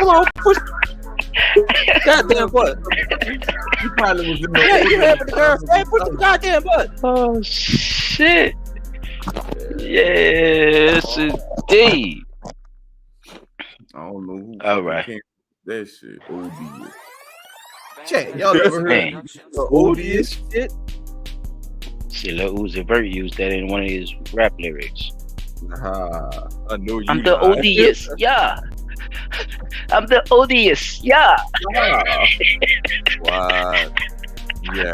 Come on, push. Goddamn butt. You probably was in the You heard what the girl said? Push the goddamn butt. Oh shit! Yes, indeed. I don't know who. All right. That shit odious. Check. Y'all ever heard Man. the odious shit? See, Lil Uzi Vert used that in one of his rap lyrics. Nah, I know you. I'm the odious, yeah. I'm the odious, yeah. Wow. Yeah.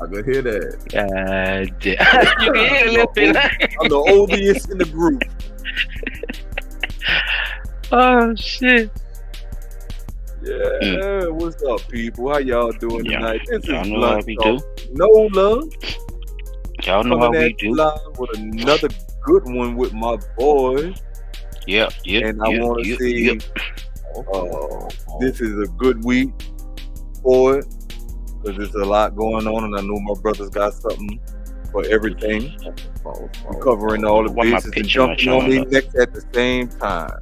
I could hear that. You can hear a little bit. I'm the odious in the group. Oh shit. Yeah, what's up, people? How y'all doing tonight? This y'all is know how we do. No love. Y'all know how we do. Live with another good one with my boys. Yeah. And I want to see. This is a good week for it because there's a lot going on, and I know my brothers got something for everything. We're covering all the bases and jumping on their necks at the same time.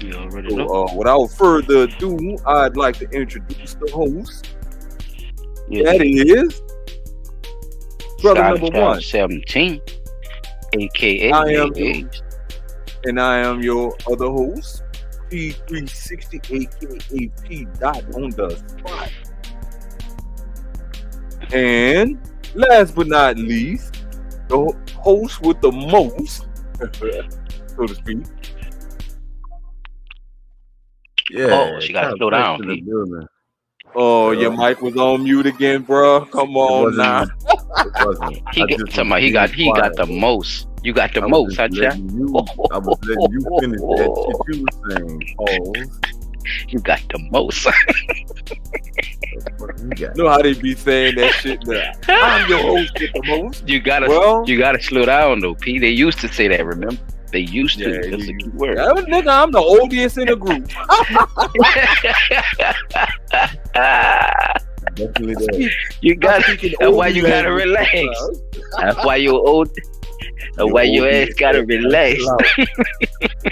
You already know. So, without further ado, I'd like to introduce the host. That is brother number 117, aka and I am your other host, P360, aka P Dot on the spot. And last but not least, the host with the most, so to speak. Yeah, she got to slow down. Oh, your mic was on mute again, bro. Come on now. It wasn't. He got the most. You got the most, huh, Jack? I was letting you finish that shit you were saying. Pause. You got the most. You know how they be saying that shit now. I'm your host with the most. You gotta slow down though, P. They used to say that, remember? They used to. That's a key word. Nigga, I'm the oldest in the group. Definitely that. You got. That's why you gotta relax. That's why you're old. That's why your ass gotta relax.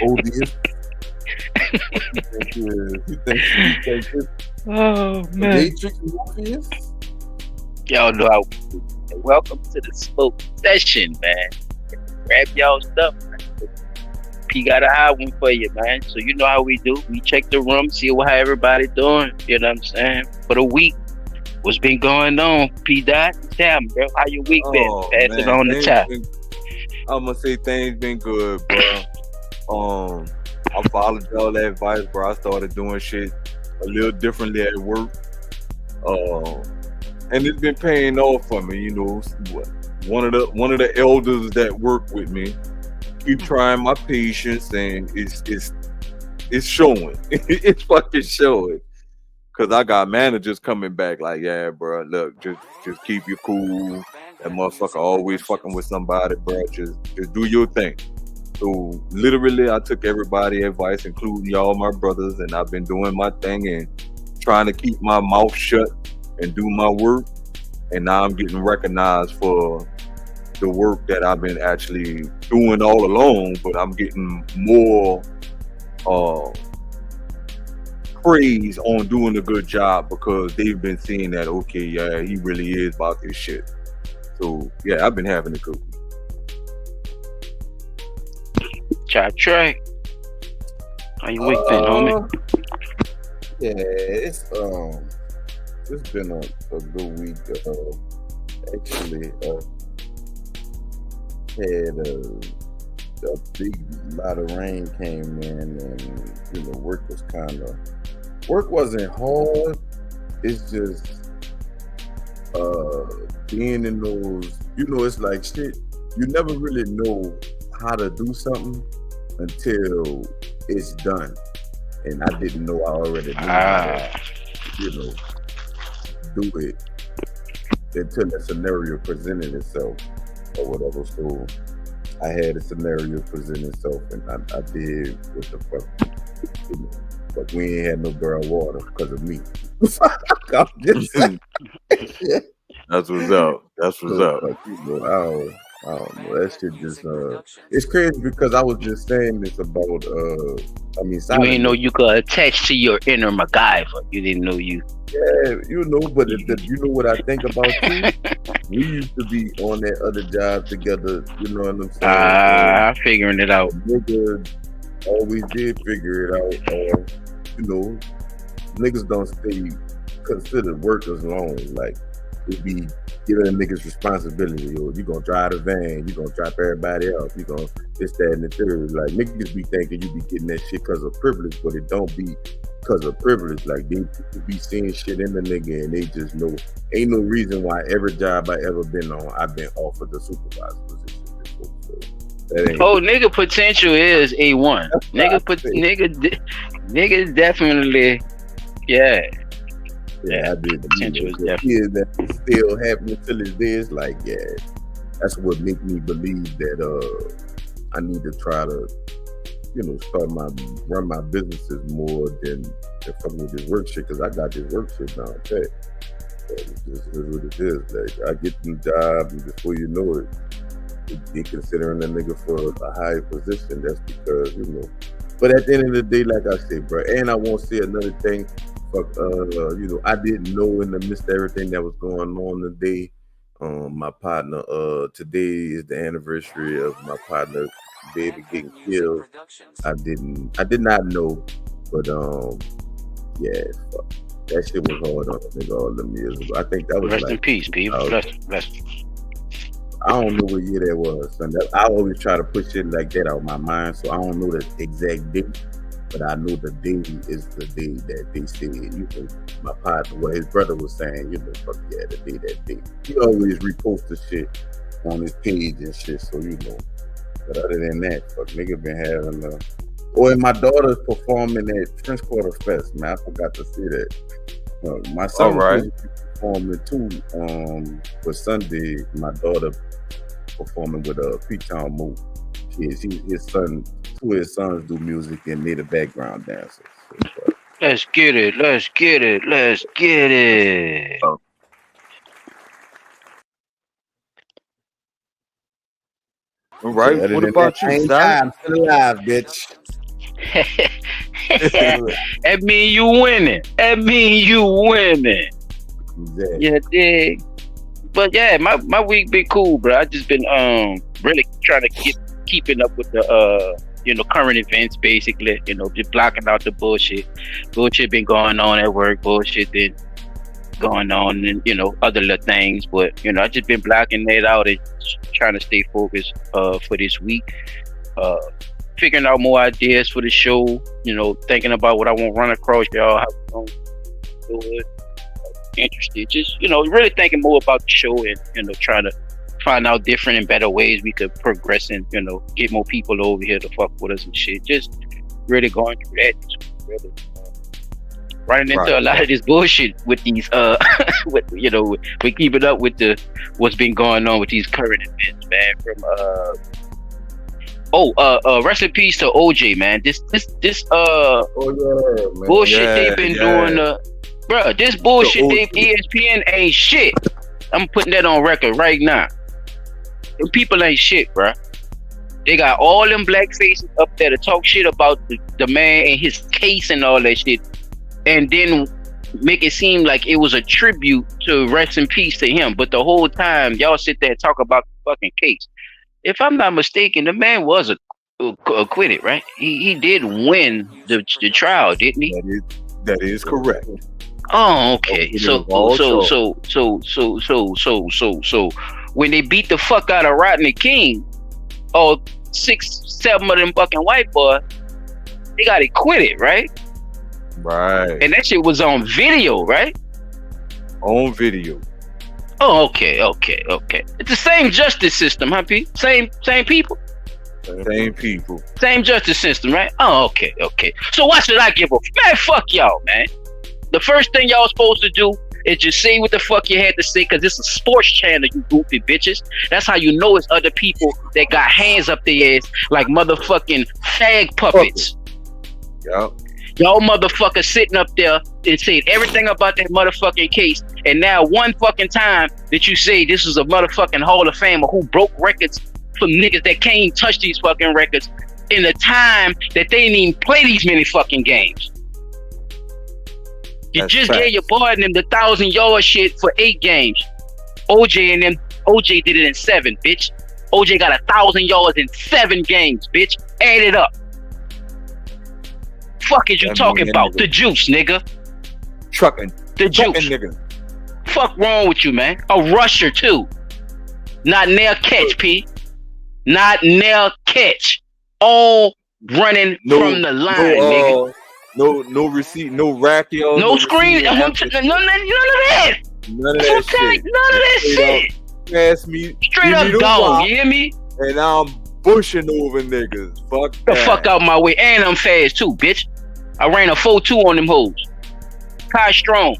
Oldest. Oh man. Y'all know how. Welcome to the smoke session, man. Grab y'all stuff. P got a high one for you, man. So you know how we do. We check the room, see how everybody doing. You know what I'm saying? For the week, what's been going on? P Dot, tell me, bro. How your week been? Pass it on the top. I'm gonna say things been good, bro. I followed y'all that advice, bro. I started doing shit a little differently at work. And it's been paying off for me, you know. One of the elders that work with me keep trying my patience, and it's showing. It's fucking showing. Cause I got managers coming back like, yeah, bro, look, just keep you cool. That motherfucker always fucking with somebody, bro. Just do your thing. So literally, I took everybody's advice, including y'all, my brothers, and I've been doing my thing and trying to keep my mouth shut and do my work. And now I'm getting recognized for the work that I've been actually doing all along, but I'm getting more praise on doing a good job because they've been seeing that, okay, yeah, he really is about this shit. So yeah, I've been having a good week. Trey. How you week been, homie? Yeah, it's been a good week. Actually, had a big lot of rain came in, and work wasn't hard. It's just being in those, it's like shit. You never really know how to do something until it's done, and I didn't know I already knew how to, do it until the scenario presented itself or whatever. So I had a scenario present itself, and I did what the fuck. But we ain't had no barrel water because of me. That's what's up. That's what's up. I don't know. That shit just it's crazy because I was just saying this about I mean You ain't silent. know you could attach to your inner MacGyver. You didn't know you. Yeah, you know, but you know what I think about too? We used to be on that other job together, you know what I'm saying? Figuring it out. Niggas always did figure it out, or you know, niggas don't stay considered workers long. Like it be giving a niggas responsibility, or you gonna drive the van, you gonna drop everybody else, you gonna this, that, and the third. Like niggas be thinking you be getting that shit because of privilege, but it don't be because of privilege. Like they be seeing shit in the nigga and they just know ain't no reason why every job I ever been on, I've been offered the supervisor position before. So that ain't nigga potential is A1. Nigga definitely, yeah. Yeah, I did. Potential is the definitely. kids that still happening till this day, it's like, yeah, that's what make me believe that I need to try to, you know, run my businesses more than fucking with this work shit, because I got this work shit down pat. This is what it is. Like I get the job, and before you know it, they considering a nigga for a higher position. That's because, you know. But at the end of the day, like I said, bro, and I won't say another thing. Fuck, you know, I didn't know in the midst of everything that was going on today. My partner, today is the anniversary of my partner baby getting killed. I did not know, but yeah, fuck. That shit was hard on a nigga all them years ago. I think that was Rest like in peace, people. Bless. I don't know what year that was, son. I always try to put shit like that out of my mind, so I don't know the exact date, but I know the day is the day that they said, you know, my partner, what his brother was saying, you know, fuck yeah, the day that day. He always repost the shit on his page and shit, so you know. But other than that, fuck, nigga been having and my daughter's performing at French Quarter Fest, man. I forgot to say that. My son was performing too. For Sunday, my daughter performing with P-Town Mo kids. His son, two of his sons do music and they the background dancers. So, let's get it. All right. okay, What about you, Silent? I'm still alive, bitch. That mean you winning. Exactly. Yeah, dig. But yeah, my week been cool, bro. I just been really trying to keeping up with the you know, current events, basically. You know, just blocking out the bullshit. Bullshit been going on at work. Bullshit been going on, and you know, other little things. But you know, I just been blocking that out and trying to stay focused for this week. Figuring out more ideas for the show. You know, thinking about what I want to run across y'all. How we gonna do it. Interested, just, you know, really thinking more about the show and, you know, trying to find out different and better ways we could progress and, you know, get more people over here to fuck with us and shit. Just really going through that, really running into a lot of this bullshit with these with, you know, we keeping up with what's been going on with these current events, man. From rest in peace to OJ, man. This oh yeah, man. bullshit they've been doing. Bruh, this bullshit, ESPN ain't shit. I'm putting that on record right now. Them people ain't shit, bruh. They got all them black faces up there to talk shit about the man and his case and all that shit, and then make it seem like it was a tribute to rest in peace to him. But the whole time, y'all sit there and talk about the fucking case. If I'm not mistaken, the man was acquitted, right? He did win the trial, didn't he? That is correct. Oh, okay. So when they beat the fuck out of Rodney King, 6-7 of them fucking white boys, they got acquitted, right? Right. And that shit was on video, right? On video. Oh, okay. It's the same justice system, huh, P? Same people. Same people. Same justice system, right? Oh, okay. So why should I give a man? Fuck y'all, man. The first thing y'all supposed to do is just say what the fuck you had to say, because it's a sports channel, you goofy bitches. That's how you know it's other people that got hands up their ass like motherfucking fag puppets. Yep. Y'all motherfuckers sitting up there and saying everything about that motherfucking case, And now one fucking time that you say this is a motherfucking Hall of Famer who broke records for niggas that can't even touch these fucking records in a time that they didn't even play these many fucking games. You That's just facts. gave your boy and them the 1,000-yard shit for 8 games. OJ and them, OJ did it in 7, bitch. OJ got 1,000 yards in 7 games, bitch. Add it up. Fuck is you That talking mean about? nigga. The juice, nigga. Trucking. The Trucking juice. nigga. Fuck wrong with you, man? A rusher too. Not nail catch, P. Not nail catch. All running from the line, nigga. No receipt, no rack, yo. No screen. receipt, None of that. None of That's what that I'm saying. shit. None of that Straight shit. Pass me. Straight give up me the dog. rock, You hear me? and I'm bushing over niggas. Fuck The that. fuck out my way. And I'm fast too, bitch. I ran a 4.2 on them hoes. Kai Strong.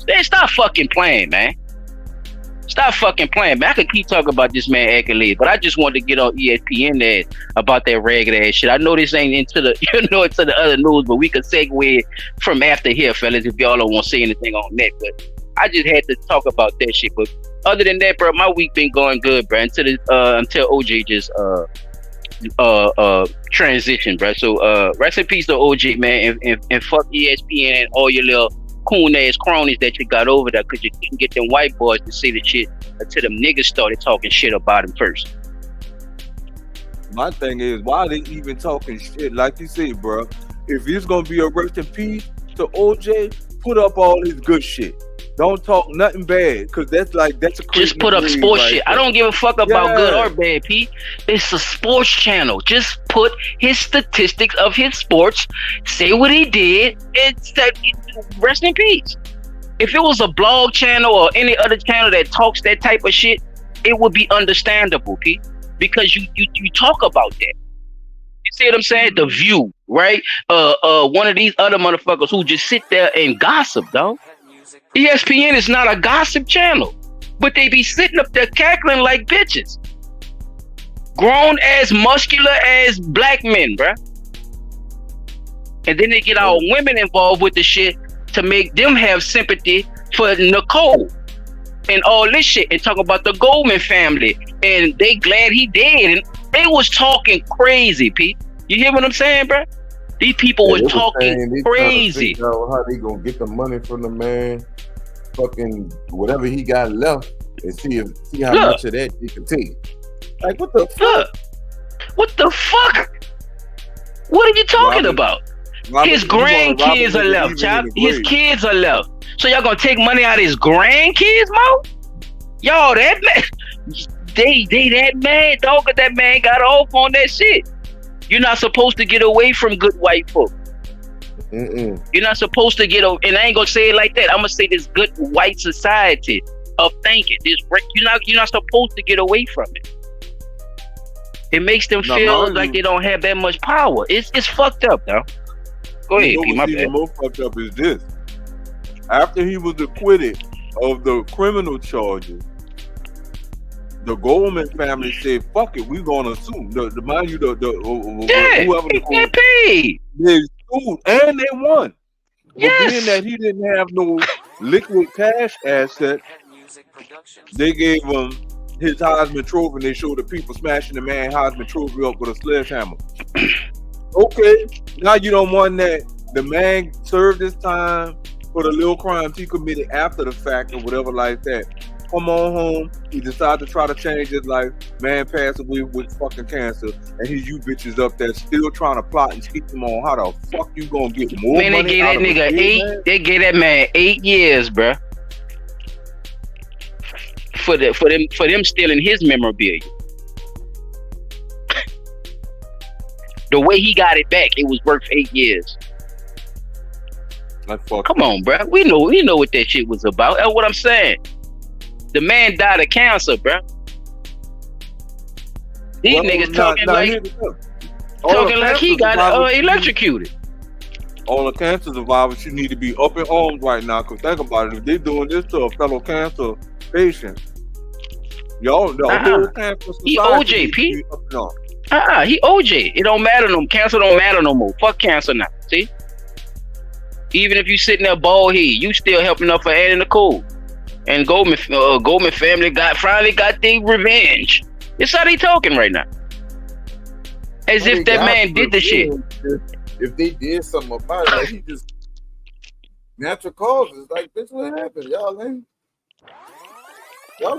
Man, stop fucking playing, man. Stop fucking playing, man. I could keep talking about this man accolade, but I just wanted to get on ESPN there about that ragged ass shit. I know this ain't into the into the other news, but we could segue from after here, fellas, if y'all don't want to say anything on that. But I just had to talk about that shit. But other than that, bro, my week been going good, bro. Until OJ just transition, bro. So rest in peace to OJ, man, and fuck ESPN and all your little coon ass cronies that you got over there, because you couldn't get them white boys to say the shit until them niggas started talking shit about him first. My thing is, why they even talking shit? Like you said, bro, if it's gonna be a rest in peace to OJ, put up all his good shit. Don't talk nothing bad, because that's a Just put up grade sports right shit. there. I don't give a fuck about Yeah. good or bad, P. It's a sports channel. Just put his statistics of his sports, say what he did, and rest in peace. If it was a blog channel or any other channel that talks that type of shit, it would be understandable, P. Because you talk about that. You see what I'm saying? The View, right? One of these other motherfuckers who just sit there and gossip, dog. ESPN is not a gossip channel, but they be sitting up there cackling like bitches. Grown ass, muscular ass black men, bruh. And then they get our women involved with the shit to make them have sympathy for Nicole and all this shit, and talk about the Goldman family, and they glad he dead, and they was talking crazy, Pete. You hear what I'm saying, bruh? These people was talking crazy. How they gonna get the money from the man? Fucking whatever he got left, and see how much of that he can take. Like what the fuck? Look, what the fuck? What are you talking about? His grandkids are left, child. His kids are left. So y'all gonna take money out of his grandkids, Mo? Y'all, that man, they that mad, dog. That man got off on that shit. You're not supposed to get away from good white folk. You're not supposed to get over, and I ain't gonna say it like that. I'm gonna say this good white society of thinking. You're not supposed to get away from it. It makes them feel like they don't have that much power. It's fucked up, though. Go ahead, P. My bad. Even more fucked up is this: after he was acquitted of the criminal charges, the Goldman family said, "Fuck it, we gonna sue." The mind you, whoever the get paid. They sued and they won. Yes. But being that he didn't have no liquid cash asset, they gave him his Heisman Trophy, and they showed the people smashing the man Heisman Trophy up with a sledgehammer. Okay, now you don't want that. The man served his time for the little crimes he committed after the fact or whatever like that. Come on home. He decided to try to change his life. Man passed away with fucking cancer, and he's you bitches up there still trying to plot and keep him on. How the fuck you gonna get more money? Man, they gave that nigga eight. Man? They gave that man 8 years, bruh. For them stealing his memorabilia. The way he got it back, it was worth 8 years. Come on, bro. We know what that shit was about. That's what I'm saying. The man died of cancer, bro. These niggas talking like he got electrocuted. All the cancer survivors, you need to be up in arms right now. Cause think about it, if they doing this to a fellow cancer patient, y'all, the whole cancer society. He OJ, P. He OJ. It don't matter no more. Cancer don't matter no more. Fuck cancer now. See? Even if you sitting there bald head, you still helping up for Annie Nicole. And Goldman family finally got their revenge. It's how they talking right now. As if that man did the shit. If they did something about it, like he just natural causes, like this what happened.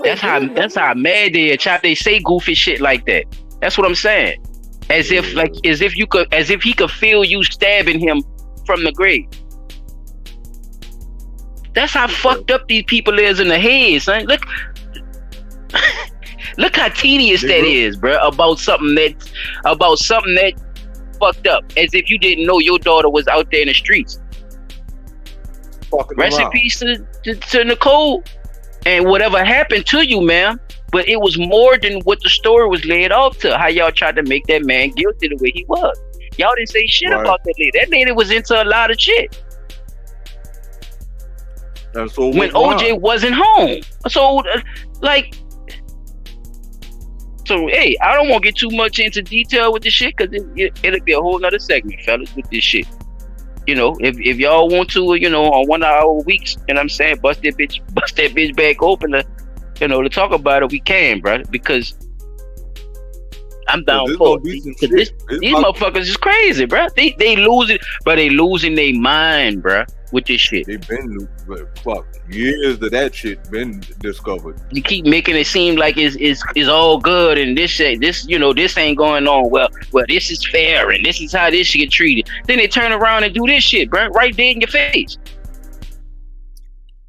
That's how mad they are. Chop, they say goofy shit like that. That's what I'm saying. As if he could feel you stabbing him from the grave. That's how fucked up these people is in the head, son. Look how tedious that is, bro. About something that fucked up. As if you didn't know your daughter was out there in the streets. Rest in peace to Nicole and whatever happened to you, ma'am. But it was more than what the story was laid off to. How y'all tried to make that man guilty the way he was. Y'all didn't say shit about that lady. That lady was into a lot of shit. So when OJ wasn't home. So, hey, I don't want to get too much into detail with this shit because it'll be a whole nother segment, fellas, with this shit. You know, if y'all want to, on 1 hour weeks, and I'm saying bust that bitch back open to talk about it, we can, bro. Because I'm down for it. These motherfuckers is crazy, bro. They losing their mind, bro, with this shit. They been years of that shit been discovered. You keep making it seem like it's all good and this ain't going on well. This is fair and this is how this shit get treated. Then they turn around and do this shit, bro, right there in your face.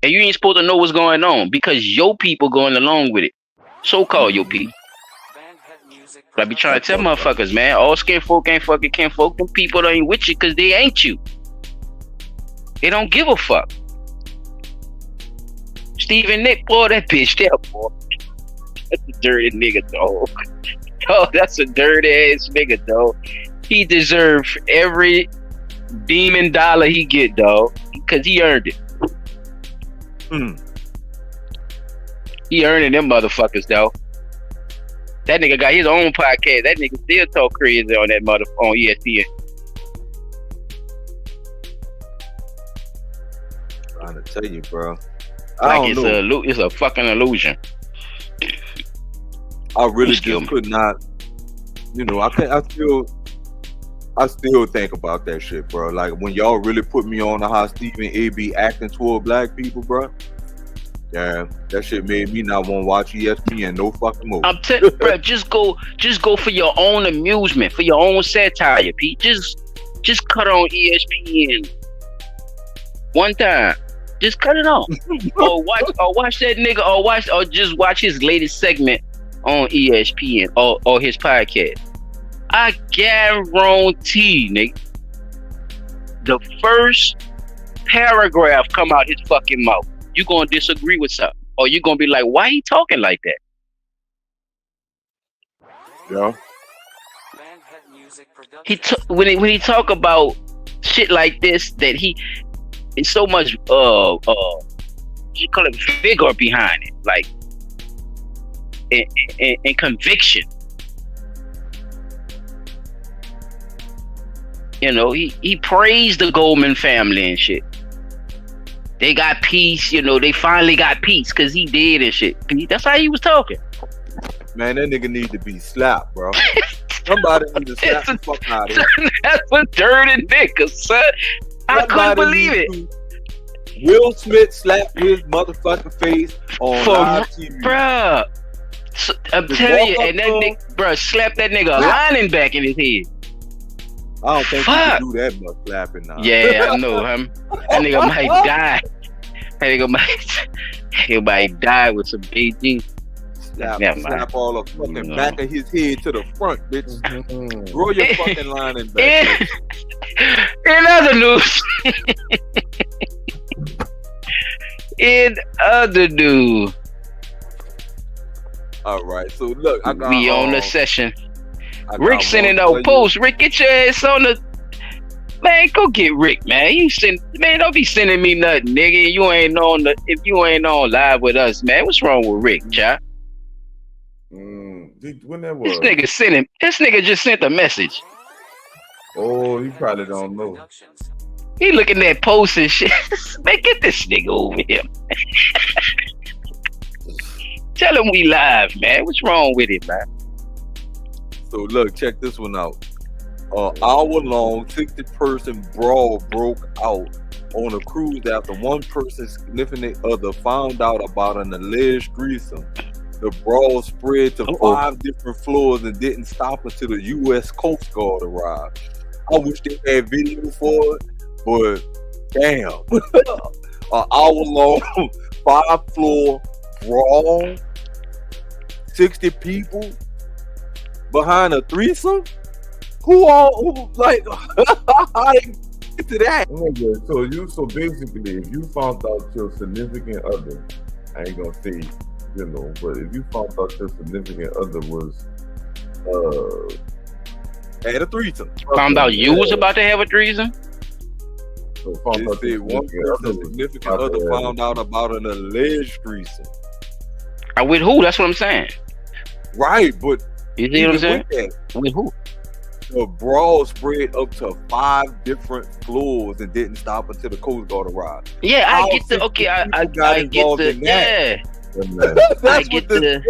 And you ain't supposed to know what's going on because your people going along with it. So-called your people. I be trying to tell motherfuckers, man, all skin folk ain't fucking kin folk. Them people ain't with you because they ain't you. They don't give a fuck. Stephen Nick, boy, that bitch there, boy. That's a dirty nigga, dog. Oh, that's a dirty ass nigga, dog. He deserves every demon dollar he get, dog, because he earned it. He earning them motherfuckers, though. That nigga got his own podcast. That nigga still talk crazy on that on ESPN. Trying to tell you, bro. Like it's a fucking illusion. I really just could not. I still think about that shit, bro. Like when y'all really put me on how Stephen A. be acting toward black people, bro. Yeah, that shit made me not want to watch ESPN no fucking more. I'm telling you, bro, just go for your own amusement, for your own satire, Pete. Just cut on ESPN one time. Just cut it on, or watch that nigga, or just watch his latest segment on ESPN or his podcast. I guarantee, nigga, the first paragraph come out his fucking mouth, you gonna disagree with something, or you gonna be like, why he talking like that? Yeah. When he talk about shit like this, that he is so much you call it vigor behind it, like and conviction. He praised the Goldman family and shit. They got peace, they finally got peace because he did and shit. That's how he was talking. Man, that nigga need to be slapped, bro. Somebody need to slap the fuck out of him. That's a dirty nigga, son. I couldn't believe it. Will Smith slapped his motherfucking face on live TV. Bruh. So, I'm telling you, and that nigga, bruh, slapped that nigga a lining back in his head. I don't think he can do that much slapping now. Yeah, I know him. That nigga might die. That nigga might die with some BG. Slap all the fucking back of his head to the front, bitch. Roll your fucking lining back. In other news. All right, so look, we on the session. Rick sending out posts. Rick, get your ass on the. Man, go get Rick, man. Don't be sending me nothing, nigga. If you ain't on live with us, man. What's wrong with Rick, child? When that was? This nigga just sent a message. Oh, he probably don't know. He looking at posts and shit. Man, get this nigga over here. Tell him we live, man. What's wrong with it, man? So look, check this one out. Hour-long 60-person brawl broke out on a cruise after one person's significant other found out about an alleged threesome. The brawl spread to 5 different floors and didn't stop until the U.S. Coast Guard arrived. I wish they had video for it, but damn. An hour-long 5-floor brawl, 60 people behind a threesome? How they get to that? So basically, if you found out your significant other, I ain't gonna say, but if you found out your significant other was had a threesome. Found out you was about to have a threesome? So found out one person's significant other found out about an alleged threesome. With who? That's what I'm saying. Right, but you see what I'm saying? With who? The brawl spread up to 5 different floors and didn't stop until the Coast Guard arrived. Yeah, I get the I get the I get the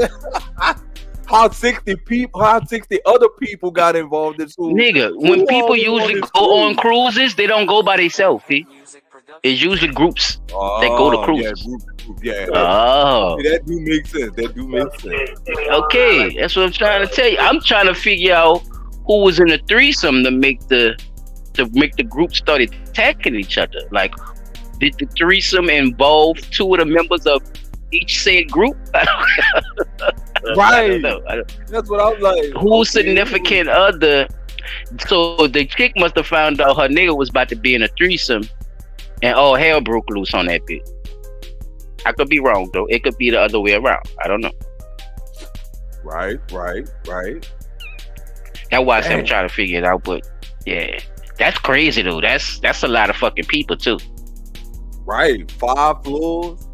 how 60 other people got involved in school. Nigga, when people usually go on cruises, they don't go by themselves. It's usually groups that go to cruises. Yeah. Oh. That do make sense. Okay, that's what I'm trying to tell you. I'm trying to figure out who was in the threesome to make the group start attacking each other. Like, did the threesome involve 2 of the members of each said group? Right. That's what I was like. Who's significant other? So the chick must have found out her nigga was about to be in a threesome, and all hell broke loose on that bitch. I could be wrong though. It could be the other way around. I don't know. Right. That's why I'm trying to figure it out. But yeah, that's crazy though. That's a lot of fucking people too. Right, 5 floors.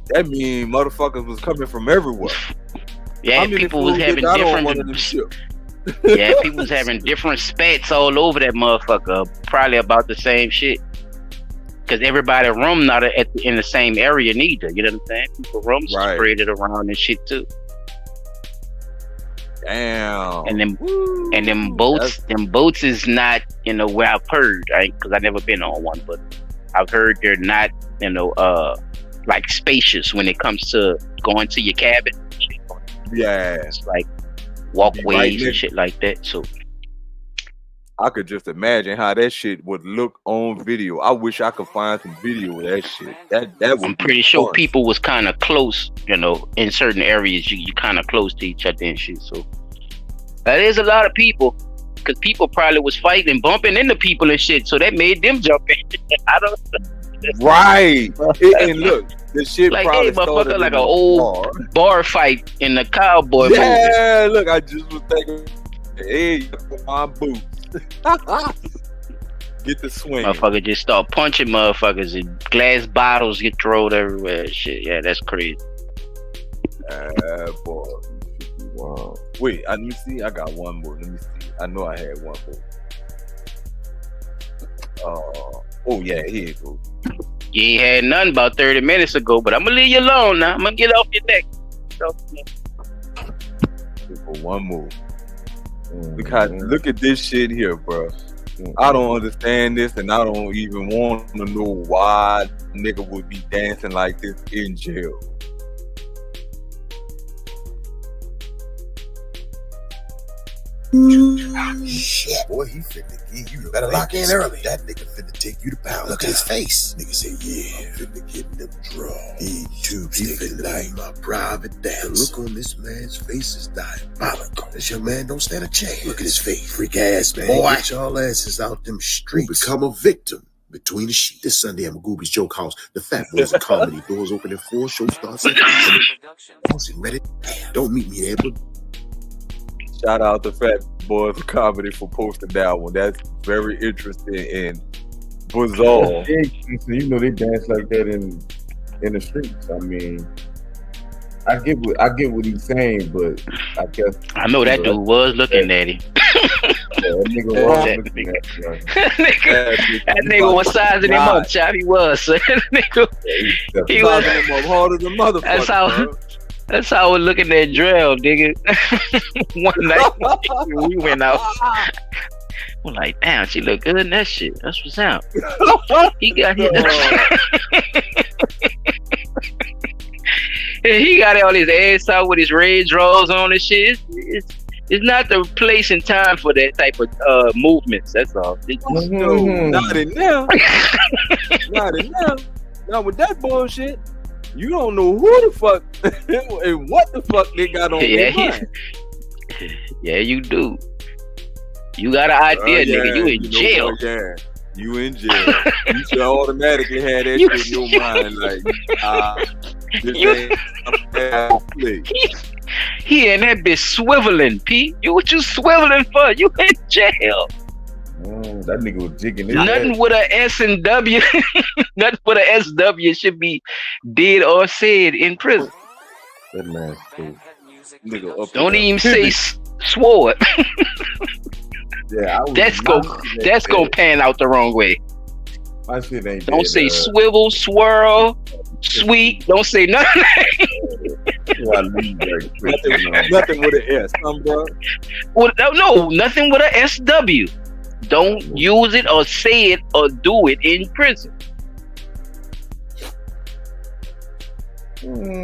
That mean motherfuckers was coming from everywhere. Yeah, people was having different. Yeah, people was having different spats all over that motherfucker. Probably about the same shit. Cause everybody room not in the same area neither. You know what I'm saying? People rooms spread it around and shit too. Damn. And them boats is not, where I've heard, right? Because I've never been on one, but I've heard they're not, like spacious when it comes to going to your cabin. Yeah. It's like walkways and shit like that. So I could just imagine how that shit would look on video. I wish I could find some video of that shit. That would I'm pretty sure people was kind of close, in certain areas. You kind of close to each other and shit. So that is a lot of people, because people probably was fighting and bumping into people and shit. So that made them jump in. I don't. Right. And look, the shit like, probably hey, motherfucker, started like an old bar fight in the cowboy movie. Yeah, look, I just was thinking, hey, my boots. Get the swing. Motherfucker just start punching motherfuckers and glass bottles get thrown everywhere and shit. Yeah, that's crazy. Boy. Wow. Wait, let me see. I got one more. Let me see. I know I had one more. Oh yeah, here you go. You ain't had nothing about 30 minutes ago, but I'm gonna leave you alone now. I'm gonna get off your neck. For one more. Because look at this shit here, bro. I don't understand this, and I don't even want to know why nigga would be dancing like this in jail. Shit, boy, he finna get you. Better lock in early. That nigga finna take you to pound. Look at his face. Nigga say, yeah, I'm finna get them draw. He finna like my private dance. The look on this man's face is diabolical. This young man don't stand a chance. Look at his face. Freak ass man. Boy, get y'all asses out them streets. Become a victim. Between the sheets. This Sunday at Magooby's Joke House, the Fat Boys of Comedy. Doors open at 4. Show starts at 8. Ready? Don't meet me there, but shout out to Fat Boys of Comedy for posting that one. That's very interesting and bizarre. They dance like that in the streets. I mean, I get what he's saying, but I guess I know that dude was looking at him. That nigga was sizing him up, chap. He was. Son. He was sizing him up harder than motherfucker. That's how I was looking at Drell, nigga. One night we went out. I'm like, damn, she look good in that shit. That's what's up. He got hit. He got all his ass out with his red drawers on and shit. It's not the place and time for that type of movements. That's all. No, not in now. Not in now. Now with that bullshit, you don't know who the fuck and what the fuck they got on their mind. Yeah, you do. You got an idea, nigga. You in jail. You in jail. You should automatically have that shit in your mind. Like, he in that bitch swiveling, Pete. What you swiveling for? You in jail. That nigga was jigging. Nothing with a S and W. Nothing with a SW should be did or said in prison. That man's stupid. Nigga up. Don't even say swore. Yeah, that's gonna pan out the wrong way. My shit ain't. Don't say swivel, swirl, sweet. Don't say nothing. Nothing with an S, bro. Well, no, nothing with a SW. Don't use it or say it or do it in prison.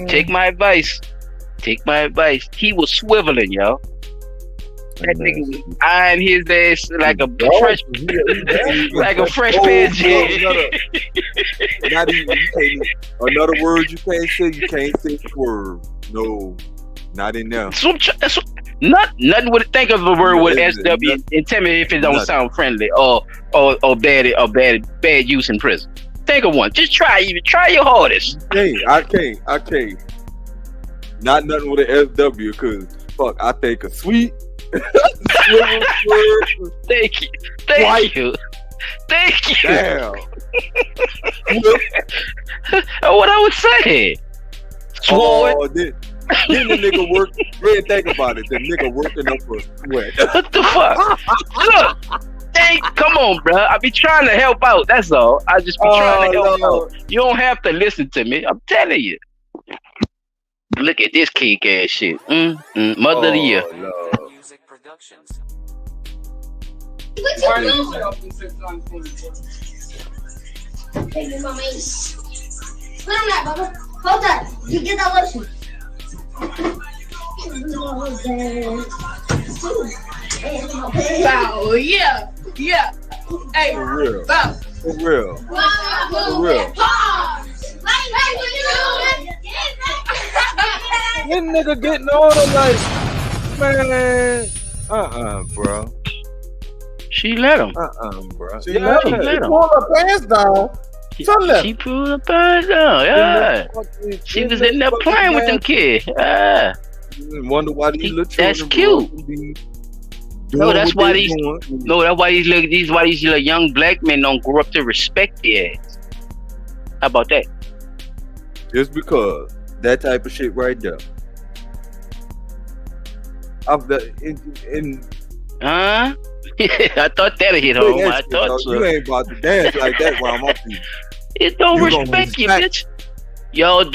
Take my advice. Take my advice. He was swiveling, y'all. That nigga was eyeing his ass like a fresh pair of jeans. Not even another word you can't say. You can't say swerve. No, not in there. Nothing would think of a word with SW and tell me if it don't sound friendly or bad use in prison. Think of one. Just try your hardest. I can't. Not nothing with an SW because fuck, I think a sweet. Thank you. Damn. What I was saying. Sword. Then the nigga work. Man, think about it. The nigga working up for sweat. What the fuck? Look. Come on, bro. I be trying to help out. That's all. I just be trying to help out. You don't have to listen to me. I'm telling you. Look at this cake ass shit. Mother of the year. What's your number? Baby, mama. Put on that, Bubba. Hold that. You get that lotion. Wow, yeah. Hey, for real. Wow. For real. This nigga getting on him like, man, bro. She let him. Bro. She let him. She pulled her pants down. She pulled her pants down. Yeah. She was in there playing with them kids. Yeah. Wonder why these little children. That's cute. That's why these little young black men don't grow up to respect their ass. How about that? Just because that type of shit right there. I thought that'd hit home. I thought so. You ain't about to dance like that while I'm up here. It don't respect you, bitch. Y'all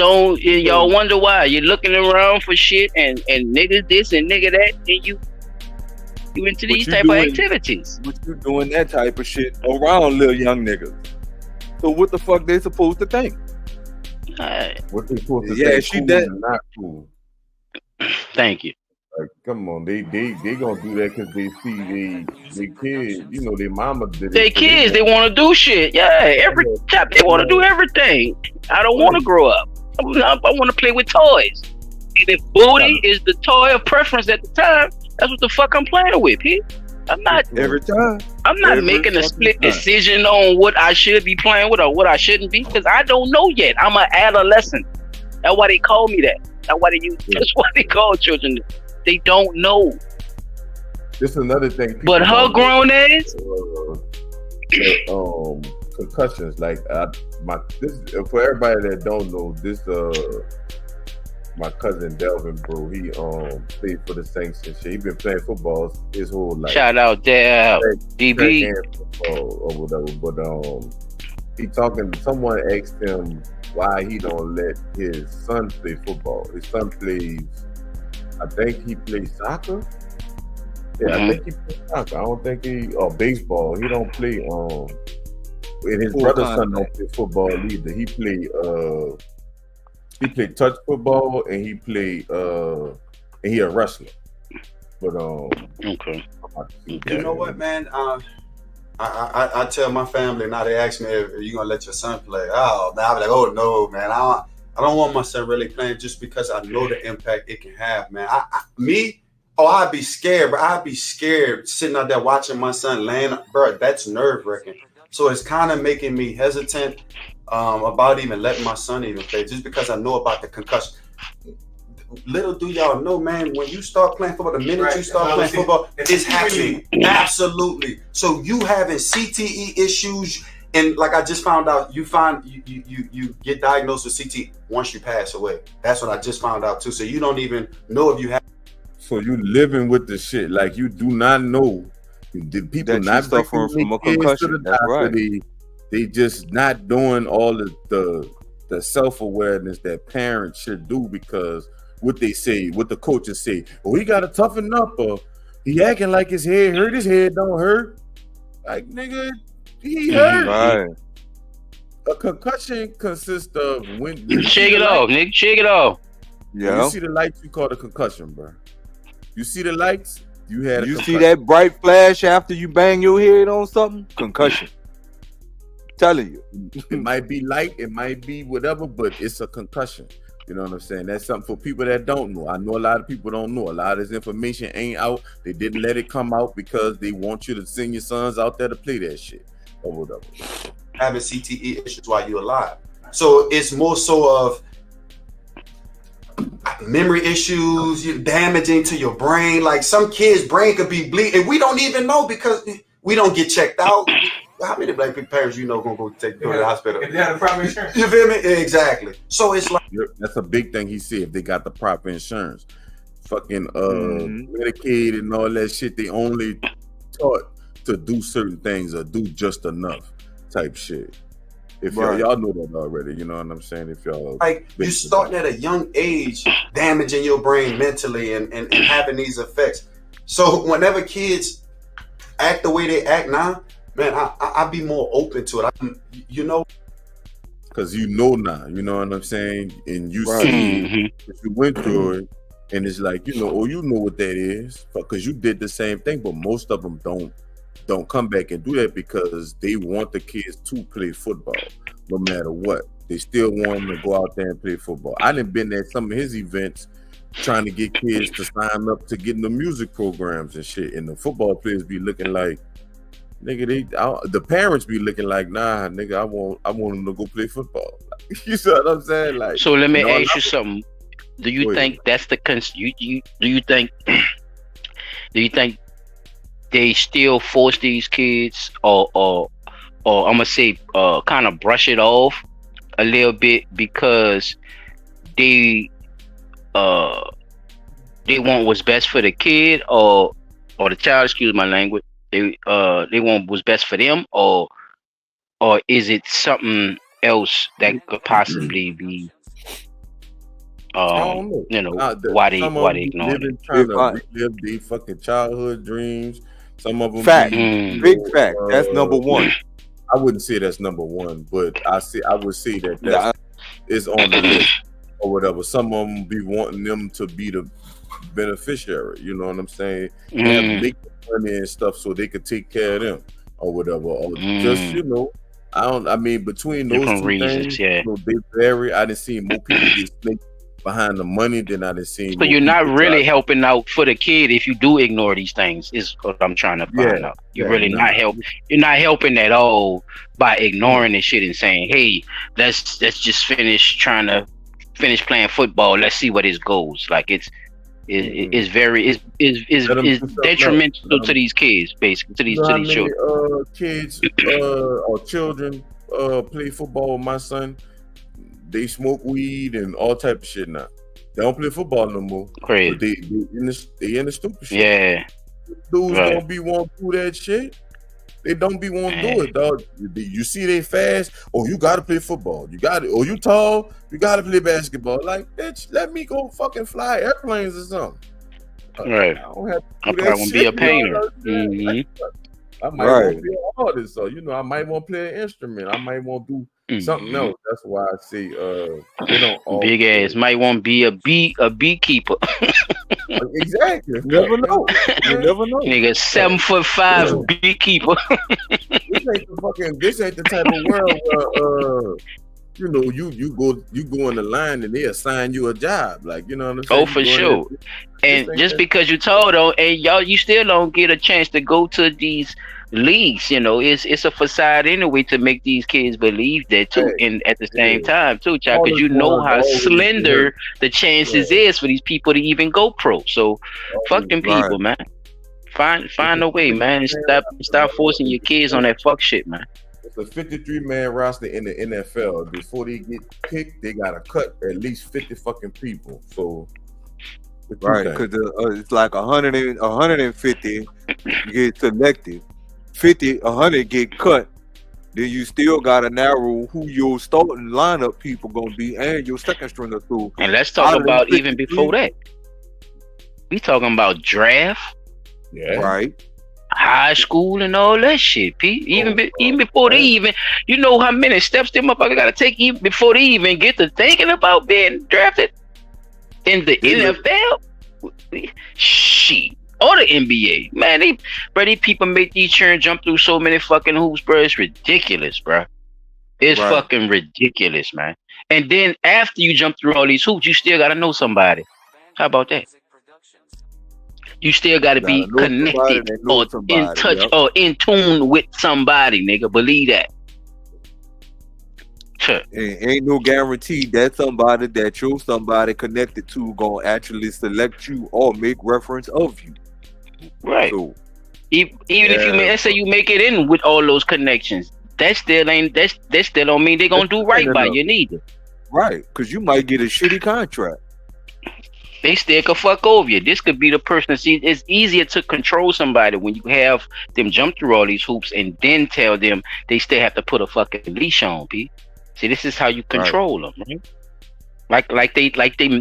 wonder why. You're looking around for shit and niggas this and nigga that, and you into these type of activities. But you doing that type of shit around little young niggas. So what the fuck they supposed to think? What they supposed to think? She cool that not cool. Thank you. Like, come on, they gonna do that because they see they kids, their mama did it. They kids, they want to do shit. Yeah, every time they want to do everything. I don't want to grow up. I want to play with toys. And if booty is the toy of preference at the time, that's what the fuck I'm playing with, P. I'm not every time. I'm not making a split decision on what I should be playing with or what I shouldn't be because I don't know yet. I'm an adolescent. That's why they call me that. That's why they call children. They don't know. This is another thing. But her grown ass. Concussions. Like this for everybody that don't know, this my cousin Delvin, bro, he played for the Saints and shit. He been playing football his whole life. Shout out there, DB. Track and football or whatever. But he talking. Someone asked him why he don't let his son play football. His son plays. I think he plays soccer. Yeah, I think he plays soccer. I don't think or baseball. He don't play. And his brother's son don't play football either. He played touch football and he played and he a wrestler. But okay. You know what, man? I tell my family now. They ask me if you gonna let your son play. Oh man, I'm like, oh no, man. I don't want my son really playing just because I know the impact it can have, man. I'd be scared, bro. I'd be scared sitting out there watching my son land, bro. That's nerve wracking. So it's kind of making me hesitant about even letting my son even play, just because I know about the concussion. Little do y'all know, man, when you start playing football, the minute you start playing football, it's happening. Absolutely. So you having CTE issues, and like I just found out, you get diagnosed with CTE once you pass away. That's what I just found out too. So you don't even know if you have. So you living with the shit, like you do not know. The people that not suffering from a concussion. That's right. They just not doing all the self-awareness that parents should do, because what they say, what the coaches say, he got to toughen up, or he acting like his head hurt. His head don't hurt. Like, nigga, he hurt. Right. A concussion consists of when shake it off, nigga. Shake it off. Yeah. You see the lights, you call it a concussion, bro. You see the lights, you had. You see that bright flash after you bang your head on something? Concussion. Telling you, it might be light, it might be whatever, but it's a concussion. You know what I'm saying? That's something for people that don't know. I know a lot of people don't know. A lot of this information ain't out. They didn't let it come out because they want you to send your sons out there to play that shit or whatever. Having CTE issues while you're alive. So it's more so of memory issues, damaging to your brain. Like some kids' brain could be bleeding, and we don't even know because we don't get checked out. How many black parents gonna go to the hospital? If they have the proper insurance. You feel me? Exactly. So it's like that's a big thing he said. If they got the proper insurance, fucking Medicaid and all that shit, they only taught to do certain things or do just enough type shit. If y'all know that already, you know what I'm saying? If y'all like you starting at a young age, damaging your brain mentally and having these effects. So whenever kids act the way they act now, man, I'd be more open to it. Because you know now, you know what I'm saying? And you see, if you went through it, and it's like, you know what that is, because you did the same thing, but most of them don't come back and do that because they want the kids to play football, no matter what. They still want them to go out there and play football. I done been at some of his events trying to get kids to sign up to get in the music programs and shit, and the football players be looking like, nigga, the parents be looking like, nah, nigga, I want them to go play football. You see what I'm saying? Like, so let me ask you something. Do you think that's the do you think they still force these kids, or I'm gonna say kind of brush it off a little bit because they want what's best for the kid or the child? Excuse my language. They want what's best for them, or is it something else that could possibly be why they ignore it? Trying to relive their fucking childhood dreams. Some of them big fact. That's number one. I wouldn't say that's number one, but I would say that is on the list or whatever. Some of them be wanting them to be the beneficiary. You know what I'm saying? They have to make the money and stuff so they could take care of them or whatever. Or just between those different two reasons, things, they vary. I didn't see more people get snaked behind the money than I didn't see. So you're not really helping out for the kid if you do ignore these things. Is what I'm trying to find out. You're really not helping. You're not helping at all by ignoring this shit and saying, "Hey, let's just finish playing football. Let's see what it goes." Like it's very detrimental to these kids, basically to these children. Kids or children play football with my son. They smoke weed and all type of shit now. They don't play football no more. Crazy. But they in the stupid shit. Yeah. Dudes Right. don't be want to do that shit. They don't be want to do it, dog. You see they fast. Oh, you got to play football. You got it. Oh, you tall. You got to play basketball. Like, bitch, let me go fucking fly airplanes or something. Right. I don't have to I do that probably won't be shit, a painter. I might want to be an artist, or I might want to play an instrument. I might want to do something else. That's why I say they don't all big ass might want to be a beekeeper. Exactly. You never know. You never know. Nigga, 7'5" beekeeper. This ain't the type of world where you go in the line and they assign you a job. Like, you know what I'm saying? Oh, for sure. And just because you told them, and you still don't get a chance to go to these leagues. It's a facade anyway to make these kids believe that too. And at the same time too, child, because you know how slender the chances is for these people to even go pro. So fuck them people, man. Find a way, man. And stop forcing your kids on that fuck shit, man. It's a 53-man roster in the NFL. Before they get picked, they gotta cut at least 50 fucking people. So right, because it's like 150 get selected, 100 get cut. Then you still gotta narrow who your starting lineup people gonna be and your second stringer too. And let's talk about even before that. We talking about draft, right? High school and all that shit, P. Even before they even, you know how many steps them motherfuckers gotta take even before they even get to thinking about being drafted in the NFL. Shit. Or the NBA. Man, these people make these children jump through so many fucking hoops, bro. It's ridiculous, bro. It's fucking ridiculous, man. And then after you jump through all these hoops, you still gotta know somebody. How about that? You still gotta be connected or in touch or in tune with somebody, nigga. Believe that. Sure. Ain't no guarantee that somebody connected to gonna actually select you or make reference of you. Right. So, even if let's say you make it in with all those connections, that still don't mean they're gonna do right by you neither. Right, because you might get a shitty contract. They still could fuck over you. This could be the person. See, it's easier to control somebody when you have them jump through all these hoops and then tell them they still have to put a fucking leash on, P. See, this is how you control them, right? Like they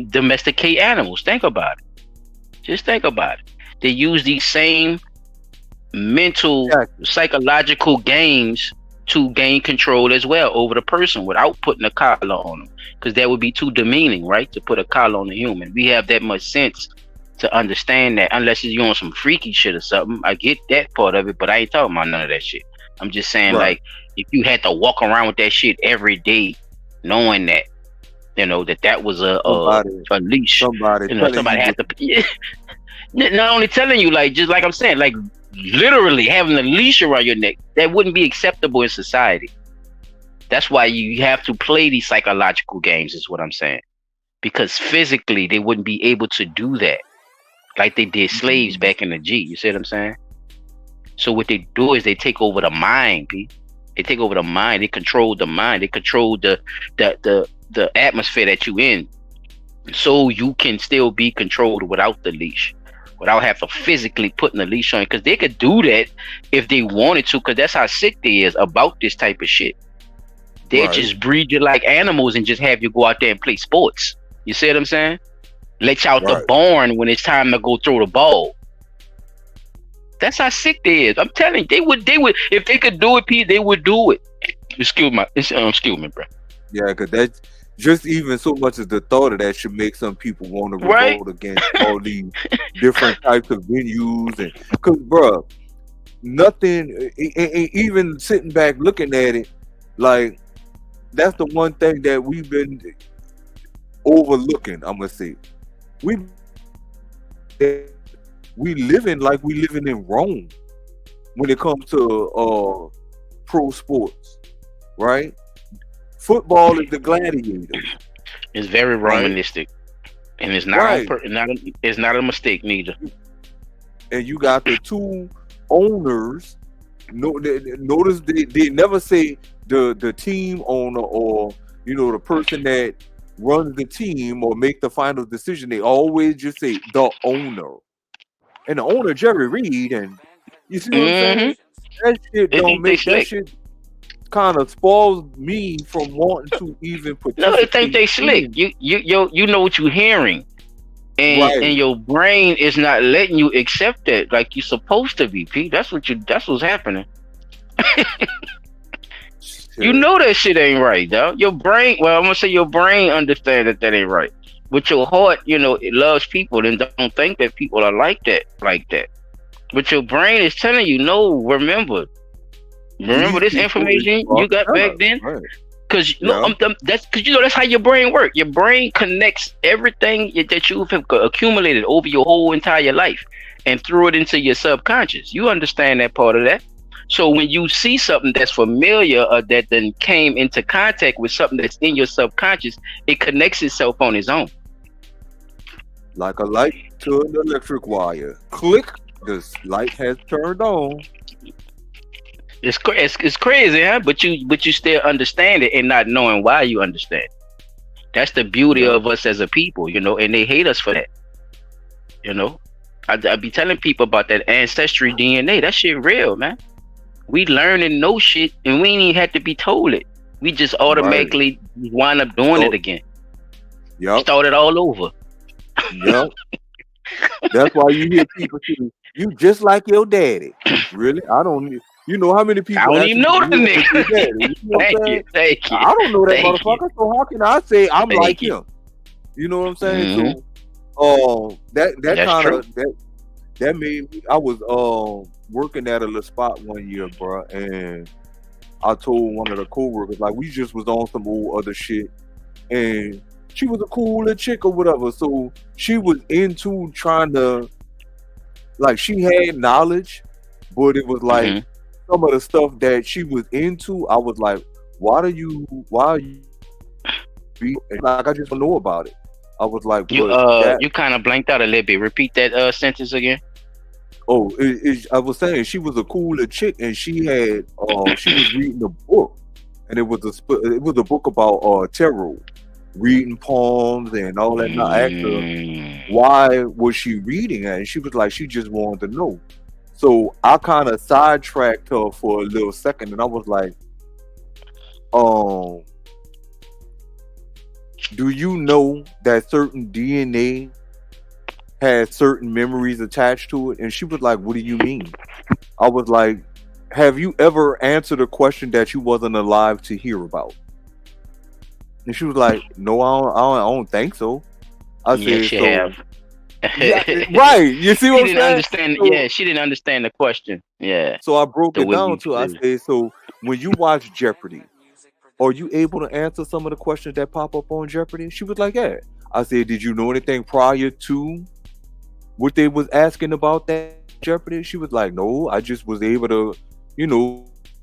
domesticate animals. Think about it. Just think about it. They use these same mental, psychological games to gain control as well over the person without putting a collar on them, because that would be too demeaning, right? To put a collar on a human. We have that much sense to understand that, unless you're on some freaky shit or something. I get that part of it, but I ain't talking about none of that shit. I'm just saying, like, if you had to walk around with that shit every day, knowing that, that was a leash. Somebody had to. Not only telling you, like, just like I'm saying, like, literally having a leash around your neck, that wouldn't be acceptable in society. That's why you have to play these psychological games, is what I'm saying. Because physically, they wouldn't be able to do that like they did slaves back in the G. You see what I'm saying? So what they do is they take over the mind, P. They take over the mind. They control the mind. They control the atmosphere that you in, so you can still be controlled without the leash, without having to physically putting the leash on. Because they could do that if they wanted to, because that's how sick they is about this type of shit. They'll just breed you like animals and just have you go out there and play sports. You see what I'm saying? Let you out the barn when it's time to go throw the ball. That's how sick they is. I'm telling you, they would if they could do it, Pete, they would do it. Excuse me, bro. Yeah, because that's just even so much as the thought of that should make some people want to revolt against all these different types of venues. And because, bro, nothing, even sitting back looking at it, like, that's the one thing that we've been overlooking. I'm gonna say we living like we living in Rome when it comes to pro sports, right? Football is the gladiator. It's very Romanistic, and it's not it's not a mistake neither. And you got the two owners. Notice they never say the team owner or the person that runs the team or make the final decision, they always just say the owner. And the owner Jerry Reed, and you see what I'm Mm-hmm. saying? That shit They don't think they make that slick. shit kind of spoils me from wanting to even No, they think participate they slick. in. You know what you're hearing, and Right. your brain is not letting you accept that like you're supposed to be. Pete, that's what's happening. You Shit. know that shit ain't right, dog. Your brain, well, I'm gonna say your brain understand that ain't right, but your heart, it loves people and don't think that people are like that. But your brain is telling you, no. Remember These this people is information you fucked got back up. then. Right. Cause no, Yeah. that's because that's how your brain works. Your brain connects everything that you've accumulated over your whole entire life and threw it into your subconscious. You understand that part of that. So when you see something that's familiar or that then came into contact with something that's in your subconscious, it connects itself on its own. Like a light to an electric wire. Click. This light has turned on. It's crazy, huh? But you still understand it and not knowing why you understand. That's the beauty Yeah. of us as a people, and they hate us for that. You know, I be telling people about that ancestry DNA. That shit real, man. We learn and know shit, and we ain't even have to be told it. We just Right. automatically wind up doing it So, again. yep. Start it all over. Yep. That's why you hear people say, you just like your daddy. Really? I don't. You know how many I people don't even actually know the live with their nigga. daddy? You know what I'm Thank saying? you, thank you, I don't know that thank you, motherfucker. So how can I say I'm like thank you. him? You know what I'm saying? Hmm. So, that That's kind true. of that made me. I was working at a little spot one year, bro, and I told one of the coworkers like we just was on some old other shit, and she was a cool little chick or whatever. So she was into trying to like she had knowledge, but it was like Hmm. some of the stuff that she was into. I was like, why are you be and like I just don't know about it. I was like, You but that you kind of blanked out a little bit. Repeat that sentence again. I was saying she was a cooler chick and she was reading a book and it was a book about tarot, reading poems and all that. And I asked her Mm. why was she reading it, and she was like she just wanted to know. So I kind of sidetracked her for a little second, and I was like, um, "Do you know that certain DNA has certain memories attached to it?" And she was like, "What do you mean?" I was like, "Have you ever answered a question that you wasn't alive to hear about?" And she was like, "No, I don't think so." I Yes, said, you have. "So yeah, right. You see She what I'm didn't saying?" understand. So Yeah, she didn't understand the question. Yeah, so I broke the it way down you to her. I said. said, "So when you watch Jeopardy, are you able to answer some of the questions that pop up on Jeopardy?" She was like, "Yeah." I said, "Did you know anything prior to what they was asking about that Jeopardy?" She was like, "No, I just was able to,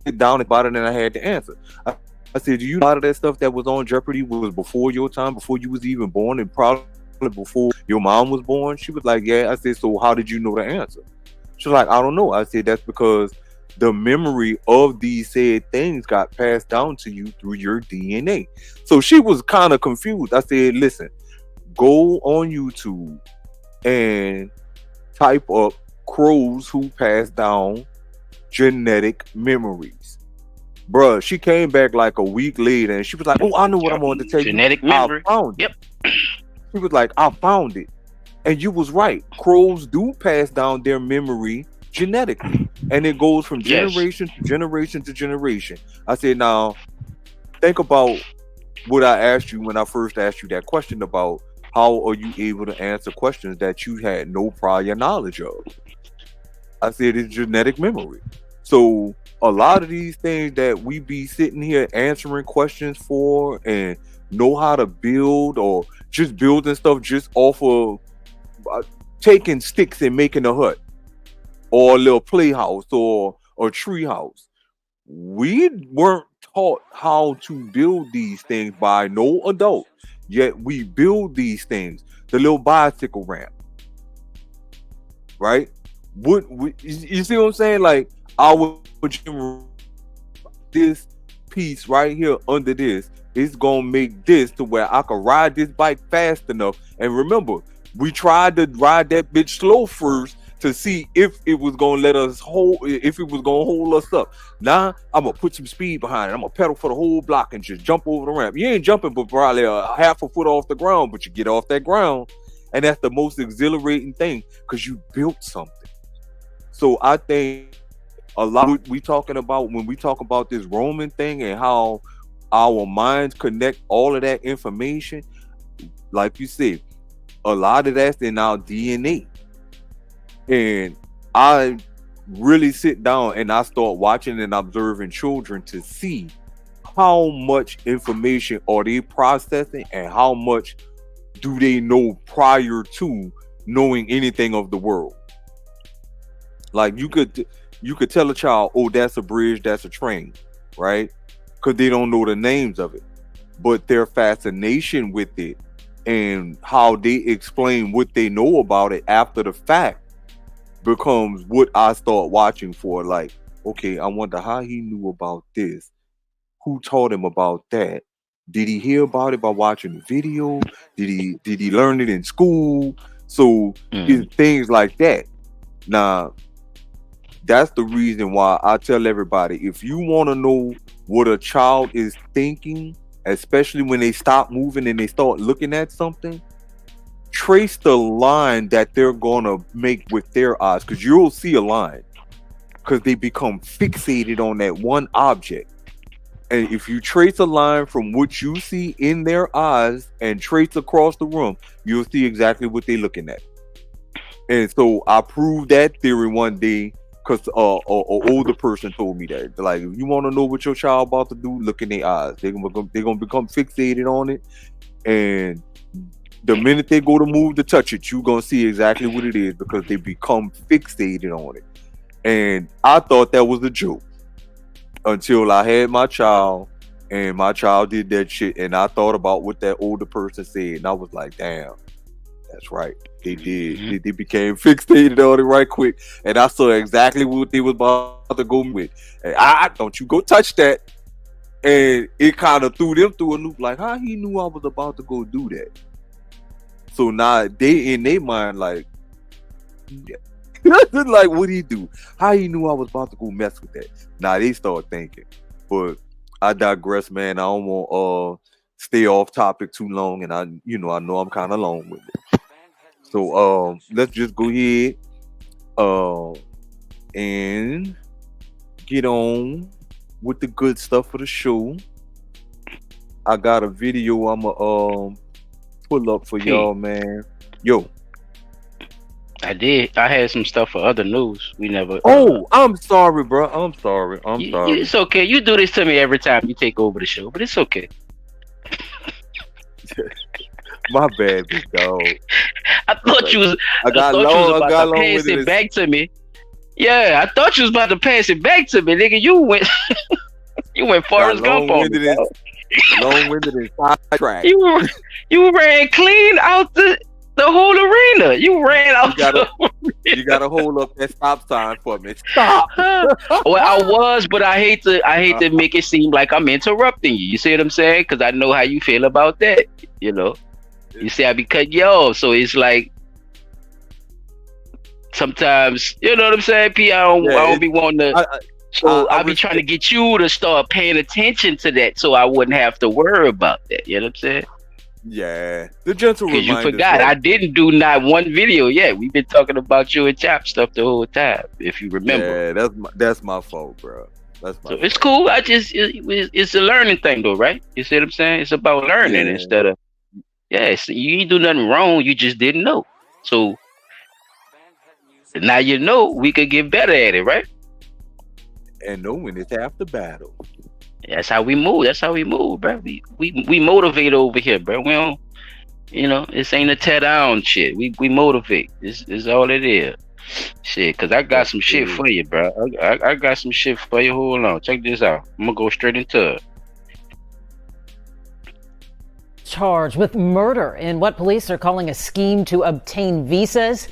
sit down about it and I had to answer." I said, "Do you know a lot of that stuff that was on Jeopardy was before your time, before you was even born, and probably before your mom was born?" She was like, "Yeah." I said, "So how did you know the answer?" She was like, "I don't know." I said, "That's because the memory of these said things got passed down to you through your DNA." So she was kind of confused. I said, "Listen, go on YouTube and type up crows who pass down genetic memories." Bruh, she came back like a week later and she was like, "Oh, I know what I wanted to tell you. Genetic I memory. found it." Yep. She was like, "I found it." And you was right. Crows do pass down their memory genetically. And it goes from Yes. generation to generation to generation. I said, now think about what I asked you when I first asked you that question about how are you able to answer questions that you had no prior knowledge of. I said it's genetic memory. So a lot of these things that we be sitting here answering questions for and know how to build or just building stuff just off of uh, taking sticks and making a hut or a little playhouse or a tree house. We weren't taught how to build these things by no adult. Yet we build these things. The little bicycle ramp, right? You see what I'm saying? Like our this piece right here under this it's gonna make this to where I can ride this bike fast enough. And remember, we tried to ride that bitch slow first to see if it was gonna if it was gonna hold us up. Now I'm gonna put some speed behind it. I'm gonna pedal for the whole block and just jump over the ramp. You ain't jumping but probably a half a foot off the ground, but you get off that ground, and that's the most exhilarating thing because you built something. So I think a lot we talking about when we talk about this Roman thing and how our minds connect all of that information, like you said, a lot of that's in our DNA. And I really sit down and I start watching and observing children to see how much information are they processing and how much do they know prior to knowing anything of the world. Like you could tell a child, oh, that's a bridge, that's a train, right? Because they don't know the names of it. But their fascination with it and how they explain what they know about it after the fact becomes what I start watching for. Like, okay, I wonder how he knew about this. Who taught him about that? Did he hear about it by watching the video? Did he learn it in school? So it's things like that. Now, that's the reason why I tell everybody, if you want to know what a child is thinking, especially when they stop moving and they start looking at something, trace the line that they're gonna make with their eyes, because you'll see a line because they become fixated on that one object. And if you trace a line from what you see in their eyes and trace across the room, you'll see exactly what they're looking at. And so I proved that theory one day because an older person told me that. Like, if you want to know what your child about to do, look in their eyes. They're gonna become fixated on it, and the minute they go to move to touch it, you're gonna see exactly what it is because they become fixated on it. And I thought that was a joke until I had my child, and my child did that shit, and I thought about what that older person said, and I was like, damn, that's right. They did. They became fixated on it right quick, and I saw exactly what they was about to go with. And don't you go touch that. And it kind of threw them through a loop, like how he knew I was about to go do that. So now they in their mind like, like what he do? How he knew I was about to go mess with that? Now they start thinking. But I digress, man. I don't want stay off topic too long, and I know I'm kind of long with it. So let's just go ahead and get on with the good stuff for the show. I got a video I'ma pull up for y'all, man. Yo. I did. I had some stuff for other news. We never. Oh, I'm sorry, bro. I'm sorry. It's okay. You do this to me every time you take over the show, but it's okay. My bad, big dog. I thought you was about to pass it back to me. Yeah, I thought you was about to pass it back to me, nigga. You went Forrest Gump on me. Long-winded and sidetracked. You ran clean out the whole arena. You ran out. You gotta hold up that stop sign for me. Stop. Well, I was, but I hate to make it seem like I'm interrupting you. You see what I'm saying? Because I know how you feel about that. You know. You see, I be cutting you off, so it's like sometimes, you know what I'm saying, P. I don't be wanting to. I be trying to get you to start paying attention to that, so I wouldn't have to worry about that. You know what I'm saying? Yeah, the gentle reminder. Because you forgot, I didn't do not one video yet. We've been talking about you and Chap stuff the whole time, if you remember. Yeah, that's my fault, bro. So it's cool. It's a learning thing, though, right? You see what I'm saying? It's about learning instead of. Yes, you ain't do nothing wrong. You just didn't know. So now you know. We could get better at it, right? And knowing it's half the battle. That's how we move. Bro. We motivate over here, bro. We don't, this ain't a tear down shit. We motivate. This is all it is. Shit, cause I got some shit for you, bro. I got some shit for you. Hold on, check this out. I'm gonna go straight into it. Charged with murder in what police are calling a scheme to obtain visas.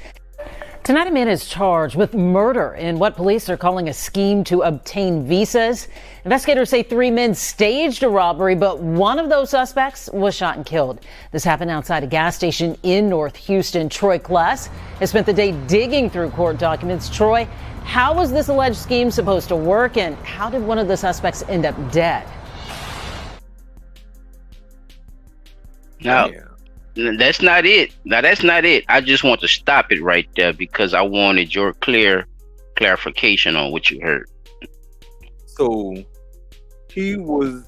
Tonight, a man is charged with murder in what police are calling a scheme to obtain visas. Investigators say 3 men staged a robbery, but one of those suspects was shot and killed. This happened outside a gas station in North Houston. Troy Kless has spent the day digging through court documents. Troy, how was this alleged scheme supposed to work, and how did one of the suspects end up dead? Now, that's not it. That's not it. I just want to stop it right there because I wanted your clarification on what you heard. So he was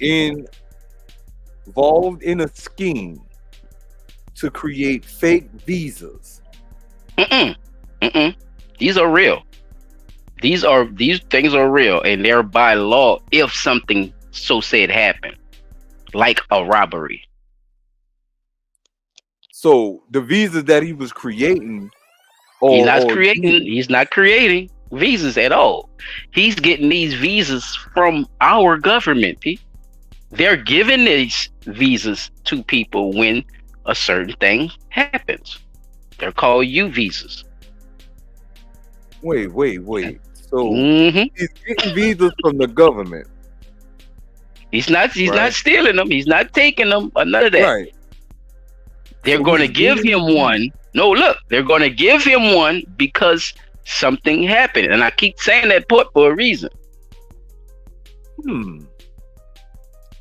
involved in a scheme to create fake visas. These are real. These things are real, and they're by law if something so said happened, like a robbery. So the visas that he was creating, he's not creating visas at all. He's getting these visas from our government. They're giving these visas to people when a certain thing happens. They're called U visas. Wait. So he's getting visas from the government. He's not stealing them. He's not taking them or none of that. Right. They're going to give him one. No, look, they're going to give him one because something happened. And I keep saying that part for a reason.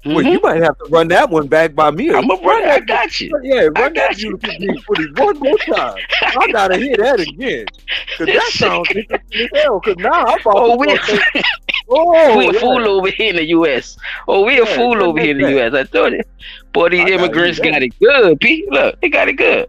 Well, you might have to run that one back by me. I'm gonna run. I got you. Yeah, run that beautiful footage one more time. I gotta hear that again. Cause that sounds interesting as hell. Cause now I'm about we're a fool over here in the U.S. We're a fool over here in the U.S. I told you. Boy, these immigrants got it good, Pete. Look, they got it good.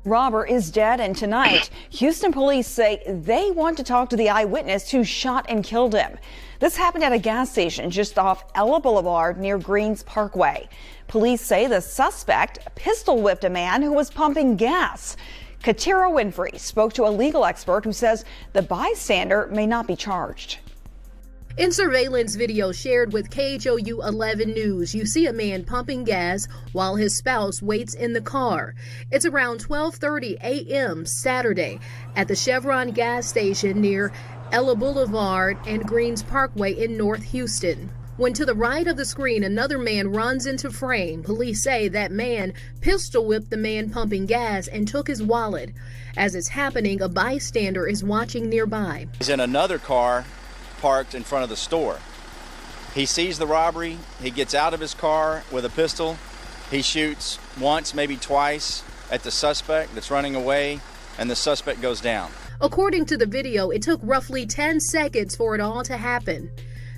Robber is dead, and tonight, Houston police say they want to talk to the eyewitness who shot and killed him. This happened at a gas station just off Ella Boulevard near Greens Parkway. Police say the suspect pistol whipped a man who was pumping gas. Katira Winfrey spoke to a legal expert who says the bystander may not be charged. In surveillance video shared with KHOU 11 News, you see a man pumping gas while his spouse waits in the car. It's around 12:30 a.m. Saturday at the Chevron gas station near Ella Boulevard and Greens Parkway in North Houston. When to the right of the screen, another man runs into frame. Police say that man pistol whipped the man pumping gas and took his wallet. As it's happening, a bystander is watching nearby. He's in another car parked in front of the store. He sees the robbery. He gets out of his car with a pistol. He shoots once, maybe twice, at the suspect that's running away, and the suspect goes down. According to the video, it took roughly 10 seconds for it all to happen.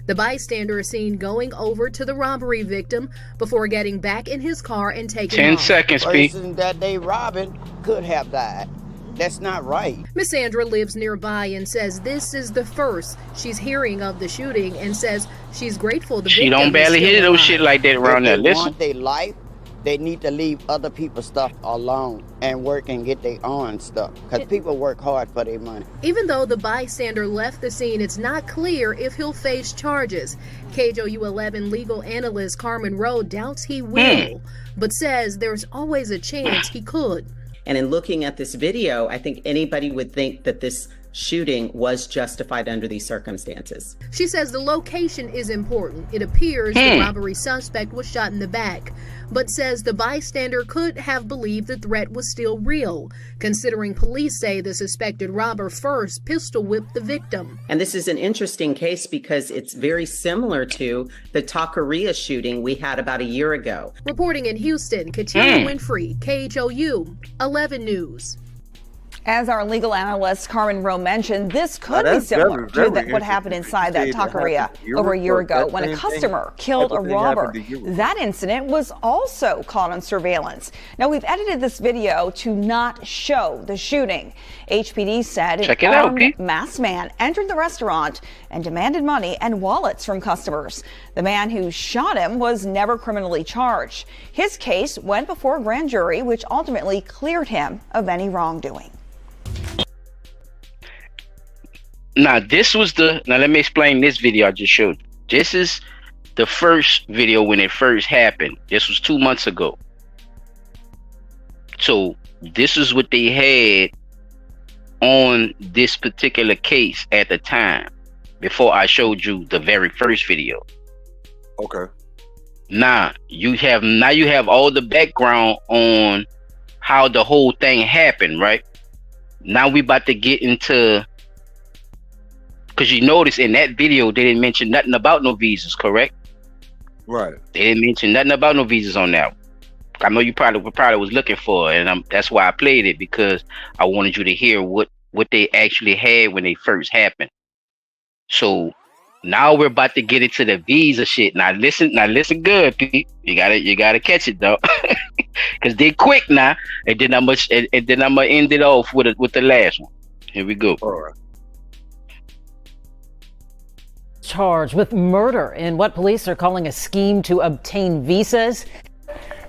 The bystander is seen going over to the robbery victim before getting back in his car and taking 10 off. seconds, Pete. The person that they robbing could have died. That's not right. Miss Sandra lives nearby and says this is the first she's hearing of the shooting and says she's grateful the She victim don't barely is still hear those alive. shit like that around there. If they Listen. want their life, they need to leave other people's stuff alone and work and get their own stuff. Because people work hard for their money. Even though the bystander left the scene, it's not clear if he'll face charges. KHOU 11 legal analyst Carmen Rowe doubts he will, but says there's always a chance he could. And in looking at this video, I think anybody would think that this shooting was justified under these circumstances. She says the location is important. It appears the robbery suspect was shot in the back, but says the bystander could have believed the threat was still real, considering police say the suspected robber first pistol whipped the victim. And this is an interesting case because it's very similar to the Taqueria shooting we had about a year ago. Reporting in Houston, Katina Winfrey, KHOU 11 News. As our legal analyst Carmen Rowe mentioned, this could be similar to what happened inside that taqueria over a year ago when a customer killed a robber. That incident was also caught on surveillance. Now, we've edited this video to not show the shooting. HPD said an armed masked man entered the restaurant and demanded money and wallets from customers. The man who shot him was never criminally charged. His case went before a grand jury, which ultimately cleared him of any wrongdoing. Now let me explain this video I just showed. This is the first video when it first happened. This was 2 months ago. So this is what they had on this particular case at the time, before I showed you the very first video. Okay. Now you have all the background on how the whole thing happened, right? Now we about to get into, because you notice in that video they didn't mention nothing about no visas, correct? Right. They didn't mention nothing about no visas on that. I know you probably was looking for it, and that's why I played it, because I wanted you to hear what they actually had when they first happened. So now we're about to get into the visa shit. Now listen good, Pete. You gotta catch it though, because they quick now. And then I'm gonna end it off with the last one. Here we go. All right. Charged with murder in what police are calling a scheme to obtain visas.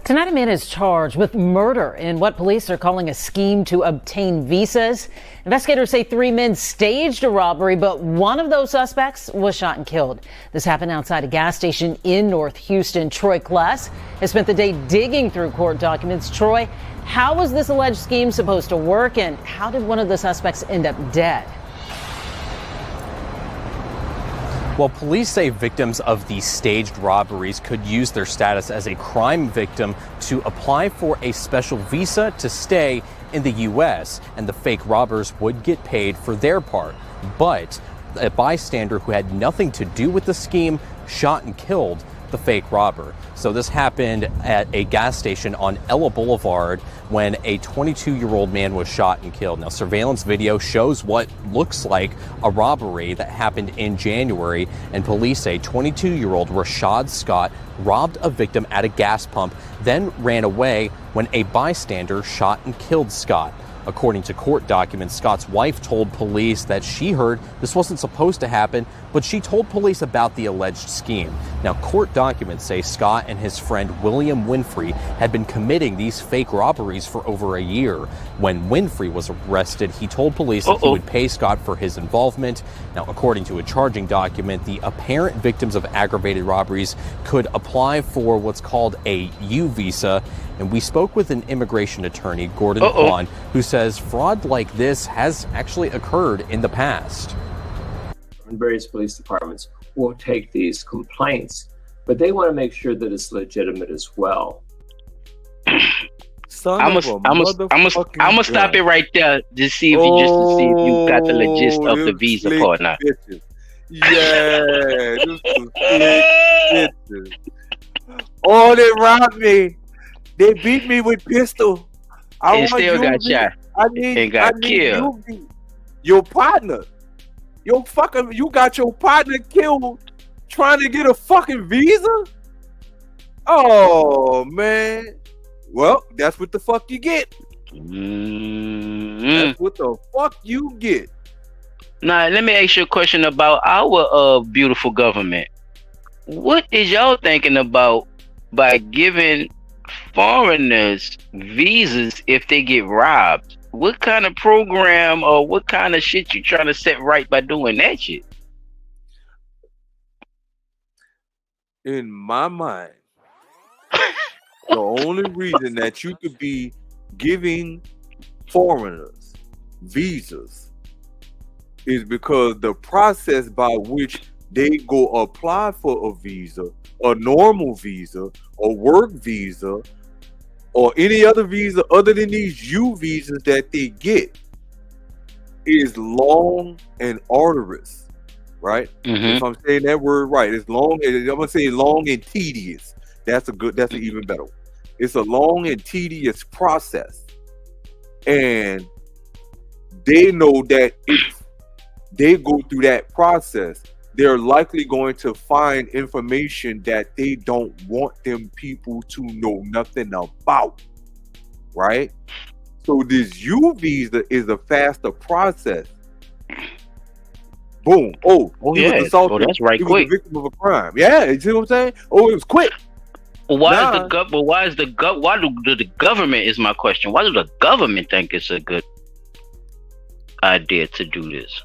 Tonight, a man is charged with murder in what police are calling a scheme to obtain visas. Investigators say 3 men staged a robbery, but one of those suspects was shot and killed. This happened outside a gas station in North Houston. Troy Kless has spent the day digging through court documents. Troy, how was this alleged scheme supposed to work, and how did one of the suspects end up dead? Well, police say victims of these staged robberies could use their status as a crime victim to apply for a special visa to stay in the U.S., and the fake robbers would get paid for their part. But a bystander who had nothing to do with the scheme shot and killed the fake robber. So this happened at a gas station on Ella Boulevard when a 22-year-old man was shot and killed. Now, surveillance video shows what looks like a robbery that happened in January, and police say 22-year-old Rashad Scott robbed a victim at a gas pump, then ran away when a bystander shot and killed Scott. According to court documents, Scott's wife told police that she heard this wasn't supposed to happen, but she told police about the alleged scheme. Now, court documents say Scott and his friend William Winfrey had been committing these fake robberies for over a year. When Winfrey was arrested, he told police that he would pay Scott for his involvement. Now, according to a charging document, the apparent victims of aggravated robberies could apply for what's called a U visa. And we spoke with an immigration attorney, Gordon Kwan, who says fraud like this has actually occurred in the past. And various police departments will take these complaints, but they want to make sure that it's legitimate as well. I'm gonna stop it right there to see if you got the logist of the visa part now. Yeah, this was oh, they robbed me. They beat me with pistol. And still got shot. And got killed. Your partner. You got your partner killed trying to get a fucking visa? Oh, man. Well, that's what the fuck you get. That's what the fuck you get. Now, let me ask you a question about our beautiful government. What is y'all thinking about by giving foreigners visas if they get robbed? What kind of program or what kind of shit you trying to set right by doing that shit? In my mind, the only reason that you could be giving foreigners visas is because the process by which they go apply for a visa, a normal visa, a work visa, or any other visa other than these U visas that they get is long and arduous, right? If I'm saying that word right, it's long. I'm gonna say long and tedious. That's an even better one. It's a long and tedious process, and they know that if they go through that process, they're likely going to find information that they don't want them people to know nothing about, right? So this U visa is a faster process. Boom. Oh yeah. That's right. He was quick. a victim of a crime. Yeah, you see what I'm saying? Oh, it was quick. Why do the government is my question? Why do the government think it's a good idea to do this?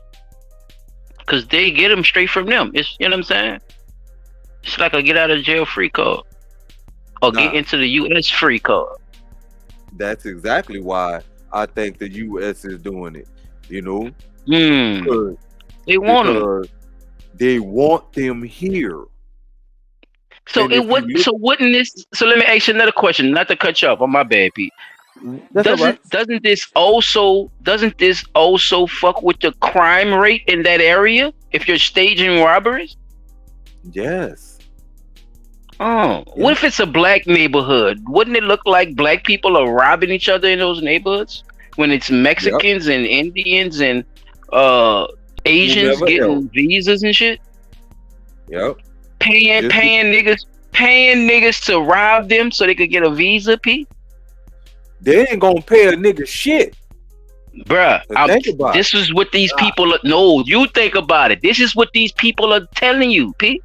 Because they get them straight from them. It's, you know what I'm saying? It's like a get out of jail free card or get into the U.S. free card. That's exactly why I think the U.S. is doing it. You know, They want them. because they want them here. So And it if you would. look, So wouldn't this? So let me ask you another question. Not to cut you off. On my bad, Pete. that's all right. Doesn't this also fuck with the crime rate in that area if you're staging robberies? Yes. Oh, what if it's a black neighborhood? Wouldn't it look like black people are robbing each other in those neighborhoods when it's Mexicans and Indians and Asians Whomever getting else. visas and shit? Yep. Paying niggas to rob them so they could get a visa, Pete? They ain't gonna pay a nigga shit. Bruh, Think about this is what these people are. No, you think about it. This is what these people are telling you, Pete.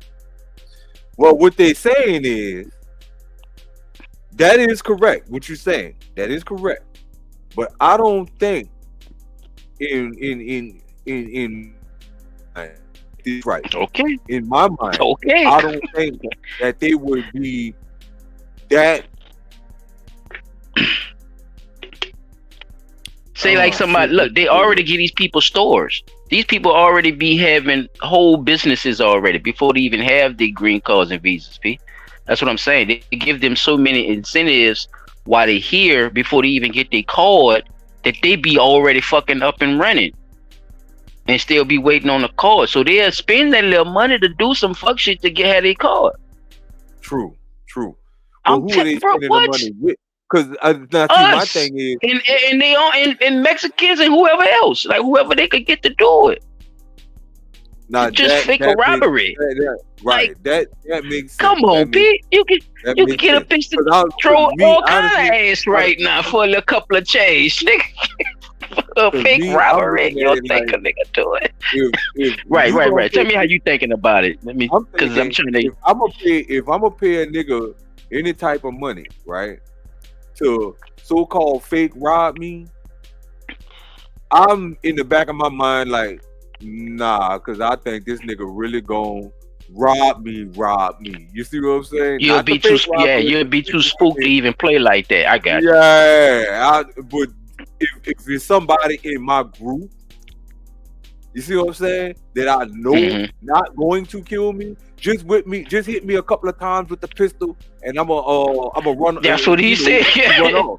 Well, what they saying is that is correct. What you're saying, that is correct. But I don't think in this right. Okay. In my mind, okay. I don't think that they would be that. Say like somebody, look, they already give these people stores. These people already be having whole businesses already before they even have the green cards and visas, P. That's what I'm saying. They give them so many incentives while they're here before they even get their card that they be already fucking up and running and still be waiting on the card. So they'll spend that little money to do some fuck shit to have their card. True. But who are they spending the money with? Because now, see, my thing is, and they all and Mexicans and whoever else, like whoever they could get to do it. Nah, just fake a robbery. Right. That makes sense. Come on, Pete. You can get a bitch to throw all kind of ass right now for a little couple of change, nigga. A fake robbery. You don't think a nigga do it? Right. Tell me how you thinking about it. Let me, because I'm trying to. If I'm gonna pay a nigga any type of money, right, to so-called fake rob me, I'm in the back of my mind like, nah, because I think this nigga really gon' rob me. You see what I'm saying? You'll be too spooked to even play like that. I got you. Yeah, but if it's somebody in my group, you see what I'm saying, that I know not going to kill me, just hit me a couple of times with the pistol, and I'm a run. That's what he said.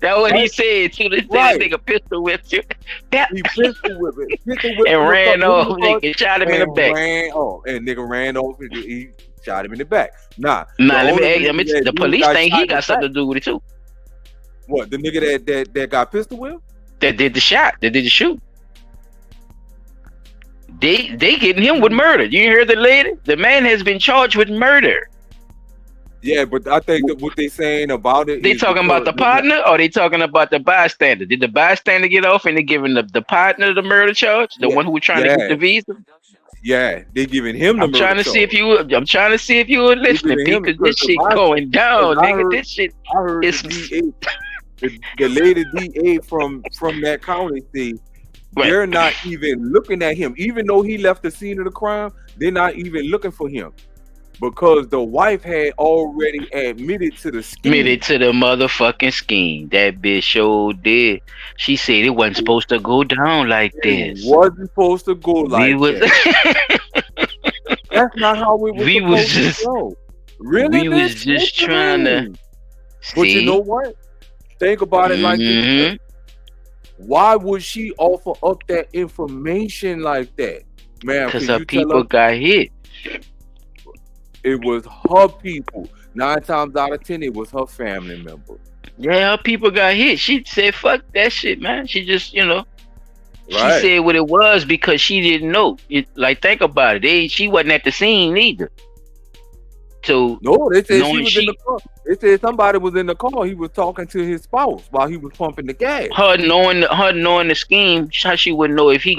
That's what he said to this nigga pistol whipped you. He pistol whipped and ran off. Nigga shot him in the back. And nigga ran off. And he shot him in the back. Nah. Let me the police think he got something to do with it too. What, the nigga that got pistol whipped? That did the shot. That did the shoot. They getting him with murder. You hear the lady? The man has been charged with murder. Yeah, but I think that what they saying about it. They talking about the partner, or they talking about the bystander? Did the bystander get off and they giving the partner the murder charge? The one who was trying to get the visa? Yeah, they giving him the I'm trying to see if you were listening, because this shit going down, nigga. This shit. I heard the lady DA from that county say they're not even looking at him, even though he left the scene of the crime. They're not even looking for him because the wife had already admitted to the scheme. Admitted to the motherfucking scheme. That bitch sure did. She said it wasn't supposed to go down like this. It wasn't supposed to go like that. That's not how we was supposed to go. Really? We was just trying to. But you know what? Think about it like this. Why would she offer up that information like that, man? Because her people got hit. It was her people. 9 times out of 10, it was her family member. Yeah, her people got hit. She said, "Fuck that shit, man." She just, she said what it was because she didn't know. Think about it. She wasn't at the scene either. So no, they said she was in the car. They said somebody was in the car. He was talking to his spouse while he was pumping the gas. Her knowing the scheme, how she would know if she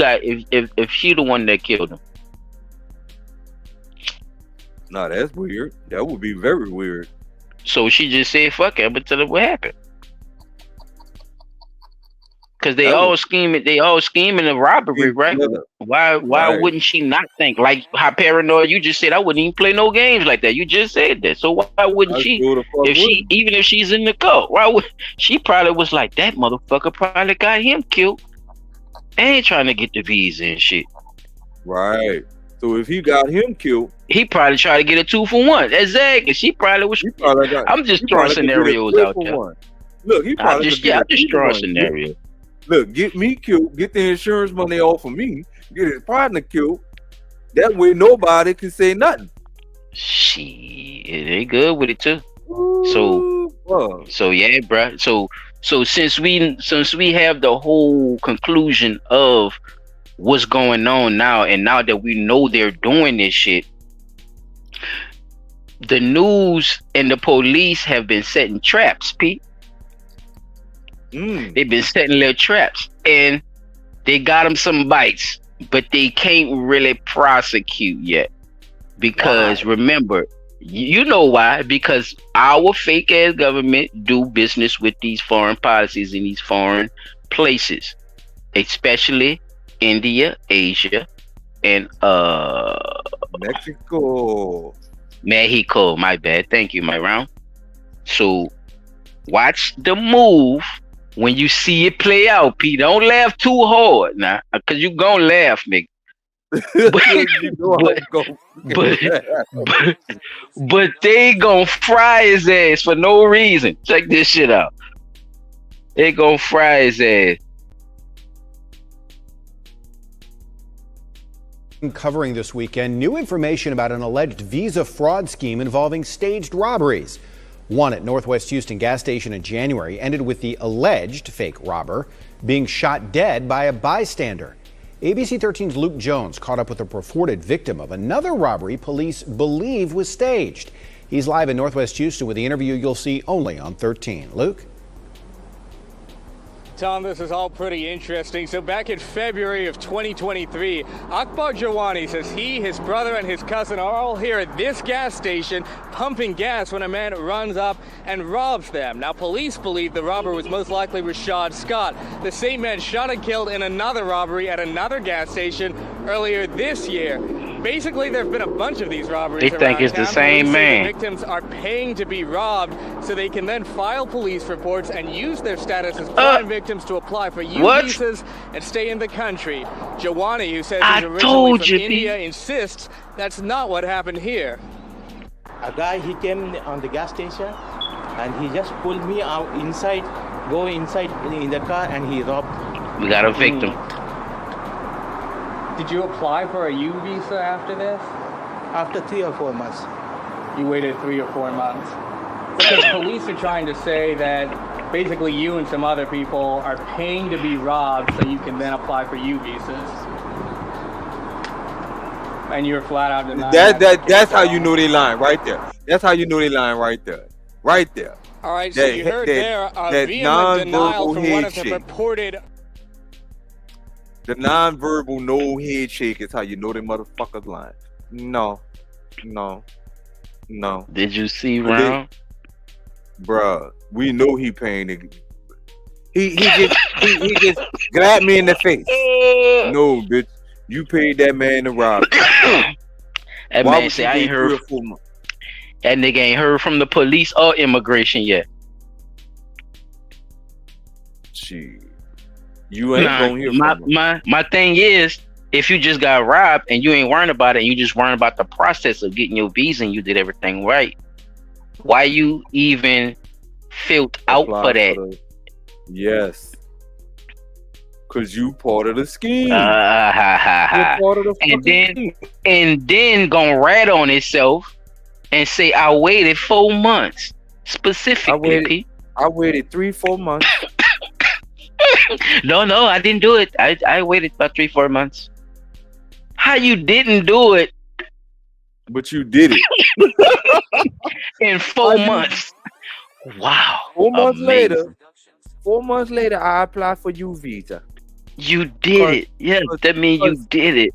the one that killed him. No, that's weird. That would be very weird. So she just said, "Fuck it," but tell her what happened. Because they all scheming a robbery, right? Why wouldn't she not think? Like how paranoid you just said, I wouldn't even play no games like that. You just said that. So why wouldn't she, even if she's in the cult, why would she probably was like, that motherfucker probably got him killed. Ain't trying to get the visa and shit. Right. So if he got him killed, he probably tried to get a 2-for-1. Exactly. She probably was. I'm just throwing scenarios out there. Look, he probably I'm just throwing scenarios. Look, get me killed, get the insurance money off of me, get his partner killed. That way nobody can say nothing. They good with it too. So yeah, bro. So since we have the whole conclusion of what's going on now, and now that we know they're doing this shit, the news and the police have been setting traps, Pete. They've been setting their traps, and they got them some bites, but they can't really prosecute yet because remember, you know why? Because our fake ass government do business with these foreign policies in these foreign places, especially India, Asia, and Mexico. My bad. Thank you, my round. So watch the move when you see it play out, Pete. Don't laugh too hard now, because you gonna laugh, nigga. But they gonna fry his ass for no reason. Check this shit out. They gonna fry his ass. Covering this weekend, new information about an alleged visa fraud scheme involving staged robberies. One at Northwest Houston gas station in January ended with the alleged fake robber being shot dead by a bystander. ABC 13's Luke Jones caught up with a purported victim of another robbery police believe was staged. He's live in Northwest Houston with the interview you'll see only on 13. Luke? Tom, this is all pretty interesting. So back in February of 2023, Akbar Jawani says he, his brother, and his cousin are all here at this gas station pumping gas when a man runs up and robs them. Now, police believe the robber was most likely Rashad Scott, the same man shot and killed in another robbery at another gas station earlier this year. Basically, there have been a bunch of these robberies. They think it's the same man. The victims are paying to be robbed so they can then file police reports and use their status as crime victims to apply for U visas and stay in the country. Jawani, who says he's originally from India, insists that's not what happened here. A guy, he came on the gas station and he just pulled me out inside, go inside in the car, and he robbed. We got a victim. Did you apply for a U visa after this? After 3 or 4 months. You waited 3 or 4 months. Because police are trying to say that basically you and some other people are paying to be robbed so you can then apply for U visas. And you're flat out denying that's how you know they lying right there. That's how you know they lying right there. Right there. All right, so you heard there a vehement denial from one of the reported. The non-verbal no head shake is how you know them motherfuckers lying. No. Did you see round? Bruh, we know he paying it. He just grabbed me in the face. No, bitch. You paid that man to rob. That man say I ain't heard. That nigga ain't heard from the police or immigration yet. Shit. You ain't gonna hear from him. My thing is, if you just got robbed and you ain't worrying about it, and you just worrying about the process of getting your visa and you did everything right, why you even filled out for that? Yes. Cause you part of the scheme. And then gonna rat on itself and say I waited 4 months specifically. I waited 3-4 months. No, I didn't do it. I waited about 3-4 months. How you didn't do it? But you did it in 4 months. Wow. 4 months later. 4 months later, I applied for U visa. You did it. Yeah, that means you did it.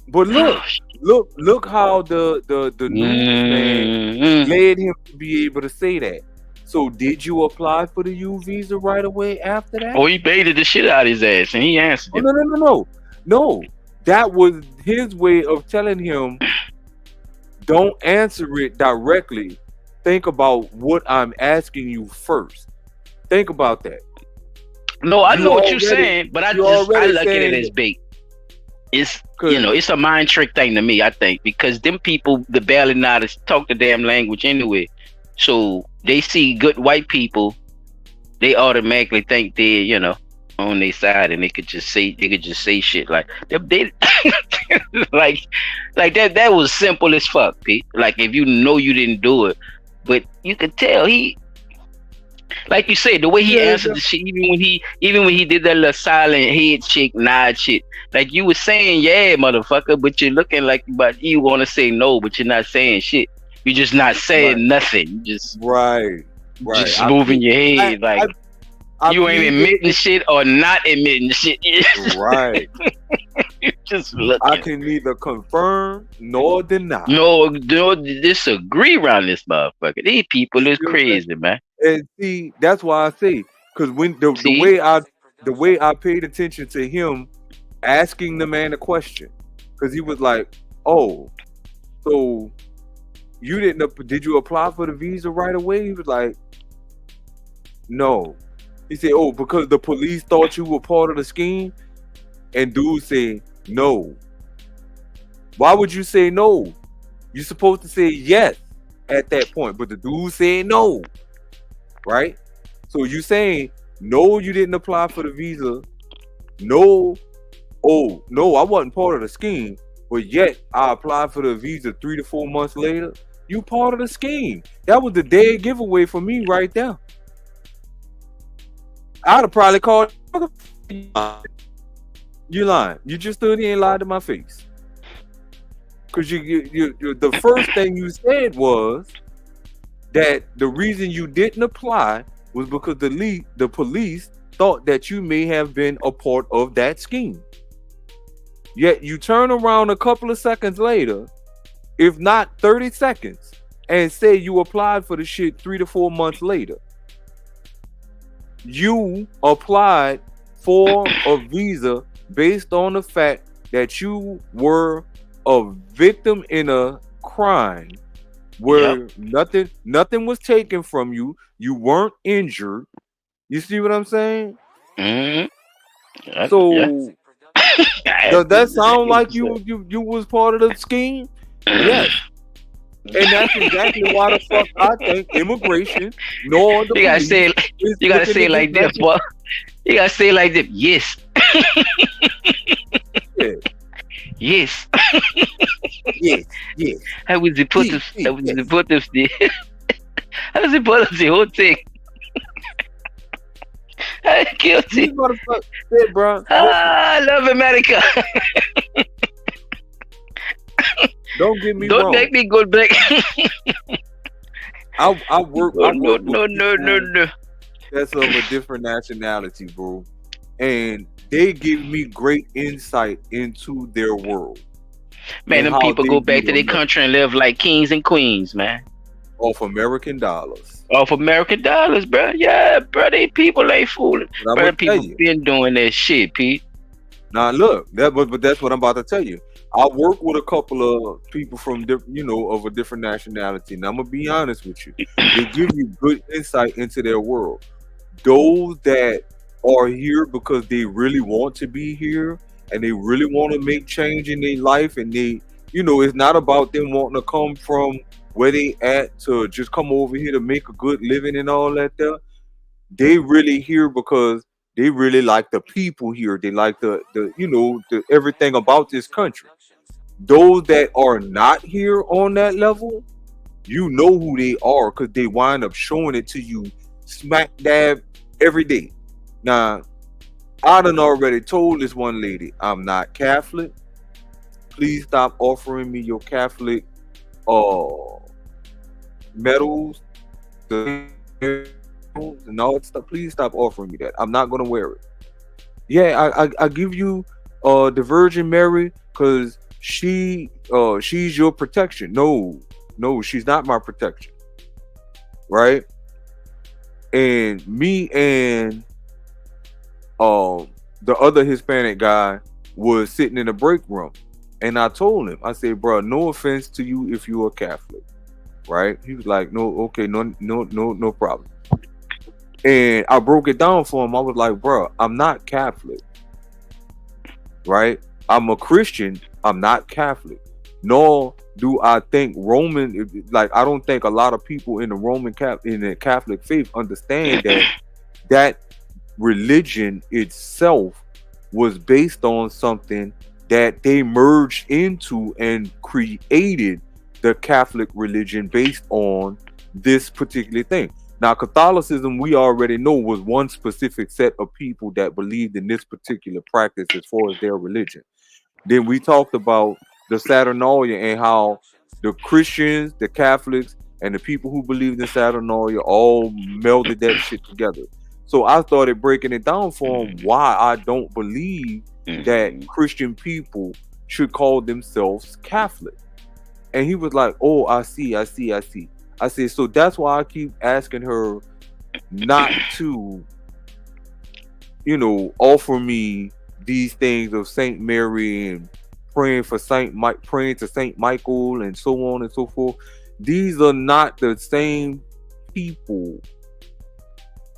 But look how the news man led him to be able to say that. So did you apply for the U visa right away after that? Oh, he baited the shit out of his ass, and he answered Oh, him. no. That was his way of telling him, don't answer it directly. Think about what I'm asking you first. Think about that. No, I know what you're saying, but I look at it as bait. It's it's a mind trick thing to me, I think, because them people that barely know how to talk the damn language anyway. So they see good white people, they automatically think they're, on their side, and they could just say shit like they like that was simple as fuck, Pete. Like, if you know you didn't do it, but you could tell he, like you said, the way he answered the shit, even when he did that little silent head shake, nod shit, like you were saying, yeah, motherfucker, but you're looking like you want to say no, but you're not saying shit. You're just not saying nothing. You just just moving your head like you ain't admitting shit or not admitting shit. Right. You just looking. I can neither confirm nor deny. No, disagree around this motherfucker. These people is crazy, man. And see, that's why I say, because when the way I paid attention to him asking the man a question, because he was like, "Oh, so you did you apply for the visa right away?" He was like, "No." He said, "Oh, because the police thought you were part of the scheme?" And dude said, "No." Why would you say no? You're supposed to say yes at that point, but the dude said no. Right? So you saying, no, you didn't apply for the visa. No, I wasn't part of the scheme, but yet I applied for the visa 3 to 4 months later. You part of the scheme. That was the dead giveaway for me right there. I'd have probably called you lying. You just stood here and lied to my face. Because you the first thing you said was that the reason you didn't apply was because the police thought that you may have been a part of that scheme. Yet you turn around a couple of seconds later, if not 30 seconds, and say you applied for the shit 3 to 4 months later. You applied for a visa based on the fact that you were a victim in a crime where nothing was taken from you. You weren't injured. You see what I'm saying? Mm-hmm. So does that sound like you was part of the scheme? Yes. And that's exactly why the fuck I think immigration nor the police you gotta say it like this, boy. You gotta say it like this. Yes. Yeah. Yes. Yes. How was it put this? How was it put this? How does it put the whole thing? Guilty. Bro. I love America. Don't get me wrong. Don't make me go back. I work. No. That's of a different nationality, bro, and they give me great insight into their world. Man, them people go back to their country and live like kings and queens, man. Off American dollars. Off American dollars, bro. Yeah, bro. They people ain't fooling. Bro, people been doing that shit, Pete. Now look, but that's what I'm about to tell you. I work with a couple of people from of a different nationality, and I'm gonna be honest with you. They give you good insight into their world. Those that are here because they really want to be here and they really want to make change in their life, and they, it's not about them wanting to come from where they at to just come over here to make a good living and all that there. They really here because they really like the people here. They like the everything about this country. Those that are not here on that level, you know who they are because they wind up showing it to you smack dab every day. Now, I done already told this one lady, I'm not Catholic. Please stop offering me your Catholic medals, and all that stuff. Please stop offering me that. I'm not gonna wear it. Yeah, I give you the Virgin Mary because she's your protection. No, she's not my protection. Right? And me and the other Hispanic guy was sitting in the break room, and I told him, I said, bro, no offense to you if you're a Catholic, right? He was like, no, okay, no problem. And I broke it down for him. I was like, bro, I'm not Catholic, right? I'm a Christian. I'm not Catholic. Nor do I think Roman, like, I don't think a lot of people in the Catholic faith understand that religion itself was based on something that they merged into and created the Catholic religion based on this particular thing. Now, Catholicism, we already know, was one specific set of people that believed in this particular practice as far as their religion. Then we talked about the Saturnalia and how the Christians, the Catholics, and the people who believed in Saturnalia all melded that shit together. So I started breaking it down for him why I don't believe that Christian people should call themselves Catholic. And he was like, oh, I see. I said, so that's why I keep asking her not to, offer me these things of Saint Mary and praying to Saint Michael and so on and so forth. These are not the same people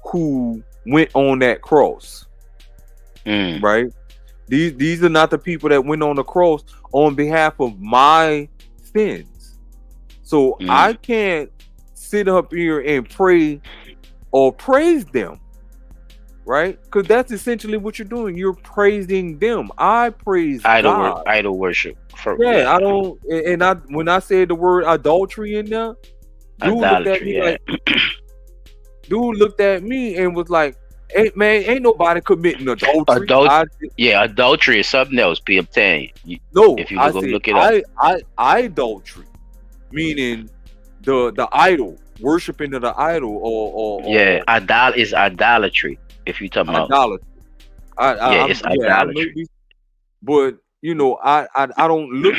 who went on that cross, right? These are not the people that went on the cross on behalf of my sins. So I can't sit up here and pray or praise them, right? Because that's essentially what you're doing. You're praising them. I praise God. Idol worship. I don't. And when I said the word adultery in there, dude looked at me and was like, "Hey, man, ain't nobody committing adultery." Adultery is something else. P, I'm telling you. No, if you go look it up. Idolatry, meaning the idol, worshiping of the idol, or is idolatry. If you talking about idolatry, it's idolatry. But I don't look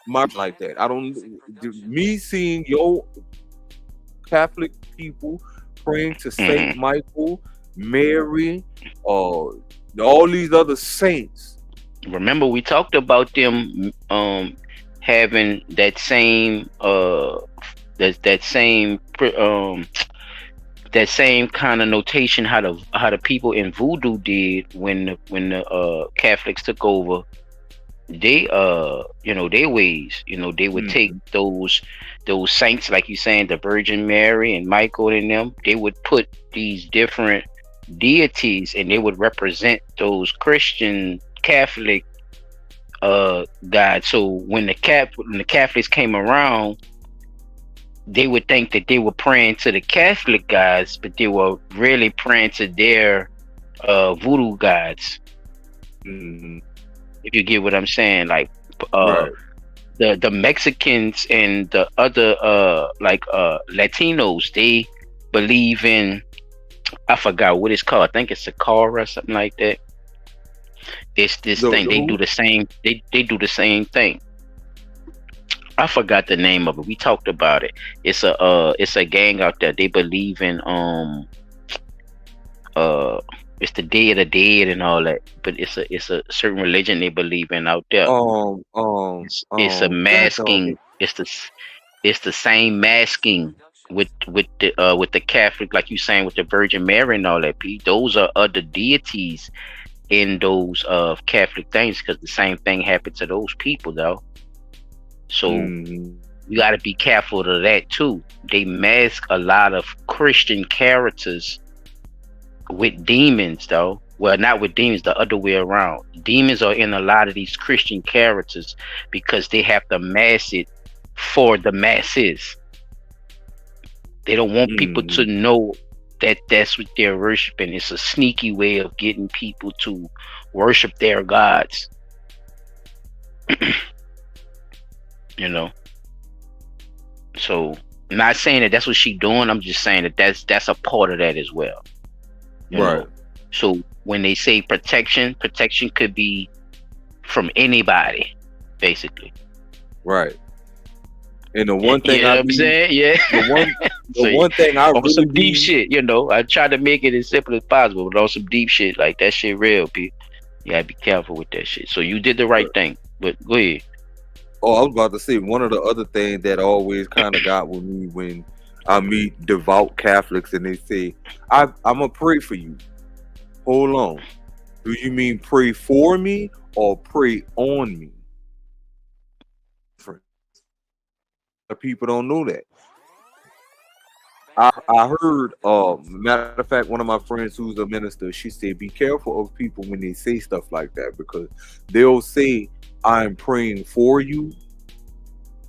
much like that. I don't. Me seeing your Catholic people praying to Saint Michael, Mary, all these other saints. Remember, we talked about them having that same that same kind of notation how the people in voodoo did when the Catholics took over their ways. They would take those saints, like you saying, the Virgin Mary and Michael and them. They would put these different deities and they would represent those Christian Catholic gods. So when the Catholics came around, they would think that they were praying to the Catholic gods, but they were really praying to their voodoo gods. If you get what I'm saying, like the Mexicans and the other Latinos, they believe in, I forgot what it's called. I think it's Sakara or something like that. This thing they do the same. They do the same thing. I forgot the name of it. We talked about it. It's a gang out there. They believe in it's the Day of the Dead and all that. But it's a certain religion they believe in out there. It's a masking. It's the same masking with the Catholic, like you saying, with the Virgin Mary and all that. Those are other deities in those Catholic things, because the same thing happened to those people though. So you got to be careful of that too. They mask a lot of Christian characters with demons though. Well, not with demons, the other way around. Demons are in a lot of these Christian characters because they have to mask it for the masses. They don't want people to know that that's what they're worshiping. It's a sneaky way of getting people to worship their gods. So I'm not saying that that's what she's doing. I'm just saying that that's a part of that as well. You know? So when they say protection could be from anybody, basically. Right. And the one thing you know what I'm saying? Yeah. the one thing I on really some deep shit, you know. I try to make it as simple as possible, but on some deep shit, like that shit real, people. You gotta be careful with that shit. So you did the right thing. But go ahead. Oh, I was about to say, one of the other things that always kind of got with me when I meet devout Catholics and they say, I'm gonna pray for you. Hold on. Do you mean pray for me or pray on me? People don't know that. I heard, matter of fact, one of my friends who's a minister, she said, be careful of people when they say stuff like that, because they'll say, I'm praying for you,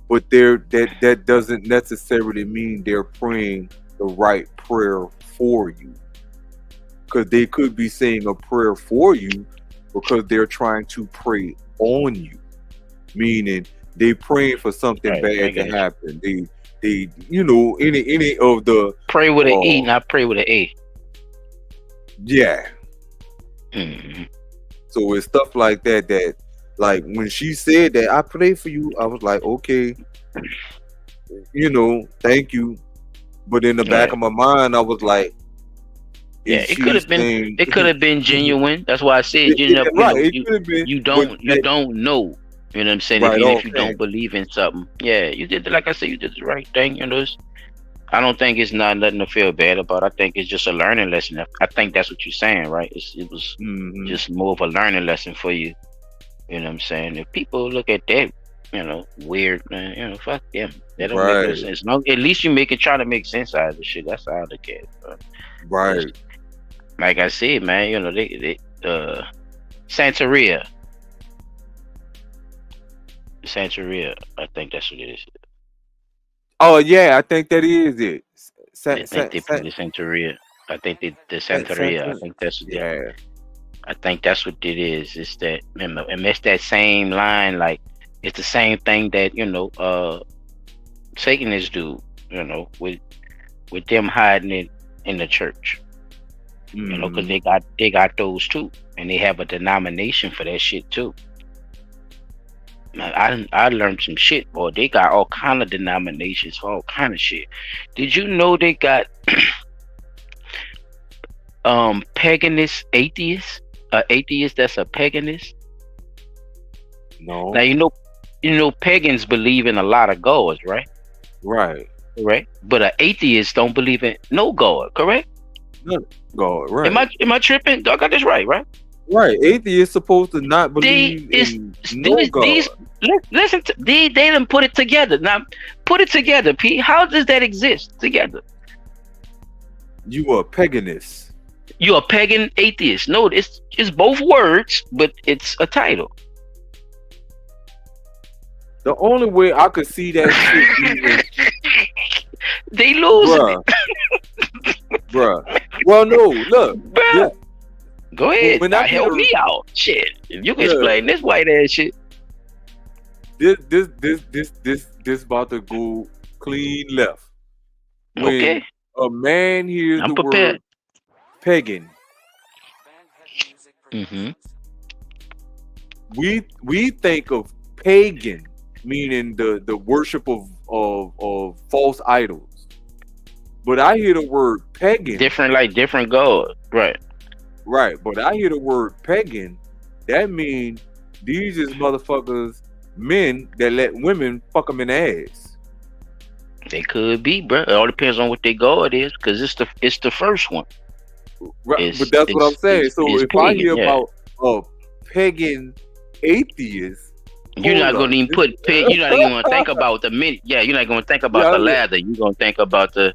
but that doesn't necessarily mean they're praying the right prayer for you. Because they could be saying a prayer for you because they're trying to pray on you, meaning they praying for something bad to happen. They you know, any of the pray with an E, not pray with an A. Yeah. So it's stuff like that like when she said that, I pray for you, I was like, okay, you know, thank you. But in the back of my mind, I was like, yeah, it could have been. It could have been genuine. That's why I said, you don't know. You know what I'm saying? Right, if you don't believe in something, yeah, you did. Like I said, you did the right thing. You know, I don't think it's not nothing to feel bad about. I think it's just a learning lesson. I think that's what you're saying, right? It was just more of a learning lesson for you. You know what I'm saying? If people look at that, you know, weird, man, you know, fuck them. That don't make no sense. No, at least you try to make sense out of the shit. That's how I look at it. Right. Like I said, man, you know, they Santeria, I think that's what it is. Oh yeah, I think that is it. I think they put the Santeria. I think the Santeria. I think that's I think that's what it is. It's that, and it's that same line. Like it's the same thing that, you know, Satanists do. You know, with them hiding it in the church. You know, because they got those too, and they have a denomination for that shit too. I learned some shit, boy. They got all kind of denominations for all kind of shit. Did you know they got paganist atheists? Atheist that's a paganist? No. Now you know pagans believe in a lot of gods, right? Right. Correct. But an atheist don't believe in no god, correct? No God, right. Am I tripping? I got this right? Right. Atheists supposed to not believe in no God. Listen, they didn't put it together. Now, put it together, Pete. How does that exist together? You a paganist. You a pagan atheist. No, it's both words, but it's a title. The only way I could see that shit is they lose bruh. Well, no, look. Bruh. Yeah. Go ahead. Help me out. Shit. If you can explain this white ass shit. This about to go clean left. When a man hears the word pagan, we think of pagan meaning the worship of false idols. But I hear the word pagan. Different God. Right. Right. But I hear the word pagan. That means these is motherfuckers, men that let women fuck them in the ass. They could be, bro. It all depends on what their God is, because it's the first one. Right. But that's what I'm saying. So if pagan, I hear about a pagan atheist, you're not gonna even put pig. You're not even gonna think about the minute. Yeah, you're not gonna think about the lather. You're gonna think about the.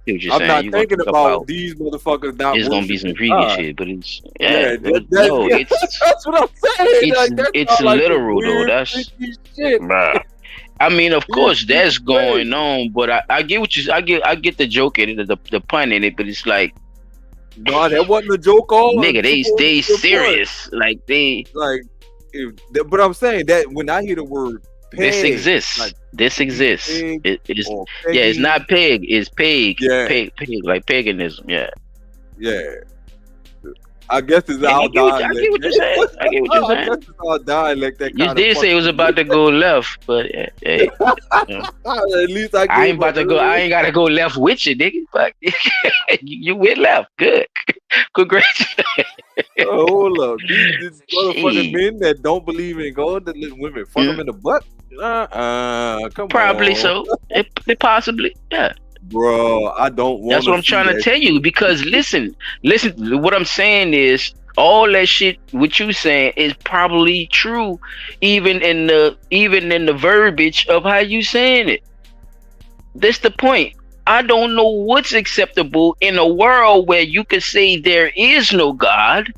I'm not thinking about these motherfuckers not. It's gonna be some freaky shit, but it's it's that's what I'm saying. It's literal though. That's shit. Bruh. I mean, of course, that's going on, but I get what you. I get the joke in it, the pun in it, but it's like. No, that wasn't a joke. All nigga, they serious. Like they like. But I'm saying that when I hear the word peg, this exists. Like, this exists. It's not pig. It's pig. Yeah. Pig. Like paganism. Yeah. Yeah. I guess it's And our I get what dialect. you're saying. I get what you're I guess saying. it's our dialect that You kind did of say it was about to go left, but hey, At least I I ain't gave about to go. I ain't gotta go left with you, nigga. But you went left. Good. Congratulations. Hold up. These motherfucking Shit. men that don't believe in God, that let women fuck them in the butt. Come Probably on. so. It possibly, yeah. Bro, I don't want That's what I'm trying to tell you. Because listen. What I'm saying is all that shit. What you saying is probably true, even in the verbiage of how you saying it. That's the point. I don't know what's acceptable in a world where you could say there is no God,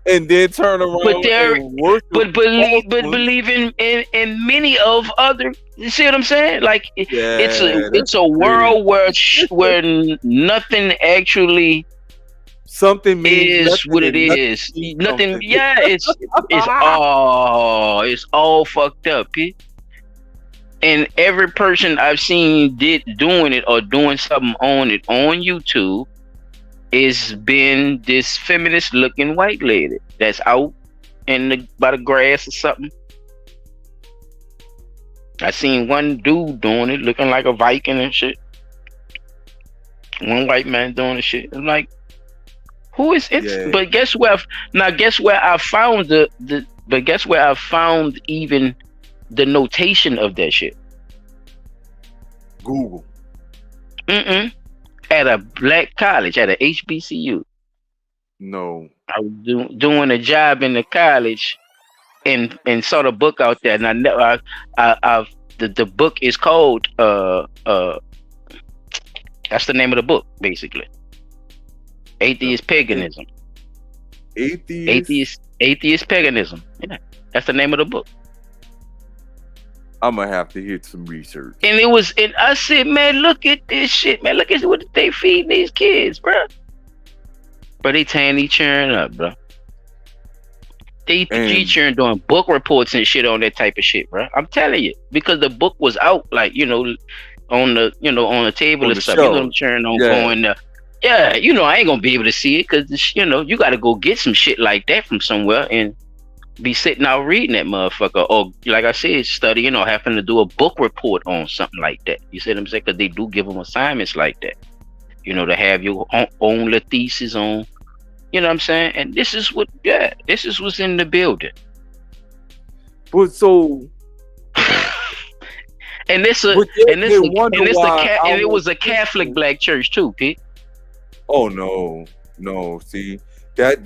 and then turn around and worship believe in many of other. You see what I'm saying? Like it's a world where nothing actually something means is what it is. Nothing. Yeah, it's all fucked up. And every person I've seen doing it or doing something on it on YouTube is been this feminist looking white lady that's out by the grass or something. I seen one dude doing it looking like a Viking and shit. One white man doing the shit. I'm like, who is it? Yeah. But guess where I found even the notation of that shit? Google. At a black college, at a HBCU. No. I was doing a job in the college and saw the book out there, and the book is called that's the name of the book, basically. Atheist Paganism. Atheist Paganism. Yeah. That's the name of the book. I'm gonna have to hit some research. And I said, man, look at this shit, man. Look at what they feeding these kids, bro. But they tearing each other up, bro. They teaching doing book reports and shit on that type of shit, bro. I'm telling you, because the book was out, like on the table or something. You know what I'm cheering on going. Yeah, I ain't gonna be able to see it because you got to go get some shit like that from somewhere and be sitting out reading that motherfucker, or like I said, studying or having to do a book report on something like that. You see what I'm saying? Because they do give them assignments like that, to have your own little thesis on. You know what I'm saying? And this is what's in the building. But so, and it was a Catholic black church too, Pete. Oh no! See that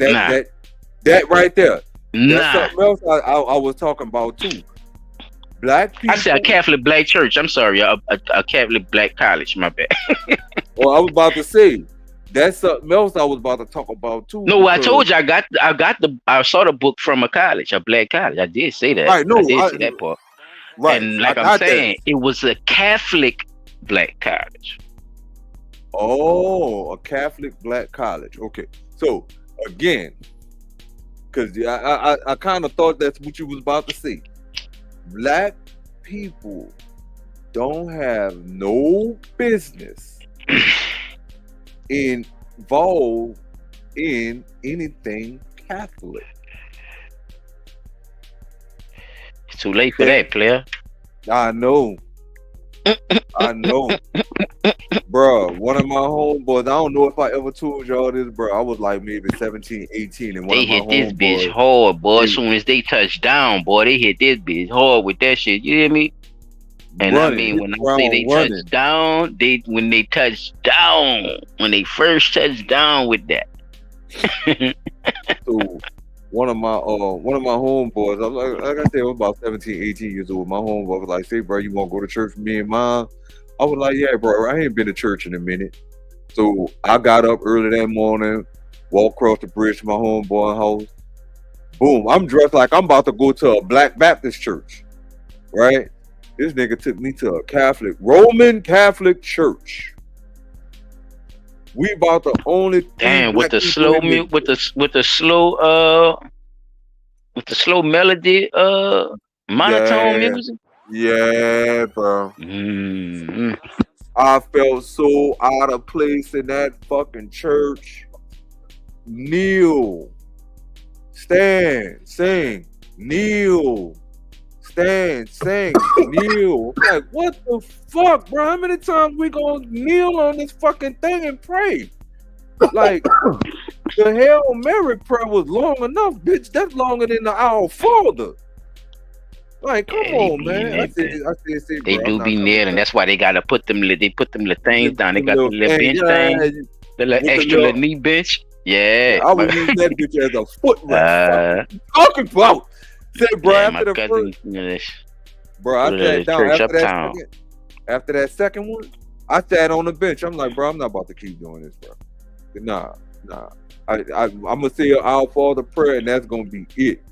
right there. That's something else I was talking about too. Black people. I said a Catholic black church. I'm sorry, a Catholic black college. My bad. Well, I was about to say that's something else I was about to talk about too. No, I told you I saw the book from a college, a black college. I did say that. Right? No, I did say that part. Right. And like I'm saying, it was a Catholic black college. Oh, a Catholic black college. Okay, so again. Because I kind of thought that's what you was about to say. Black people don't have no business involved in anything Catholic. It's too late for that, player. I know. Bruh, one of my homeboys, I don't know if I ever told y'all this, bro. I was like maybe 17, 18, and one they of my hit this bitch hard, boy. As soon as they touch down, boy, they hit this bitch hard with that shit. You hear me? And I mean, when I say they touch down, when they first touch down with that. So one of my homeboys, I'm like I said, I was about 17, 18 years old. My homeboy was like, "Say, bro, you want to go to church with me and mom?" I was like, "Yeah, bro, I ain't been to church in a minute." So I got up early that morning, walked across the bridge to my homeboy's house. Boom, I'm dressed like I'm about to go to a Black Baptist church, right? This nigga took me to a Roman Catholic church. We about the only with the slow melody monotone music. Yeah, bro. Mm-hmm. I felt so out of place in that fucking church. kneel, stand, sing, kneel, stand, sing, kneel. I'm like, what the fuck, bro? How many times we gonna kneel on this fucking thing and pray? Like, the Hail Mary prayer was long enough, bitch. That's longer than the Our Father. Like, come on, man. I said, they bro, do be kneeling. That's why they gotta put them. They put them little things down. They got the little bench thing, the little extra little knee bench. Yeah, I would use that bitch as a foot rest. Talking about. Say, bro, after the first, bro, I sat down after that second one. I sat on the bench. I'm like, bro, I'm not about to keep doing this, bro. Nah. I'm gonna say Our Father prayer, and that's gonna be it,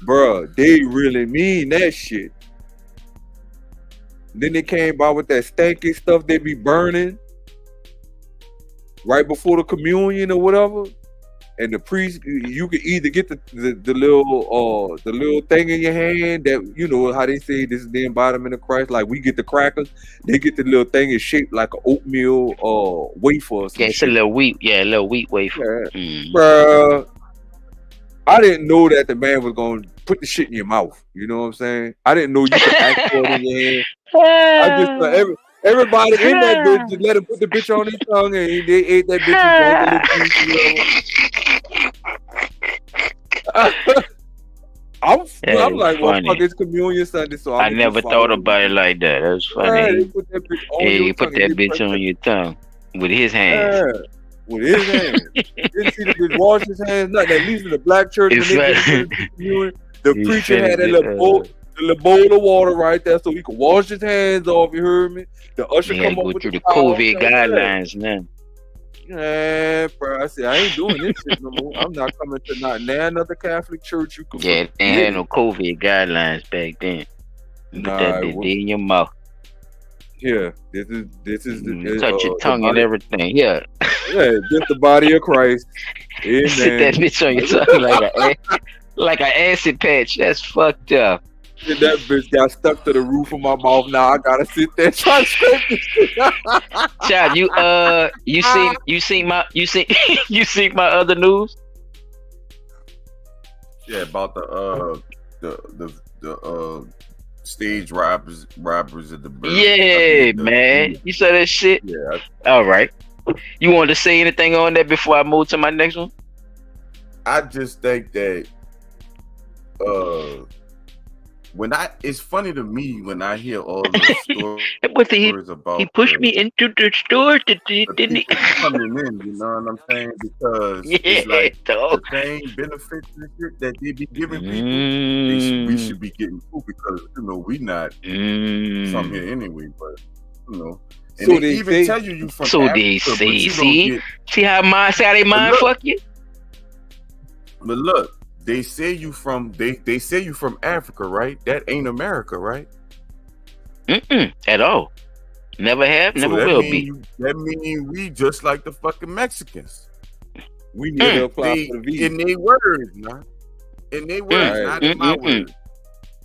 bro. They really mean that shit. Then they came by with that stanky stuff they be burning right before the communion or whatever. And the priest, you can either get the little thing in your hand that, you know how they say this is the embodiment of Christ. Like we get the crackers, they get the little thing is shaped like an oatmeal wafer or something. Yeah, it's a little wheat. Yeah, a little wheat wafer. Yeah. Bruh, I didn't know that the man was gonna put the shit in your mouth. You know what I'm saying? I didn't know you could act for it in your hand. I just everybody in that bitch just let him put the bitch on his tongue and they ate that bitch and drank a little juice. I'm like, well, fuck, it's communion Sunday, so I never thought about it like that. That's funny. He put that bitch on your tongue with his hands. Yeah, with his hands. Didn't see the bitch wash his hands. Nothing. At least in the black church, the preacher had that little bowl of water right there, so he could wash his hands off. You heard me? The usher come up with the COVID guidelines now. Yeah, bro. I said I ain't doing this shit no more. I'm not coming to not another Catholic church. You can they ain't had no COVID guidelines back then. You put that bitch in your mouth. Yeah, this is the touch your tongue and everything. Yeah, yeah, just the body of Christ. Amen. Sit that bitch on your tongue like an acid patch. That's fucked up. And that bitch got stuck to the roof of my mouth. Now I gotta sit there trying to scrape this shit. Child, you seen my other news? Yeah, about the stage robbers at the bird. Yeah, man. You saw that shit? Yeah. All right. You want to say anything on that before I move to my next one? I just think that it's funny to me when I hear all the stories about he pushed me into the store, didn't he? Coming in, you know what I'm saying? Because it's like the same benefits and shit that they be giving people, we should be getting too, because you know we not from here anyway. But you know, and so they even tell you from so Africa, they say, see how they mind fuck you. But look. They say you from Africa, right? That ain't America, right? At all. Never have, never will be. That means we just like the fucking Mexicans. We need to apply for the visa. In their words, nah. In their words, not in my words.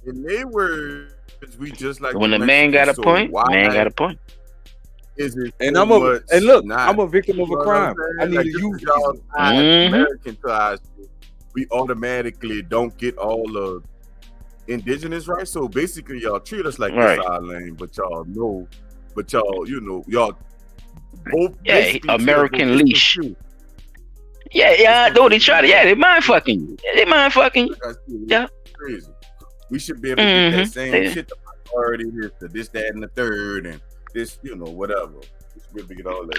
In their words, we just like when the man got a point, man got a point. Is it? And I'm a victim of a crime. I need to use y'all American to our shit. We automatically don't get all the indigenous rights. So basically, y'all treat us like this our land, but y'all both American leash. Yeah, no, they try to. Yeah, they mind fucking you. Yeah, crazy. We should be able to get that same shit. The minority, this, that, and the third, and this, whatever.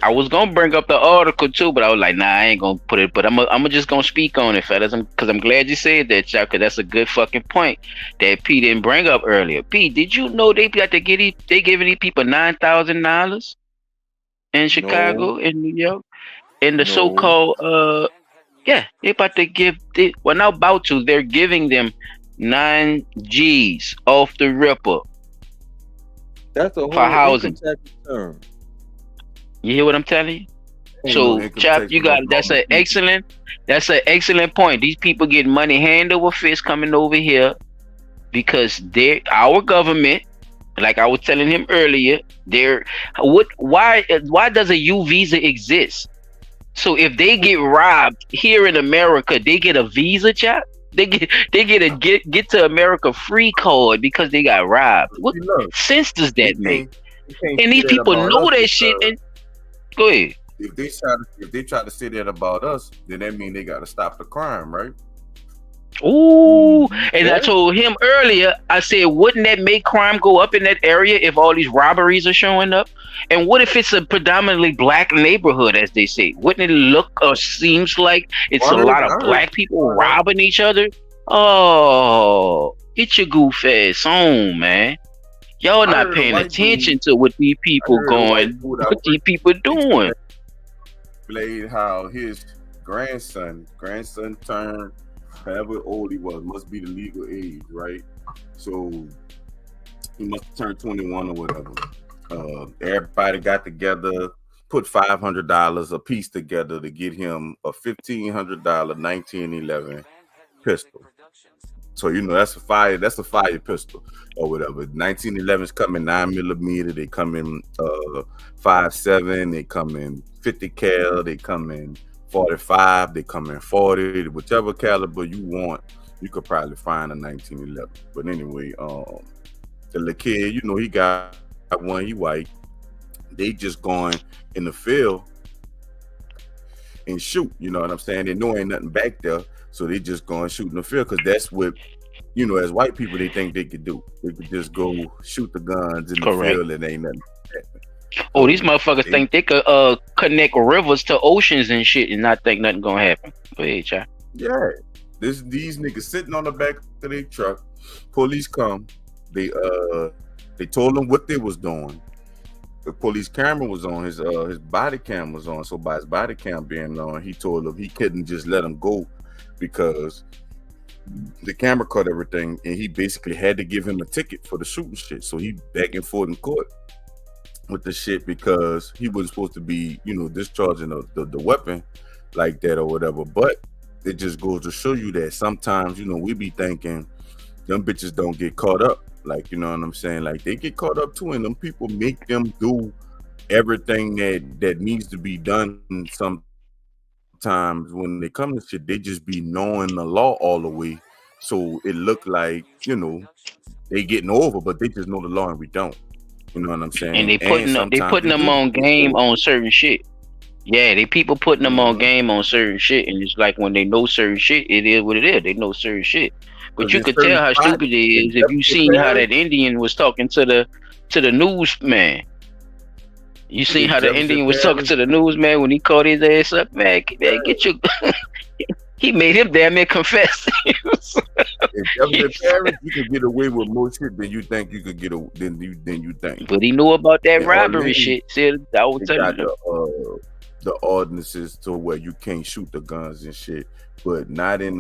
I was gonna bring up the article too, but I was like, nah, I ain't gonna put it. But I'm just gonna speak on it, fellas, because I'm glad you said that, y'all, because that's a good fucking point that P didn't bring up earlier. P, did you know they got to they giving these people $9,000 in Chicago, in New York, in the so-called they about to give they're giving them 9 G's off the ripper. That's a whole for housing. Term. You hear what I'm telling you? So, Chop, you got that's an excellent point. These people get money hand over fist coming over here because our government, like I was telling him earlier, why does a U visa exist? So if they get robbed here in America, they get a visa check. They get a get to America free card because they got robbed. What sense does that make? And these people know that shit. And go ahead. If they try to say that about us, then that means they got to stop the crime, right? Ooh, and I told him earlier, I said, wouldn't that make crime go up in that area if all these robberies are showing up? And what if it's a predominantly black neighborhood, as they say? Wouldn't it look or seems like it's a lot of black people robbing each other? Oh, get your goof ass on, man. Y'all not paying attention to what these people what these people doing. Played how his grandson turned however old he was, must be the legal age, right? So he must have turned 21 or whatever. Everybody got together, put $500 a piece together to get him a $1,500 1911 pistol. So that's a fire pistol or whatever. 1911s come in 9mm, they come in 5.7, they come in 50 cal, they come in 45, they come in 40, whichever caliber you want, you could probably find a 1911. But anyway, the little kid, he got one, he white. They just going in the field and shoot, you know what I'm saying? They know ain't nothing back there, so they just going shoot in the field because that's what, as white people, they think they could do. They could just go shoot the guns in the field and ain't nothing happening. Oh, these motherfuckers think they could connect rivers to oceans and shit and not think nothing gonna happen. Go ahead, child. Yeah. These niggas sitting on the back of their truck. Police come. They told them what they was doing. The police camera was on, his body cam was on. So by his body cam being on, he told them he couldn't just let him go because the camera caught everything, and he basically had to give him a ticket for the shooting shit. So he back and forth in court with the shit because he wasn't supposed to be, discharging the weapon like that or whatever. But it just goes to show you that sometimes, we be thinking them bitches don't get caught up. Like, you know what I'm saying? Like, they get caught up too, and them people make them do everything that needs to be done. Sometimes when they come to shit, they just be knowing the law all the way. So it look like, they getting over, but they just know the law and we don't. You know what I'm saying? And they putting them on game on certain shit. Yeah, they people putting them on game on certain shit, and it's like when they know certain shit, it is what it is. They know certain shit. But you could tell how stupid it is if you seen how that Indian was talking to the newsman. You seen how the Indian was talking to the newsman when he caught his ass up, man. Get your. He made him damn near confess. If parents, you could get away with more shit than you think you could get than you think. But he knew about that robbery shit. See, I was telling you. The ordinances to where you can't shoot the guns and shit, but not in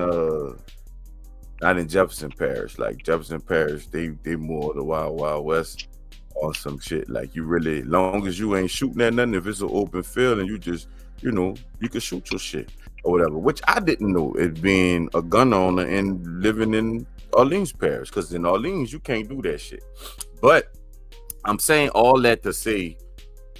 Jefferson Parish. Like Jefferson Parish, they more the wild west on some shit. Like you really, long as you ain't shooting at nothing, if it's an open field and you just, you can shoot your shit or whatever. Which I didn't know, it being a gun owner and living in Orleans Parish, because in Orleans you can't do that shit. But I'm saying all that to say,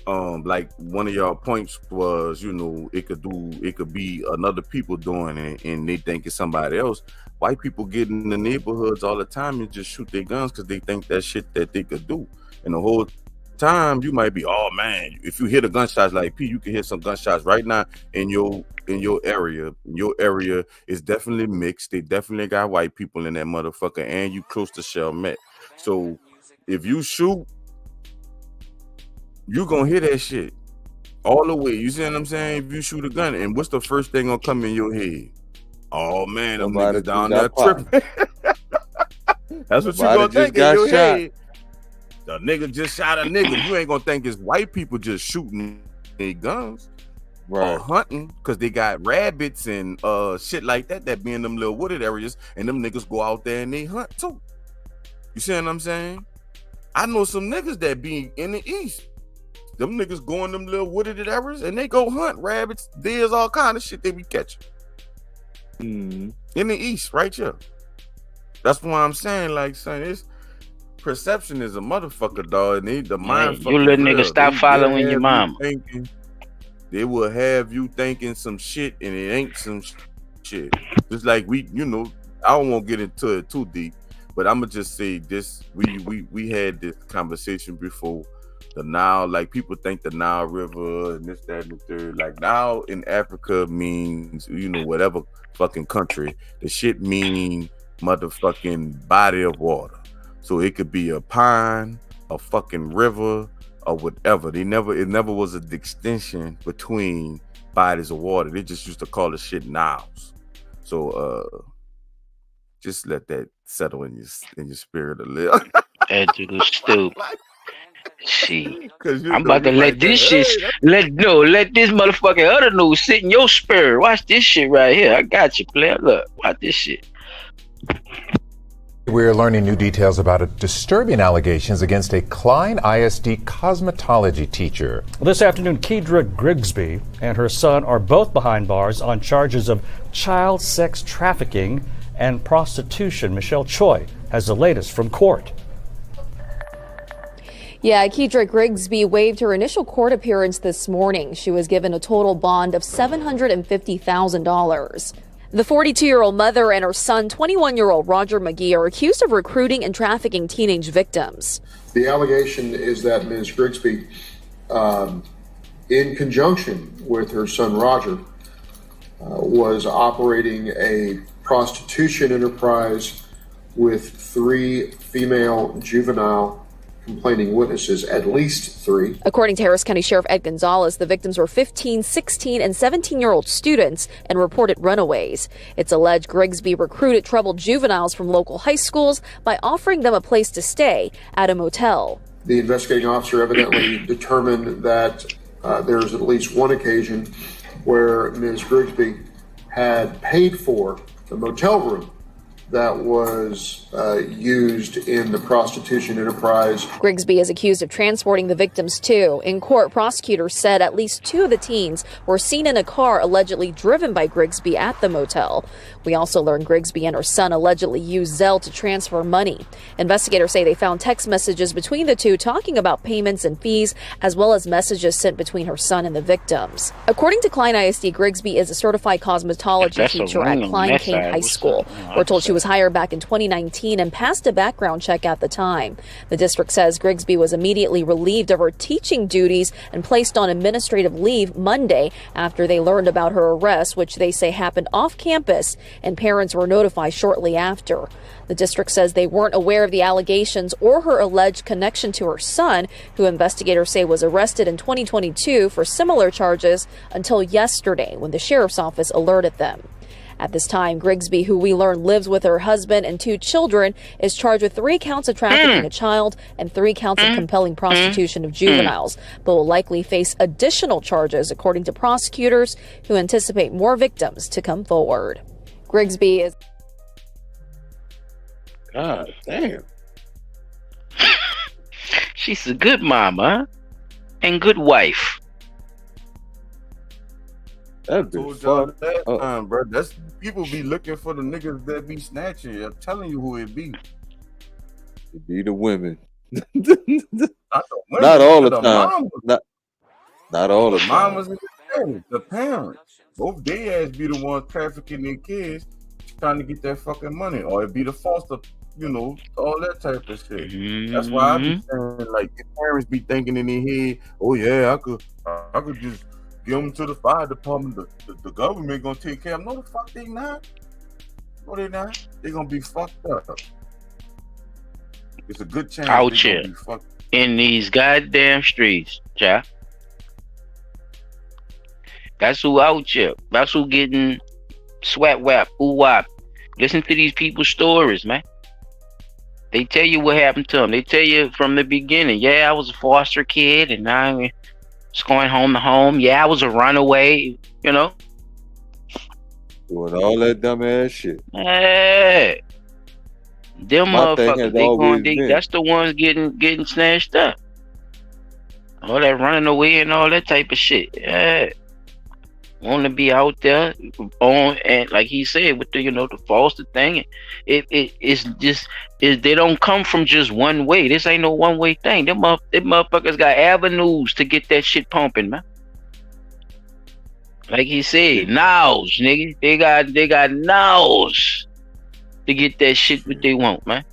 like one of y'all points was, it could be another people doing it and they think it's somebody else. White people get in the neighborhoods all the time and just shoot their guns because they think that shit that they could do. And the whole time you might be, oh man, if you hear the gunshots like P, you can hear some gunshots right now in your area. Your area is definitely mixed. They definitely got white people in that motherfucker, and you close to Chalmette. So if you shoot, you gonna hear that shit all the way. You see what I'm saying? If you shoot a gun, and what's the first thing gonna come in your head? Oh man, them niggas down there tripping. That's what you gonna think in your head. The nigga just shot a nigga. You ain't gonna think it's white people just shooting their guns or hunting, because they got rabbits and shit like that be in them little wooded areas, and them niggas go out there and they hunt too. You see what I'm saying? I know some niggas that be in the east. Them niggas go in them little wooded areas and they go hunt rabbits, deers, all kind of shit they be catching. In the east, right here. That's why I'm saying, like, son, it's perception is a motherfucker, dog. And the mind. You little nigga, stop following your mama. they will have you thinking some shit and it ain't some shit. Just like we, you know, I don't want to get into it too deep, but I'm gonna just say this: we had this conversation before. The Nile, like people think the Nile River and this, that, and the third. Like Nile in Africa means, you know, whatever fucking country. The shit mean motherfucking body of water. So it could be a pond, a fucking river, or whatever. It never was a distinction between bodies of water. They just used to call the shit Niles. So just let that settle in your spirit a little. That dude was stupid. See, I'm about to let this shit, let this motherfucking other news sit in your spirit. Watch this shit right here. I got you, player. Look, watch this shit. We're learning new details about disturbing allegations against a Klein ISD cosmetology teacher. This afternoon, Kedra Grigsby and her son are both behind bars on charges of child sex trafficking and prostitution. Michelle Choi has the latest from court. Yeah, Kedra Grigsby waived her initial court appearance this morning. She was given a total bond of $750,000. The 42-year-old mother and her son, 21-year-old Roger McGee, are accused of recruiting and trafficking teenage victims. The allegation is that Ms. Grigsby, in conjunction with her son Roger, was operating a prostitution enterprise with 3 female juvenile complaining witnesses, at least 3. According to Harris County Sheriff Ed Gonzalez, the victims were 15, 16, and 17-year-old students and reported runaways. It's alleged Grigsby recruited troubled juveniles from local high schools by offering them a place to stay at a motel. The investigating officer evidently determined that there's at least one occasion where Ms. Grigsby had paid for the motel room that was used in the prostitution enterprise. Grigsby is accused of transporting the victims too. In court, prosecutors said at least 2 of the teens were seen in a car allegedly driven by Grigsby at the motel. We also learned Grigsby and her son allegedly used Zelle to transfer money. Investigators say they found text messages between the two talking about payments and fees, as well as messages sent between her son and the victims. According to Klein ISD, Grigsby is a certified cosmetology teacher at Klein King High School. We're told she was hired back in 2019 and passed a background check at the time. The district says Grigsby was immediately relieved of her teaching duties and placed on administrative leave Monday after they learned about her arrest, which they say happened off campus, and parents were notified shortly after. The district says they weren't aware of the allegations or her alleged connection to her son, who investigators say was arrested in 2022 for similar charges until yesterday when the sheriff's office alerted them. At this time, Grigsby, who we learn lives with her husband and 2 children, is charged with 3 counts of trafficking a child and 3 counts of compelling prostitution of juveniles, but will likely face additional charges, according to prosecutors, who anticipate more victims to come forward. Grigsby is... God damn. She's a good mama and good wife. That told y'all that time, bro. That's people be looking for the niggas that be snatching. I'm telling you who it be. It be the women. Not the women, Not all the the time. mamas. Not all the The time. mamas and the parents. Both they ass be the ones trafficking their kids, trying to get that fucking money, or it be the foster, you know, all that type of shit. That's why I be saying, like, the parents be thinking in their head, oh yeah, I could just give them to the fire department. The government gonna take care of them. No, the fuck they not. No, they not. They gonna be fucked up. It's a good chance Out they here gonna be fucked up. in these goddamn streets, ja. That's who out here. That's who getting swat wap, ooh wop. Listen to these people's stories, man. They tell you what happened to them. They tell you from the beginning. Yeah, I was a foster kid, and now I'm just going home to home. Yeah, I was a runaway. You know. Doing all that dumbass shit. Hey, them My thing motherfuckers. has They always going. been. That's the ones getting snatched up. All that running away and all that type of shit. Yeah. Want to be out there on, and like he said, with the, you know, the foster thing, it's just they don't come from just one way. This ain't no one way thing. Them motherfuckers got avenues to get that shit pumping, man. Like he said, nows, nigga. They got nows to get that shit what they want, man.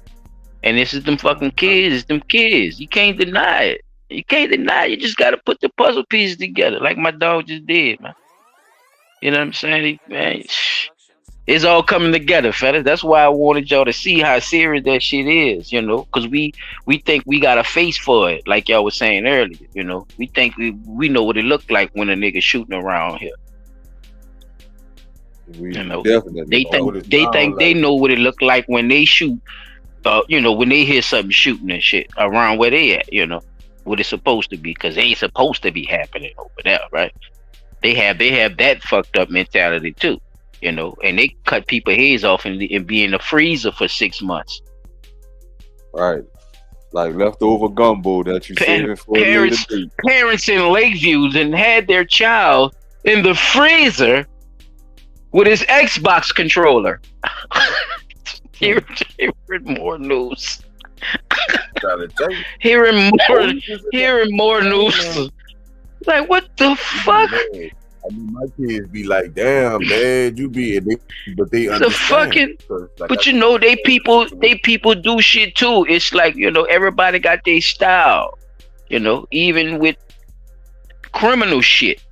And this is them fucking kids. It's them kids. You can't deny it. You can't deny it. You just gotta put the puzzle pieces together, like my dog just did, man. You know what I'm saying, man? It's all coming together, fellas. That's why I wanted y'all to see how serious that shit is, you know, because we think we got a face for it, like y'all was saying earlier, you know. We think we know what it looked like when a nigga shooting around here. We You know, definitely they think they know what it looked like when they shoot. You know, when they hear something shooting and shit around where they at, you know, what it's supposed to be, because they ain't supposed to be happening over there, right? They have that fucked up mentality too, you know, and they cut people heads off and be in the freezer for 6 months. Right, like leftover gumbo that you saving for a later date. Parents in Lakeview and had their child in the freezer with his Xbox controller. Hearing more news. Hearing more news. Like, what the fuck? I mean, my kids be like, "Damn, man, you be," but they understand. The fucking, Like but you know, they people do shit too. It's like, you know, everybody got their style. You know, even with criminal shit.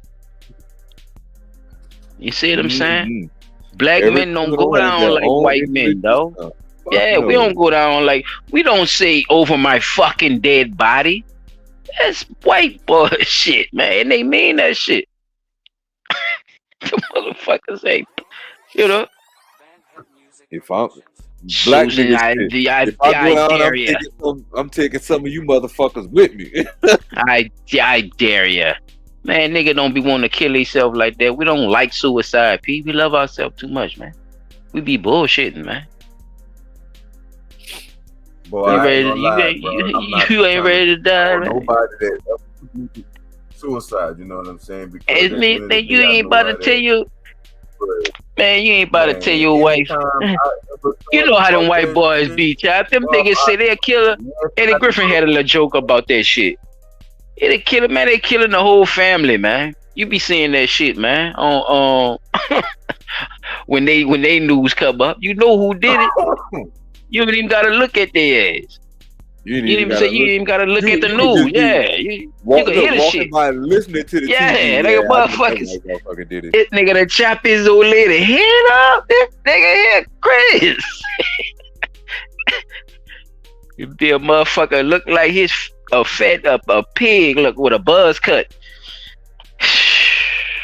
You see what I'm saying? Black men don't go down like white men, though. Yeah, we don't go down like, we don't say over my fucking dead body. That's white boy shit, man. They mean that shit. The motherfuckers ain't, you know. If I'm black Susan, niggas, I dare ya. I'm taking some of you motherfuckers with me. I dare ya. Man, nigga don't be wanting to kill himself like that. We don't like suicide, P. We love ourselves too much, man. We be bullshitting, man. Boy, you ain't ready to die, man. Nobody that suicide, you know what I'm saying? Because it's me that you ain't about to tell you. Man, you ain't about to tell your wife. You know how them white boys be, child. Them niggas say they're killer. Eddie Griffin had a little joke about that shit. They kill man. They killing the whole family, man. You be seeing that shit, man. On when they news come up, you know who did it. You ain't even gotta look at their ass. You ain't even gotta look at the news. Yeah, you can hear the shit. By listening to the TV. Nigga, motherfuckers did it. This nigga that chop his old lady head up. This nigga here, Chris. You be a motherfucker look like his a pig look with a buzz cut.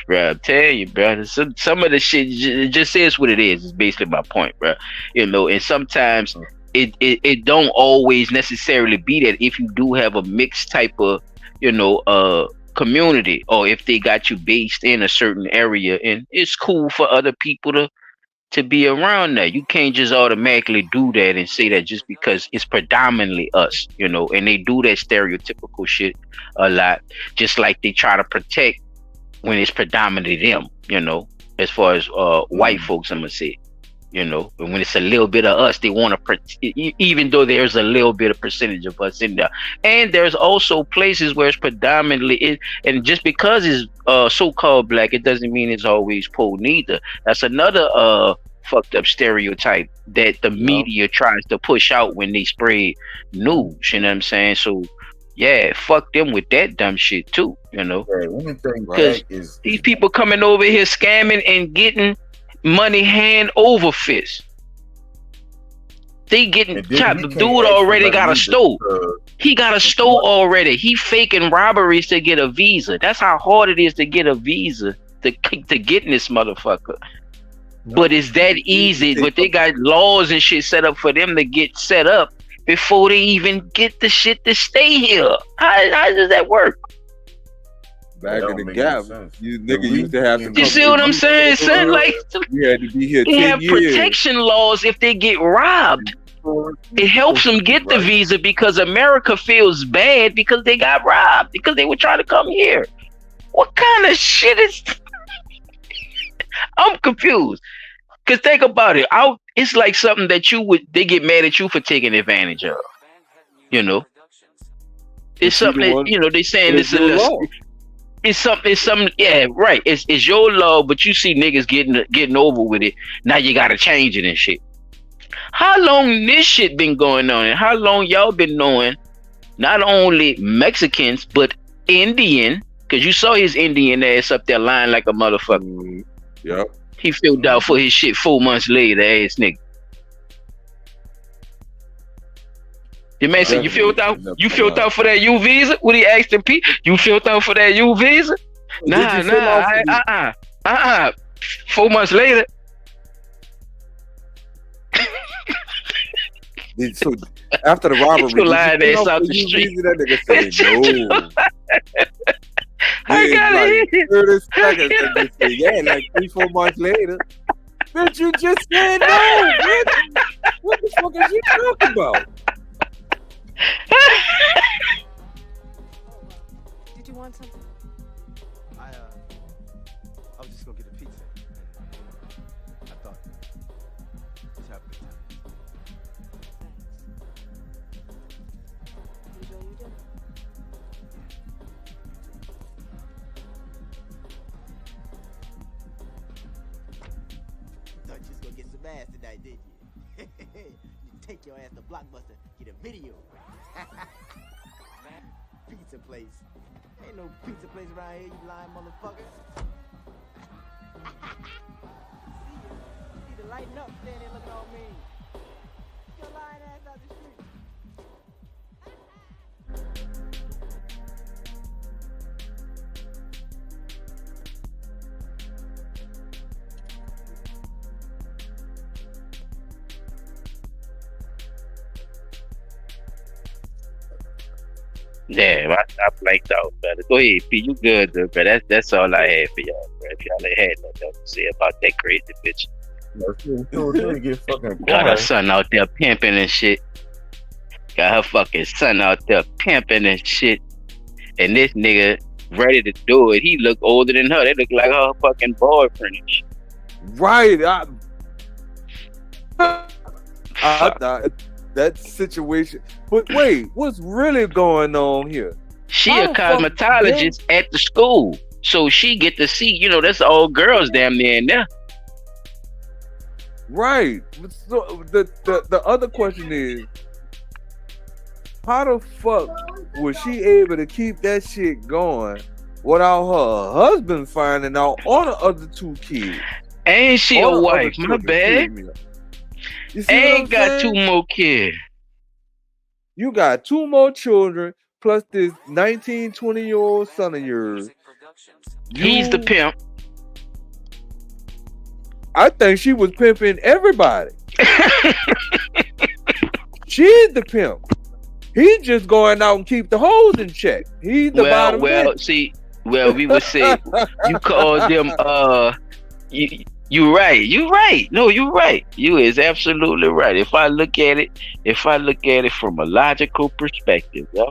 Bro, I'm telling you, bro. Some of the shit just is what it is. It's basically my point, bro. You know, and sometimes it don't always necessarily be that. If you do have a mixed type of, you know, community, or if they got you based in a certain area, and it's cool for other people to be around that. You can't just automatically do that and say that just because it's predominantly us, you know, and they do that stereotypical shit a lot, just like they try to protect when it's predominantly them, you know, as far as white folks, I'm gonna say, you know, and when it's a little bit of us, they want to, even though there's a little bit of percentage of us in there. And there's also places where it's predominantly, and just because it's so-called black, it doesn't mean it's always poor neither. That's another fucked up stereotype that the media tries to push out when they spread news, you know what I'm saying? So yeah, fuck them with that dumb shit too, you know. Because these people coming over here scamming and getting money hand over fist. They getting chopped. The dude already got a stove. He got a stove already. He faking robberies to get a visa. That's how hard it is to get a visa to get in this motherfucker. But it's that easy. But they got laws and shit set up for them to get set up before they even get the shit to stay here. How does that work? Back in the gap, you nigga used to have to. You see what I'm saying, son? Like, you had to be here. They have protection laws if they get robbed. It helps them get the visa because America feels bad because they got robbed because they were trying to come here. What kind of shit is? I'm confused. Cause think about it. It's like something that they get mad at you for taking advantage of. You know, it's something that, you know, they saying this is. It's something. Yeah, right. It's your law, but you see niggas getting over with it. Now you gotta change it and shit. How long this shit been going on, and how long y'all been knowing not only Mexicans but Indian? Because you saw his Indian ass up there lying like a motherfucker. Yep. He filled out for his shit 4 months later, ass nigga. The man said, "You filled out? You filled out for that U visa?" What he asked him, Pete? "You filled out for that U visa?" Nah. 4 months later. So after the robbery, You lying ass out the street. That nigga said no. I got it. 30 seconds. And they say, yeah, like 3-4 months later. Bitch, you just said no. What the fuck is you talking about? Did you want something? I was just gonna get a pizza. I thought just have a good time. Enjoy your dinner. Thought you was gonna get some ass tonight, did you? You take your ass to Blockbuster, get a video. Pizza place. Ain't no pizza place around here, you lying motherfucker. You need to lighten up, standing there looking all mean. Get your lying ass out the street. Damn, I blanked out, brother. Go ahead, P. You good, though, bro. That's all I had for y'all, bro. If y'all ain't had nothing to say about that crazy bitch. Got her son out there pimping and shit. Got her fucking son out there pimping and shit. And this nigga ready to do it. He look older than her. They look like her fucking boyfriend and shit. Right. I thought that situation. But wait, what's really going on here? She a cosmetologist at the school. So she get to see, that's all girls damn near in there. Right. So the other question is, how the fuck was she able to keep that shit going without her husband finding out on the other 2 kids? Ain't she a wife? My bad. Ain't got 2 more kids. You got 2 more children plus this 19, 20-year-old son of yours. He's the pimp. I think she was pimping everybody. She's the pimp. He's just going out and keep the hoes in check. He's the bottom. We would say you call them you right. No, you right. You is absolutely right. If I look at it from a logical perspective, yo,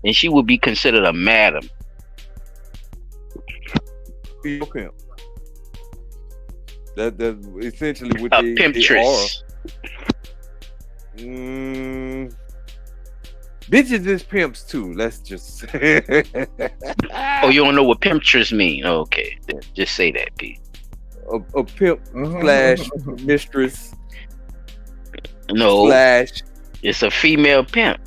and she would be considered a madam. Pimp. That's essentially what a they pimptress. Bitches is pimps too. Let's just say. Oh, you don't know what pimptress mean? Oh, okay, just say that, Pete. A pimp slash mistress. No, slash. It's a female pimp.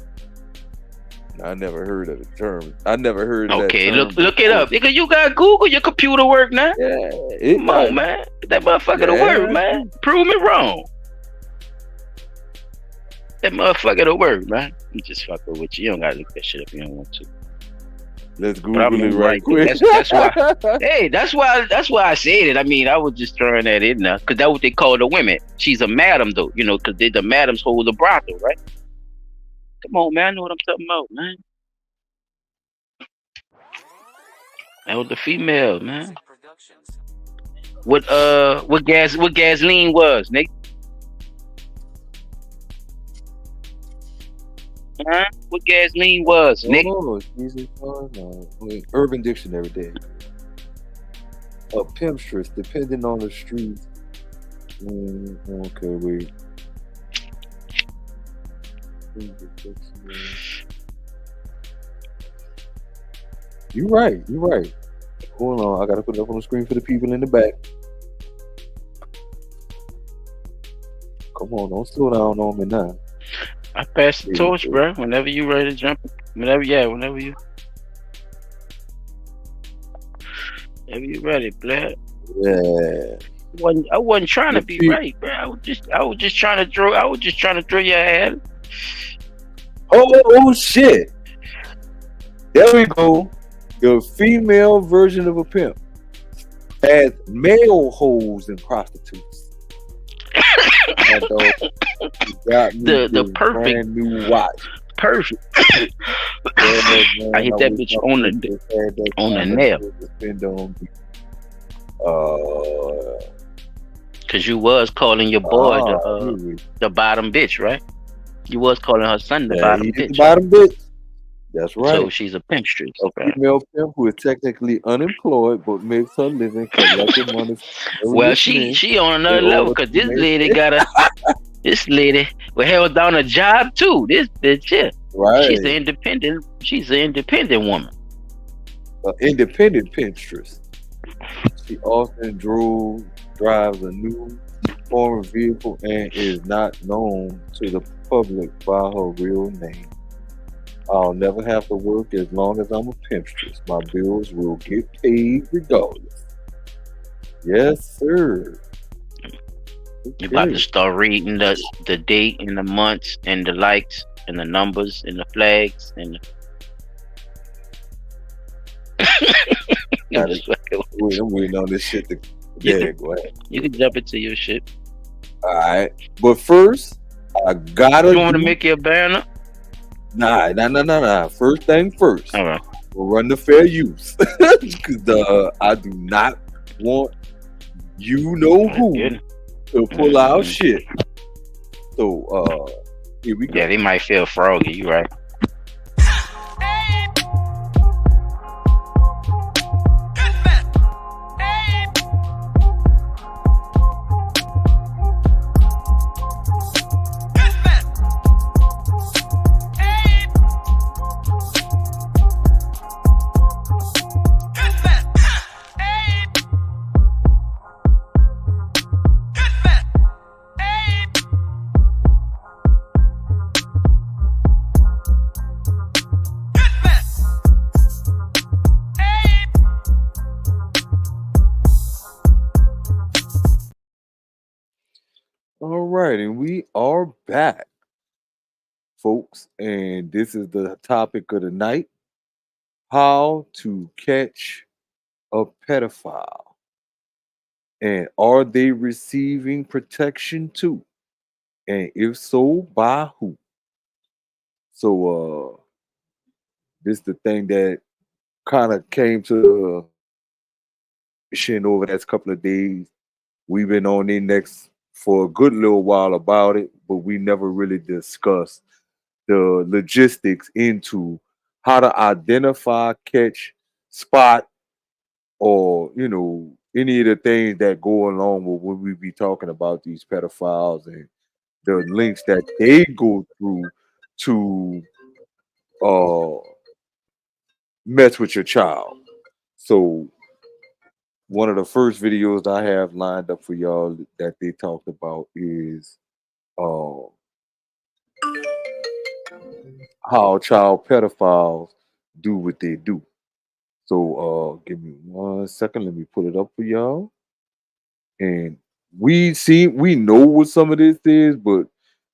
I never heard of the term. I never heard of that term. Okay, look it up. Nigga, you got Google, your computer work now? Yeah. Come on, man. Get that motherfucker to work, man. Prove me wrong. That motherfucker to work, man. I'm just fucking with you. You don't gotta look that shit up if you don't want to. Let's Google it right quick. That's why. Hey, that's why I said it. I mean, I was just throwing that in there because that's what they call the women. She's a madam, though. Because the madams hold the brothel, right? Come on, man. I know what I'm talking about, man. That was the female, man. What gasoline was, nigga? Huh? What gasoline was, nigga? Urban Dictionary day. A pimpstress, depending on the street. Okay, wait. You're right. You're right. Hold on, I gotta put it up on the screen for the people in the back. Come on, don't slow down on me now. I pass the torch, bro. Whenever you ready to jump, whenever you ready, blood. Yeah. I wasn't trying to be right, bro. I was just trying to throw your head. Oh shit! There we go. The female version of a pimp has male hoes and prostitutes. The perfect brand new watch. Perfect. I hit that bitch on the nail. Cause you was calling your boy the bottom bitch, right? You was calling her son the bottom bitch. The bottom bitch. That's right. So she's a pimpstress. A female pimp who is technically unemployed but makes her living collecting money. Well, she on another level because this lady this lady held down a job too. This bitch, yeah. Right. She's an independent woman. An independent pimpstress. She often drives a new foreign vehicle and is not known to the public by her real name. I'll never have to work as long as I'm a pimpstress. My bills will get paid regardless. Yes, sir. You're about to start reading the date and the months and the likes and the numbers and the flags and I'm waiting on this shit to go ahead. You can jump into your shit. Alright. But first, I gotta You wanna make your banner? Nah. First thing first. All right. We'll run the fair use. Because I do not want you know who to pull our shit. So here we go. Yeah, they might feel froggy, you right. All right, and we are back, folks, and this is the topic of the night: how to catch a pedophile, and are they receiving protection too? And if so, by who? So, this is the thing that kind of came to over the last couple of days. We've been on the next for a good little while about it, but we never really discussed the logistics into how to identify, catch, spot, or any of the things that go along with when we be talking about these pedophiles and the links that they go through to mess with your child. So one of the first videos I have lined up for y'all that they talked about is how child pedophiles do what they do. So give me 1 second. Let me pull it up for y'all. And we know what some of this is, but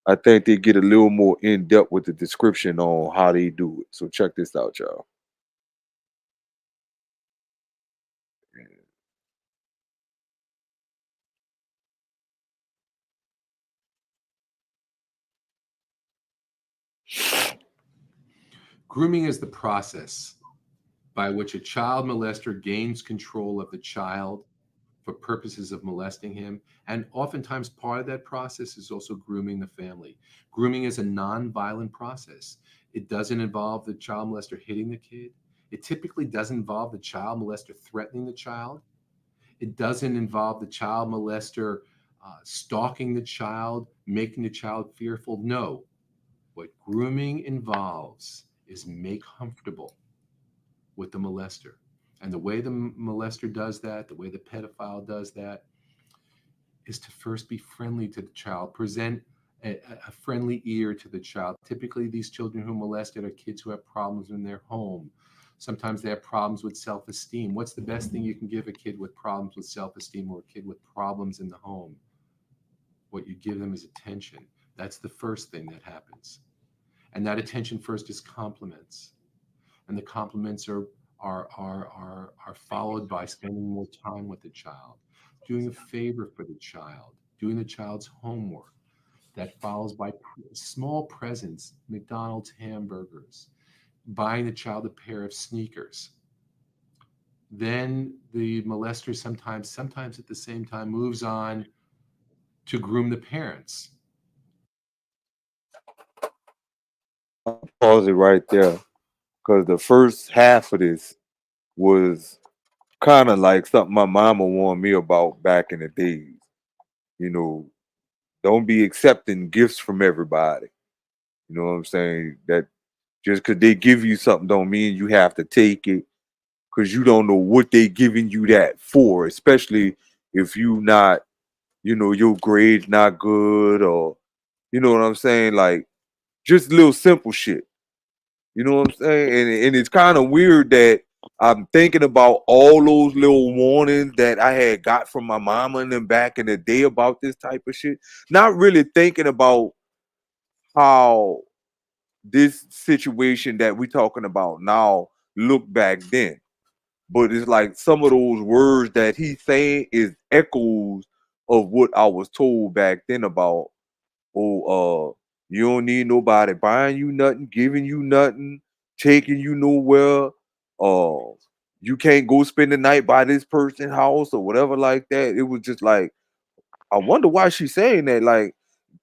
I think they get a little more in depth with the description on how they do it. So check this out, y'all. Grooming is the process by which a child molester gains control of the child for purposes of molesting him. And oftentimes part of that process is also grooming the family. Grooming is a non-violent process. It doesn't involve the child molester hitting the kid. It typically doesn't involve the child molester threatening the child. It doesn't involve the child molester stalking the child, making the child fearful. No. What grooming involves is make comfortable. with the molester. And the way the molester does that, the way the pedophile does that, is to first be friendly to the child, present a friendly ear to the child. Typically, these children who are molested are kids who have problems in their home. Sometimes they have problems with self-esteem. What's the best thing you can give a kid with problems with self-esteem or a kid with problems in the home? What you give them is attention. That's the first thing that happens. And that attention first is compliments. And the compliments are followed by spending more time with the child, doing a favor for the child, doing the child's homework. That follows by small presents, McDonald's hamburgers, buying the child a pair of sneakers. Then the molester sometimes at the same time moves on to groom the parents. I'll pause it right there, because the first half of this was kind of like something my mama warned me about back in the days. You know, don't be accepting gifts from everybody. You know what I'm saying? That just because they give you something don't mean you have to take it, because you don't know what they giving you that for, especially if you not, your grades not good, or you know what I'm saying? Like, just little simple shit. You know what I'm saying? And it's kind of weird that I'm thinking about all those little warnings that I had got from my mama and them back in the day about this type of shit. Not really thinking about how this situation that we're talking about now looked back then. But it's like some of those words that he's saying is echoes of what I was told back then about, you don't need nobody buying you nothing, giving you nothing, taking you nowhere. You can't go spend the night by this person's house or whatever like that. It was just like, I wonder why she's saying that. Like,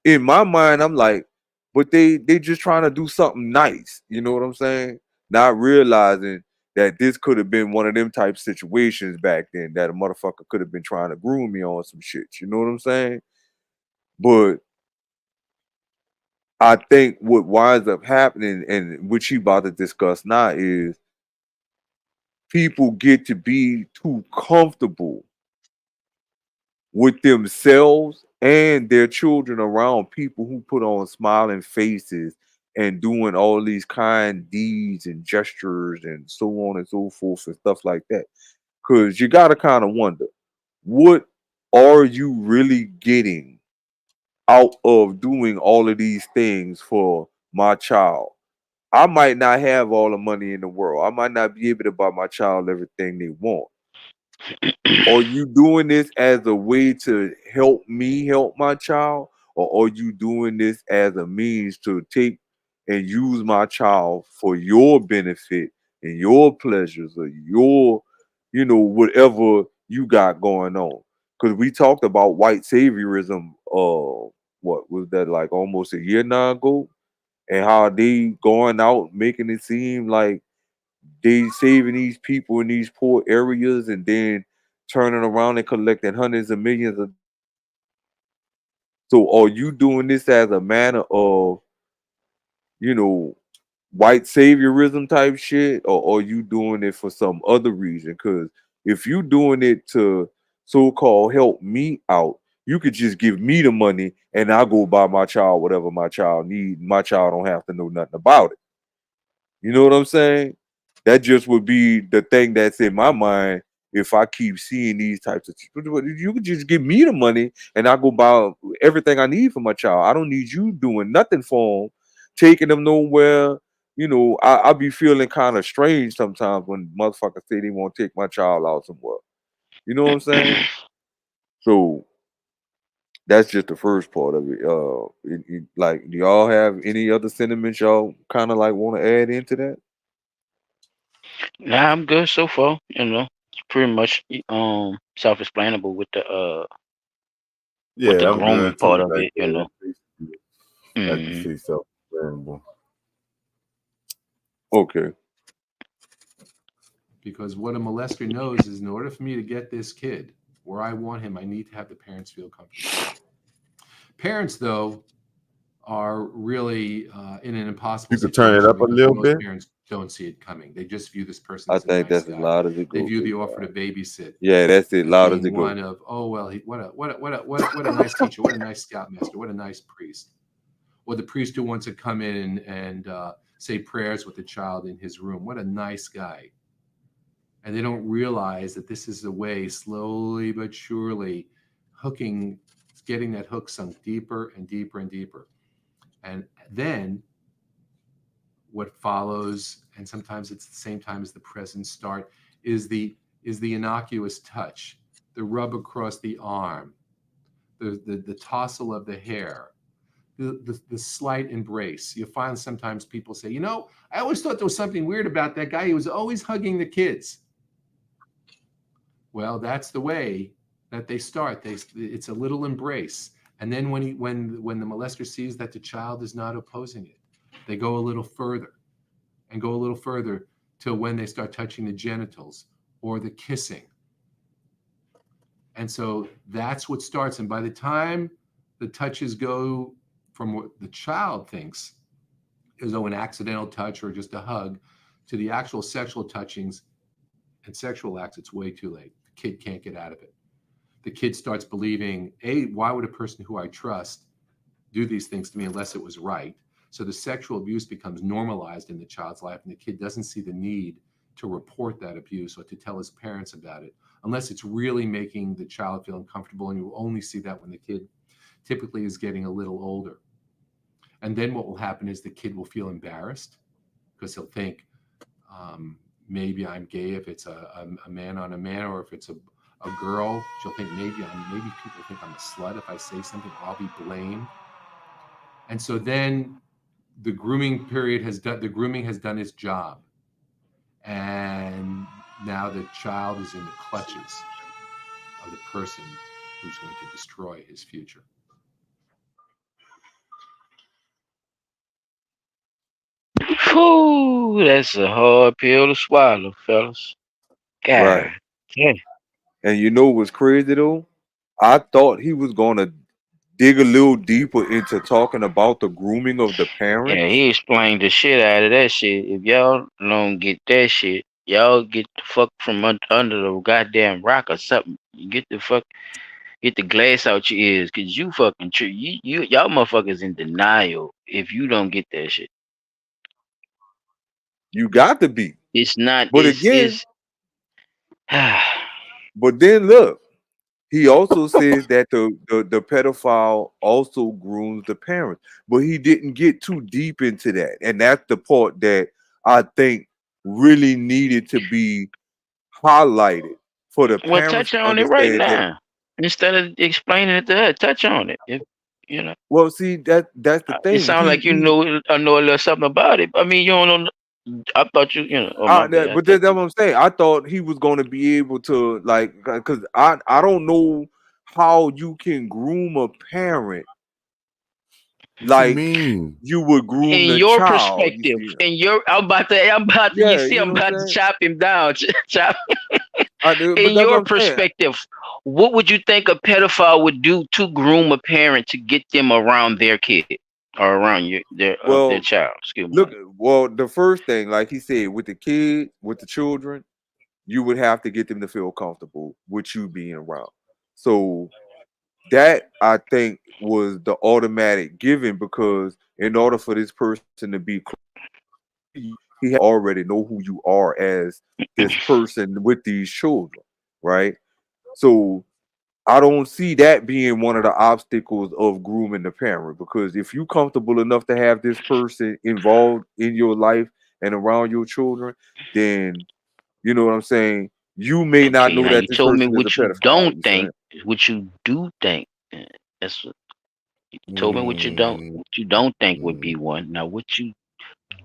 in my mind, I'm like, but they just trying to do something nice. You know what I'm saying? Not realizing that this could have been one of them type situations back then, that a motherfucker could have been trying to groom me on some shit. You know what I'm saying? But I think what winds up happening, and what she about to discuss now, is people get to be too comfortable with themselves and their children around people who put on smiling faces and doing all these kind deeds and gestures and so on and so forth and stuff like that. Because you got to kind of wonder, what are you really getting out of doing all of these things for my child? I might not have all the money in the world. I might not be able to buy my child everything they want. Are you doing this as a way to help me help my child? Or are you doing this as a means to take and use my child for your benefit and your pleasures, or your, whatever you got going on? Because we talked about white saviorism, what was that, like almost a year now ago? And how they going out making it seem like they saving these people in these poor areas, and then turning around and collecting hundreds of millions of. So are you doing this as a manner of, you know, white saviorism type shit, or are you doing it for some other reason? Because if you doing it to so-called help me out, you could just give me the money and I'll go buy my child whatever my child needs. My child don't have to know nothing about it. You know what I'm saying? That just would be the thing that's in my mind. If I keep seeing these types of, you could just give me the money and I go buy everything I need for my child. I don't need you doing nothing for them, taking them nowhere. I be feeling kind of strange sometimes when motherfuckers say they want to take my child out somewhere. You know what I'm saying? So that's just the first part of it. Like, do y'all have any other sentiments y'all kind of like want to add into that? Nah, I'm good so far. It's pretty much self-explainable with the Yeah, I'm grooming good too. part of Like, it. yeah, like you Mhm. say, self-explanable. Okay. Because what a molester knows is, in order for me to get this kid where I want him, I need to have the parents feel comfortable. Parents, though, are really in an impossible You could turn situation it up a because little most bit. parents don't see it coming. They just view this person I as a think nice that's as guy. loud as it They goes. view the offer to babysit Yeah, that's it, as loud as being it goes. one of, oh well, what a nice teacher, what a nice scoutmaster, what a nice priest, or the priest who wants to come in and say prayers with the child in his room. What a nice guy. And they don't realize that this is the way, slowly but surely, getting that hook sunk deeper and deeper and deeper. And then what follows, and sometimes it's the same time as the present start, is the innocuous touch, the rub across the arm, the tousle of the hair, the slight embrace. You find sometimes people say, I always thought there was something weird about that guy. He was always hugging the kids. Well, that's the way that they start. It's a little embrace. And then when the molester sees that the child is not opposing it, they go a little further and go a little further till when they start touching the genitals or the kissing. And so that's what starts. And by the time the touches go from what the child thinks is an accidental touch or just a hug to the actual sexual touchings and sexual acts, it's way too late. The kid can't get out of it. The kid starts believing, why would a person who I trust do these things to me unless it was right? So the sexual abuse becomes normalized in the child's life, and the kid doesn't see the need to report that abuse or to tell his parents about it, unless it's really making the child feel uncomfortable, and you only see that when the kid typically is getting a little older. And then what will happen is the kid will feel embarrassed because he'll think, maybe I'm gay if it's a man on a man, or if it's a girl, she'll think maybe people think I'm a slut. If I say something, I'll be blamed. And so then the grooming has done its job. And now the child is in the clutches of the person who's going to destroy his future. Whew, that's a hard pill to swallow, fellas. God. Right. Yeah. And you know what's crazy though? I thought he was gonna dig a little deeper into talking about the grooming of the parents. Yeah, he explained the shit out of that shit. If y'all don't get that shit, y'all get the fuck from under the goddamn rock or something. You get the glass out your ears, cause you fucking y'all motherfuckers in denial if you don't get that shit. You got to be. It's not. But again, but then look, he also says that the pedophile also grooms the parents, but he didn't get too deep into that, and that's the part that I think really needed to be highlighted for the Well, parents touch to on it right understand that. now instead of explaining it to her. Touch on it. If you know. Well, see that's the It thing. sounds like you know a little something about it. I mean, you don't know. I thought you know. Oh my bad. But that's what I'm saying. I thought he was going to be able to because I don't know how you can groom a parent like you would groom In the your child. You perspective, see? I'm about to, you Yeah, see, you I'm know what about I'm to saying. chop him down. Chop. But In that's what your I'm saying. perspective, what would you think a pedophile would do to groom a parent to get them around their kid or around their Well, child? Excuse me. look. Well, the first thing, like he said, with the children, you would have to get them to feel comfortable with you being around. So that I think was the automatic given, because in order for this person to be close, he already know who you are as this person with these children, right? So I don't see that being one of the obstacles of grooming the parent, because if you're comfortable enough to have this person involved in your life and around your children, then you know what I'm saying. You may not Okay, know now that you this told me person is a what you pedophile. don't You see? think, what you do think. That's what you told me. What you don't think would be one. Now, what you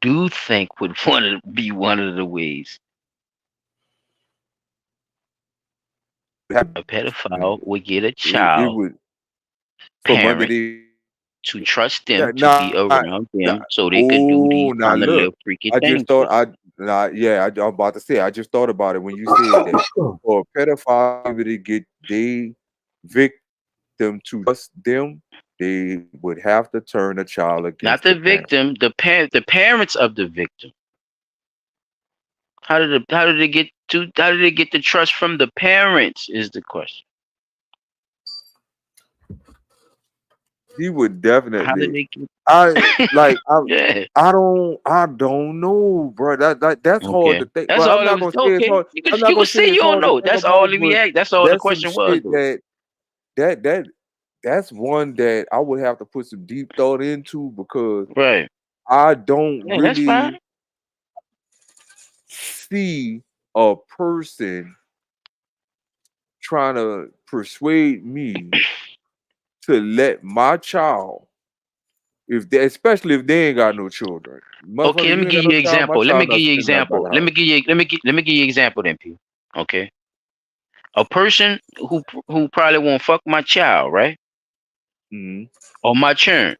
do think would want to be one of the ways a pedophile would get a It child would from parent underneath. to trust them to be Nah, around nah. them so they could do these Oh, now kind of look. little freaky I just things thought with them. I'm about to say. I just thought about it when you said that. For a pedophile to get they victim to trust them, they would have to turn the child Not against the the parent. victim, the parents of the victim. How did they get the trust from the parents is the question. He would How did definitely. they get yeah. I don't know, bro. That's hard Okay. to think. That's Well, I'm all it not was. gonna say it's Okay. hard. I'm not You gonna could say say you it's don't hard to know. think That's all about, the but react. That's all the that's some question was shit though. that's one that I would have to put some deep thought into because Right. I don't Yeah, that's fine. really see a person trying to persuade me to let my child, especially if they ain't got no children. Okay, Motherfucker, let me you ain't give got you no an child, my example. Let me child give not you an spending nothing by example. the Let me house. give you an example then, P. Okay. A person who probably won't fuck my child, right? Mm-hmm. Or my churn.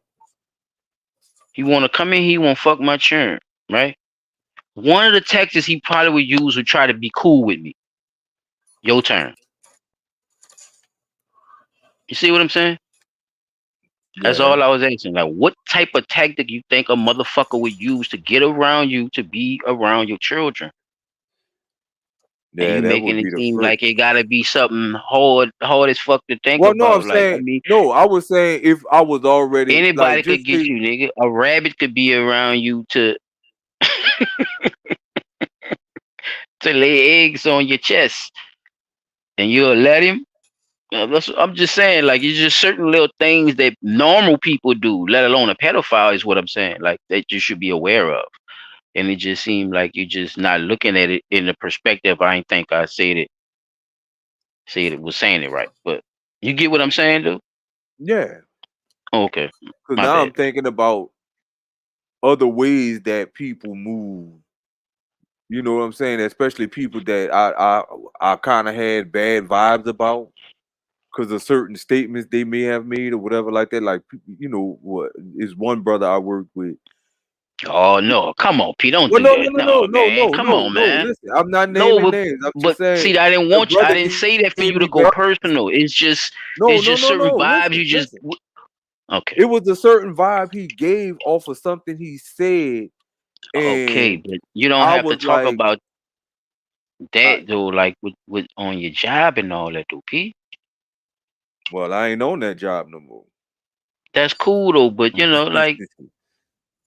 He wanna come in, he won't fuck my churn, right? One of the tactics he probably would use would try to be cool with me. Your turn. You see what I'm saying? That's Yeah. all I was asking. Like, what type of tactic you think a motherfucker would use to get around you to be around your children? And Yeah, you that making would it be the seem first. like it gotta be something hard as fuck to think Well, no, I'm about. Like, I saying mean, no. I was saying if I was already like anybody could just get say, you, nigga. A rabbit could be around you to lay eggs on your chest, and you'll let him. I'm just saying, like, it's just certain little things that normal people do, let alone a pedophile, is what I'm saying. Like, that you should be aware of. And it just seemed like you're just not looking at it in the perspective. I ain't think I was saying it right, but you get what I'm saying, dude. yeah, Okay, because my now bad. I'm thinking about other ways that people move. You know what I'm saying? Especially people that I kind of had bad vibes about because of certain statements they may have made or whatever like that. Like what is one brother I worked with. Oh no, come on, P, don't Well, do no, that. no, no, no, No, no, man, no, come no, on, no. man. Listen, I'm not No, naming names. I'm just but saying see, I didn't the want you. I brother didn't say that for gave you to me go very personal. It's just no, no, no, certain no. vibes. You just Listen. okay. It was a certain vibe he gave off of something he said, Okay, and but you don't I have to was talk like, about that though, like with on your job and all that, though, P. well, I ain't on that job no more. That's cool though, but like,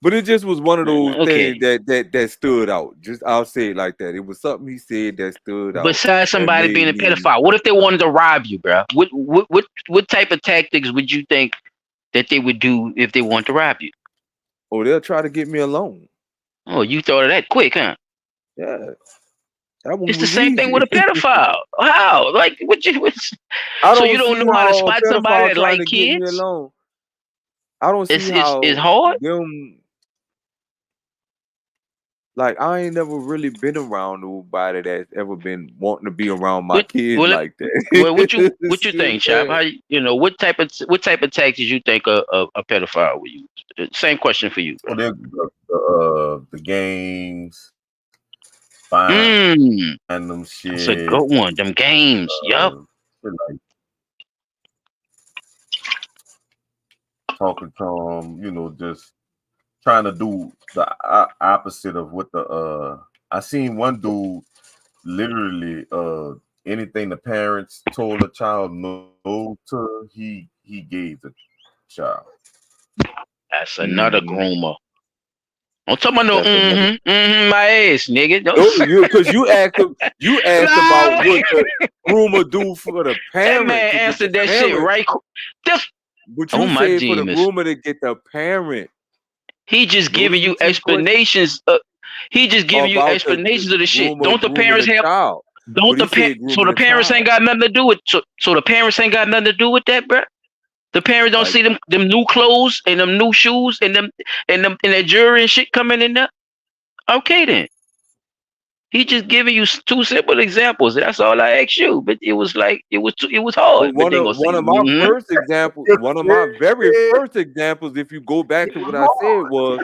But it just was one of those okay. things that stood out. Just I'll say it like that. It was something he said that stood out Besides that somebody being made a me. pedophile, what if they wanted to rob you, bro? What type of tactics would you think that they would do if they want to rob you? Oh, they'll try to get me alone. Oh, you thought of that quick, huh? Yeah, that one It's the was same thing with easy. a pedophile. How? Like, I so you don't don't see know how to how a spot somebody pedophile that trying like to get me kids? alone. I don't see It's how hard. them. Like I ain't never really been around nobody that's ever been wanting to be around my What kids well, like well, that. what you See what I'm think, Chap? saying? How what type of tactics you think a pedophile would use? Same question for you, bro. Oh, the games, find them That's a shit. good one. Them games. Yup. Shit like talking to them, just trying to do the opposite of what I seen one dude literally anything the parents told a child no to, he gave the child. That's another groomer. Don't talk about no That's another. my ass, nigga. Don't No, because you asked about no. what the groomer do for the That parent man to get the answered that shit parent. right. But Oh you my said for the demons. groomer to get the parent. He just giving Notice you the two questions explanations. He just giving you about the explanations of the shit. groomer Don't the grooming parents the have? child. Don't But he the said so grooming the the parents ain't child. got nothing to do with so the parents ain't got nothing to do with that, bro. The parents don't Like see them new clothes and them new shoes and that jewelry and shit coming in there. Okay then. He just giving you two simple examples. That's all I asked you. But it was like it was hard. But But they gonna say, one of my first examples, one of my very first examples, if you go back to what I said was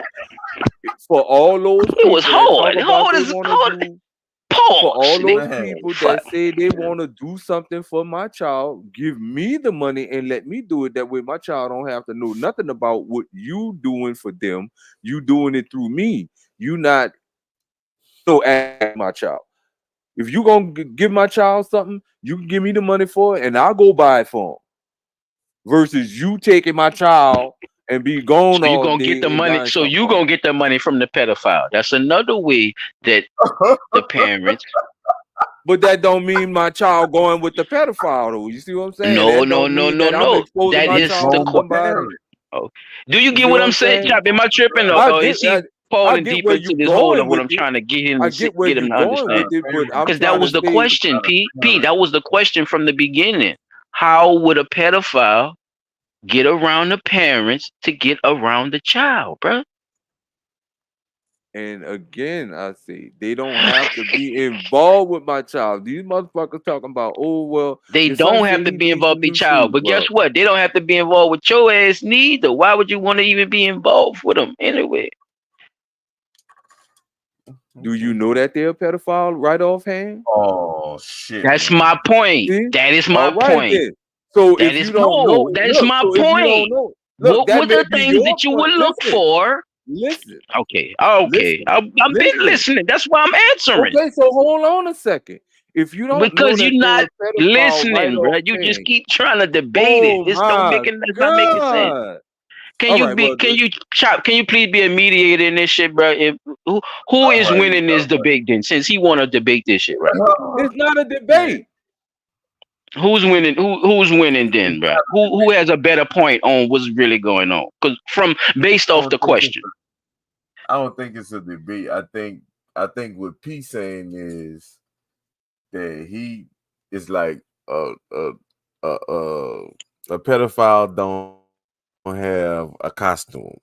for all those it was people that talk hard. about they want to do For all those nigga. people Fuck. that say they want to do something for my child, give me the money and let me do it. That way my child don't have to know nothing about what you doing for them. You doing it through me. You not at my child. If you gonna give my child something, you can give me the money for it and I'll go buy it for him. Versus you taking my child and be gone So you all gonna get the day and money. buying So something you for gonna me. get the money from the pedophile. That's another way that the parents. But that don't mean my child going with the pedophile, though. You see what I'm saying? No, That no, don't no, mean no, that I'm no. exposing That my is child the to somebody. Oh. Do you You get see what what I'm I'm saying, saying? Chop? Am I tripping, I or get is he I falling get deeper where into you this hole of going what with I'm it. trying to get him I to get where get you him to going understand? with it, but I'm Because that trying to was the say question, Pete. Pete, that was the question from the beginning. How would a pedophile get around the parents to get around the child, bro? and again, I say they don't have to be involved with my child. These motherfuckers talking about, oh well, They your son don't said have to he be needs involved some with new the child. shoes. But guess Well, what? They don't have to be involved with your ass neither. Why would you want to even be involved with them anyway? do you know that they're a pedophile right offhand? Oh shit, That's man. my point. See? That is All my right point. then. So That if is you don't know, that is look, my so if you don't point. know, look, What that were may the be things your that you point. would look for? Listen, Okay, okay. listen, I've been listen. listening. That's why I'm answering. Okay, so hold on a second. If you don't know Because that you're they're not a pedophile right listening, bro. You just offhand, keep trying to debate it. oh It's my that's not making sense. God. All right, well, Can you chop? Can you please be a mediator in this shit, bro? If who is winning this debate then? Since he want to debate this shit right quick, it's not a debate. who's winning? Who's winning then, bro? Who has a better point on what's really going on? Because from based I off don't the think it's question, I don't think it's a debate. I think what P saying is that he is like a pedophile don't have a costume,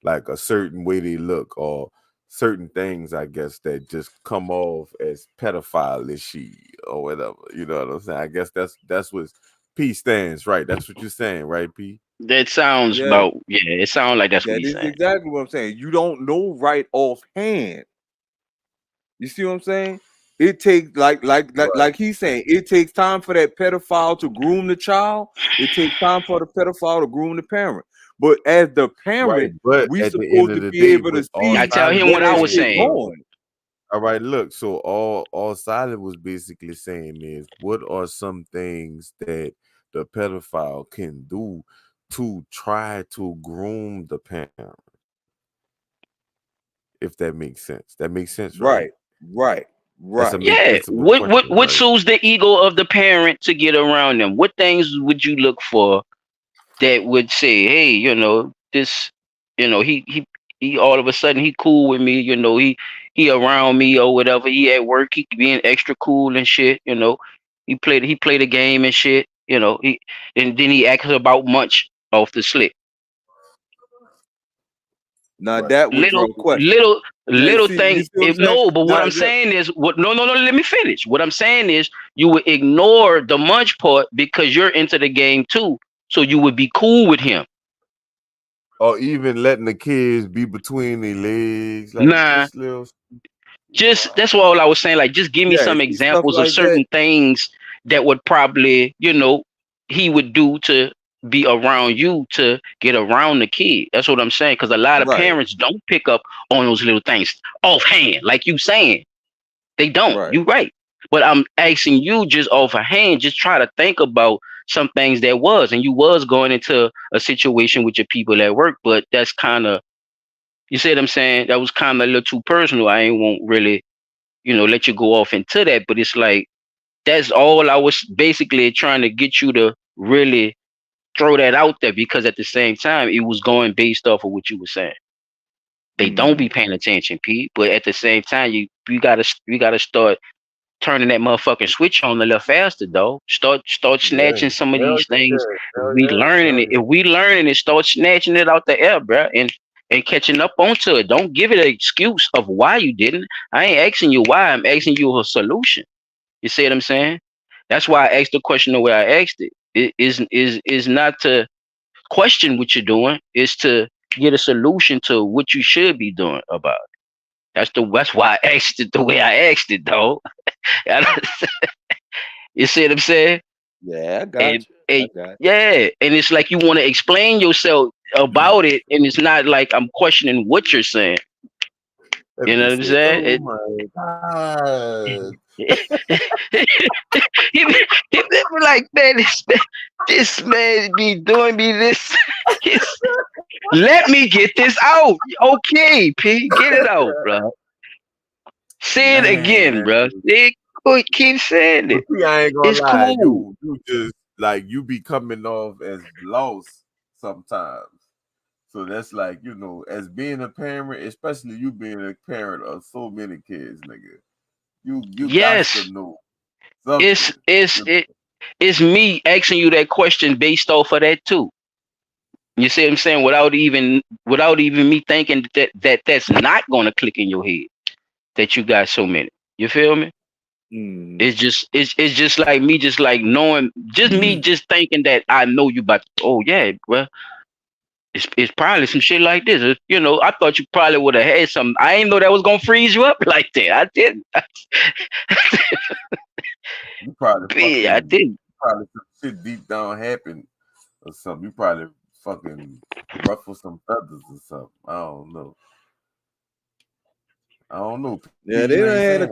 like a certain way they look or certain things, I guess, that just come off as pedophile-ishy or whatever. You know what I'm saying? I guess that's what P stands, right? That's what you're saying, right, P? that sounds Yeah, about It sounds like that's what that he's is saying. exactly what I'm saying. You don't know right offhand. You see what I'm saying? It takes like he's saying, it takes time for that pedophile to groom the child. It takes time for the pedophile to groom the parent. But as the Right. parent, But we at the end supposed of to the be day, able to what all I see tell Silent him where what I that was shit saying. going. all right, look. So all Silent was basically saying is, what are some things that the pedophile can do to try to groom the parent? If that makes sense. That makes sense, right? Right, right, That's a right. make Yeah, sensible question, what right? soothes the ego of the parent to get around them? What things would you look for that would say, hey, this, he all of a sudden he cool with me, he around me or whatever. He at work, he being extra cool and shit, he played a game and shit, and then he acts about much off the slick. Now Right. that was little your question. little Now, little you thing see what I'm if saying? no but what Now, I'm saying is what no, let me finish. What I'm saying is you would ignore the munch part because you're into the game too, so you would be cool with him. Or even letting the kids be between their legs, like Nah, just little. just that's all I was saying. Like, just give me yeah, some see stuff examples of like that. certain things that would probably, he would do to be around you to get around the kid. That's what I'm saying. Because a lot of Right, parents don't pick up on those little things offhand, like you saying. They don't. right. You're right. But I'm asking you just offhand, just try to think about some things that was, and you was going into a situation with your people at work, but that's kind of, you see what I'm saying? That was kind of a little too personal. I ain't won't really, let you go off into that, but it's like, that's all I was basically trying to get you to really throw that out there because at the same time, it was going based off of what you were saying. They don't be Mm. paying attention, Pete, but at the same time, you gotta start turning that motherfucking switch on a little faster, though. Start Yeah. snatching some of Hell these things. yeah. If Hell we yeah. learning Hell it, yeah. if we learning it, start snatching it out the air, bro, and catching up onto it. Don't give it an excuse of why you didn't. I ain't asking you why. I'm asking you a solution. You see what I'm saying? That's why I asked the question the way I asked it. It is not to question what you're doing. It's to get a solution to what you should be doing about it. That's why I asked it the way I asked it, though. You see what I'm saying? Yeah, I got And, you. and I got yeah, and it's like you want to explain yourself about it, and it's not like I'm questioning what you're saying. You know what I'm saying? Oh my God. he be like, man, this man be doing me this. Let me get this out. Okay, P, get it out, bro. Say it again, Man. bro. Keep saying it. But see, I ain't gonna It's lie, cool. you just like you be coming off as lost sometimes. So that's like, as being a parent, especially you being a parent of so many kids, nigga, you got to Yes, know something. it's me asking you that question based off of that too. You see what I'm saying? Without even me thinking that's not gonna click in your head that you got so many. You feel me? It's just like me just like knowing just me just thinking that I know you about oh yeah, well, it's probably some shit like this. I thought you probably would have had something. I ain't know that was gonna freeze you up like that. I didn't. You probably Yeah, I didn't. probably some shit deep down happened or something. You probably fucking ruffle some feathers or something. I don't know. Yeah, You ain't saying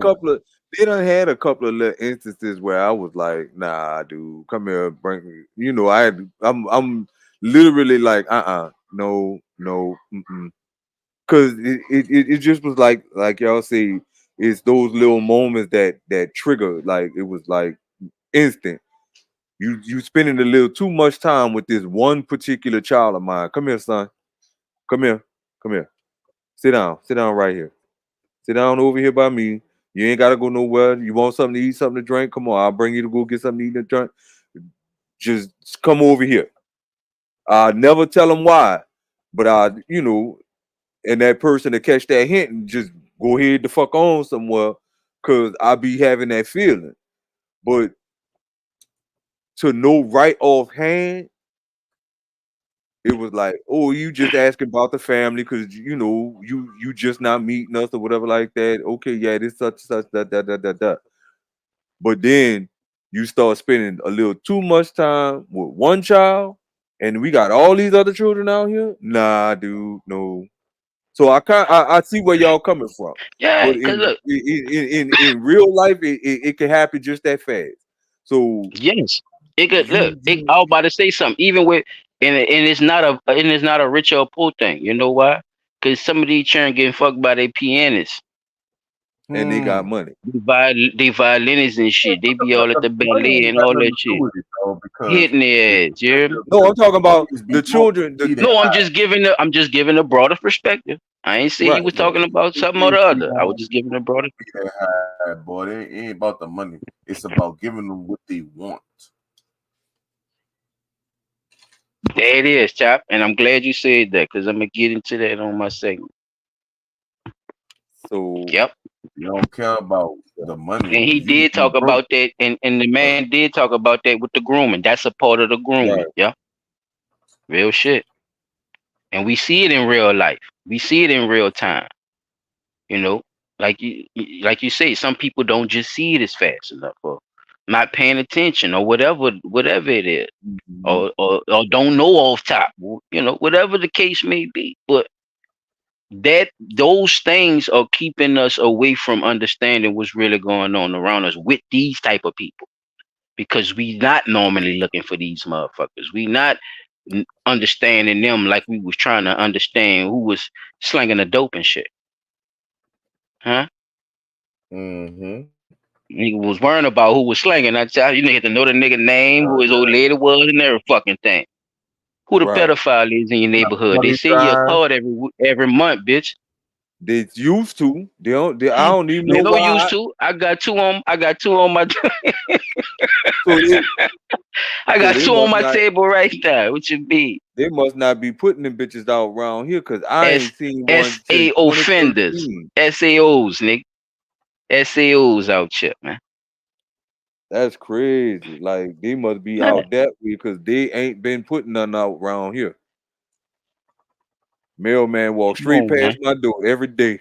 they done had a couple of little instances where I was like, nah, dude, come here, bring me. I'm literally like, no, because it just was like y'all say, it's those little moments that trigger, like it was like instant. You spending a little too much time with this one particular child of mine. Come here, son. Come here. Come here. Sit down. Sit down right here. Sit down over here by me. You ain't gotta go nowhere. You want something to eat, something to drink? Come on, I'll bring you to go get something to eat and drink. Just come over here. I never tell them why, but and that person to catch that hint and just go ahead to fuck on somewhere, cause I be having that feeling. But to know right offhand, it was like, oh, you just asking about the family because you just not meeting us or whatever like that. Okay, yeah, this such that. But then you start spending a little too much time with one child, and we got all these other children out here. Nah, dude, no. So I see where y'all coming from, Yeah, but cause look, in real life, it can happen just that fast. So yes, it could look. you I was about to say something. Even with and it's not a rich or poor thing. You know why? Because some of these children getting fucked by their pianists. and they got money. They violinists and shit. They be all at the the money ballet ain't and got all nothing that to do shit. with it, though, because Hitting their ass, you hear me? No, I'm talking about kids be the children. No, I'm just giving a broader perspective. I ain't say you Right, was right. talking about something or the other. I was just giving a broader. Boy, it ain't about the money. It's about giving them what they want. There it is, chap. And I'm glad you said that because I'm gonna get into that on my segment. So Yep. You don't care about the money. And he You could did be talk broke. about that, and the man did talk about that with the grooming. That's a part of the grooming. Right. Yeah, real shit. And we see it in real life. We see it in real time. You know, like you say, some people don't just see it as fast enough, or not paying attention, or whatever it is, or don't know off top. Whatever the case may be. But those things are keeping us away from understanding what's really going on around us with these type of people. Because we not normally looking for these motherfuckers. We not understanding them like we was trying to understand who was slinging the dope and shit. Huh? Mm-hmm. Nigga was worrying about who was slinging. I tell you, nigga had to know the nigga name, who his old lady was, and every fucking thing. Who the right. pedophile is in your neighborhood? They send you a card every month, bitch. They used to. They don't. I don't even They know don't why. used to. I got two on my. So they, I so got they two on must my not. table right there. What you be? They must not be putting them bitches out around here because I S ain't seen one since SA offenders. 2013. SAOs, nigga. SAOs out here, man. That's crazy. Like they must be Yeah. out that way because they ain't been putting none out around here. Mailman walks Come straight on, past man. my door every day.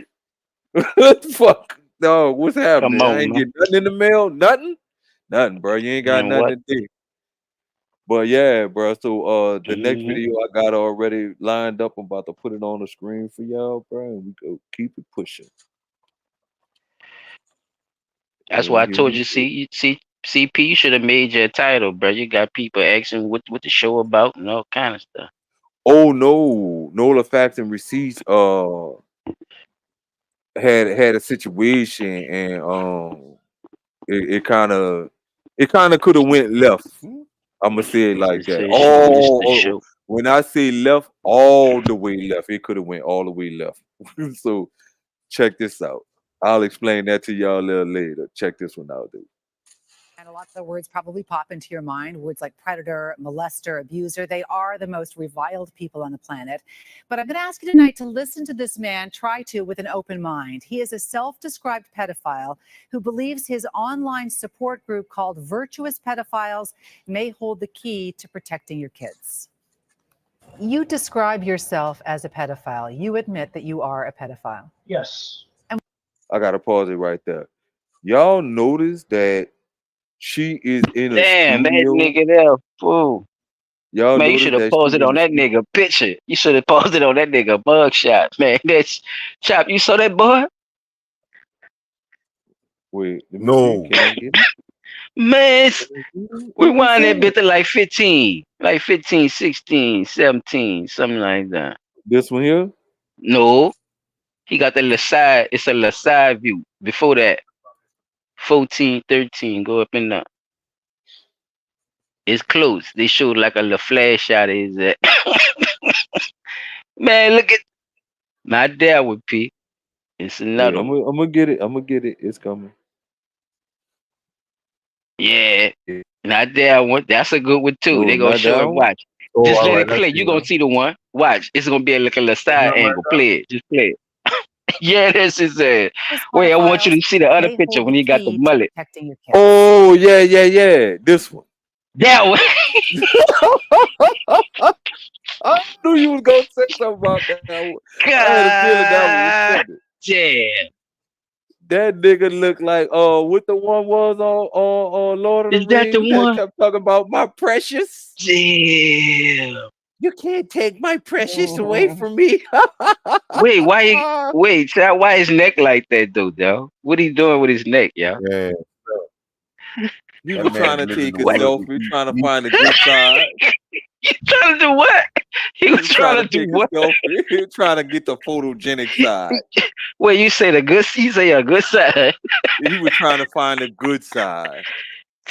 Fuck, dog. What's happening? Come I on, ain't man. getting nothing in the mail. Nothing, bro. You ain't got Man, what? nothing today. But yeah, bro. So the next Mm-hmm. video I got already lined up. I'm about to put it on the screen for y'all, bro. And we go keep it pushing. That's And why I here told we you, go. CP, you should have made your title, bro. You got people asking what the show about and all kind of stuff. Oh no, Nola Facts and Receipts had a situation and it kind of could have went left. I'm gonna say it like This that. is show. This the Oh, show. when I say left, all the way left. It could have went all the way left. So check this out. I'll explain that to y'all a little later. Check this one out, dude. And a lot of the words probably pop into your mind. Words like predator, molester, abuser. They are the most reviled people on the planet. But I'm going to ask you tonight to listen to this man, try to with an open mind. He is a self-described pedophile who believes his online support group called Virtuous Pedophiles may hold the key to protecting your kids. You describe yourself as a pedophile. You admit that you are a pedophile. Yes. I gotta pause it right there. Y'all notice that she is in a Damn, that studio. nigga there, fool. Y'all Man, you notice should have that paused she it in on the that studio. nigga picture. You should have paused it on that nigga mugshot, man. That's Chop. You saw that boy? Wait, let me see. No. Can I get it? Man, What they rewind that saying? bit to like 15, 16, 17, something like that. This one here? No, he got the little side. It's a little side view. Before that, 14, 13, go up and down. It's close. They showed like a little flash shot of his Man, look at not there with P. It's Wait, another I'm one. gonna get it. I'm gonna get it. It's coming. Yeah. Not that one. That's a good one too. No, They gonna not show that it. one. Watch. Oh, Just all let right. it Let's play. see You gonna now. see the one. Watch. It's gonna be like a little This side one right angle. now. Play it. Just play it. Yeah, this is it. Virtuous Wait, I want you pedophiles to see the other may picture hold when the he got the key to mullet. protecting your kids. Oh yeah. This one. That one. I knew you was gonna say something about that. I had a feeling that one was God coming. damn. That nigga looked like what the one was on Lord of the Is that the Rings that one? kept talking about my precious. Damn. You can't take my precious away from me. Wait, wait, so why his neck like that though, though? What he doing with his neck, y'all? Yeah. He That was man trying to living take the a What? world. selfie, trying to find a good side. You trying to do what? He He was was trying trying to to do take a what? selfie. He was trying to get the photogenic side. Wait, you say the good? You say a good side? He was trying to find the good side.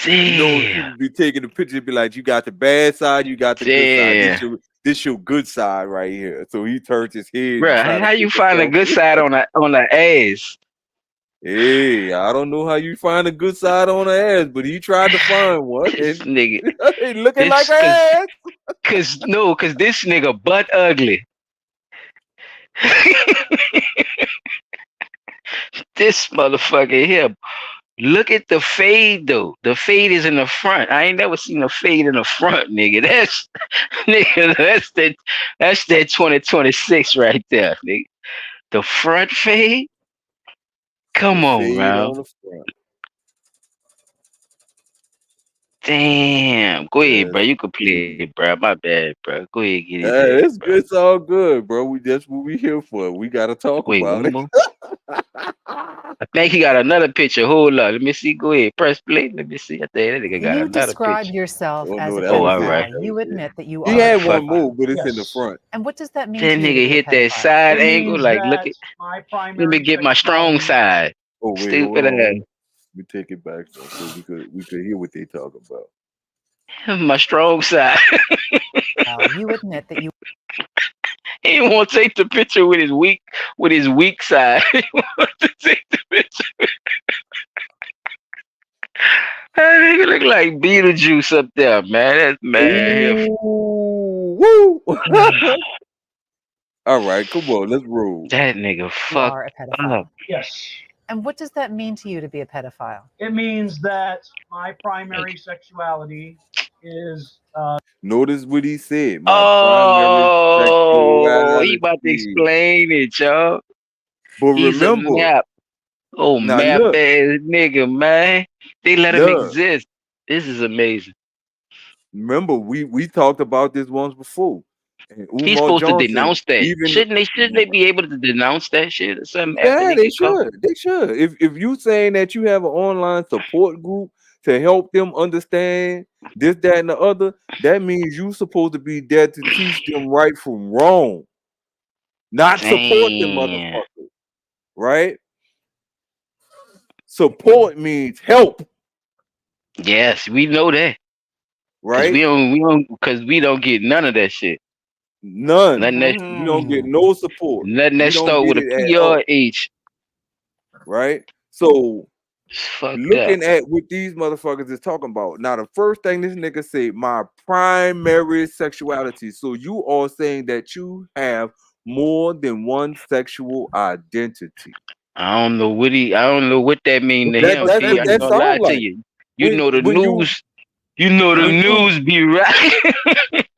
You know, people Damn, be taking the picture, be like, "You got the bad side, you got the good side. damn, This your good side right here." So he turned his head and bro. tried to How you take a find a good selfie. side on the ass? Hey, I don't know how you find a good side on the ass, but he tried to find one, This and nigga, it looking like this an ass. cause this nigga butt ugly. This motherfucker here. Look at the fade though. The fade is in the front. I ain't never seen a fade in the front, nigga. That's nigga. That's that 2026 right there, nigga. The front fade. The Come on, fade bro. on the front. Damn. Go ahead, Yes, bro. You can play indeed. it, bro. My bad, bro. Go ahead, get his Hey, ass, it's bro. good. It's all good, bro. That's what we here for. We gotta talk Wait, about one it. more. I think he got another picture. Hold up. Let me see. Go ahead. Press play. Let me see. I think that nigga got You another describe picture. yourself Oh as no, a that Oh, was all it. right. pedophile. That was You it. admit that you He are. had Fuck. one more, but it's in the Yes. front. And what does that mean That to you to nigga be a hit that pedophile? side It angle. means Like, look that at. my Let me primary get my strong sexuality side. Oh wait, hold Stupid on. ass. Let me take it back so we could hear what they talking about. My strong side. You admit that you. He won't take the picture with his weak side. He wants to take the picture. That nigga look like Beetlejuice up there, man. That's man here. Ooh, woo! All right, come on, let's roll. That nigga You fucked are a up. pedophile. Yes. And what does that mean to you to be a pedophile? It means that my primary sexuality is Notice what he said. My primary Oh, he about to sexuality. explain it, y'all. But He's a remember, map. Oh, now map look, ass nigga, man. They let him look. exist. This is amazing. Remember, we talked about this once before. And He's Umar supposed to Johnson, denounce that. even Shouldn't they be able to denounce that shit or something after yeah, they they get caught? should. They should. If you saying that you have an online support group to help them understand this, that, and the other, that means you supposed to be there to teach them right from wrong, not support them Damn. motherfuckers, right? Support means help, Yes, we know that. Cause right? we don't get none of that shit. None. Nothing that You don't get no support. nothing You that don't start get with a it at P or all, H. right? So It's fucked up. looking at what these motherfuckers is talking about. Now, the first thing this nigga say, my primary sexuality. So you are saying that you have more than one sexual identity. I don't know what that mean to That him, that's P. what I ain't that gonna lie sound to like. you. You When know the when you news. You know the when you news be right.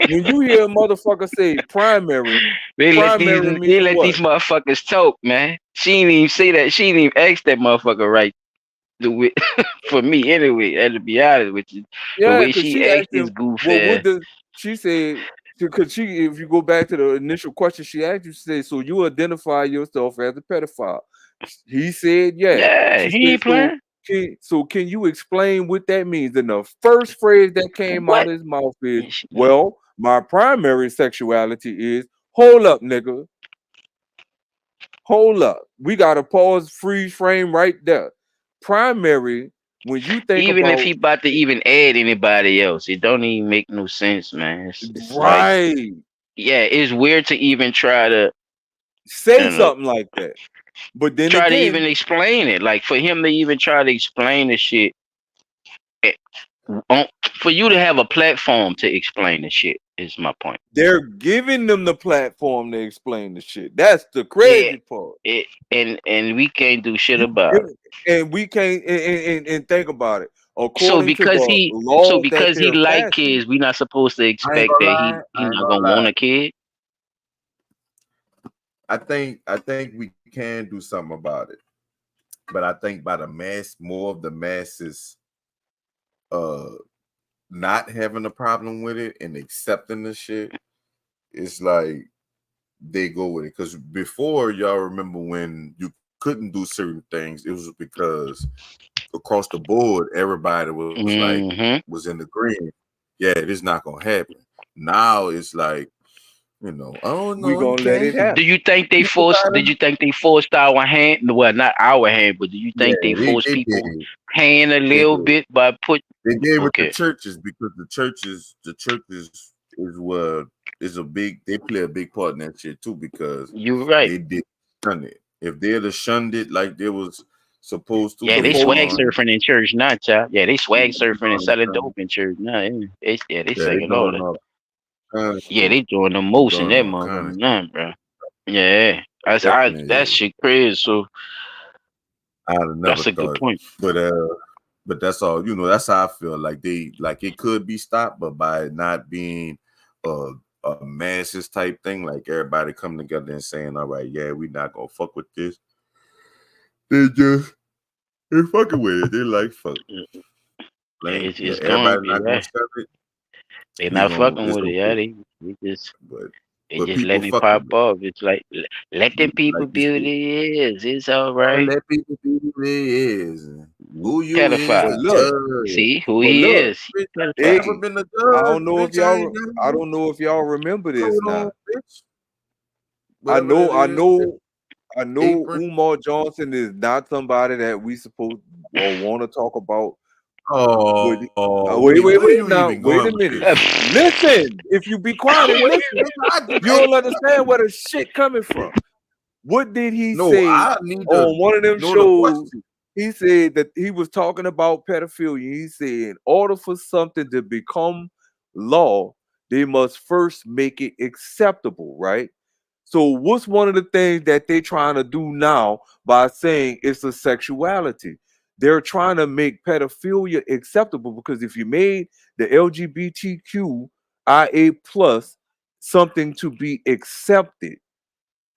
when you hear a motherfucker say primary, primary They mean let what? these motherfuckers talk, man. She didn't even say that. She didn't even ask that motherfucker right. For me anyway, and to be honest with you, the Yeah, way because she she asked asked this him, goof well, what ass. does she said? Because she, if you go back to the initial question she asked you, she said, so you identify yourself as a pedophile. He said, yeah. Yeah, She he said, ain't playing. so can you explain what that means? And the first phrase that came out What? of his mouth is, well, my primary sexuality is, hold up, nigga. Hold up. We got to pause freeze frame right there. Primary, when you think Even if about he about to even add anybody else, it don't even make no sense, man. It's like, right, yeah, it's weird to even try to, say you know, something like that. But then try to even again, explain it. Like for him to even try to explain the shit, eh, on, for you to have a platform to explain the shit is my point. they're giving them the platform to explain the shit. That's the Yeah, crazy part. and we can't do shit You about it. and we can't and think about it. So According to because the he, so laws that because he they're like passing, kids, we not supposed to I ain't expect gonna that lie. he I ain't not gonna gonna lie. want a kid. I think we can do something about it, but I think by the mass, more of the masses, uh, not having a problem with it and accepting the shit, it's like they go with it. Because before, y'all remember when you couldn't do certain things, it was because across the board, everybody was like Mm-hmm. was in the green. Yeah, it is not gonna happen. Now it's like, oh we no, you gonna let can't. it happen. Do you think they People forced? gotta, Did you think they forced our hand? Well, not our hand, but do you yeah, think they forced they people did. hand a They little did. bit by put? They did with the Okay, churches because the churches is what is a big. They play a big part in that shit too because you're right. they did shun it. If they'd have shunned it like they was supposed to Yeah, they later swag on, surfing in church now, child. Yeah, they you swag surfing and know what selling I'm saying? dope in church now. They Yeah, they singing all doing that. all kind of Yeah, shit. they doing the They most in doing that all kind of motherfucker now, bro. Yeah, that definitely. shit crazy. So I'd have never that's a good thought, point. but that's all. That's how I feel. Like it could be stopped, but by it not being a a masses type thing, like everybody coming together and saying, "All right, yeah, we not gonna fuck with this." They fucking with it. They like fuck. Yeah, Like, yeah, it's going to everybody be not gonna yeah. stop it. They We not gonna fucking it's with it. Yeah, okay. they just But they just people letting it fucking pop with off. It's like let them it. people Like you be who said, they is. It's all gotta right. let people be who they is. Who you is But Pedophile. the look, judge. See who but he look, is. Bitch, I it, ain't Pedophile. never been a I judge. don't know if Bitch, I ain't y'all I never don't know if y'all remember this hold on, now. bitch. I Whatever that know, I is, know, I know apron. Umar Johnson is not somebody that we supposed or want to talk about. But Oh, wait, wait, wait, where wait you now. even Wait going a with minute. this? Listen, if you be quiet I'm and waiting, listen, nigga. you don't understand where the shit coming from. What did he No, say I need to on one of them know the shows? question. He said that he was talking about pedophilia. He said, in order for something to become law, they must first make it acceptable, right? So, what's one of the things that they're trying to do now by saying it's a sexuality? They're trying to make pedophilia acceptable because if you made the LGBTQIA plus something to be accepted,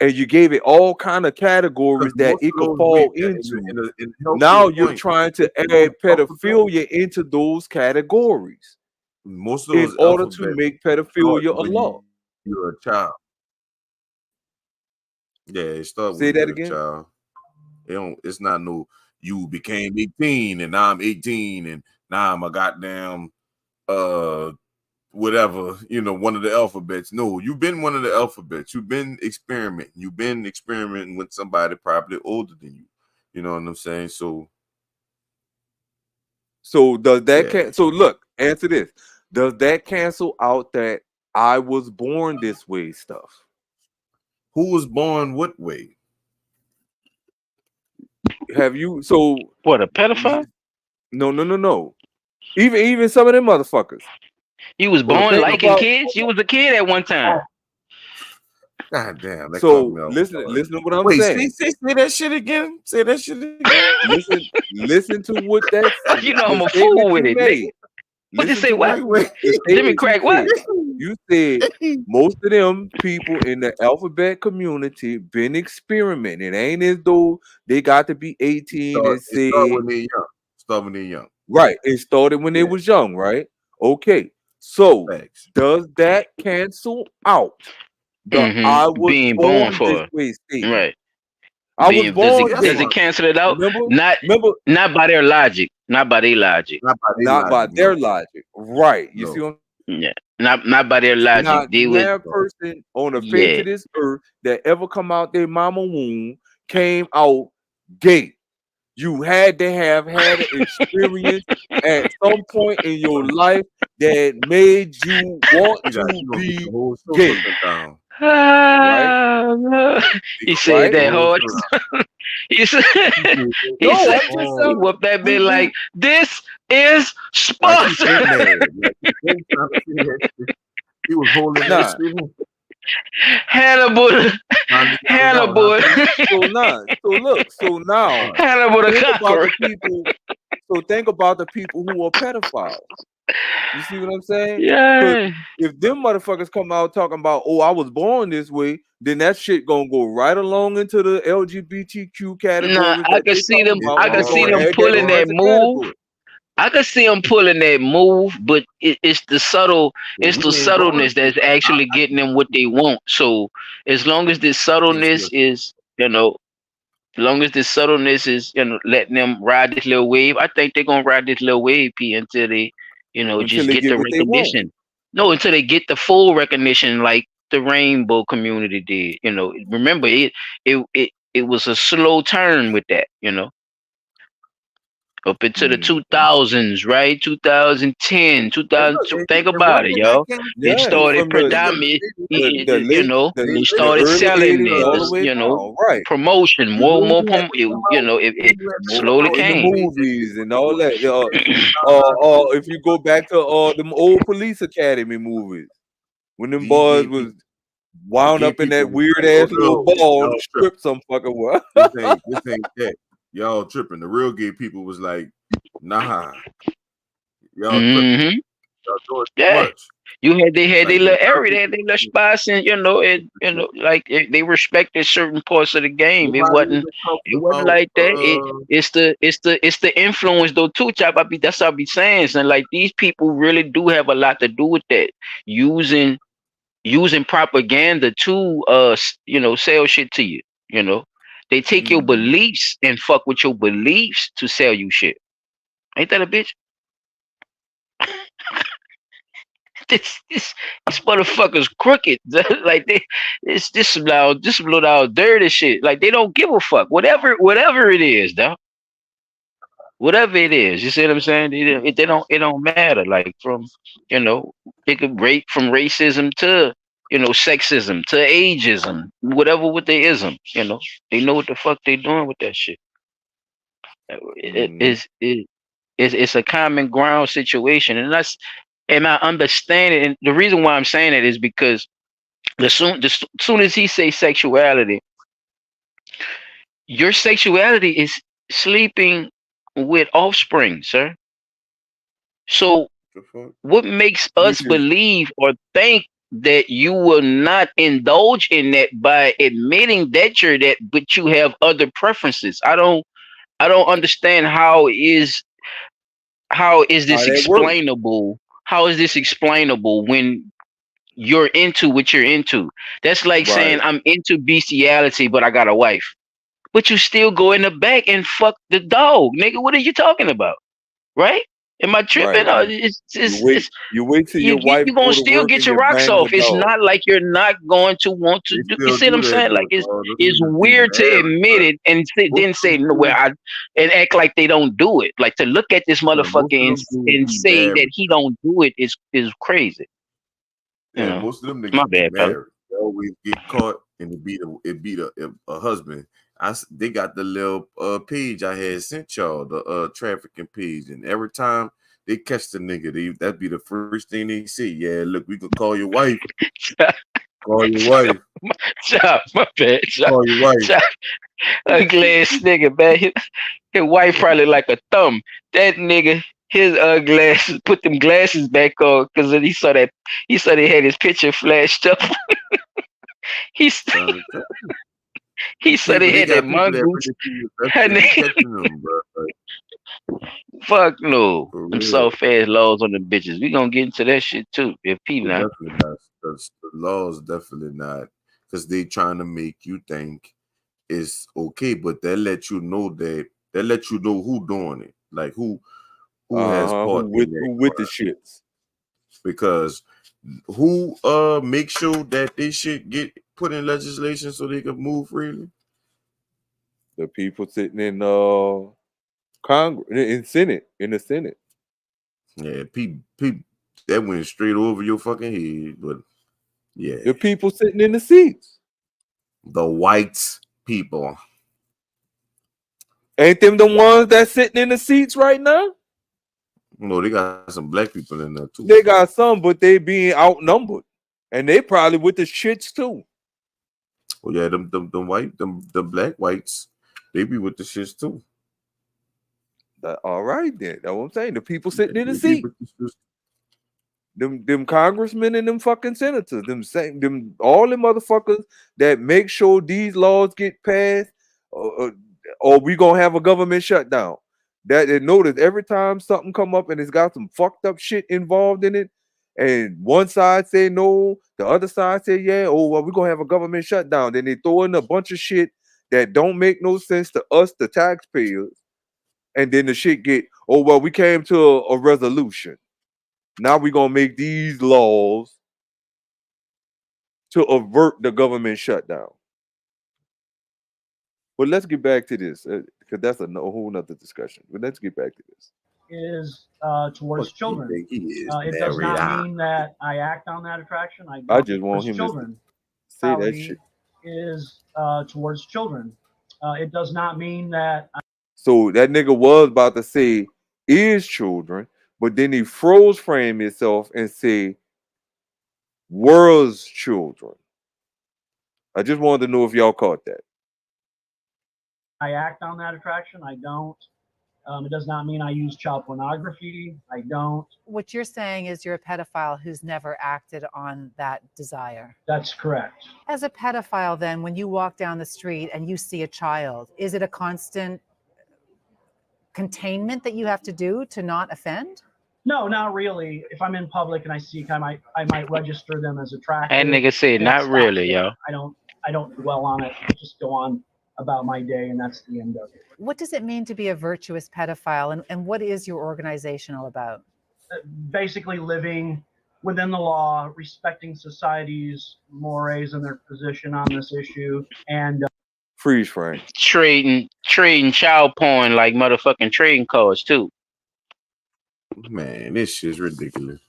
and you gave it all kind of categories that Most it of could those fall wait into. in healthier Now you're point. trying to Most of add those pedophilia into those categories most of in those order to alphabets make start pedophilia a when law. you're a child. Yeah, it starts Say when that you're a again. child. It's not no you became 18 and now I'm 18 and now I'm a goddamn whatever, one of the alphabets. No, you've been one of the alphabets. You've been experimenting. You've been experimenting with somebody probably older than you. You know what I'm saying? So does that yeah. so look, answer this. Does that cancel out that I was born this way stuff? Who was born what way? Have you so What, a pedophile? No. Even some of them motherfuckers. You was So born think liking about kids? You was a kid at one time. God damn, that caught so me off listen guard. to what I'm Wait, saying. say that shit again. Say that shit again. Listen to what You know the I'm a statement fool with you it, nigga. made. What you Listen say? to What? the Jimmy statement you Crack? What? said. You said most of them people in the alphabet community been experimenting. It ain't as though they got to be 18 and It start say when they're young. Start when they're young. right. It started when they was young, right? Okay. So Facts. does that cancel out the I was Being born born this for way statement? right. I was Does born it gay. cancel it out? Remember, Not by their logic. Not by their logic. not by their logic. Right. You see what Yeah. Not by their logic. not They would that person on the face yeah. of this earth that ever come out their mama womb came out gay. You had to have had an experience at some point in your life that made you want to be gay. Right? He said Right? that hard. he said, No, said I'm just he whooped that bit like this is sports. He was holding that shit. Hannibal. Hannibal. So now Hannibal the think about Conqueror. the people. So think about the people who are pedophiles. You see what I'm saying? Yeah. If them motherfuckers come out talking about, oh, I was born this way, then that shit gonna go right along into the LGBTQ category. Nah, I can see them. I can see them pulling that move. I can see them pulling that move, but it's the subtleness that's actually getting them what they want. So as long as this subtleness is, as long as this subtleness is, letting them ride this little wave, I think they're gonna ride this little wave, P, until they, until just they get get the what they want. recognition. No, until they get the full recognition, like the rainbow community did. Remember it was a slow turn with that. Up into the 2000s, right? 2010, 2000. Think about it, y'all. It started predominantly, they started early selling 80s it. all the way down, right? Promotion, more, slowly in the came. movies and all that. If you go back to them old Police Academy movies, when them boys was wound up in that weird ass little ball and stripped some fucking well. This ain't that. Y'all tripping. The real gay people was like, nah. Y'all tripping. Y'all doing too much. They had their little area, they had their little spots, and like they respected certain parts of the game. It wasn't like that. It's the influence though too, Chop. That's what I be saying. And like these people really do have a lot to do with that. Using propaganda to sell shit to you. They take your beliefs and fuck with your beliefs to sell you shit. Ain't that a bitch? This motherfucker's crooked. Like this some low down dirty shit. Like they don't give a fuck. Whatever it is, though. Whatever it is, you see what I'm saying? It don't matter. Like from it could rate from racism to sexism to ageism, whatever with the ism. They know what the fuck they doing with that shit. It's a common ground situation, and I understand it. And the reason why I'm saying it is because as soon as he say sexuality, your sexuality is sleeping with offspring, sir. So what makes us believe or think that you will not indulge in that by admitting that you're that, but you have other preferences. I don't understand how is this that works. explainable? How is this explainable when you're into what you're into? That's like saying Right. I'm into bestiality, but I got a wife. But you still go in the back and fuck the dog, nigga. What are you talking about? Right? Am I tripping? Right. Or You wait till your wife you gonna go to still work get and your you rocks bang the off. It's dog. not like you're not going to want to They do. You still see what do I'm that saying? Like though, dog. Them it's niggas be weird to married, admit bro. it and Most then of them say no, dudes, and act like they don't do it. Like to look at this yeah, most motherfucker of them dudes and be say that married. he don't do it is crazy. You Yeah, know, most of them my niggas be bad, fella. married. They always get caught and it beat a husband. They got the little page I had sent y'all, the trafficking page, and every time they catch the nigga, that'd be the first thing they say. Yeah, look, we could call your wife. Call your wife. Chop, my bad. Chop, Call your wife. chop. Ugly ass nigga, man. His wife probably like a thumb. That nigga, his glasses, put them glasses back on because he saw they had his picture flashed up. he s- Trying to tell you. he saw People, they they had that got people that mongoose. really be invested And in catching them, bro. Like, fuck no. for Them real. soft ass laws on the bitches. We gonna get into that shit too. If people But not. definitely not. The laws definitely not. Because they trying to make you think it's okay, but they let you know who doing it. Like who has part in that Who with the crime. shits? Because who make sure that they shit get put in legislation so they can move freely? The people sitting in Congress, in the Senate. Yeah, people that went straight over your fucking head, but yeah. The people sitting in the seats. The white people. Ain't them the ones that sitting in the seats right now? No, they got some black people in there too. They got some, but they being outnumbered. And they probably with the shits too. Oh yeah, them the black whites, they be with the shits too. All right then. That's what I'm saying. The people sitting in the They be seat. with the shits. Them congressmen and them fucking senators, them all them motherfuckers that make sure these laws get passed, or we gonna have a government shutdown. That they notice every time something come up and it's got some fucked up shit involved in it, and one side say no, the other side say yeah. Oh well, we're gonna have a government shutdown. Then they throw in a bunch of shit that don't make no sense to us, the taxpayers, and then the shit get oh well, we came to a resolution. Now we're gonna make these laws to avert the government shutdown. But let's get back to this because that's a whole nother discussion. But let's get back to this. Is towards What you children. think he is It does married? not mean that I act on that attraction. I I don't. just want Towards him to children. say that shit. Is towards children. It does not mean that. So that nigga was about to say is children, but then he froze frame himself and say was children. I just wanted to know if y'all caught that. I act on that attraction. I don't. It does not mean I use child pornography. I don't. What you're saying is you're a pedophile who's never acted on that desire. That's correct. As a pedophile, then, when you walk down the street and you see a child, is it a constant containment that you have to do to not offend? No, not really. If I'm in public and I see, I might register them as attractive. That nigga said and not stop really, there. yo. I don't dwell on it. I just go on about my day, and that's the end of it. What does it mean to be a virtuous pedophile, and what is your organization all about? Basically living within the law, respecting society's mores and their position on this issue, and freeze frame. Trading child porn like motherfucking trading cards too. Man, this shit's ridiculous.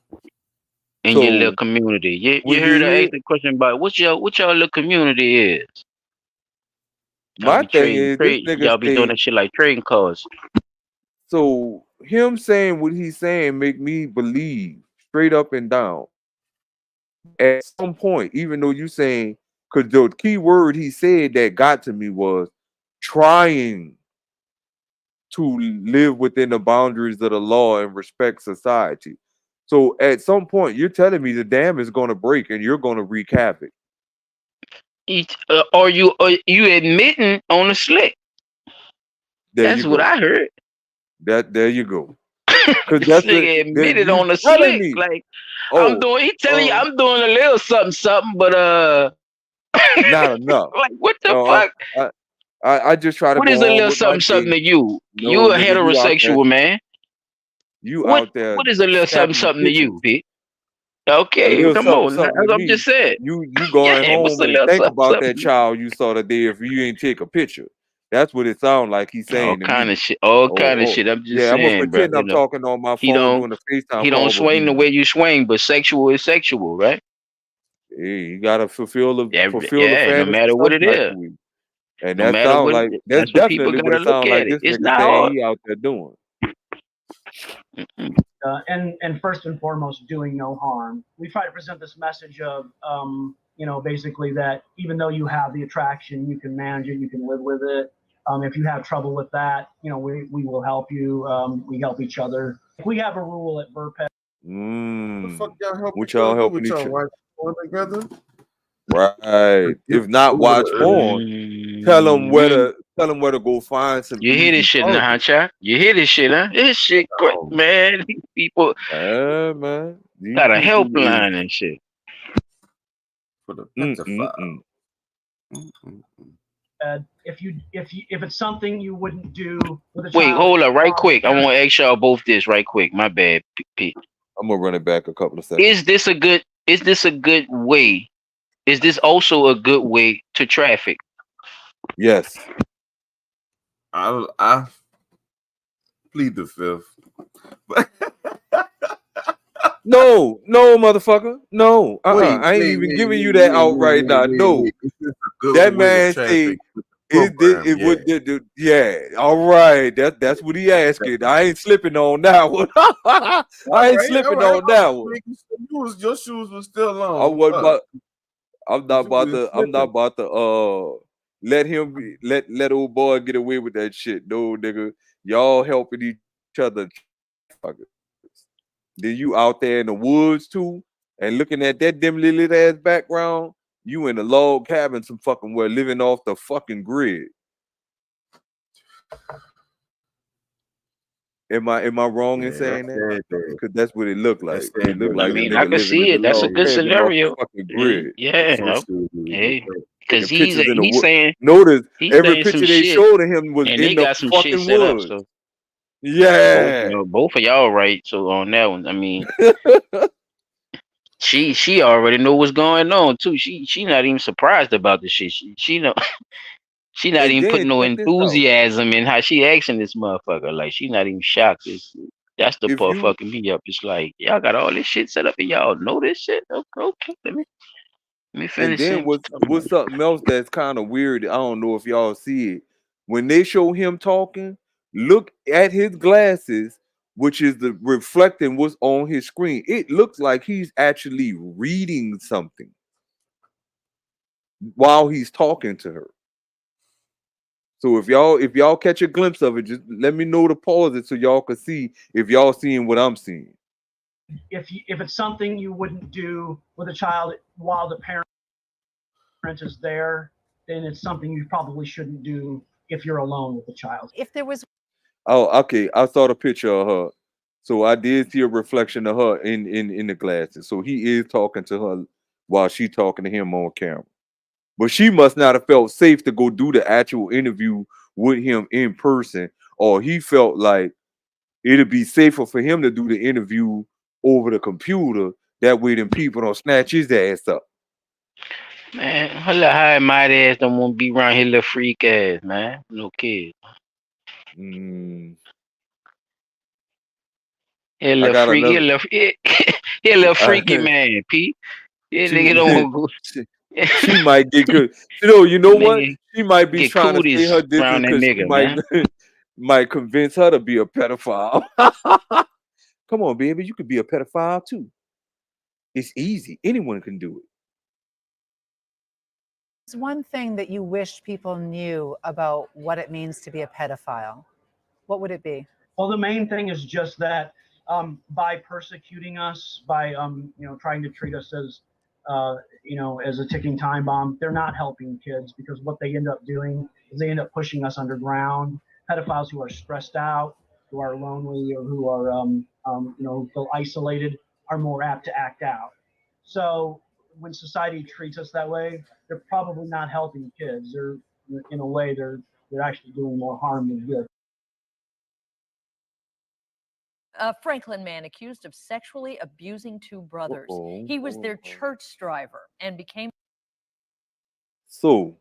In your little community. You heard her ask the question about what y'all little community is. My thing is this nigga y'all be doing that shit like trading cards. So him saying what he's saying make me believe straight up and down. At some point, even though you saying, because the key word he said that got to me was trying to live within the boundaries of the law and respect society. So at some point, you're telling me the dam is going to break and you're going to wreak havoc. Or you admitting on the slick. That's what I heard. There you go. Because that's this nigga admitted on the telling slick. me. Like Oh, he telling you I'm doing a little something, but not enough. like what the fuck? I just try to What go is a on little with my something day. to you? No, You a nigga, heterosexual man. You What out there? What is a little something to you, Pete? Okay, come on. I'm just saying. You going what's home a and little think about something? that child you saw today if you ain't take a picture. That's what it sounds like he's saying All to kind me. of shit. All kind of shit. I'm just yeah, I'm gonna saying, bro. pretend I'm talking on my He phone don't doing a FaceTime he don't call. swing the way you swing, but sexual is sexual, right? Hey, you gotta fulfill the no fantasy matter what it sometimes is. a week. And No that matter sounds what like it is. that's That's what people definitely what gotta it look sounds like at it. this It's nigga not saying hard. he out there doing. And first and foremost, doing no harm. We try to present this message of, basically that even though you have the attraction, you can manage it, you can live with it. If you have trouble with that, we will help you. We help each other. We have a rule at Verpet. What the fuck y'all help What each y'all other helping with each y'all other? watch porn together? Right. If not watch porn, tell them where to go find some. You hear this shit now, huh, Chuck? You hear this shit, huh? This shit great, man. These people man. got a helpline and shit. For the pedophile. If it's something you wouldn't do with a child. Wait, hold up, right quick. I want to ask y'all both this right quick. My bad, Pete. I'm gonna run it back a couple of seconds. Is this a good way? Is this also a good way to traffic? Yes. I plead the fifth. No, motherfucker. No. I ain't even giving you that out right now. No. That man say it would yeah. All right. That's what he asking. I ain't slipping on that one. I ain't slipping on that one. Your shoes were still on. I'm not about to let old boy get away with that shit. No, nigga. Y'all helping each other. Then you out there in the woods too, and looking at that dimly lit ass background, you in a log cabin some fucking where living off the fucking grid. Am I wrong in saying that? Because that's what it looked like. It looked like I mean, I can see it. That's a good scenario. Yeah, hey, because he's saying. Notice he's every saying picture some they shit, showed of him was and in they the got some shit fucking set up. woods. So yeah, both of y'all right. So on that one, I mean, she already know what's going on too. She not even surprised about the shit. She know. She not even putting no enthusiasm in how she asking this motherfucker. Like she not even shocked. That's the part fucking me up. It's like y'all got all this shit set up and y'all know this shit. Okay, let me finish. And then what's something else that's kind of weird? I don't know if y'all see it. When they show him talking, look at his glasses, which is the reflecting what's on his screen. It looks like he's actually reading something while he's talking to her. So if y'all catch a glimpse of it, just let me know to pause it so y'all can see if y'all seeing what I'm seeing. If it's something you wouldn't do with a child while the parent is there, then it's something you probably shouldn't do if you're alone with the child. If there was okay, I saw the picture of her. So I did see a reflection of her in the glasses. So he is talking to her while she talking to him on camera. But she must not have felt safe to go do the actual interview with him in person, or he felt like it'd be safer for him to do the interview over the computer. That way, then people don't snatch his ass up. Man, her little high mighty ass don't want to be around his little freak ass, man. No kid. He a little freak. He a little freaky man, Pete. Yeah, nigga don't want to go. She might get good. You know what? She might be trying to stay her distance because she might convince her to be a pedophile. Come on, baby, you could be a pedophile too. It's easy. Anyone can do it. It's one thing that you wish people knew about what it means to be a pedophile. What would it be? Well, the main thing is just that by persecuting us, by trying to treat us as as a ticking time bomb. They're not helping kids, because what they end up doing is they end up pushing us underground. Pedophiles who are stressed out, who are lonely, or who are who feel isolated are more apt to act out. So when society treats us that way, they're probably not helping kids. They're, in a way, they're actually doing more harm than good. A Franklin man accused of sexually abusing two brothers. He was their church driver and became. So,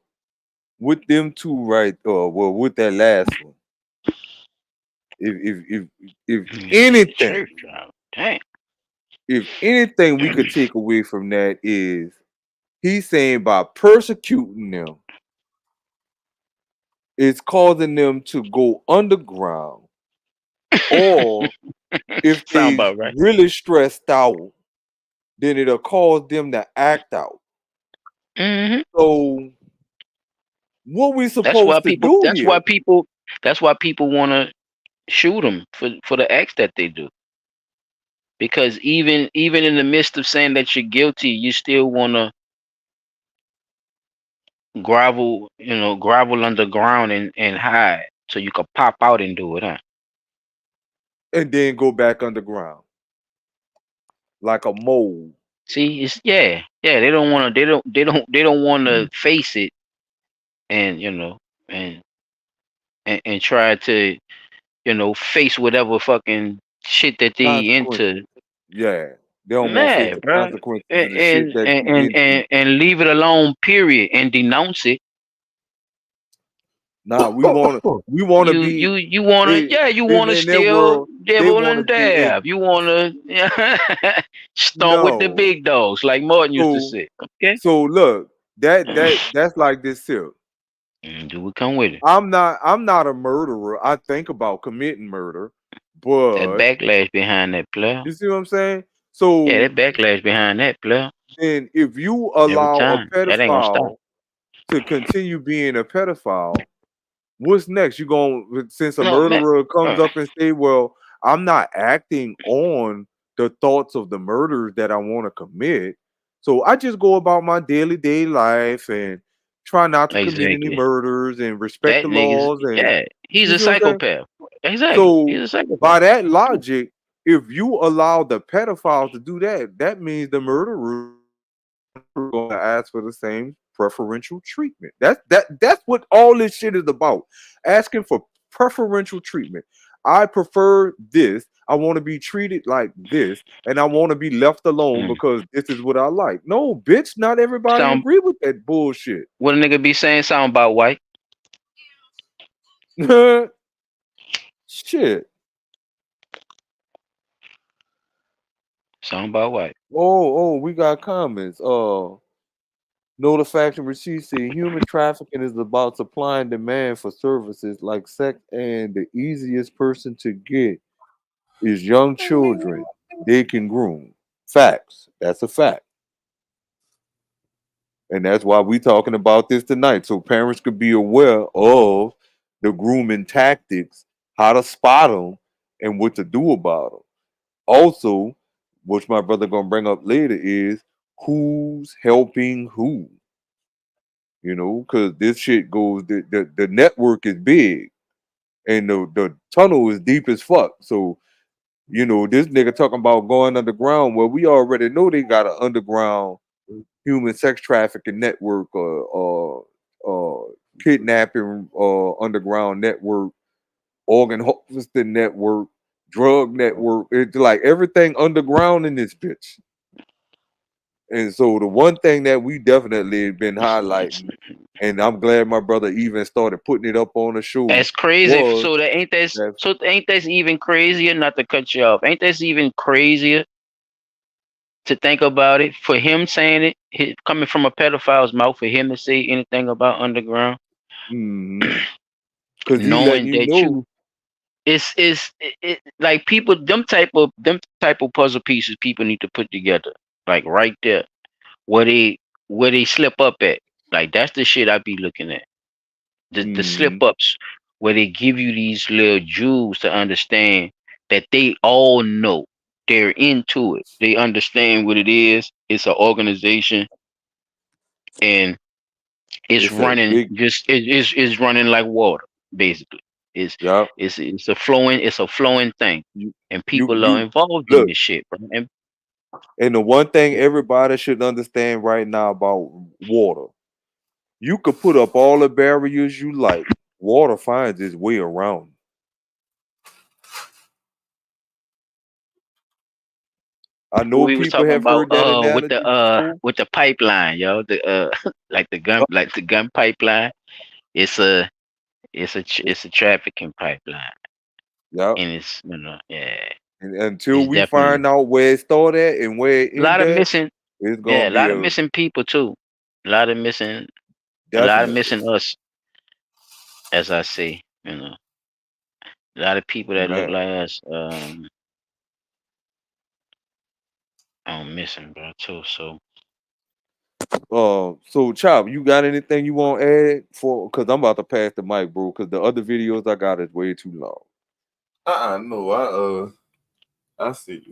with them two, right? Well, with that last one, if anything, Damn. if anything we could take away from that is he's saying by persecuting them, it's causing them to go underground, or if Sound they about right. really stressed out, then it'll cause them to act out. Mm-hmm. So, what we That's why supposed to people. do That's why here? people. That's why people want to shoot them for the acts that they do. Because even in the midst of saying that you're guilty, you still want to grovel underground and hide so you could pop out and do it, huh? And then go back underground like a mole. See, it's they don't want to they don't want to face it, and and try to face whatever fucking shit that they Consequences. into. Yeah, they don't want to face Man, the bro, consequences of and the shit and, that and you and into. and leave it alone. Period, and denounce it. Nah, we want to be You want to you want to in their steal world. They devil want to and be in. dab. You want to stomp with the No, big dogs, like Martin used to so say. Okay, look, that's like this here. do we come with it? I'm not a murderer. I think about committing murder, That but backlash behind that player. you see what I'm saying? Yeah, So that backlash behind that player. then, if you Every allow a time, that ain't gonna stop. pedophile to continue being a pedophile, what's next? You going since a No, man. murderer comes up and say, "Well, I'm not acting on the thoughts of the murders that I want to commit, so I just go about my day life and try not to commit any Exactly. murders and respect That the nigga's laws." And he's you a see what I'm saying? psychopath. Exactly, he's So a psychopath. by that logic, if you allow the pedophiles to do that, that means the murderer going to ask for the same preferential treatment. That's what all this shit is about. Asking for preferential treatment. I prefer this. I want to be treated like this, and I want to be left alone because this is what I like. No, bitch, not everybody Sound agree with that bullshit. what a nigga be saying? Something about white. Shit. Something about white. Oh, we got comments. Notification receipt say human trafficking is about supply and demand for services like sex, and the easiest person to get is young children. They can groom. Facts. That's a fact. And that's why we talking about this tonight. So parents could be aware of the grooming tactics, how to spot them, and what to do about them. Also, which my brother gonna bring up later is who's helping who. Because this shit goes, the network is big and the tunnel is deep as fuck. So, this nigga talking about going underground. Well, we already know they got an underground human sex trafficking network or kidnapping underground network, organ harvesting network, drug network. It's like everything underground in this bitch. And so the one thing that we definitely been highlighting, and I'm glad my brother even started putting it up on the show, That's crazy. was So ain't that even crazier? Not to cut you off. Ain't that even crazier to think about it? For him saying it, coming from a pedophile's mouth, for him to say anything about underground, because he letting knowing you that know. It's like people them type of puzzle pieces people need to put together, like right there where they slip up at. Like that's the shit I be looking at. The slip ups where they give you these little jewels to understand that they all know. They're into it. They understand what it is. It's an organization, and it's It's a running big, it's running like water, basically. It's yeah. it's a flowing thing, and people are You involved in look, this shit, bro. And and the one thing everybody should understand right now about water, you could put up all the barriers you like. Water finds its way around. I know we was people talking have about heard that analogy before. with the pipeline, yo, the like the gun pipeline. It's a it's a trafficking pipeline, Yeah. and it's yeah, And until it's we definitely find out where it started at and where it a lot ended of at, missing. it's Yeah, gonna a be lot of a missing people too. A lot of missing. A lot of definitely. missing us, as I say. A lot of people that look Man. like us. I'm missing, bro, too. So So Chop, you got anything you want to add for? Because I'm about to pass the mic, bro. Because the other videos I got is way too long. No, I see,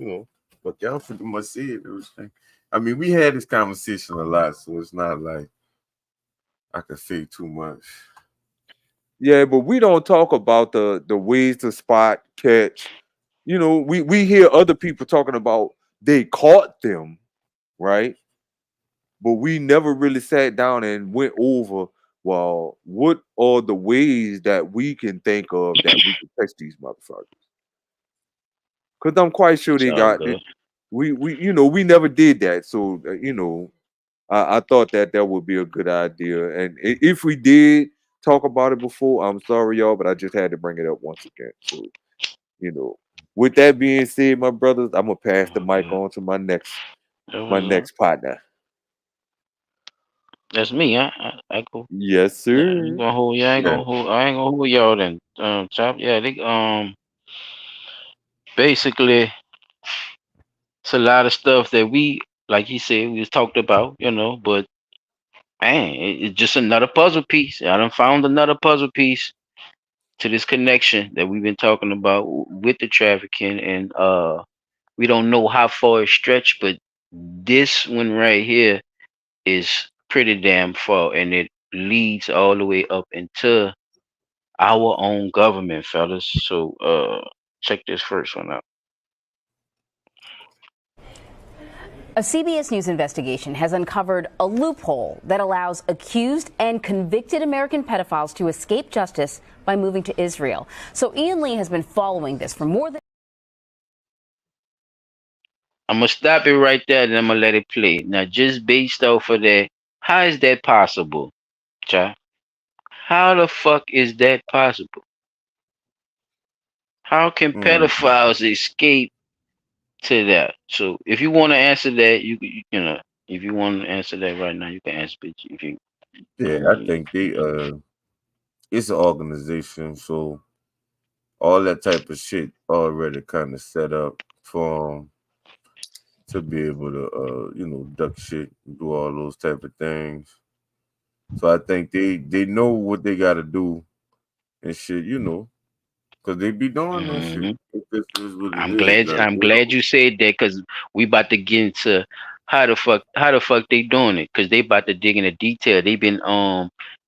but y'all pretty much see it. Everything. I mean, we had this conversation a lot, so it's not like I can say too much. Yeah, but we don't talk about the ways to spot, catch. We hear other people talking about they caught them, right? But we never really sat down and went over, well, what are the ways that we can think of that we can catch these motherfuckers? Because I'm quite sure it's they all got it. good. We never did that. So I thought that would be a good idea. And if we did talk about it before, I'm sorry, y'all, but I just had to bring it up once again. So, with that being said, my brothers, I'm gonna pass the mic on to my next That was partner. that's me. I go. Yes, Yeah, I ain't sir. gonna hold. Yeah, I ain't Yeah. gonna hold. I ain't gonna hold y'all then. Chop. Yeah, they basically it's a lot of stuff that we, like you said, we was talked about. But man, it's just another puzzle piece. I done found another puzzle piece to this connection that we've been talking about with the trafficking, and we don't know how far it stretched, but this one right here is pretty damn far, and it leads all the way up into our own government, fellas. So check this first one out. A CBS News investigation has uncovered a loophole that allows accused and convicted American pedophiles to escape justice by moving to Israel. So Ian Lee has been following this for more than... I'm gonna stop it right there, and I'm gonna let it play. Now, just based off of that, how is that possible, child? How the fuck is that possible? How can pedophiles escape to that? So, if you want to answer that, if you want to answer that right now, you can answer it. If you, Yeah, I think it's an organization, so all that type of shit already kind of set up for 'em to be able to duck shit and do all those type of things. So I think they know what they got to do and shit, because they be doing that shit. Mhm. This is what it I'm is glad. now. I'm glad you said that, because we about to get into how the fuck they doing it, because they about to dig into detail. They been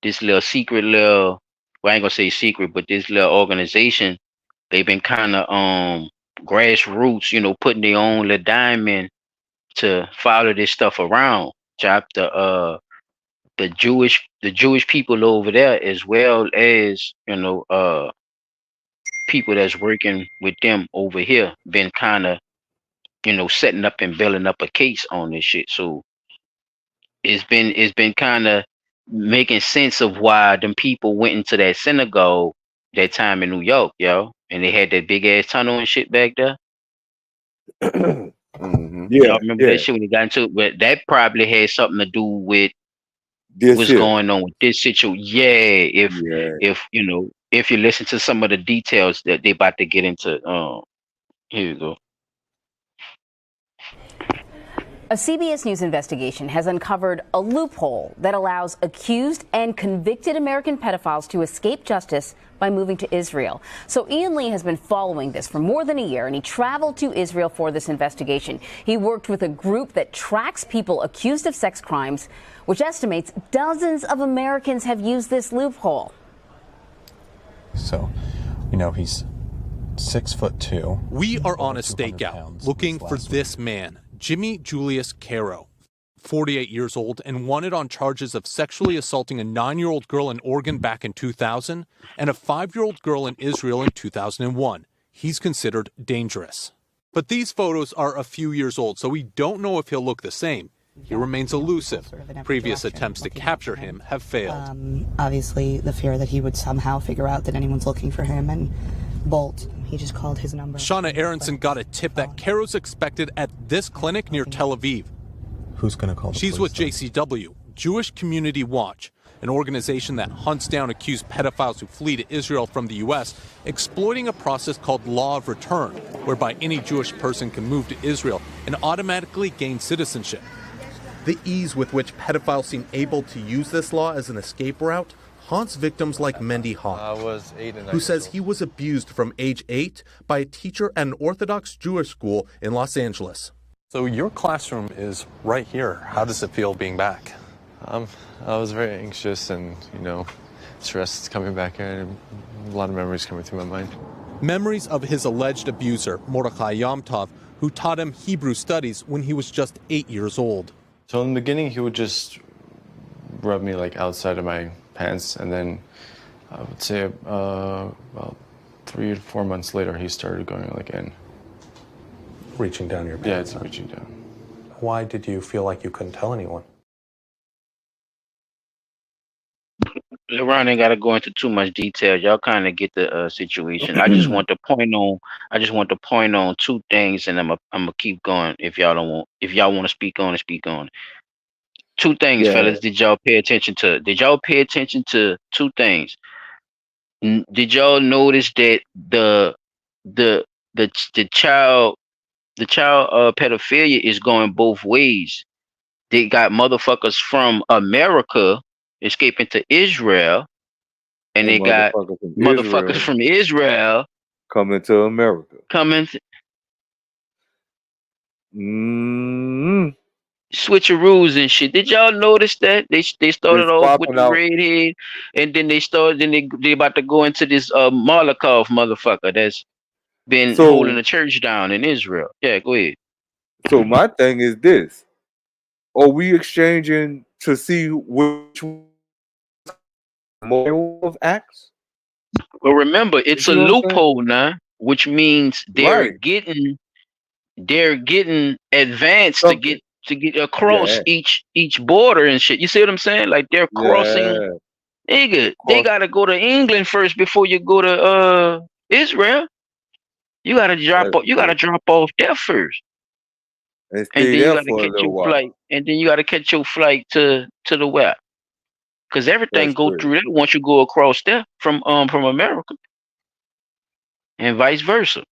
this little secret little, well, I ain't gonna say secret, but this little organization. They've been kind of grassroots, putting their own little diamond to follow this stuff around. Chop the Jewish people over there, as well as people that's working with them over here, been kind of setting up and building up a case on this shit. So it's been kind of making sense of why them people went into that synagogue that time in New York, yo, and they had that big ass tunnel and shit back there. Y'all remember that Yeah. shit when they got into it? But that probably had something to do with This what's here. going on with this situation. Yeah, if you listen to some of the details that they about to get into, here you go. A CBS News investigation has uncovered a loophole that allows accused and convicted American pedophiles to escape justice by moving to Israel. So Ian Lee has been following this for more than a year, and he traveled to Israel for this investigation. He worked with a group that tracks people accused of sex crimes, which estimates dozens of Americans have used this loophole. So, he's 6'2". We are on a stakeout looking for this man, Jimmy Julius Caro, 48 years old and wanted on charges of sexually assaulting a 9-year-old girl in Oregon back in 2000 and a 5-year-old girl in Israel in 2001. He's considered dangerous. But these photos are a few years old, so we don't know if he'll look the same. He remains elusive. Previous attempts to capture him have failed. Obviously, the fear that he would somehow figure out that anyone's looking for him and bolt. He just called his number. Shauna Aronson got a tip that Caro's expected at this clinic near Tel Aviv. Who's going to call the She's with police, JCW, Jewish Community Watch, an organization that hunts down accused pedophiles who flee to Israel from the U.S., exploiting a process called Law of Return, whereby any Jewish person can move to Israel and automatically gain citizenship. The ease with which pedophiles seem able to use this law as an escape route haunts victims like Mendy Hawk, who says he was abused from age 8 by a teacher at an Orthodox Jewish school in Los Angeles. So your classroom is right here. How does it feel being back? I was very anxious and, stressed coming back here, and a lot of memories coming through my mind. Memories of his alleged abuser, Mordechai Yom Tov, who taught him Hebrew studies when he was just 8 years old. So in the beginning, he would just rub me outside of my pants, and then I would say about 3 to 4 months later, he started going in. Reaching down your pants? Yeah, it's reaching down. Why did you feel like you couldn't tell anyone? LeBron ain't got to go into too much detail. Y'all kind of get the situation. I just want to point on two things, and I'm gonna keep going. If y'all want to speak on it, speak on it. Two things, fellas. Did y'all pay attention to? Did y'all pay attention to two things? Did y'all notice that the child pedophilia is going both ways? They got motherfuckers from America escaping to Israel, and they got motherfuckers from Israel coming to America. Switcheroos and shit. Did y'all notice that they started off with the redhead, and then they about to go into this Malakoff motherfucker that's been holding the church down in Israel. Yeah, go ahead. So my thing is this: are we exchanging to see which more of acts? Well, remember, it's a loophole now, which means they're getting advanced to get across each border and shit. You see what I'm saying? Like they're crossing. Nigga, they gotta go to England first before you go to Israel. You gotta drop off there first. And then you gotta catch your flight. And then you gotta catch your flight to the west. Because everything go through there once you go across there from America. And vice versa.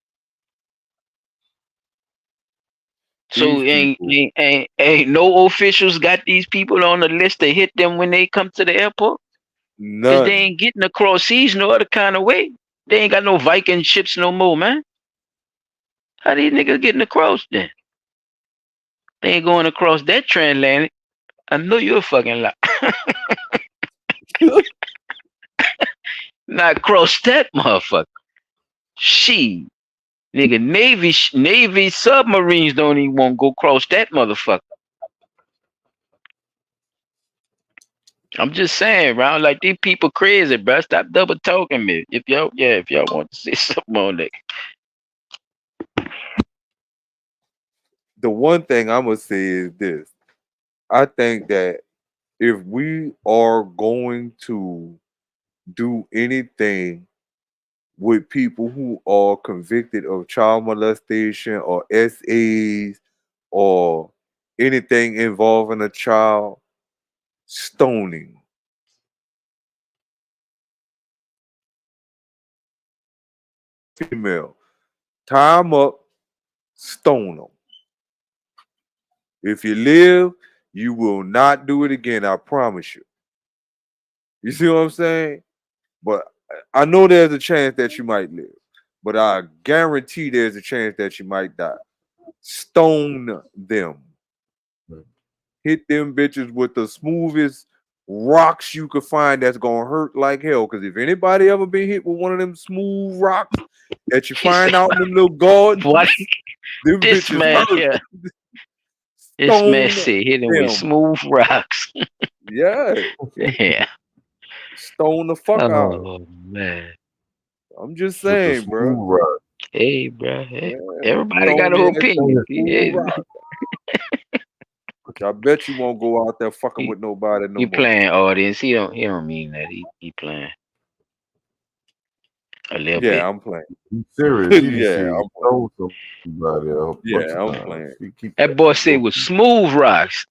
So ain't no officials got these people on the list to hit them when they come to the airport? Because they ain't getting across seas no other kind of way. They ain't got no Viking ships no more, man. How these niggas getting across then? They ain't going across that transatlantic. I know you're a fucking lie. Not across that motherfucker. She. Nigga, Navy submarines don't even want to go across that motherfucker. I'm just saying, bro. Like these people crazy, bro. Stop double talking me. If y'all want to say something on that. The one thing I'm gonna say is this: I think that if we are going to do anything with people who are convicted of child molestation or SAs or anything involving a child, stoning. Female, tie them up, stone them. If you live, you will not do it again. I promise you. You see what I'm saying? But I know there's a chance that you might live, but I guarantee there's a chance that you might die. Stone them. Hit them bitches with the smoothest rocks you could find that's gonna hurt like hell. Because if anybody ever been hit with one of them smooth rocks that you find out in them little gardens, What? them This bitches man hurt. here. This man Stone said hit him with them. smooth rocks. Yeah. Yeah. Stone the fuck out. Oh man. I'm just With the saying, bro. smooth rock. Hey, bro. Hey. Yeah. Everybody got Stone a whole their ass with opinion. the smooth Yeah. rock. I bet you won't go out there fucking with nobody no He more. playing audience. He don't mean that. He playing a little bit. Yeah, I'm playing. He's serious. He Yeah, said I'm stole somebody a bunch Yeah, of I'm times. playing. He keep That boy said it was smooth rocks.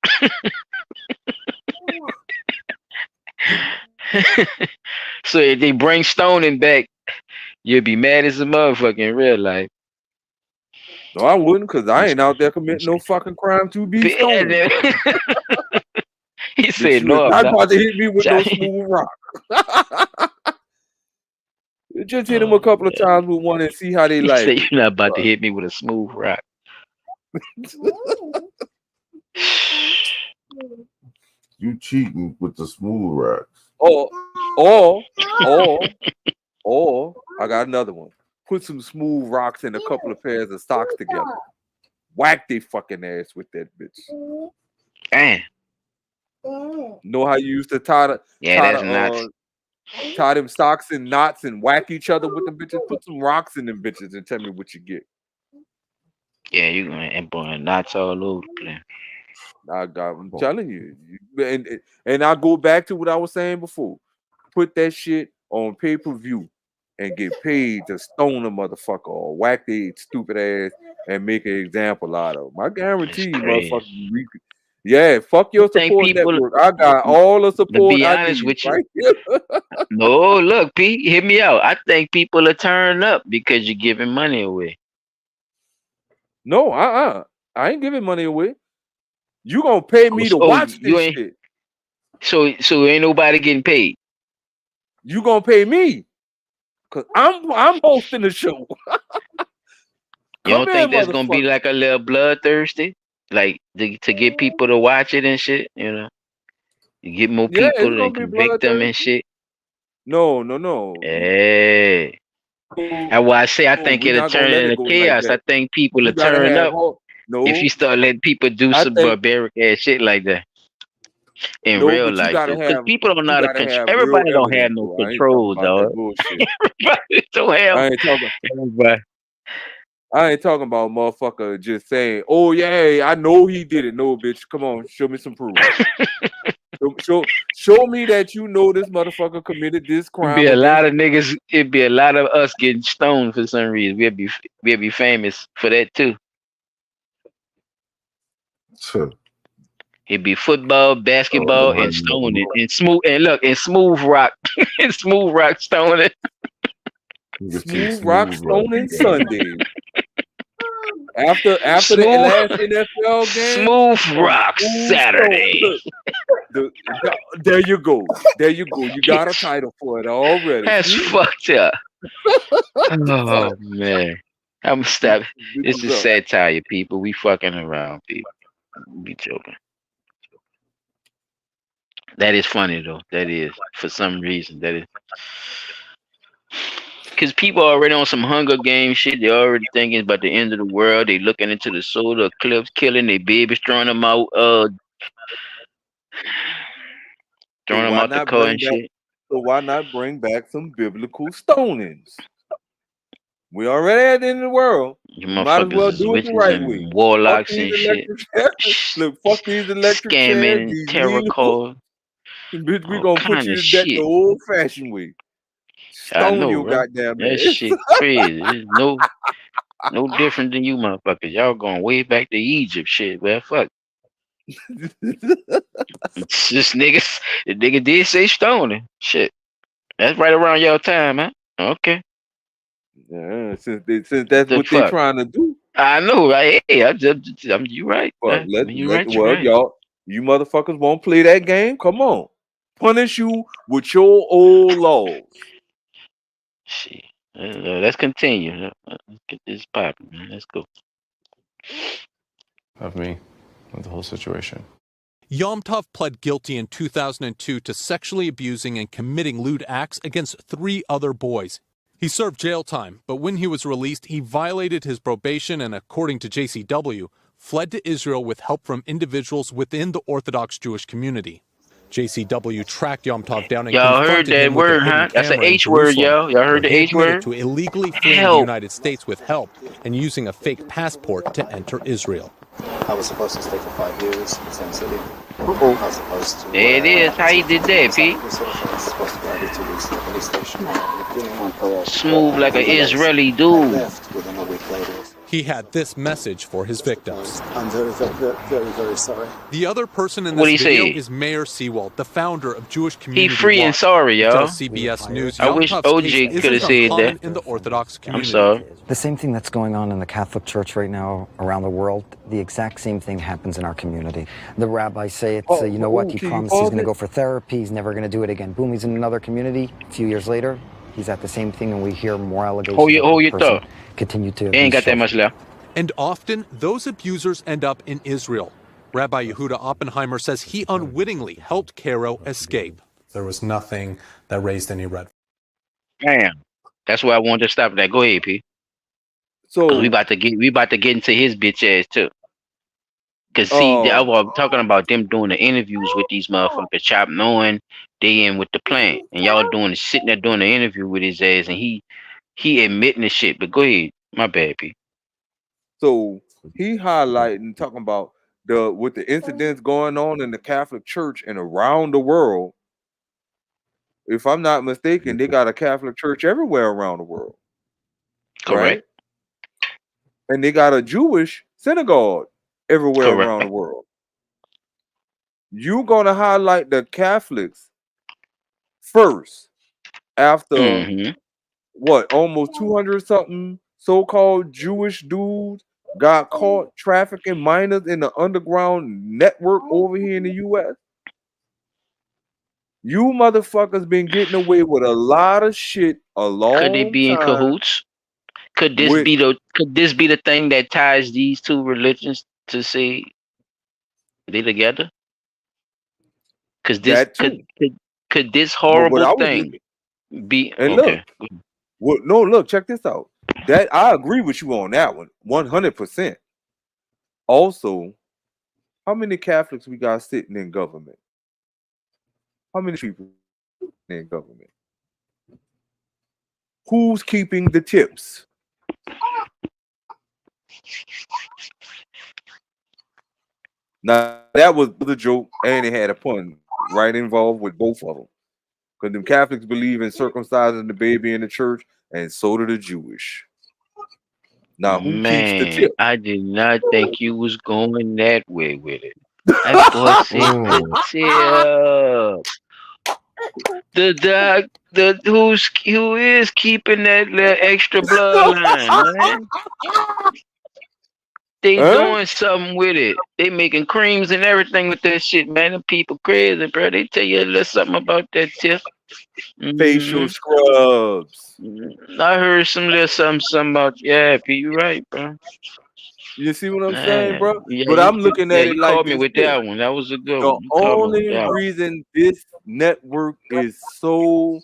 So if they bring Stoning back, you'll be mad as a motherfucker in real life. No, I wouldn't, because I ain't out there committing no fucking crime to be stoned. He Bitch, said, you "No, is I'm not not." about to hit me with no smooth rock. Just hit him a couple of times with one and see how they He like said, it. "You're not about to hit me with a smooth rock." You cheating with the smooth rocks. Or I got another one. Put some smooth rocks and a couple of pairs of socks together. Whack they fucking ass with that bitch. Damn. Know how you used to tie That's nuts. them socks in knots and whack each other with them bitches? Put some rocks in them bitches and tell me what you get. Yeah, you gonna end up knots all over the place. I'm telling you. And I go back to what I was saying before. Put that shit on pay-per-view and get paid to stone a motherfucker or whack their stupid ass and make an example out of them. I guarantee you, motherfucker. Yeah, fuck your support network. I got all the To support be I honest need with you, right here. no, look, Pete, hit me out. I think people are turning up because you're giving money away. No, I ain't giving money away. You gonna pay me to watch this shit. So ain't nobody getting paid. You gonna pay me. Cause I'm hosting the show. You don't think that's gonna be like a little bloodthirsty? Like to get people to watch it and shit, you know? You get more Yeah, it's people gonna and be convict them and bloodthirsty. shit. No. Hey. That's why I say I think We're it'll not gonna turn let it into go like chaos. I that. think people You will gotta turn have up all. No, if you start letting people do I some think barbaric ass shit like that in no, real but you life, gotta though. Because have people don't know how to control. real Everybody don't have evidence, no though. I ain't talking control, about dog. that bullshit. Everybody don't have. I ain't talking. Everybody. I ain't talking about motherfucker just saying, "Oh yeah, I know he did it." No, bitch, come on, show me some proof. show me that you know this motherfucker committed this It'd crime be a lot against. of niggas. It'd be a lot of us getting stoned for some reason. We'll be famous for that too. Sure. It'd be football, basketball, and stoning, and smooth rock, and smooth rock stoning. Smooth rock stoning Sunday. After the last NFL game, smooth rock Saturday. There you go. You got a title for it already. That's fucked up. Oh man, I'm stop. This is satire, people. We fucking around, people. We joking. That is funny though. That is for some reason. That is because people are already on some Hunger Games shit. They're already thinking about the end of the world. They looking into the solar eclipse, killing their babies, throwing them out, throwing them out the car and shit. So why not bring back some biblical stonings? We already at the end of the world. You might as well do it the right way. Warlocks and shit. Look, fuck these electric chairs, these terror calls. Bitch, we gonna put you to death the old fashioned way. Stone your goddamn that ass. shit crazy. It's no different than you motherfuckers. Y'all going way back to Egypt shit. Well, fuck. This niggas, the nigga did say stoning. Shit. That's right around your time, man. Okay. Yeah, since that's what they trying to do. I know, right? Hey, you right, But man. You right. You right. y'all, you motherfuckers won't play that game. Come on, punish you with your old laws. Shit. Let's continue. Let's get this popping, man. Let's go. Of me, with the whole situation. Yom Tov pled guilty in 2002 to sexually abusing and committing lewd acts against 3 other boys. He served jail time, but when he was released, he violated his probation and, according to JCW, fled to Israel with help from individuals within the Orthodox Jewish community. JCW tracked Yom Tov down and Y'all heard confronted that him with a word, hidden huh? That's an camera in H word, Jerusalem, y'all. Y'all heard where the he H admitted word? to illegally fleeing the Help. United States with help and using a fake passport to enter Israel. I was supposed to stay for 5 years in the same city. I was supposed to. There it is. How you did that, P? I was supposed to go every 2 weeks to the police station. Smooth like an Israeli I dude. left within a week later. He had this message for his victims. I'm very, very sorry. The other person in What'd this he video say? is Mayor Seawald, the founder of Jewish He Community free and Watch. sorry, He y'all. tells CBS News I Yom wish Tov's OJ case could have isn't said uncommon that. in the Orthodox I'm community. sorry. The same thing that's going on in the Catholic Church right now around the world, the exact same thing happens in our community. The rabbis say it's, you know what, he promised he's going to go for therapy, he's never going to do it again. Boom, he's in another community. A few years later, he's at the same thing, and we hear more allegations Hold that your the person thought. continued to They ain't abuse got that much children. left. And often, those abusers end up in Israel. Rabbi Yehuda Oppenheimer says he unwittingly helped Caro escape. There was nothing that raised any red. Damn. That's why I wanted to stop that. Go ahead, P. So Cause we about to get into his bitch ass too. Cause see, I was talking about them doing the interviews with these motherfuckers, Chop knowing they in with the plan, and y'all sitting there doing the interview with his ass, and he admitting the shit. But go ahead, my bad, P. So he highlighting, talking about with the incidents going on in the Catholic Church and around the world. If I'm not mistaken, they got a Catholic Church everywhere around the world. Correct. Right? And they got a Jewish synagogue everywhere Correct. around the world. You're gonna highlight the Catholics first after what, almost 200 something so-called Jewish dudes got caught trafficking minors in the underground network over here in the US. You motherfuckers been getting away with a lot of shit a Could they long be in time. cahoots? Could this be the thing that ties these two religions to say they together? Cause this could this horrible thing be and okay? look, check this out. That I agree with you on that one, 100%. Also, how many Catholics we got sitting in government? How many people in government? Who's keeping the tips? Now that was the joke, and it had a pun right involved with both of them. Because them Catholics believe in circumcising the baby in the church, and so do the Jewish. Now, who keeps the tip? I did not think you was going that way with it. That boy said the tip. Who is keeping that little extra bloodline, man? They doing something with it. They making creams and everything with that shit, man. Them people crazy, bro. They tell you a little something about that tip. Facial scrubs. I heard some little something about P. You right, bro. You see what I'm saying, bro? Yeah, but I'm looking at it you like caught me this. with that one. That was a good The one. You caught me with only that one. reason this network is so,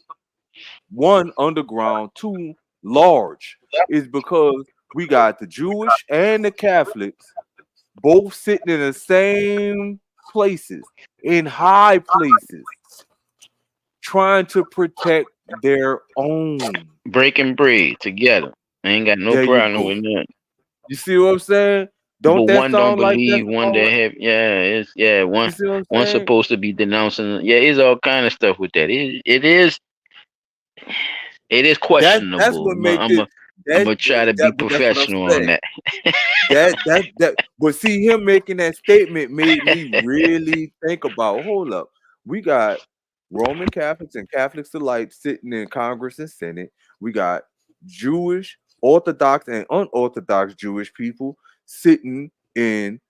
one, underground, two, large, is because we got the Jewish and the Catholics both sitting in the same places, in high places, trying to protect their own. Breaking bread together. I ain't got no There you problem go. with that. You see what I'm saying? Don't But that one don't sound like believe, that's one all? that have one You see what I'm one's saying? supposed to be denouncing. Yeah, it's all kind of stuff with that. It is questionable. That's what makes it. I'm gonna try to be professional on that. that. But see, him making that statement made me really think about. Hold up, we got Roman Catholics and Catholics alike sitting in Congress and Senate. We got Jewish Orthodox and unorthodox Jewish people sitting in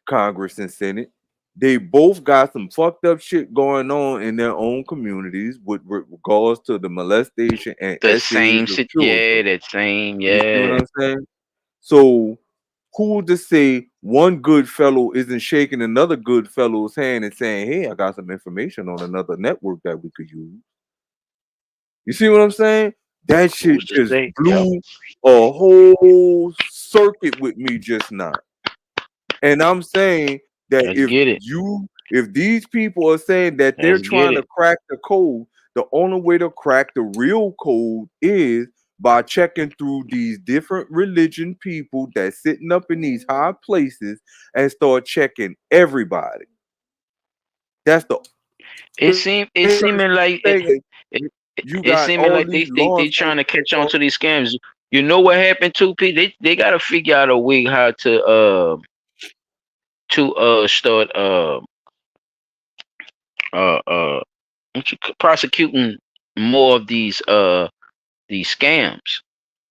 Congress and Senate. They both got some fucked up shit going on in their own communities with regards to the molestation and The essays same of shit. children. Yeah, that same. You see what Yeah. I'm saying? So who to say one good fellow isn't shaking another good fellow's hand and saying, "Hey, I got some information on another network that we could use." You see what I'm saying? That shit Who's to just say? Yep. blew a whole circuit with me just now. And I'm saying that Let's get it. if these people are saying that they're Let's get trying to it. crack the code, the only way to crack the real code is by checking through these different religion people that's sitting up in these high places and start checking everybody. That's the It's seeming like thing. it, You it's got seeming all like these they law trying to catch on enforcement. to these scams. You know what happened to P? They got to figure out a way how to start uh prosecuting more of these scams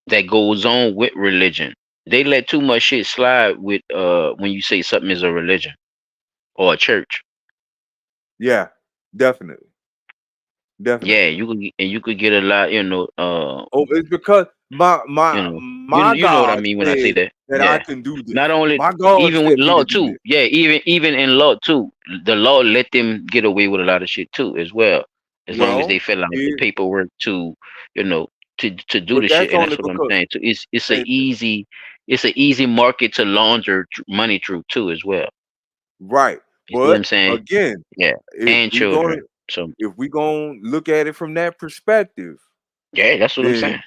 that goes on with religion. They let too much shit slide with when you say something is a religion or a church. Yeah, definitely. Yeah, Definitely. you could get a lot, Oh, it's because my you my know, my you know what I God mean when I say said that. that I Yeah. can do this. Not only My God even with sent me law to do too. this. Yeah, even in law too. The law let them get away with a lot of shit too as well. As long as they Well, fill out the it, paperwork to, to do but the shit. that's And only that's what I'm because saying. So and it's an easy market to launder money through too as well. right. You see what I'm But saying? again, Yeah. if And we going children. So if we going to look at it from that perspective, yeah, that's what I'm then saying.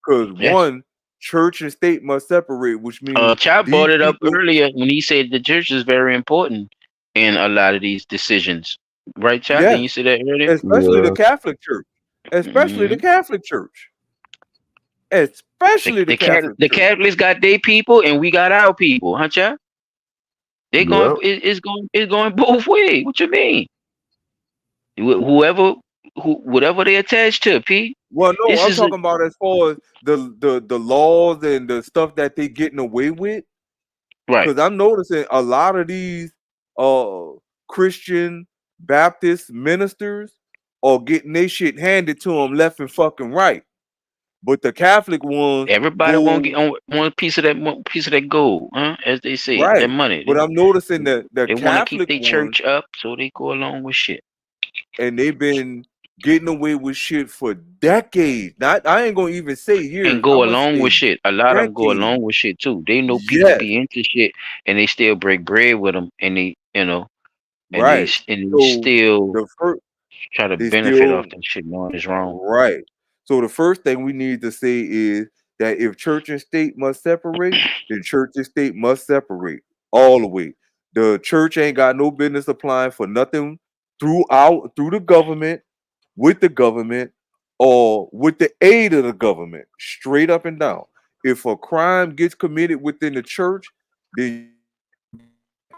because Yes. one, church and state must separate, which means Chad brought these it up people, earlier when he said the church is very important in a lot of these decisions. Right, Chad? yeah, Didn't you say that earlier? especially the Yeah. Catholic Church, especially the Hmm. Catholic Church, especially the Catholic The Church. Catholics got their people and we got our people, huh, Chad? They going Yep. it's going both ways. What you mean? Whoever whatever they attach to, P. Well, no, This I'm is a talking about as far as the laws and the stuff that they getting away with. right. Because I'm noticing a lot of these uh Christian Baptist ministers are getting their shit handed to them left and fucking right. But the Catholic ones Everybody won't get go on one piece of that gold, huh? As they say, that right. money. But I'm noticing that the They want to keep Catholic their ones, church up, so they go along with shit. and they've been getting away with shit for decades. Not I ain't gonna even say And years. I'm go gonna along with say shit. A lot of them go decades. along with shit too. They know people Yes, be into shit, and they still break bread with them, and right. and they So still the first try to they benefit off still that shit, knowing it's wrong. right. So the first thing we need to say is that if church and state must separate, then church and state must separate all the way. The church ain't got no business applying for nothing through the government, with the government, or with the aid of the government, straight up and down. If a crime gets committed within the church, then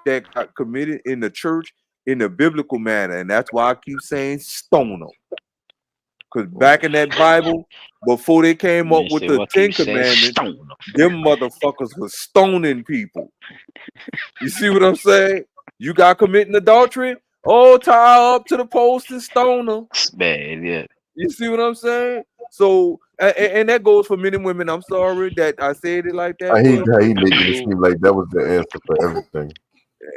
that got committed in the church in a biblical manner, and that's why I keep saying stone them. Because back in that Bible, before they came up Man, with say the what keep Ten saying Commandments, stone. them motherfuckers was stoning people. You see what I'm saying? You got committing adultery? Oh, tie her up to the post and stone her. It's bad, yeah. You see what I'm saying? So, and that goes for men and women. I'm sorry that I said it like I that, hate but how he making you it know, seem like that was the answer for everything.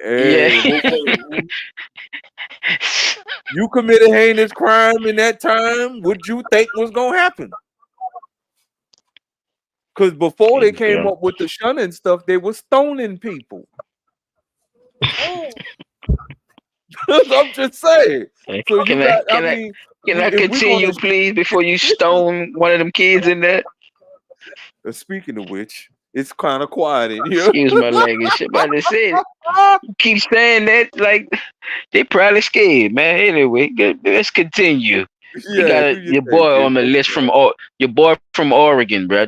Yeah. hey, you committed heinous crime in that time. What you think was gonna happen? Because before they came Yeah. up with the shunning stuff, they were stoning people. I'm just saying. Hey, So you Can I got, I can I mean, can I if we're gonna continue, please, before you stone one of them kids in there? speaking of which, it's kind of quiet in here. Excuse my language. About to say, you keep saying that like they probably scared, man. Anyway, let's continue. You Yeah, got do your your thing, boy kid. on the Don't list be from mad. Your boy from Oregon, bro.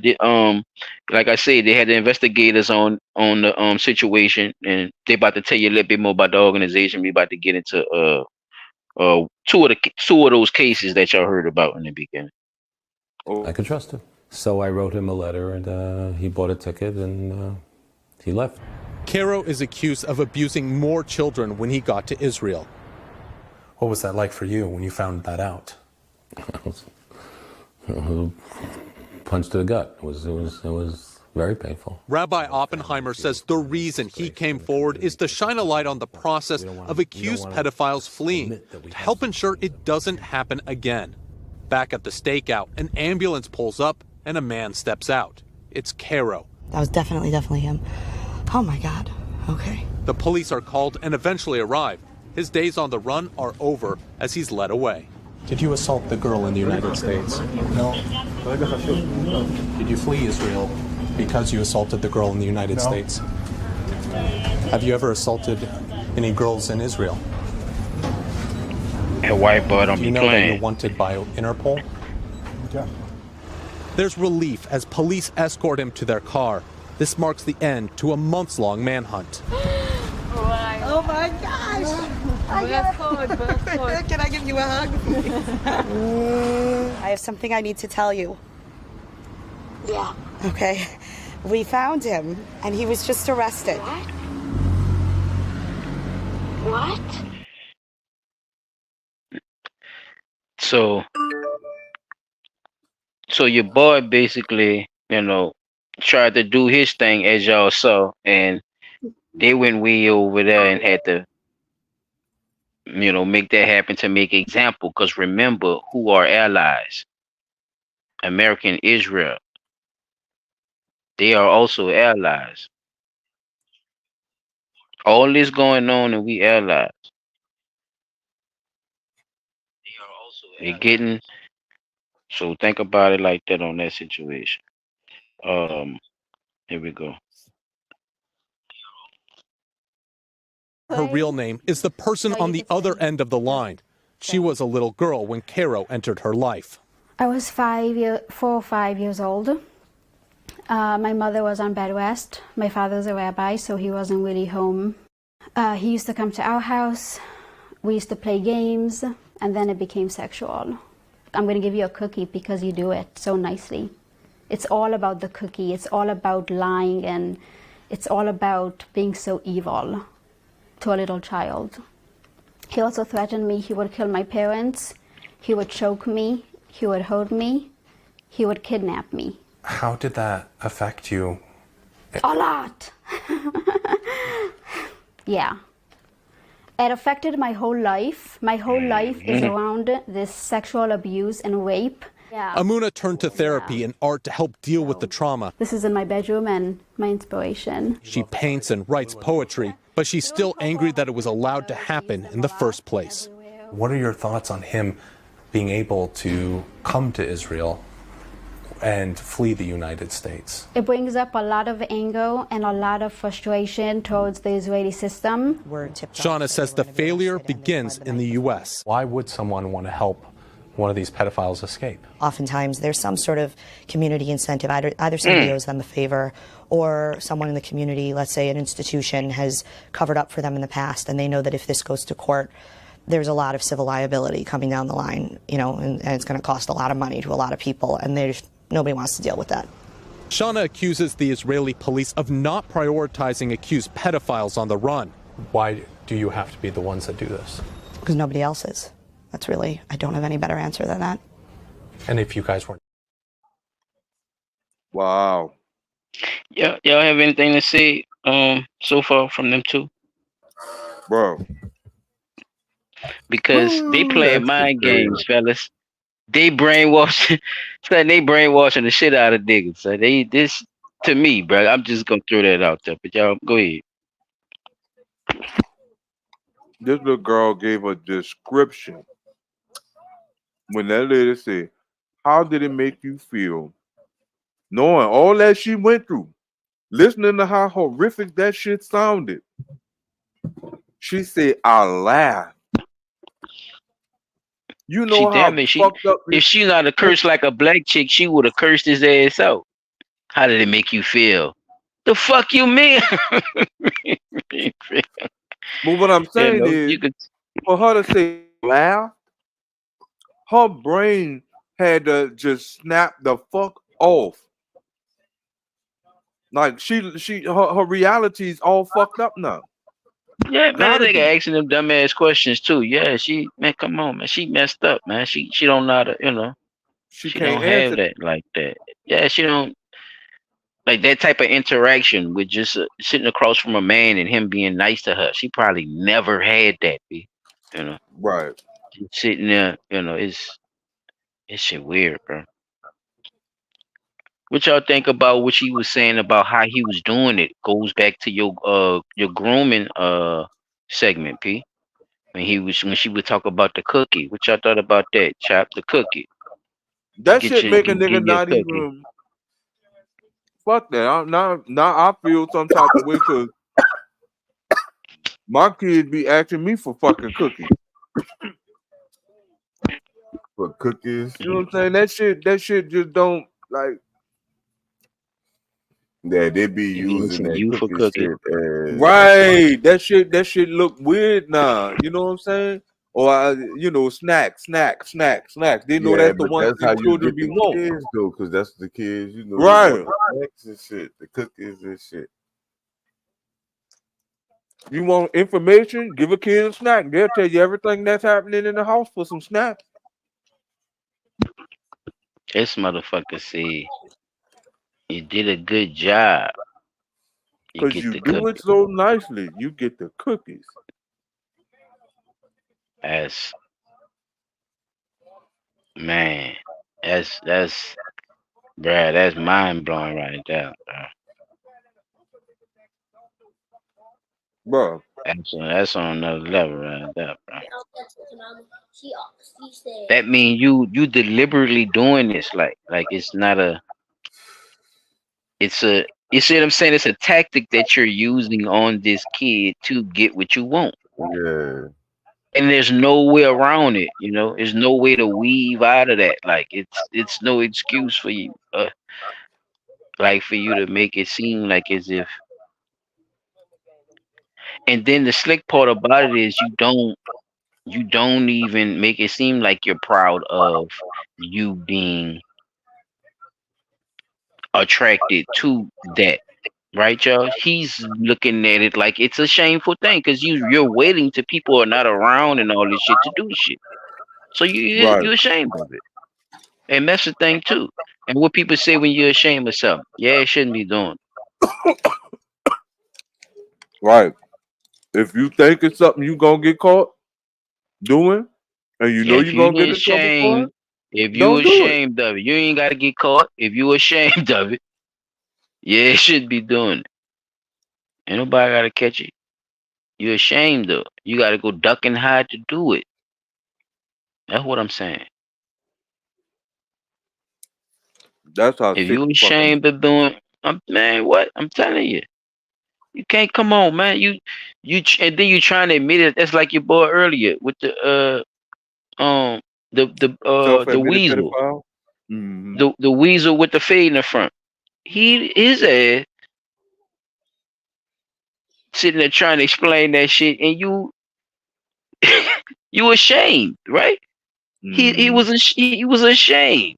Like I said, they had the investigators on the situation, and they about to tell you a little bit more about the organization. We about to get into two of those cases that y'all heard about in the beginning. Oh, I can trust him. So I wrote him a letter, and he bought a ticket, and he left. Cairo is accused of abusing more children when he got to Israel. What was that like for you when you found that out? Punch to the gut. It was very painful. Rabbi Oppenheimer says the reason he came forward is to shine a light on the process of accused pedophiles fleeing, to help ensure it doesn't happen again. Back at the stakeout, an ambulance pulls up and a man steps out. It's Cairo. That was definitely him. Oh my God. Okay. The police are called and eventually arrive. His days on the run are over as he's led away. Did you assault the girl in the United States? No. Did you flee Israel because you assaulted the girl in the United States? Have you ever assaulted any girls in Israel? A white boy don't Do you be know that playing. you're wanted by Interpol? Yeah. There's relief as police escort him to their car. This marks the end to a months-long manhunt. Oh my gosh. Can I give you a hug? I have something I need to tell you. Yeah. Okay. We found him, and he was just arrested. What? So your boy basically, tried to do his thing as y'all saw, and they went way over there and had to, make that happen to make example. Because remember, who are allies? American Israel. They are also allies. All this going on, and we allies. They getting. So think about it like that on that situation. Here we go. Her real name is the person on the other end of the line. She was a little girl when Cairo entered her life. I was 4 or 5 years old. My mother was on bed rest. My father's a rabbi, so he wasn't really home. He used to come to our house. We used to play games, and then it became sexual. I'm going to give you a cookie because you do it so nicely. It's all about the cookie. It's all about lying, and it's all about being so evil to a little child. He also threatened me he would kill my parents, he would choke me, he would hurt me, he would kidnap me. How did that affect you? A lot. Yeah. It affected my whole life. My whole life is around this sexual abuse and rape. Yeah. Amuna turned to therapy and art to help deal with the trauma. This is in my bedroom and my inspiration. She paints and writes poetry, but she's still angry that it was allowed to happen in the first place. What are your thoughts on him being able to come to Israel and flee the United States? It brings up a lot of anger and a lot of frustration towards the Israeli system. Shauna says the failure begins in the U.S. Why would someone want to help one of these pedophiles escape? Oftentimes there's some sort of community incentive. Either somebody owes them a favor, or someone in the community, let's say an institution, has covered up for them in the past, and they know that if this goes to court, there's a lot of civil liability coming down the line, and it's going to cost a lot of money to a lot of people, and nobody wants to deal with that. Shauna accuses the Israeli police of not prioritizing accused pedophiles on the run. Why do you have to be the ones that do this? Because nobody else is. I don't have any better answer than that. And if you guys weren't. Wow. Yeah, y'all have anything to say so far from them two? Bro. Because they play mind games, fellas. They brainwashing the shit out of niggas. So this to me, bro. I'm just gonna throw that out there. But y'all go ahead. This little girl gave a description. When that lady said, "How did it make you feel?" Knowing all that she went through, listening to how horrific that shit sounded. She said, "I laughed." You know how fucked up. If she not a curse like a black chick, she would have cursed his ass out. How did it make you feel? The fuck you mean? But what I'm saying is, for her to say laugh, her brain had to just snap the fuck off. Like her reality is all fucked up now. Yeah, man, Gotta they be. got asking them dumbass questions too. Yeah, man, come on, man. She messed up, man. She don't know how to, She she can't don't have answer. that like that. Yeah, she don't like that type of interaction with just sitting across from a man and him being nice to her. She probably never had that, B. Right. Just sitting there, it's shit weird, bro. What y'all think about what she was saying about how he was doing it? Goes back to your grooming segment, P. When she would talk about the cookie. What y'all thought about that? Chop the cookie. That Get shit you make a get, nigga get your not cookie. even fuck that. Now I feel some type of way because my kids be asking me for fucking cookies. For cookies. You know what I'm saying? That shit just don't like. Yeah, they be They be using asking that you for cookie cookie. shit as Right. That shit look weird now. You know what I'm saying? Or snacks. They know yeah, that's the but one that's thing how you children get be the wanting. kids though, because that's the kids, they want Right. the snacks and shit, the cookies and shit. You want information? Give a kid a snack. They'll tell you everything that's happening in the house for some snacks. This motherfucker said you did a good job. You Because get you the do it cookie. so nicely, you get the cookies. That's man. That's bruh, that's mind blowing right there, bruh. Bro. That's on another level right there, bro. That means you deliberately doing this, like it's not a it's a you see what I'm saying? It's a tactic that you're using on this kid to get what you want. Yeah. And there's no way around it, There's no way to weave out of that. Like it's no excuse for you, like for you to make it seem like as if. And then the slick part about it is you don't even make it seem like you're proud of you being attracted to that, right, y'all? He's looking at it like it's a shameful thing because you're waiting till people are not around and all this shit to do the shit. So Right. you're ashamed of it, and that's the thing too. And what people say when you're ashamed of something, yeah, it shouldn't be doing. Right. If you think it's something you gonna get caught doing, and you Yeah, know if you're you gonna get ain't in trouble for it, ashamed, if you don't do it. ashamed of it, you ain't got to get caught. If you ashamed of it, yeah, it should be doing it. Ain't nobody got to catch it. You're ashamed of. You got to go duck and hide to do it. That's what I'm saying. That's how If sick you the fuck I'm. ashamed of doing, man, what? I'm telling you, you can't come on, man. And then you trying to admit it. That's like your boy earlier with the Self-admitted weasel, pedophile. Mm-hmm. the weasel with the fade in the front. His ass sitting there trying to explain that shit, and you ashamed, right? He Mm-hmm. was ashamed.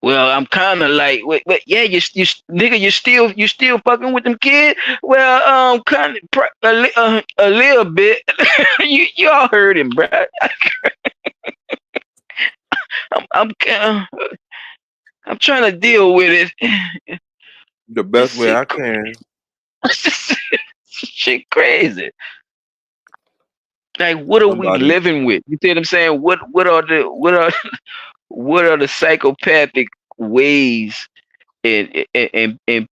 Well, I'm kind of like, wait, yeah, nigga, you still fucking with them kids. Well, kind of a little bit. You all heard him, bro. I'm trying to deal with it. The This best way I can. shit crazy. Like, what are we Somebody. living with? You see what I'm saying? What are the psychopathic ways and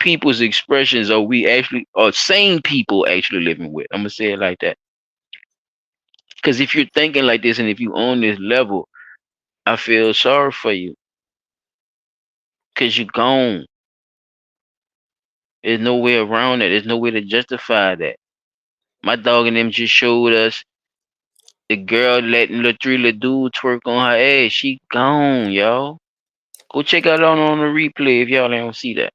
people's expressions are we actually or sane people actually living with? I'm gonna say it like that. Because if you're thinking like this and if you on this level, I feel sorry for you. Cause you're gone. There's no way around it. There's no way to justify that. My dog and them just showed us the girl letting the three little dudes twerk on her ass. She gone, y'all. Go check out on the replay if y'all ain't see that.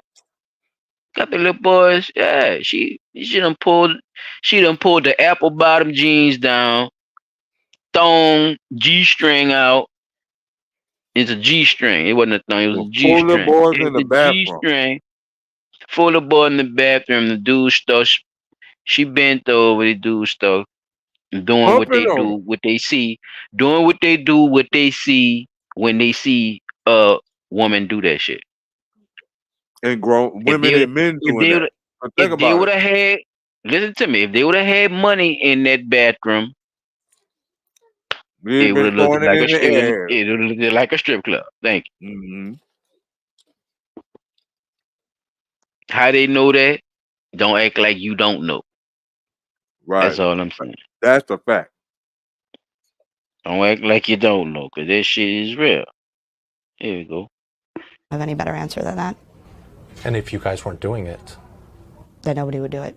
Got the little boys. Yeah, she done pulled the apple bottom jeans down, thong, G string out, It's a G string. It wasn't a thong. It was a G Pull the string. boys in It's the a G bathroom. string. Full of boy in the bathroom. The dude stuff. She bent over. The dude stuff. Doing what Humping they on do, them. what they see. Doing what they do, what they see when they see a woman do that shit. And grown If women they and men if doing they that. would But think if they about would it. have had listen to me, if they would have had money in that bathroom, We it ain't would been have looked throwing it like in the air. it would have looked like a strip club. Thank you. Mm-hmm. How they know that? Don't act like you don't know. That's Right. all I'm saying. That's a fact. Don't act like you don't know, cause that shit is real. Here we go. Have any better answer than that? And if you guys weren't doing it, Then nobody would do it.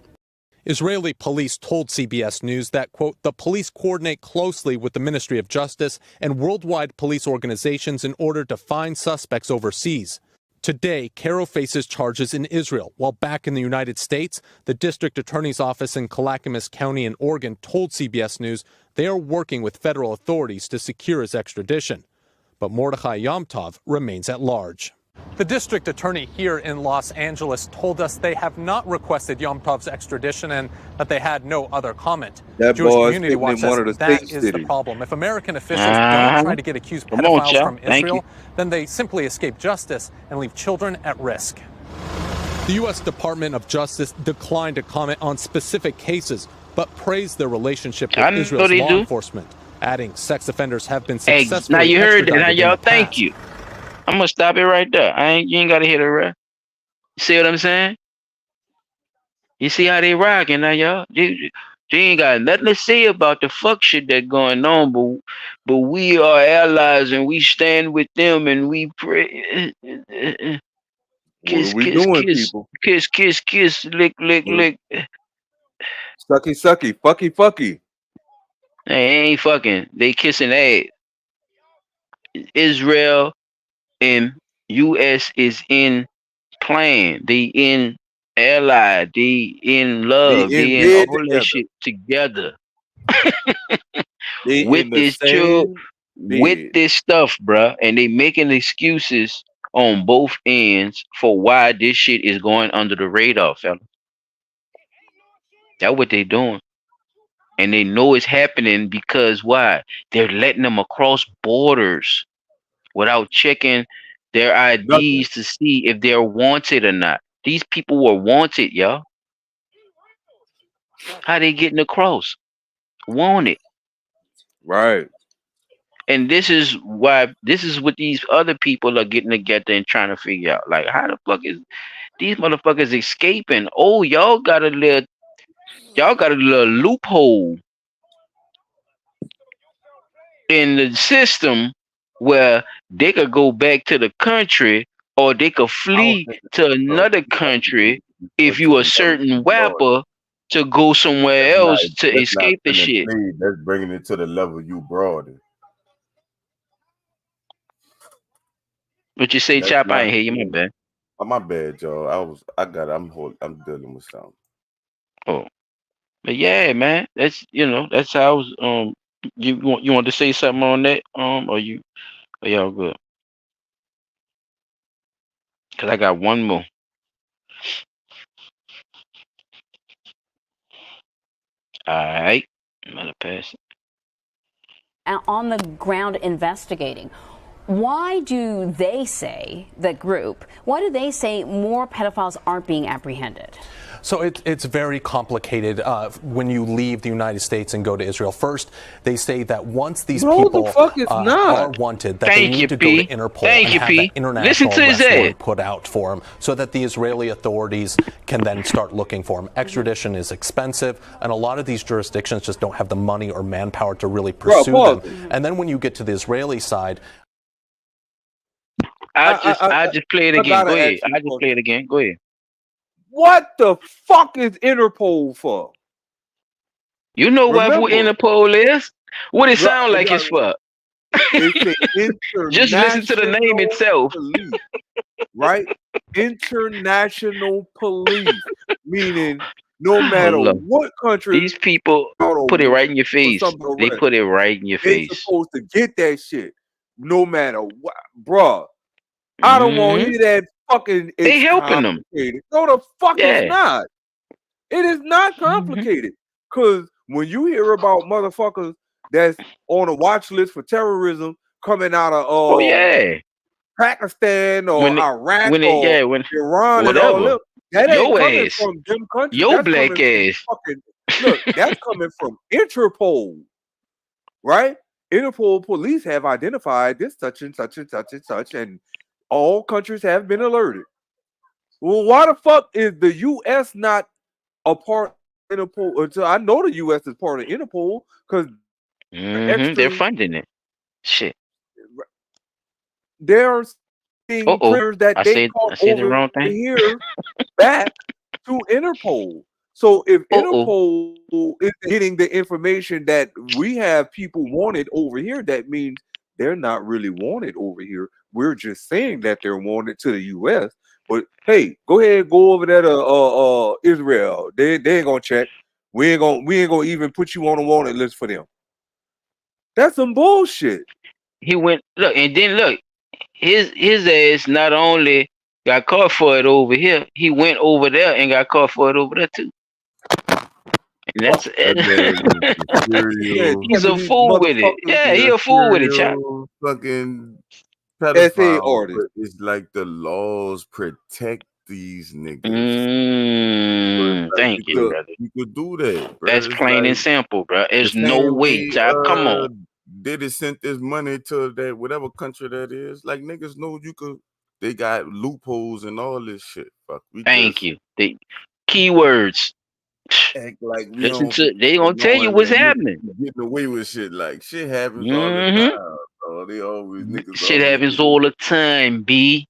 Israeli police told CBS News that, quote, the police coordinate closely with the Ministry of Justice and worldwide police organizations in order to find suspects overseas. Today, Caro faces charges in Israel, while back in the United States, the district attorney's office in Clackamas County in Oregon told CBS News they are working with federal authorities to secure his extradition. But Mordechai Yomtov remains at large. The district attorney here in Los Angeles told us they have not requested Yomtov's extradition and that they had no other comment. That Jewish boy is Community sitting Watch in one says of the that state is the cities. problem. If American officials don't try to get accused Come on, pedophiles child. from Thank you. Israel, then they simply escape justice and leave children at risk. The U.S. Department of Justice declined to comment on specific cases, but praised their relationship with I know Israel's they law do. enforcement, adding sex offenders have been Hey, successfully now you heard that. Now extradited in y'all, the thank past. you. I'm gonna stop it right there. You ain't gotta hit it, right? See what I'm saying? You see how they rocking now, y'all? They ain't got nothing to say about the fuck shit that going on, but we are allies and we stand with them and we pray. What are Kiss, we kiss, doing, kiss, people? kiss, kiss, kiss, lick, lick, lick. Sucky, sucky, fucky, fucky. They ain't fucking. They kissing ass. Israel and U.S. is in plan. They in ally. They in They love. in They in all bed that together. shit together. They with in the this chill, same with bed. this stuff, bruh, and they making excuses on both ends for why this shit is going under the radar, fella. That's what they doing. And they know it's happening because why? They're letting them across borders without checking their Nothing. IDs to see if they're wanted or not. These people were wanted, y'all. How they getting across? Wanted. Right. And this is what these other people are getting together and trying to figure out. Like, how the fuck is these motherfuckers escaping? Oh, y'all got a little loophole in the system where they could go back to the country or they could I don't flee think to it's so. another country if Went you to a the level certain you brought it. rapper to go somewhere else to That's not escape the finna shit. play. That's bringing it to the level you brought it. What you say, That's Chop? I not. ain't hear you, my bad. Oh, my bad, y'all. I'm dealing with something. Oh. But yeah, man, that's how I was. You want to say something on that? Or y'all good? Cause I got one more. All right, I'm gonna pass it. On the ground investigating. Why do they say, the group, why do they say more pedophiles aren't being apprehended? So it's very complicated when you leave the United States and go to Israel. First, they say that once these people are wanted, that they need to go to Interpol and have that international arrest warrant put out for them so that the Israeli authorities can then start looking for them. Extradition is expensive, and a lot of these jurisdictions just don't have the money or manpower to really pursue them. And then when you get to the Israeli side, I just play it again. Go ahead. I just play it again. Go ahead. What the fuck is Interpol for? You know what Interpol is? What it sound like it's for? Just listen to the name itself. Police, right? International police, meaning no matter what country. These people put it right in your face. They put it right in your face. They supposed to get that shit. no matter what, bruh. I don't want to hear that fucking. They It's helping them. complicated. No, the fuck it's Yeah. not. It is not complicated. Cause when you hear about motherfuckers that's on a watch list for terrorism coming out of Oh yeah. Pakistan or When Iraq or Iran and all whatever. them, that ain't Your coming ass. from them countries. Your That's black coming from ass. fucking look. That's coming from Interpol, right? Interpol police have identified this such and such and such and such, and all countries have been alerted. Well, why the fuck is the U.S. not a part of Interpol? Until I know the U.S. is part of Interpol because They're funding it. Shit. they're seeing prisoners that they caught I said the over wrong thing. here back to Interpol. So if Interpol is getting the information that we have people wanted over here, that means they're not really wanted over here. We're just saying that they're wanted to the U.S. But hey, go ahead, go over there to Israel. They ain't gonna check. We ain't gonna even put you on a wanted list for them. That's some bullshit. He went and then look, his ass not only got caught for it over here, he went over there and got caught for it over there too. And that's he's a fool with it. Yeah, he a fool with it, chap. Fucking SA pedophile, artist. but it's like the laws protect these niggas. Thank you, brother. You could do that, bro. That's It's plain like and simple, bro. There's the no same way, chap. Come on. Diddy sent this money to that whatever country that is. Like niggas know you could. They got loopholes and all this shit. Fuck. Thank you. The keywords. Act like we Listen don't. to. They gonna tell you what's happening. Getting away with shit like shit happens all the time. Bro. They always niggas. Shit happens all the time, B.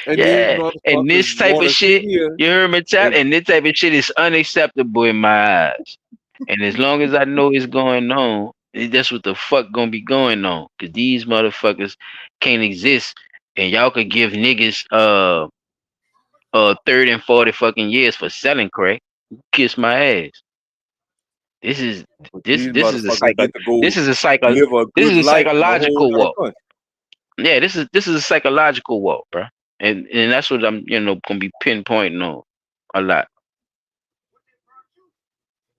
Yeah, and this type of shit, you heard me, chap. And this type of shit is unacceptable in my eyes. And as long as I know it's going on, that's what the fuck gonna be going on. Cause these motherfuckers can't exist, and y'all could give niggas 30 and 40 fucking years for selling crack. Kiss my ass. This is a psychological walk. Yeah, this is a psychological walk, bro. And that's what I'm gonna be pinpointing on a lot.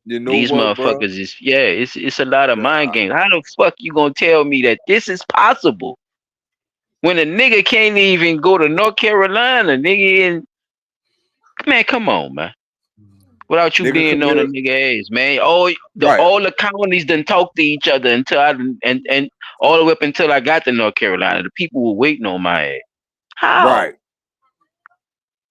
You know These what, motherfuckers is it's a lot of mind games. How the fuck you gonna tell me that this is possible when a nigga can't even go to North Carolina, nigga? Man, come on, man. Without you being on a nigga ass, man. All the counties done talk to each other until and all the way up until I got to North Carolina. The people were waiting on my ass. How? Right.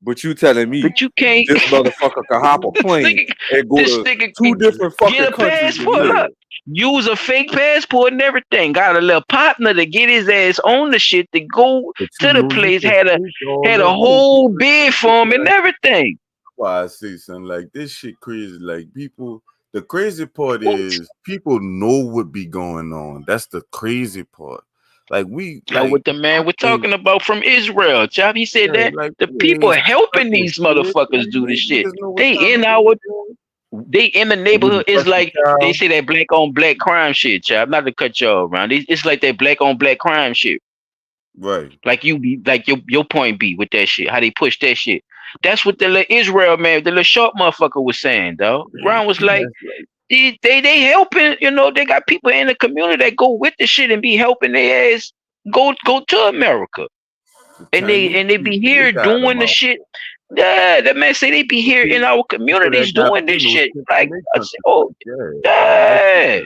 But you telling me you can't. This motherfucker can hop a plane and go to two different fucking get a countries. Passport, look, use a fake passport and everything. Got a little partner to get his ass on the shit to go to the place. Had a whole bid for him and everything. Why I say something like this shit crazy. Like people, the crazy part is people know what be going on. That's the crazy part. Like what the man we're talking about from Israel, chap. He said that the people helping these motherfuckers do this shit. They in the neighborhood. It's like they say that black on black crime shit, chap. Not to cut y'all around. It's like that black on black crime shit. Right. Like your point be with that shit. How they push that shit. That's what the little Israel man, the little short motherfucker was saying, though. Brown was like, they helping, they got people in the community that go with the shit and be helping their ass go to America. And they be here doing the shit. Yeah, that man say they be here in our communities doing this shit. Like, I said, oh, yeah.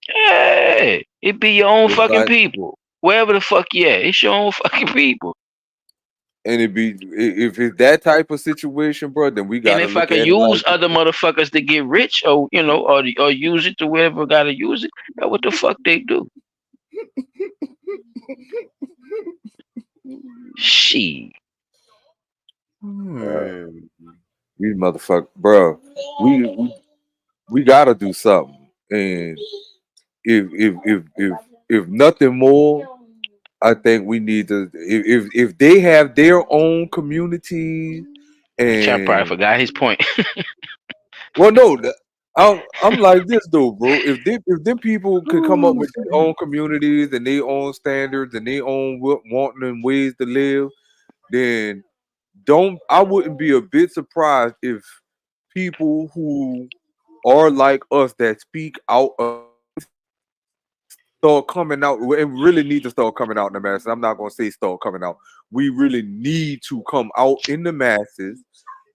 Yeah, it be your own fucking people. Wherever the fuck you at, it's your own fucking people. And if it's that type of situation, bro, then we gotta. And if I can use other motherfuckers to get rich, or or use it to wherever gotta use it, that's what the fuck they do. She. These motherfuckers, bro. We gotta do something, and if nothing more, I think we need to. If they have their own communities, and Chap probably forgot his point. well, no, I'm like this though, bro. If them people could come up with their own communities and their own standards and their own wanting and ways to live, then I wouldn't be a bit surprised if people who are like us that speak out start coming out and really need to start coming out in the masses. I'm not gonna say start coming out. We really need to come out in the masses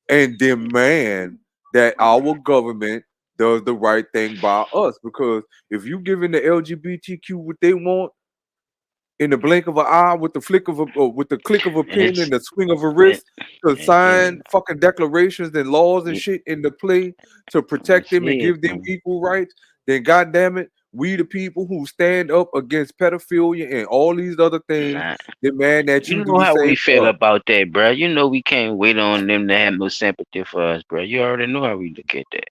and demand that our government does the right thing by us. Because if you giving the LGBTQ what they want in the blink of an eye, with the flick of with the click of a pen It's and the swing of a it, wrist, to it, sign fucking declarations and laws and it, shit into play to protect it's them and it, give them man. equal rights, then goddamn it, we the people who stand up against pedophilia and all these other things Nah. demand that you You do know the how same we feel for us. about that, bro. You know we can't wait on them to have no sympathy for us, bro. You already know how we look at that.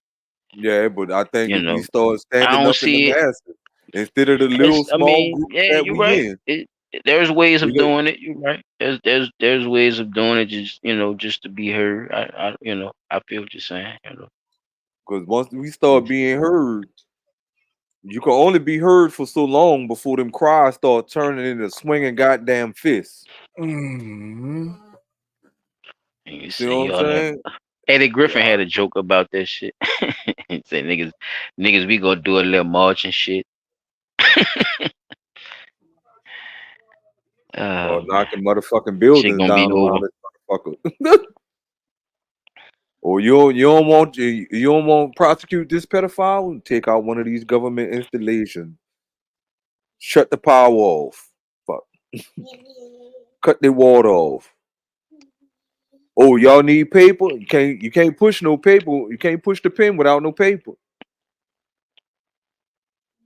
Yeah, but I think You if we know, start I standing don't up in the see it masses instead of the little as. I small mean, groups yeah, that you're we right. in, There's ways we of got doing it. You're right. There's ways of doing it. Just just to be heard. I feel what you're saying. because once we start being heard, you can only be heard for so long before them cries start turning into swinging goddamn fists. And you You see say what I'm y'all have. saying? Eddie Griffin Yeah. had a joke about that shit. He said, niggas, we gonna do a little march and shit. Or Oh man, knocking motherfucking shit buildings gonna be down over. around this motherfucker. Or you don't want to prosecute this pedophile? Take out one of these government installations. Shut the power off. Fuck. Cut the water off. Oh, y'all need paper? You can't push no paper. You can't push the pen without no paper.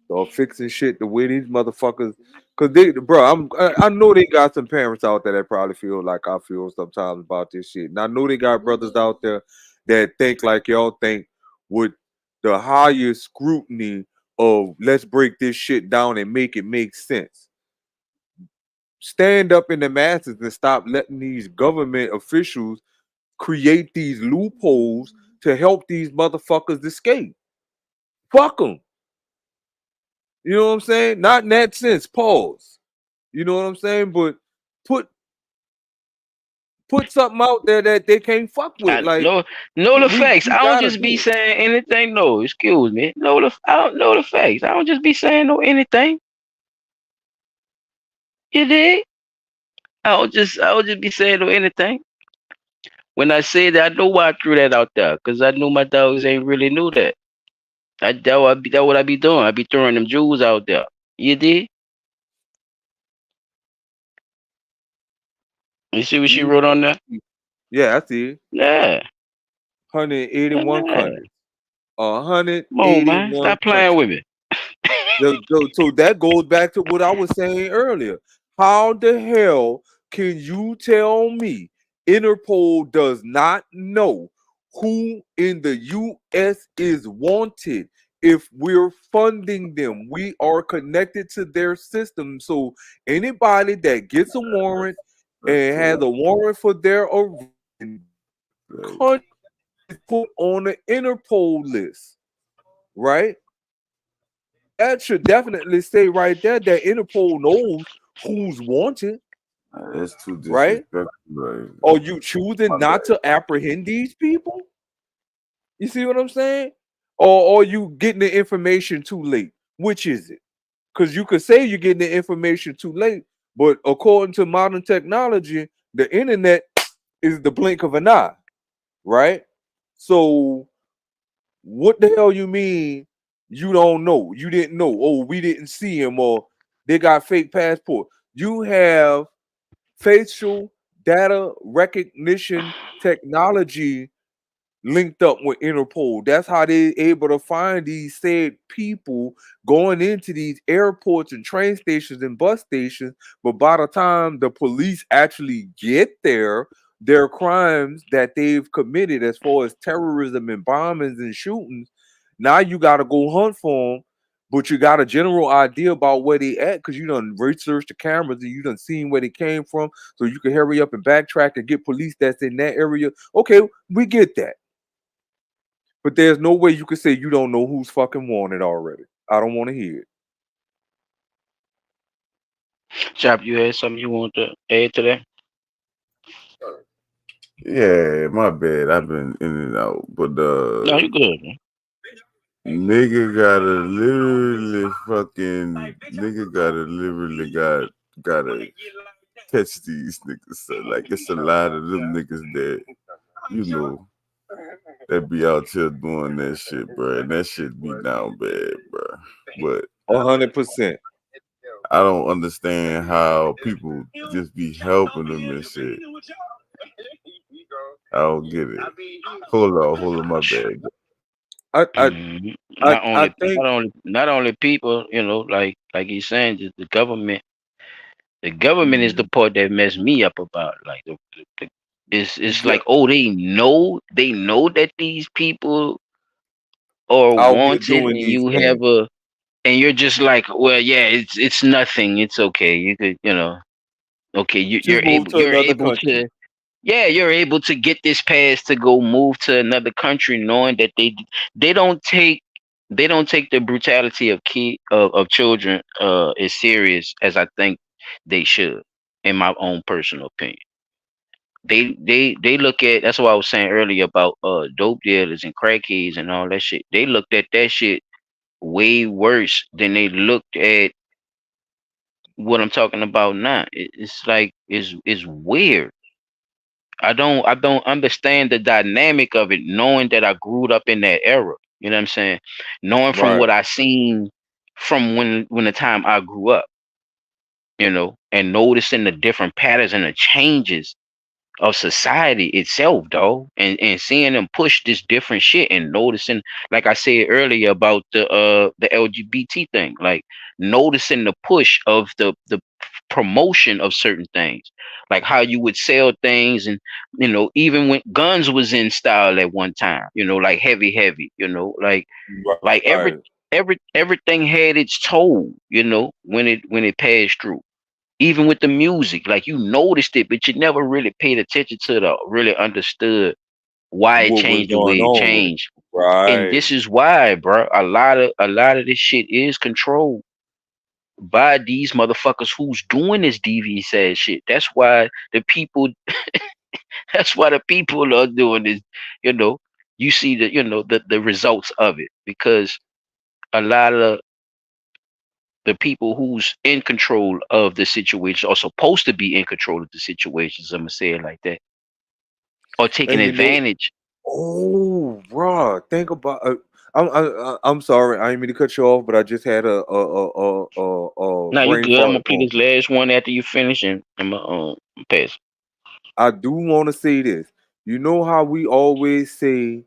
Start fixing shit the way these motherfuckers. Cause I know they got some parents out there that probably feel like I feel sometimes about this shit. And I know they got brothers out there that think like y'all think, with the highest scrutiny of let's break this shit down and make it make sense. Stand up in the masses and stop letting these government officials create these loopholes to help these motherfuckers escape. Fuck them. You know what I'm saying? Not in that sense. Pause. You know what I'm saying? But put something out there that they can't fuck with. I Like know the facts. we I don't gotta just be do it. saying anything. No, excuse me. I don't know the facts. I don't just be saying no anything. You dig? I don't just be saying no anything. When I say that, I know why I threw that out there, cause I knew my dogs ain't really knew that. That what I be doing. I be throwing them jewels out there. You did? You see what she These wrote on fucking there? people. Yeah, I see it. Yeah. 181 Yeah. countries. Come on, man. 181 Stop playing countries. with me. So that goes back to what I was saying earlier. How the hell can you tell me Interpol does not know who in the US is wanted if we're funding them? We are connected to their system. So anybody that gets a warrant and has a warrant for their arrest country is put on the Interpol list, right? That should definitely say right there that Interpol knows who's wanted, That's too right? disrespectful. Right? Are you choosing My not bad. to apprehend these people? You see what I'm saying? Or are you getting the information too late? Which is it? Because you could say you're getting the information too late, but according to modern technology, the internet is the blink of an eye, right? So what the hell you mean you don't know? You didn't know. Oh, we didn't see him, or they got fake passport. You have facial data recognition technology linked up with Interpol. That's how they able to find these said people going into these airports and train stations and bus stations. But by the time the police actually get there, their crimes that they've committed as far as terrorism and bombings and shootings, now you got to go hunt for them. But you got a general idea about where they at because you done researched the cameras and you done seen where they came from, so you can hurry up and backtrack and get police that's in that area. Okay, we get that. But there's no way you could say you don't know who's fucking wanted already. I don't want to hear it. Chop, you had something you want to add to that? Yeah, my bad. I've been in and out, but No, you good, man. nigga gotta catch these niggas. So, like it's a lot of them niggas that that be out here doing that shit, bro. And that shit be down bad, bro. But 100%. I don't understand how people just be helping them and shit. I don't get it. Hold on, my bad. Mhm. Not only people, like he's saying, just the government. The government is the part that messed me up about like it's Yeah. like, oh, they know that these people are Out here wanted, doing and these you things. have and you're just like, well, yeah, it's nothing, it's okay, you could, okay, Just move to you're another able country. to, yeah, you're able to get this pass to go move to another country, knowing that they don't take they don't take the brutality of of children as serious as I think they should, in my own personal opinion. They look at, that's what I was saying earlier about dope dealers and crackheads and all that shit. They looked at that shit way worse than they looked at what I'm talking about now. It's like it's weird. I don't understand the dynamic of it, knowing that I grew up in that era. You know what I'm saying? Knowing from Right. what I seen from when the time I grew up, and noticing the different patterns and the changes of society itself, though, and seeing them push this different shit and noticing, like I said earlier about the LGBT thing, like noticing the push of the promotion of certain things, like how you would sell things, and even when guns was in style at one time, like heavy, like Right. everything had its toll, when it passed through, even with the music, like you noticed it, but you never really paid attention to really understood why it What was changed the going way it on with it? changed. And Right. this is why, bro, a lot of this shit is controlled by these motherfuckers who's doing this devious ass shit. That's why the people that's why the people are doing this, you know. You see the results of it, because a lot of the people who's in control of the situation are supposed to be in control of the situations. I'm gonna say it like that, or taking And advantage. bro, think about. I'm sorry, I didn't mean to cut you off, but I just had a Now you brain good. I'm fart gonna play moment. this last one after you finish, and I'm gonna pass. I do want to say this. You know how we always say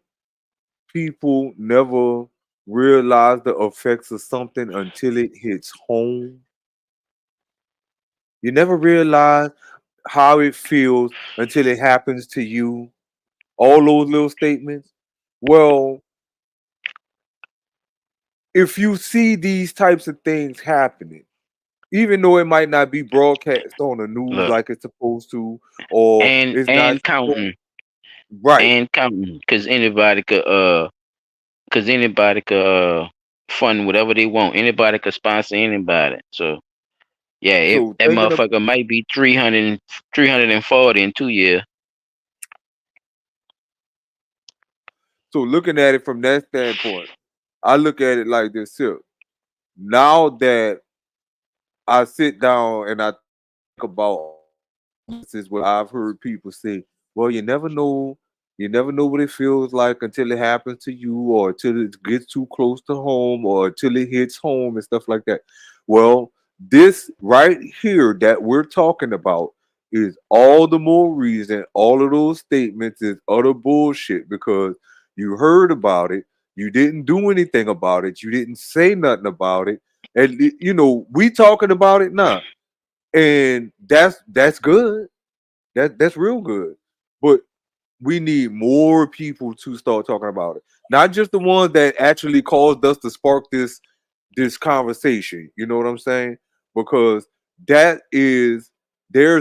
people never realize the effects of something until it hits home. You never realize how it feels until it happens to you. All those little statements. Well, if you see these types of things happening, even though it might not be broadcast on the news Look, like it's supposed to, or and it's not and counting, right. because anybody could fund whatever they want. Anybody could sponsor anybody. So yeah, So that thinking of motherfucker might be 340 in 2 years. so looking at it from that standpoint, I look at it like this here. Now that I sit down and I think about this is what I've heard people say, well, you never know what it feels like until it happens to you, or until it gets too close to home, or until it hits home and stuff like that. Well, this right here that we're talking about is all the more reason all of those statements is utter bullshit, because you heard about it, you didn't do anything about it, you didn't say nothing about it, and we talking about it now, and that's good. That's real good. But we need more people to start talking about it. Not just the ones that actually caused us to spark this conversation. You know what I'm saying? Because there's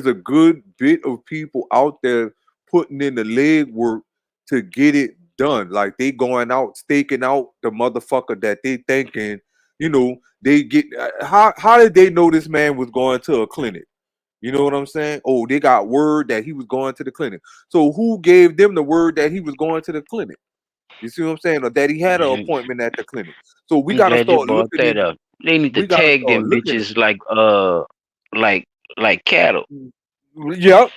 a good bit of people out there putting in the legwork to get it done. Like they going out staking out the motherfucker that they thinking, they get. How did they know this man was going to a clinic? You know what I'm saying? Oh, they got word that he was going to the clinic. So who gave them the word that he was going to the clinic? You see what I'm saying? Or that he had an appointment at the clinic. So we I'm gotta glad you start brought looking that in. up. They need to We gotta tag start them looking at. bitches like cattle. Yep.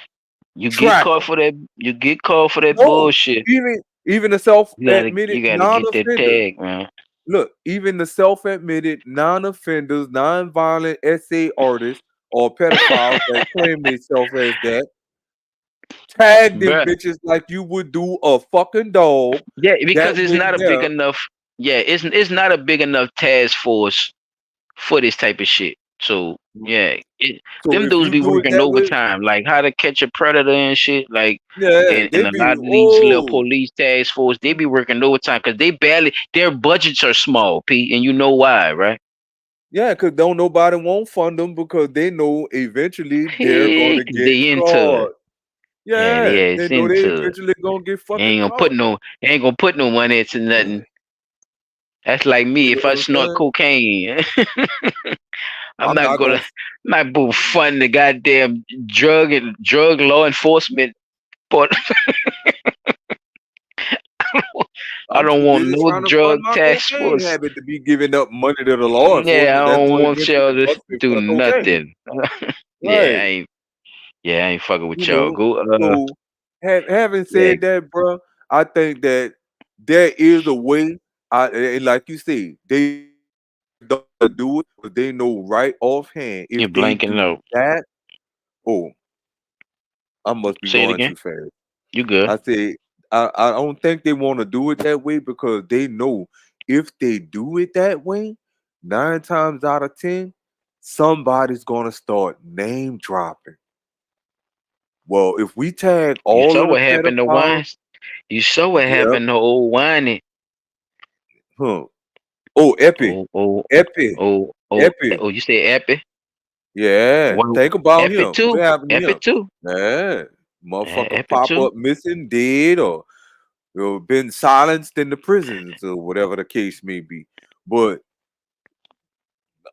You get Track caught them. for that. You get caught for that No, bullshit. even the You self-admitted gotta get that non-offenders. tag, man. Look, even the self-admitted non-offenders, non-violent essay artists or pedophiles that claim themselves as that, tag them Bruh. bitches like you would do a fucking dog. Yeah, That because it's way not a big there. enough. Yeah, it's not a big enough task force for this type of shit. So yeah, So them if dudes you be do it working that way, overtime, like how to catch a predator and shit. Like, yeah, and they a be lot of these little police task force, they be working overtime because their budgets are small, Pete, and you know why, right? yeah, because don't nobody won't fund them because they know eventually they're gonna get They into it. caught. Yeah, Yeah, yeah, they it's know they into it. eventually gonna get They fucking ain't gonna caught. put no money into nothing. That's like me You know if what I I'm snort saying? cocaine. I'm I'm not not gonna gonna. I'm not gonna fund the goddamn drug law enforcement, but I I'm don't too want busy no trying to fund drug my task cocaine force. habit to be giving up money to the law Yeah, enforcement I that's don't gonna want eventually y'all to bust me do for the cocaine. nothing. Right. Yeah, I ain't fucking You with y'all. know. Go So having yeah, said that, bro, I think that there is a way. And like you say, they don't do it, but they know right offhand you're if they blanking do out. that. Oh, I must be Say it going again. too fast. You good. I say I don't think they want to do it that way because they know if they do it that way, 9 times out of 10, somebody's gonna start name dropping. Well, if we tag You all saw of the what happened to pedophiles, Wine. You saw what yep, happened to old Whiny. huh. Oh, Epi, Oh, oh, Epi, Epi. you say Epi? Yeah, Well, think about Epi him. What too. happened to Epi him? too. Yeah, motherfucker Epi pop too. up missing, dead, or been silenced in the prisons or whatever the case may be. But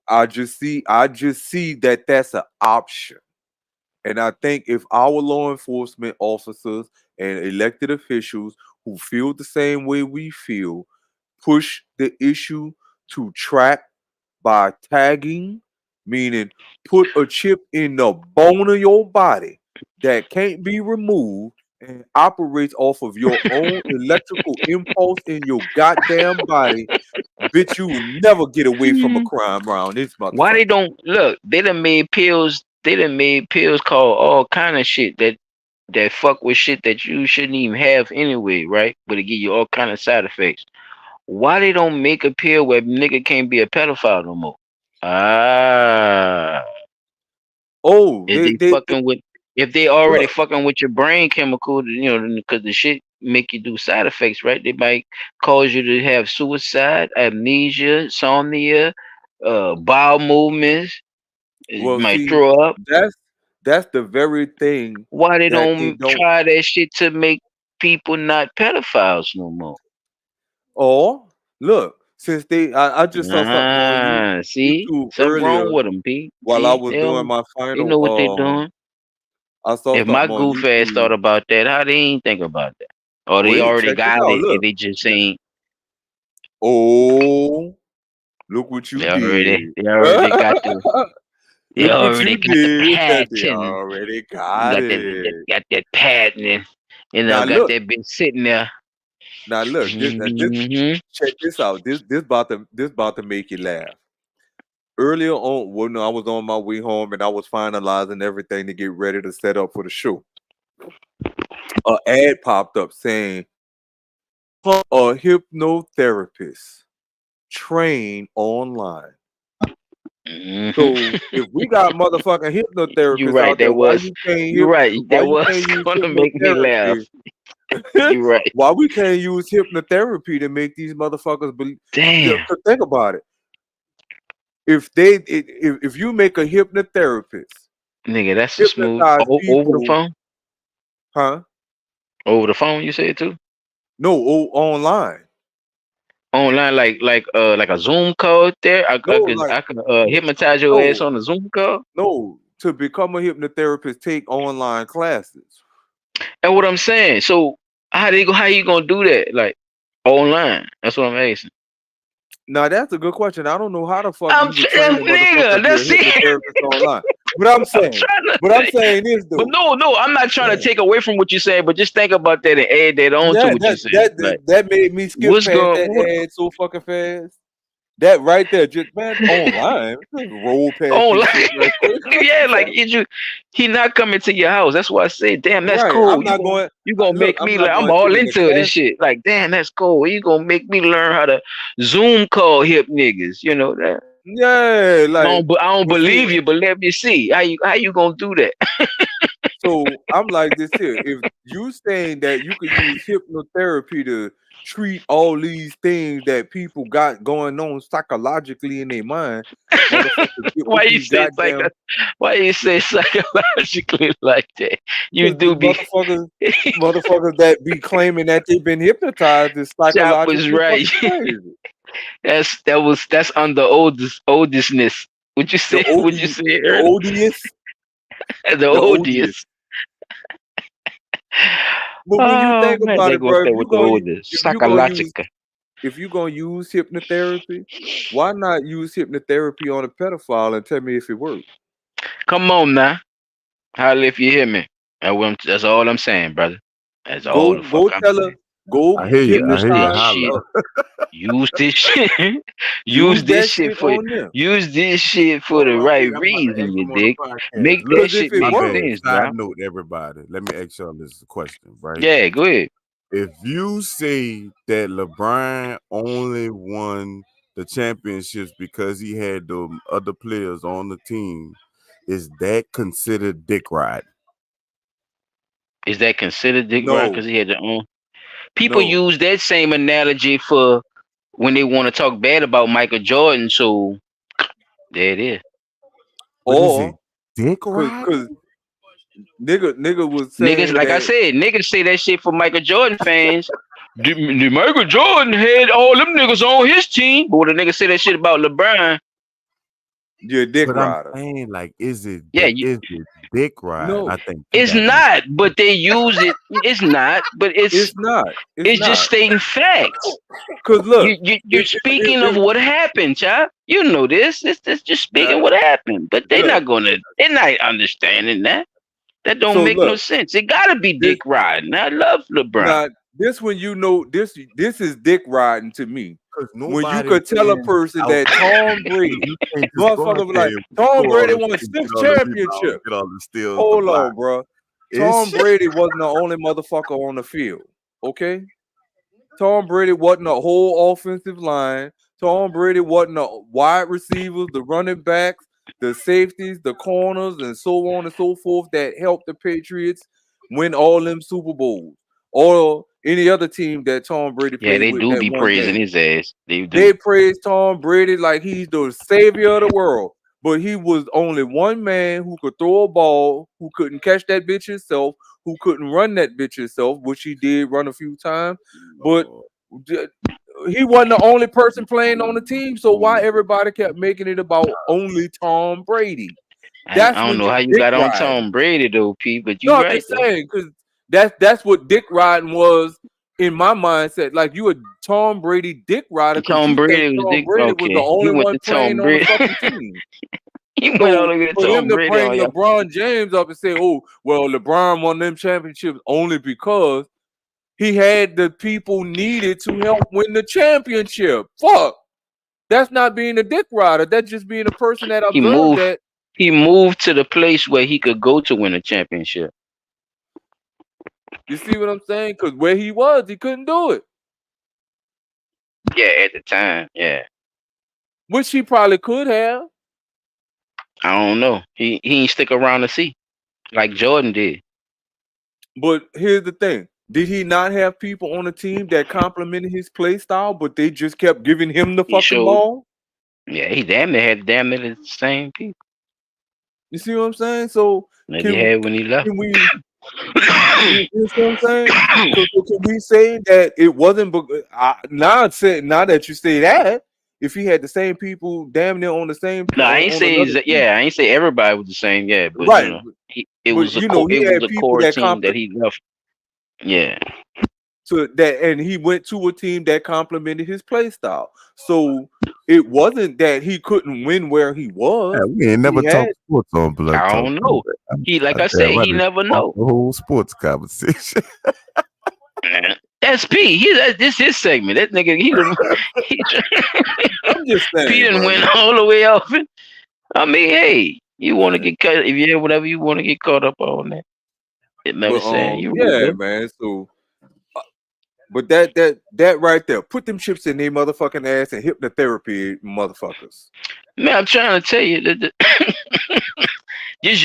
I just see that that's an option. And I think if our law enforcement officers and elected officials who feel the same way we feel push the issue to track by tagging, meaning put a chip in the bone of your body that can't be removed and operates off of your own electrical impulse in your goddamn body, bitch, you will never get away from a crime around this Why motherfucker. they don't look? They done made pills. They done made pills called all kind of shit that fuck with shit that you shouldn't even have anyway, right? But it give you all kind of side effects. Why they don't make a pill where nigga can't be a pedophile no more? Ah, Oh, if they fucking with, if they already look. fucking with your brain chemical, because the shit make you do side effects, right? They might cause you to have suicide, amnesia, insomnia, bowel movements. You Well, might see, throw up. that's the very thing Why they that they don't don't. try that shit to make people not pedophiles no more? Or look, since I just saw something on See, YouTube something wrong earlier with them, Pete. while I See, was doing my they know what they final. doing. I saw If my something on goof ass thought YouTube. about that, how they ain't think about that? Or they Wait, already check this got out. it and Look, they just ain't. oh, look what you did. They already got the. They Look what already you got the did. They patent. already got it. Got that patent, and Now got look. that bitch sitting there. Now look. This Mhm. check this out. This about to make you laugh. Earlier on, well, no, I was on my way home and I was finalizing everything to get ready to set up for the show. An ad popped up saying, "A hypnotherapist train online." So if we got motherfucking You hypnotherapists right. out there, You right. why That you was can't use gonna make me laugh. hypnotherapy? You right. Why we can't use hypnotherapy to make these motherfuckers believe? Damn, 'Cause think about it. If you make a hypnotherapist nigga, that's a smooth. hypnotize Over the people, phone. huh? Over the phone, you said too. No, online. Online, like a Zoom call there. I No, could like hypnotize your ass no, on a Zoom call. no. To become a hypnotherapist, take online classes. And what I'm saying, so how you gonna do that? Like online. That's what I'm asking. Now that's a good question. I don't know how the fuck you would train a motherfucker Nigga, to be a that's it. hypnotherapist online. But I'm saying this But though. no, I'm not trying to take away from what you're saying, but just think about that and add that on to Yeah, what you're that saying. that Like, that, that made me skip what's past going? that ad so fucking fast. That right there, just man, online. Just roll past Oh, this like, shit right quick. What yeah, the like fuck? he not coming to your house. That's why I said, damn, that's Right. cool. I'm not going. You gonna Look, make I'm me not like I'm going to all in the into this class. shit. Like, damn, that's cool. You gonna make me learn how to Zoom call hip niggas. You know that. Yeah, like. I don't But see, believe you, but let me see how you gonna do that. so I'm like this here. If you saying that you could use hypnotherapy to treat all these things that people got going on psychologically in their mind, motherfuckers get Why with you these say goddamn why you say psychologically like that? You because the do be motherfuckers that be claiming that they've been hypnotized is Chop was psychologically right. fucking crazy. That's under oldestness. What you The say? OD, What you say the earlier? odious, The the odious. oldest. But when you Oh think man, about they it, go up bro, there with the oldest. Psychological. if you gonna use hypnotherapy, why not use hypnotherapy on a pedophile and tell me if it works? Come on now. Holla if you hear me. That's all I'm saying, brother. That's all the fuck Go I'm tell her, saying. go I hear you. I Use hear you. this hypnotize, shit. Holla. Use this shit. use Use this that shit shit for on them. use this shit for Oh, the I right think I'm about to reason, ask you him on the dig? podcast. Make Look, that Because if shit it my make bad. works, sense, Side bro. note, everybody. Let me ask y'all this question, right? Yeah, go ahead. If you say that LeBron only won the championships because he had the other players on the team, is that considered dick ride? Is that considered dick ride no, because he had the own? People no. use that same analogy for when they want to talk bad about Michael Jordan. So there it is. But is it Or dick cause riding? nigga was Niggas, saying like I that said, niggas say that shit for Michael Jordan fans. The Michael Jordan had all them niggas on his team, but when the nigga say that shit about LeBron, you're a dick But I'm rider. saying, like, is it yeah, dick ride? No, I think you it's got to answer. not. But they use it. It's not. But it's not. It's it's just not. stating facts. Cause look, You're speaking of what happened, child. You know this. It's just speaking what happened. But look. they're not understanding that. That don't So make no look, sense. It gotta be this dick riding. I love LeBron. now this when you know this is dick riding to me. Because When you nobody could tell a wins person that outside. Tom Because Brady, you can't just go out motherfucker, was there like and Tom score all Brady the won points, 6 get all the rebounds, championships. get all the steals, the Hold block. on, bro. It's Tom Brady wasn't the only motherfucker on the field. Okay. Tom Brady wasn't a whole offensive line. Tom Brady wasn't a wide receivers, the running backs, the safeties, the corners, and so on and so forth that helped the Patriots win all them Super Bowls. Or any other team that Tom Brady Yeah, played they with do that be one praising game. his ass. They do. They praise Tom Brady like he's the savior of the world. But he was only one man who could throw a ball, who couldn't catch that bitch himself, who couldn't run that bitch himself, which he did run a few times. But he wasn't the only person playing on the team. So why everybody kept making it about only Tom Brady? I That's don't when know you how you dick got on riding. Tom Brady though, P, but No, you I'm right just though. saying because that's what dick riding was in my mindset. Like you a Tom Brady dick rider because Tom you think Brady was Tom dick. Brady was the Okay, he only went one to playing Tom on the Brady. fucking team. He went all So the way to for him Tom to Brady bring on y'all. LeBron James up and say, "Oh, well, LeBron won them championships only because he had the people needed to help win the championship." Fuck, that's not being a dick rider. That's just being a person that He observed moved. that. He moved to the place where he could go to win a championship. You see what I'm saying? Because where he was, he couldn't do it, Yeah, at the time. Yeah, which he probably could have. I don't know. He ain't stick around to see like Jordan did. But here's the thing. Did he not have people on the team that complimented his play style, but they just kept giving him the He fucking showed. ball? Yeah, he damn near the same people You see what I'm saying? So that he can had when he left. can we You see what I'm saying? So can we say that it wasn't? Now that you say that, if he had the same people damn near on the same No, I ain't on say another team, I ain't say everybody was the same. Yeah, but right? it But was you know, he it was had a people core that team that he left. Yeah. to that, and he went to a team that complemented his play style. So it wasn't that he couldn't win where he Yeah, was. we ain't never He had talked sports on Blood I Talk. don't know. He, like I said, Damn, I he just never off know. the whole sports conversation. That's P. This his segment. That nigga, I'm just P saying, done bro. went all the way off it. I mean, hey, you want to get cut if you have whatever you want to get caught up on that. It never But saying you right, yeah, bro. man. So, but that right there, put them chips in their motherfucking ass and hypnotherapy, motherfuckers. Man, I'm trying to tell you that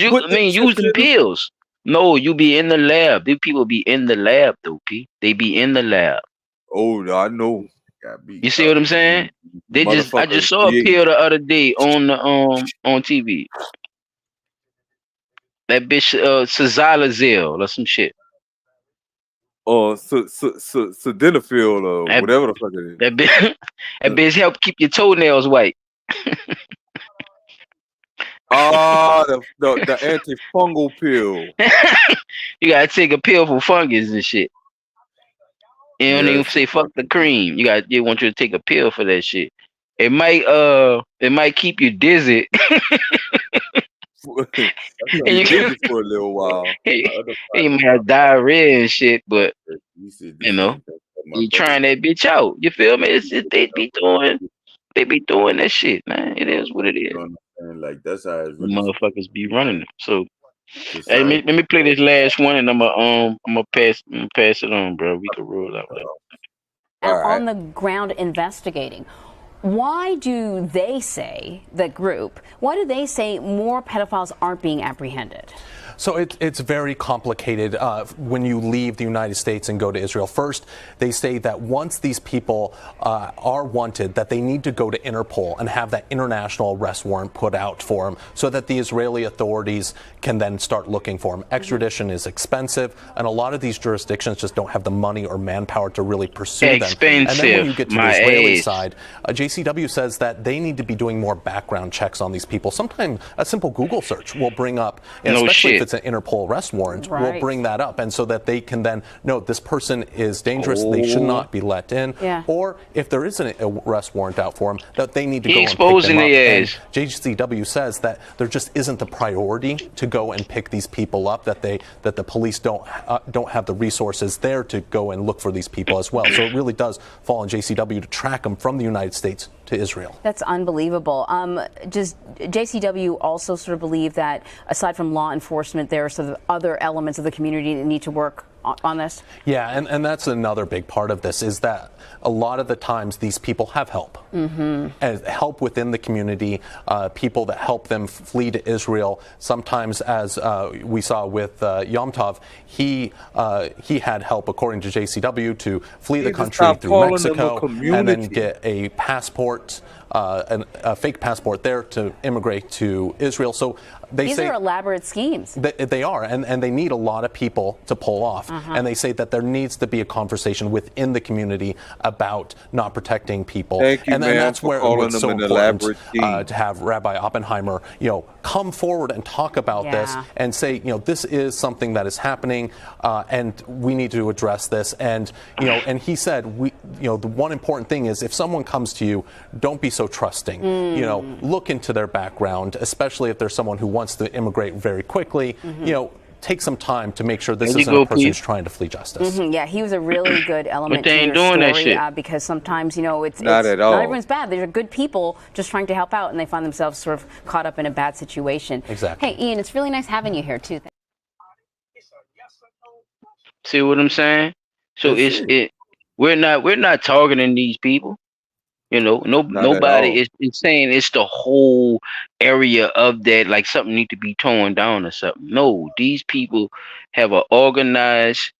Put them use chips them in them. pills. No, you be in the lab. These people be in the lab though, P. They be in the lab. Oh, I know. Got beat You see what I'm talking. saying? I Motherfuckers. just saw a pill the other day on the on TV. That bitch Cizalazil or some shit. Sildenafil or That whatever the fuck it is. that bitch that bitch help keep your toenails white. Ah, the antifungal pill. You gotta take a pill for fungus and shit. You don't even Yes. say fuck the cream. They want you to take a pill for that shit. It might keep you dizzy. Keep And you you, busy for a little while. and My other you partner, might have diarrhea and shit, but he said the you know, same thing. My you brother, trying that bitch out. You feel me? They be doing that shit, man. It is what it you is. know what I'm saying? Like that's how it's The really motherfuckers be running them. So hey, society. let me play this last one, and I'm gonna pass it on, bro. We can roll out later. On the ground investigating. Why do they say, the group, why do they say more pedophiles aren't being apprehended? So it's very complicated when you leave the United States and go to Israel. First, they say that once these people are wanted, that they need to go to Interpol and have that international arrest warrant put out for them so that the Israeli authorities can then start looking for them. Extradition is expensive, and a lot of these jurisdictions just don't have the money or manpower to really pursue them. And then when you get to the Israeli side, JCW says that they need to be doing more background checks on these people. Sometimes a simple Google search will bring up, especially if it's an Interpol arrest warrant, will bring that up, and so that they can then know this person is dangerous, they should not be let in, or if there is an arrest warrant out for them, that they need to go and pick them up. And JCW says that there just isn't the priority to go and pick these people up, that the police don't have the resources there to go and look for these people as well. So it really does fall on JCW to track them from the United States to Israel. That's unbelievable. Does JCW also sort of believe that aside from law enforcement, there are sort of other elements of the community that need to work on this? Yeah, and that's another big part of this, is that a lot of the times these people have help. And help within the community, people that help them flee to Israel. Sometimes, as we saw with Yom Tov, he had help, according to JCW, to flee the country through Mexico and then get a passport, a fake passport there to immigrate to Israel. So these are elaborate schemes. They are, and they need a lot of people to pull off. And they say that there needs to be a conversation within the community about not protecting people. Thank you, and that's where it's so important to have Rabbi Oppenheimer, come forward and talk about this and say, this is something that is happening, and we need to address this. And and he said, the one important thing is if someone comes to you, don't be so trusting. Look into their background, especially if there's someone who wants to immigrate very quickly. Take some time to make sure this isn't a person who's trying to flee justice. Yeah, he was a really good element But they to ain't your doing that story shit. Because sometimes, it's Not at all. not everyone's bad. There are good people just trying to help out, and they find themselves sort of caught up in a bad situation. Exactly. Hey, Ian, it's really nice having you here too. See what I'm saying? So we're not targeting these people. Not at Nobody all. is saying it's the whole area of that, like something need to be torn down or something. No, these people have an organized,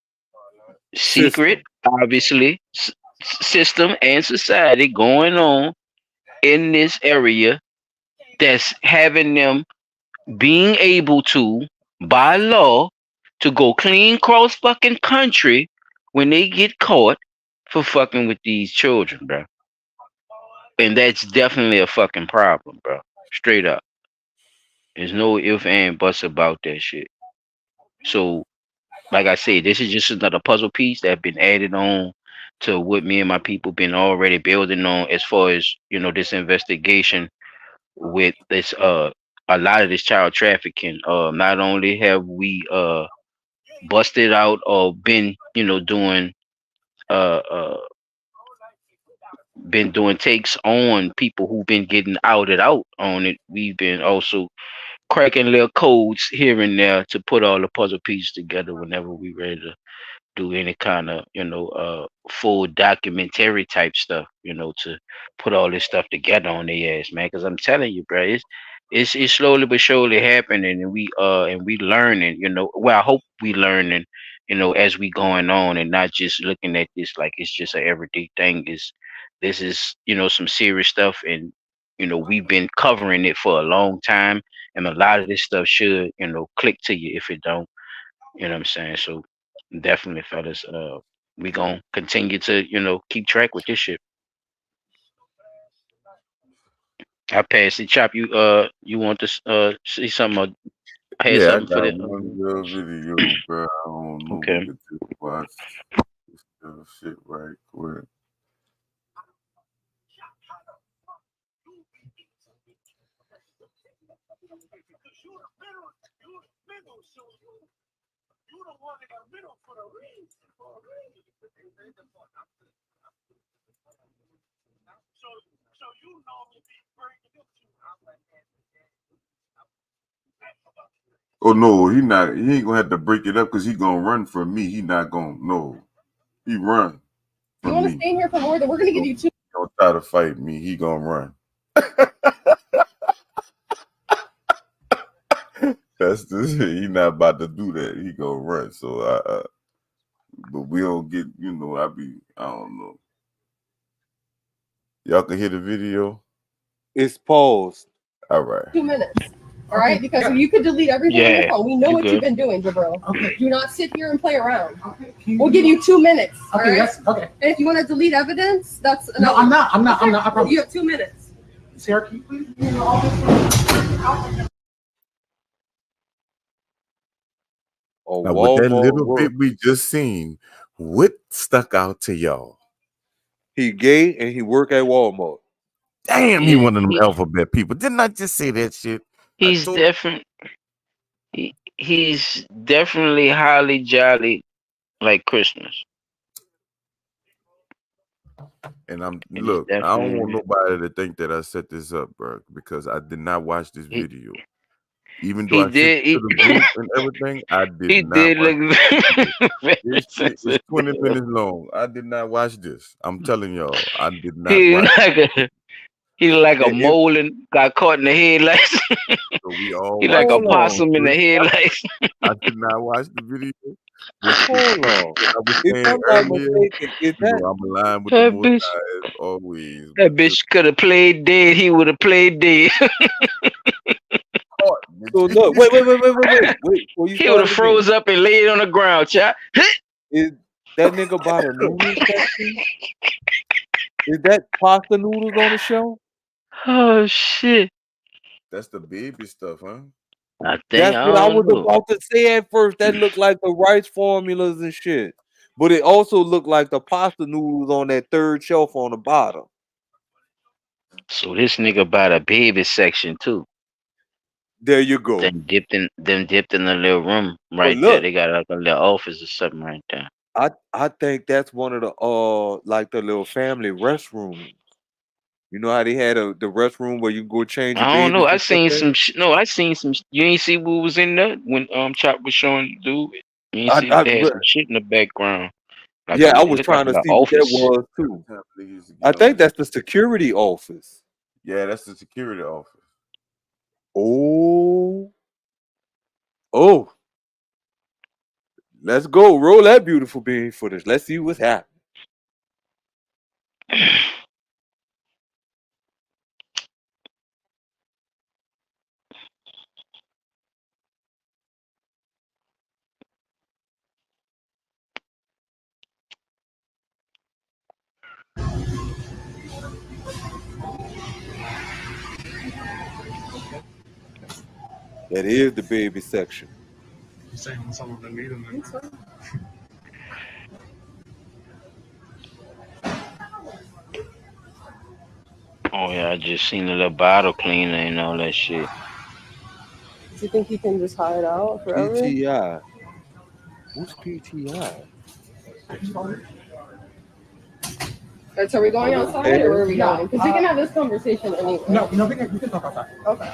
secret, obviously, system and society going on in this area that's having them being able to, by law, to go clean cross fucking country when they get caught for fucking with these children, bro. And that's definitely a fucking problem, bro. Straight up. There's no if and buts about that shit. So, like I said, this is just another puzzle piece that been added on to what me and my people been already building on as far as, this investigation with this a lot of this child trafficking. Not only have we busted out or been, doing uh uh been doing takes on people who've been getting outed out on it. We've been also cracking little codes here and there to put all the puzzle pieces together whenever we ready to do any kind of full documentary type stuff, to put all this stuff together on their ass, man. Because I'm telling you, bro, it's slowly but surely happening, and we learning, well, I hope we learning, as we going on, and not just looking at this like it's just a everyday thing. This is some serious stuff, and we've been covering it for a long time, and a lot of this stuff should click to you. If it don't, you know what I'm saying? So definitely, fellas, we gonna continue to, keep track with this shit. I pass it. Chop, you want to see something or have Yeah, I something for got the one little video, bro. I don't know. We okay. could just watch this shit right quick. Oh no, he not. He ain't gonna have to break it up because he gonna run from me. He not gonna. No, he run You from want to me. stay in here for more? Then we're gonna give you two. He gonna try to fight me. He gonna run. That's this. He not about to do that. He gonna run. So but we don't get. I don't know. Y'all can hear the video. It's paused. All right. 2 minutes. All right, because you could delete everything on your Yeah, phone. We know you what good. you've been doing, Jabril. Okay. Do not sit here and play around. Okay. We'll give you 2 minutes. All right. Yes. Okay. And if you want to delete evidence, that's another. No, I'm not. I'm not. I promise. You have 2 minutes. Sarah, can you please? Now, with that Walmart little work. bit we just seen, what stuck out to y'all? He gay and he work at Walmart. Damn, he one of them alphabet people. Didn't I just say that shit? He's different. He's definitely highly jolly like Christmas. And And look, I don't want nobody to think that I set this up, bro, because I did not watch this video. Even though he I sent did. it to the group and everything, I did He not did watch look this. This shit is 20 minutes long. I did not watch this. I'm telling y'all, I did not He watch he like a it. mole and got caught in the headlights. So we all He like a watched it. possum in the headlights. I did not watch the video. Hold on. What I was If saying I'm not earlier, mistaken, is that I'm aligned with the That Most bitch, High as always. that bitch could have played dead. He would have played dead. so look, wait. Before you He would start have it again. froze up and laid on the ground, chat. Is that nigga by the noodles section? Is that pasta noodles on the show? Oh shit! That's the baby stuff, huh? I think That's I what I was don't know. about to say at first. That looked like the rice formulas and shit. But it also looked like the pasta noodles on that third shelf on the bottom. So this nigga by the baby section too. There you go. Them dipped in a little room right there. look. They got like a little office or something right there. I think that's one of the like the little family restrooms. You know how they had the restroom where you go change your I don't know. babies I and stuff seen there? some. No, I seen some. You ain't see what was in there when Chop was showing you, dude. You ain't see they had some shit in the background. Like Yeah, I it was looked like trying a to little see what that office. was too. I think that's the security office. Yeah, that's the security office. Oh, let's go. Roll that beautiful bean footage. Let's see what's happening. That is the baby section. You're saying some of them need them. Oh yeah, I just seen a little bottle cleaner and all that shit. Do you think you can just hide out forever? PTI. Who's PTI? So are we going outside or where are we going? Because we can have this conversation anyway. No, we can talk outside. Okay.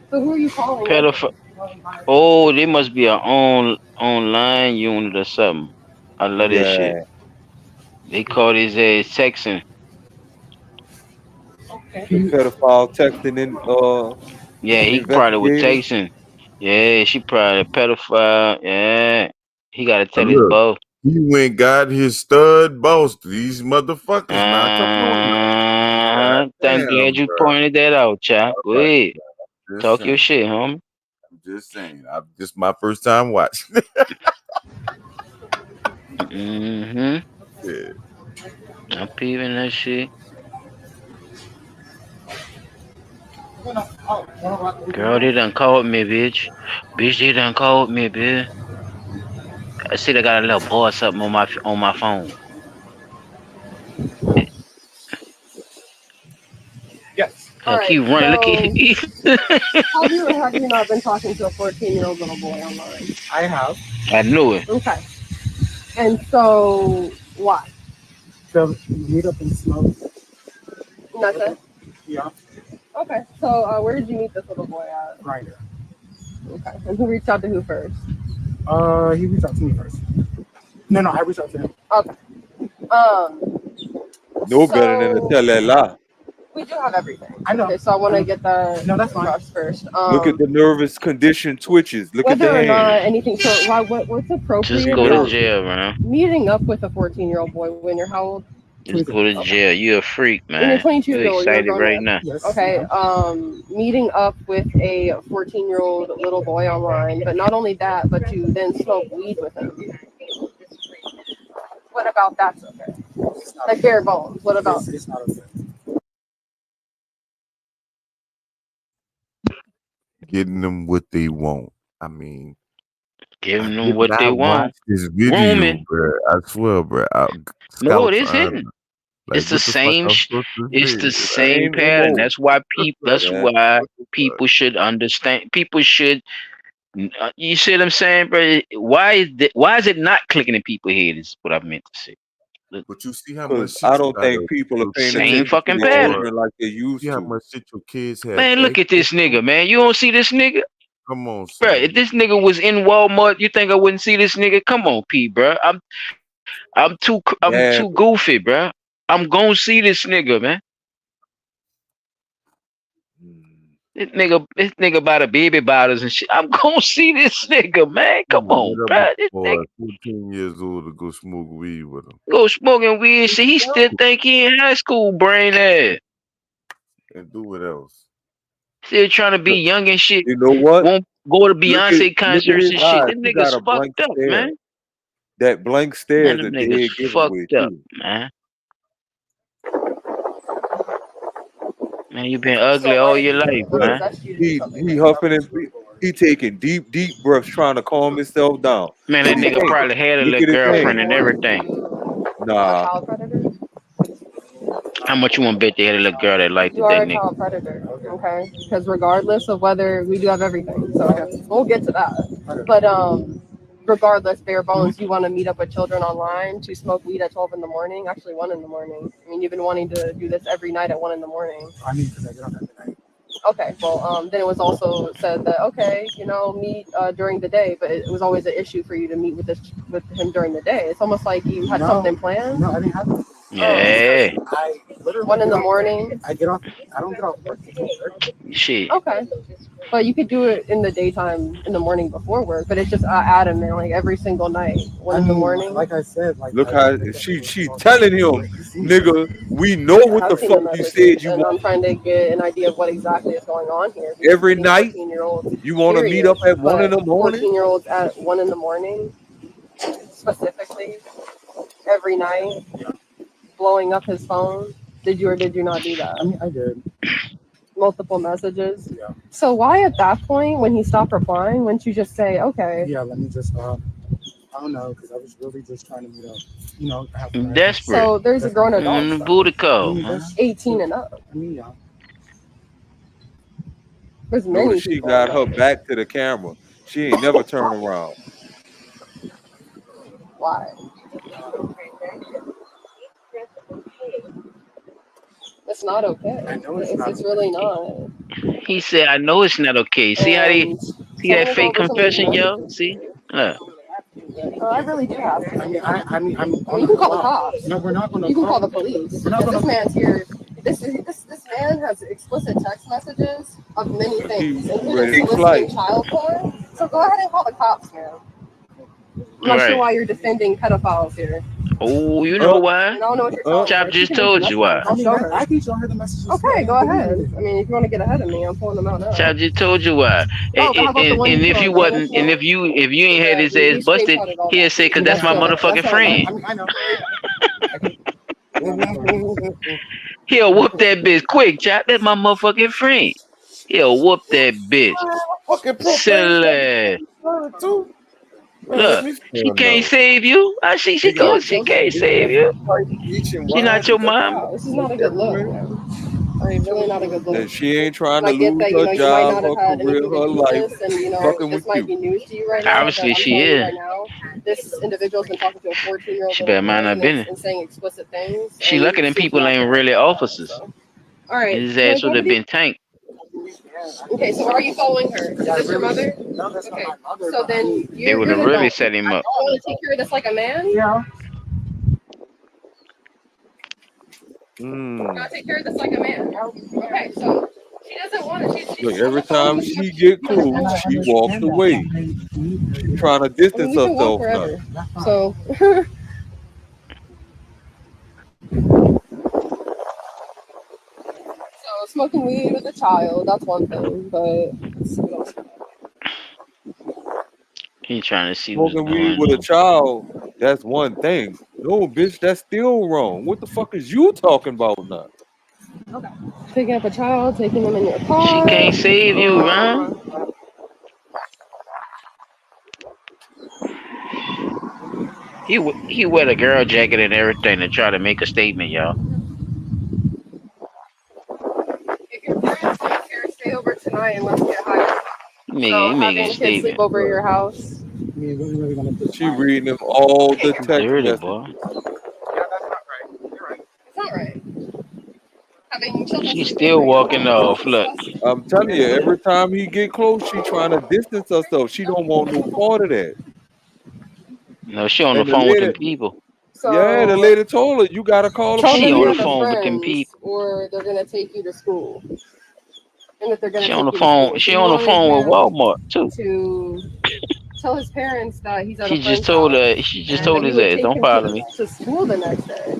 So who are you calling? Pedophile. Oh, they must be a online unit or something. I love this shit. Yeah. They call his ass texting. The pedophile texting in Yeah, he probably was investigator. texting. Yeah, she probably a pedophile. Yeah, he got to tell his Look, both. he went got his stud boss. These motherfuckers now. Come on now. I'm Damn, glad you bro. pointed that out, chap. Go All right, ahead. bro. Just Talk your saying. shit, homie. I'm just saying. This is my first time watching. Mm-hmm. Yeah. I'm peeping that shit. Girl, they done called me, bitch. Bitch, they done called me, bitch. I see they got a little boy or something on my phone. Yes. All right. Keep running. Look at Have you or have you not been talking to a 14-year-old little boy online? I have. I knew it. Okay. And so, why? So meet up and smoke. And that's it? Yeah. Okay. So, where did you meet this little boy at? Right here. Okay. And who reached out to who first? He reached out to me first. No, I reached out to him. Okay. No better than to tell that lie. We do have everything. I know. Okay, so I want to get that that's fine. across first. Look at the nervous condition twitches. Look at Whether the or not hand. anything. So, what's appropriate? Just go to jail, man. Meeting up with a 14-year-old boy when you're how old? Just go to jail. You a freak, man. When you're 22 years old, you're a excited grown right man. now. Yes. Okay. Meeting up with a 14-year-old little boy online, but not only that, but to then smoke weed with him. What about that's okay? Like bare bones. What about? It's not okay. Getting them what they want. I mean, Giving them what they want. This video, Roman. bro. I swear, bro. No, it is hidden. Like, It's the same. It's the same Same pattern. MO. That's why people. That's Yeah. why people should understand. People should. You see what I'm saying, bro? Why is it not clicking in people's head? Is what I meant to say. But you see how much Because shit I you don't think gotta- people are paying Same attention to fucking their pattern. children like they used See how to. much shit your kids have. Man, look at this nigga, man. You don't see this nigga? Come on, Bro, son. if this nigga was in Walmart, you think I wouldn't see this nigga? Come on, P, bro. I'm too goofy, bro. I'm gonna see this nigga, man. This nigga buy the baby bottles and shit. I'm gonna see this nigga, man. Come on, bro. This nigga 14 years old to go smoke weed with him go smoking weed and shit. He still think he in high school, brain ass. and do what else. Still trying to be young and shit. You know what? Won't go to Look Beyonce at concerts his and eyes. shit. Them He got niggas a blank fucked up, stare. man. That blank stare Man, is a them dead niggas giveaway fucked up, too. man. Man, you been ugly all your life, man. He huffing and he taking deep breaths trying to calm himself down. Man, that But he nigga can't. probably had a Look little at his girlfriend hand. and everything. Nah. Child predator? How much you want to bet they had a little girl that liked You are that a nigga? child predator, okay? Because regardless of whether we do have everything, so we'll get to that. But regardless, bare bones, you want to meet up with children online to smoke weed at 12 in the morning, actually 1 in the morning. I mean, you've been wanting to do this every night at 1 in the morning. I mean, because I get up every night. Okay, well, then it was also said that, okay, meet during the day, but it was always an issue for you to meet with him during the day. It's almost like you had something planned. No, I didn't have it. Yeah. I literally 1 in the morning. I don't get off work. Shit. Okay. But you could do it in the daytime, in the morning before work, but it's just Adam, man, like every single night, 1 in the morning. Like I said, Look how she telling him, nigga, we know what the fuck you said you and want. I'm trying to get an idea of what exactly is going on here. Every night you want to meet up at 1 in the morning? 14-year-olds at 1 in the morning, specifically, every night, blowing up his phone. Did you or did you not do that? I mean, I did. Multiple messages. Yeah. So why at that point, when he stopped replying, wouldn't you just say, okay? Yeah, let me just, I don't know, because I was really just trying to meet up, you know, have I'm desperate. So there's a grown adult. On the booty call, I mean, man. that's 18 and up. I mean, yeah. There's Notice many she people. got her back to the camera. She ain't never turn around. Why? It's not okay. I know it's It's, not it's really not. He said, "I know it's not okay." See how they And see that someone fake go over to leave confession, yo? messages. See? Look. I really do have to. I mean, I'm You can call the cops. No, we're not going to You can call the police. We're not Because gonna- this man's here. This man has explicit text messages of many things, including ready to soliciting flight. child porn. So go ahead and call the cops, man. I'm not sure Right. why you're defending pedophiles here. Oh, you know And why? I don't know what you're telling Chop her. just She can told answer you why. messages. I'll show her. I can show her the messages. Okay, go ahead. I mean, if you want to get ahead of me, I'm pulling them out now. Chop just told you why. Oh, how about the one And you if put you on wasn't, Dinosaur? and if you ain't had his He ass busted, screenshotted all he'll that. say, "Cause that's my motherfucking friend." I know. He'll whoop that bitch quick, Chop. That's my motherfucking friend. He'll whoop that bitch. Silly. Look, she can't save you. I see she can't save you. She not your mom. This is not a good look. I mean, really not a good look. And she ain't trying And to I get lose that, her you might job, not her have had career, anything to her do life, with this, and fucking this with might you. be news to you right now. Obviously, but I'm she telling you is. right now, this individual's been talking to a 14-year-old She better mind her business. and saying explicit things. She and lucky them seems people not ain't to really understand that, officers. so. All right. His Can I ass go would have with you? been tanked. Okay, so are you following her? Is this your mother? No, that's Okay. not my mother. So then They you're would an have really adult. set him up. You want to take care of this like a man? Yeah. You want to take care of this like a man? Okay, so she doesn't want to. She's Look, on the every phone time with you. she get close, she walks away. She trying to I mean, distance we can walk herself now. wherever. So. So smoking weed with a child, that's one thing, but let's see what else. He trying to see what's Smoking weed going with a on. child, that's one thing. No, bitch, that's still wrong. What the fuck is you talking about now? Picking up a child, taking them in your She car. can't save you, man. He wear a girl jacket and everything to try to make a statement, y'all. If your parents don't care, stay over tonight and let's get high. He So making having a kids sleep statement. over at your house. She reading them all the You text dirty messages. boy. It's not right. Having children She's sleep still over at your walking house off. is Look, disgusting. I'm telling you, every time he get close, she trying to distance herself. She don't want no part of that. no, she on the And the phone with them lady, people. yeah, the So lady told her, you gotta call the tell She them on you're the police. the phone with them friends, people. or they're gonna take you to school. And that they're gonna She on take the you to phone. school. She She on the wanted phone with him Walmart too. to tell his parents that he's at a She just friend's told house her. She just and told that he his would ass, take "Don't him bother me." to school the next day.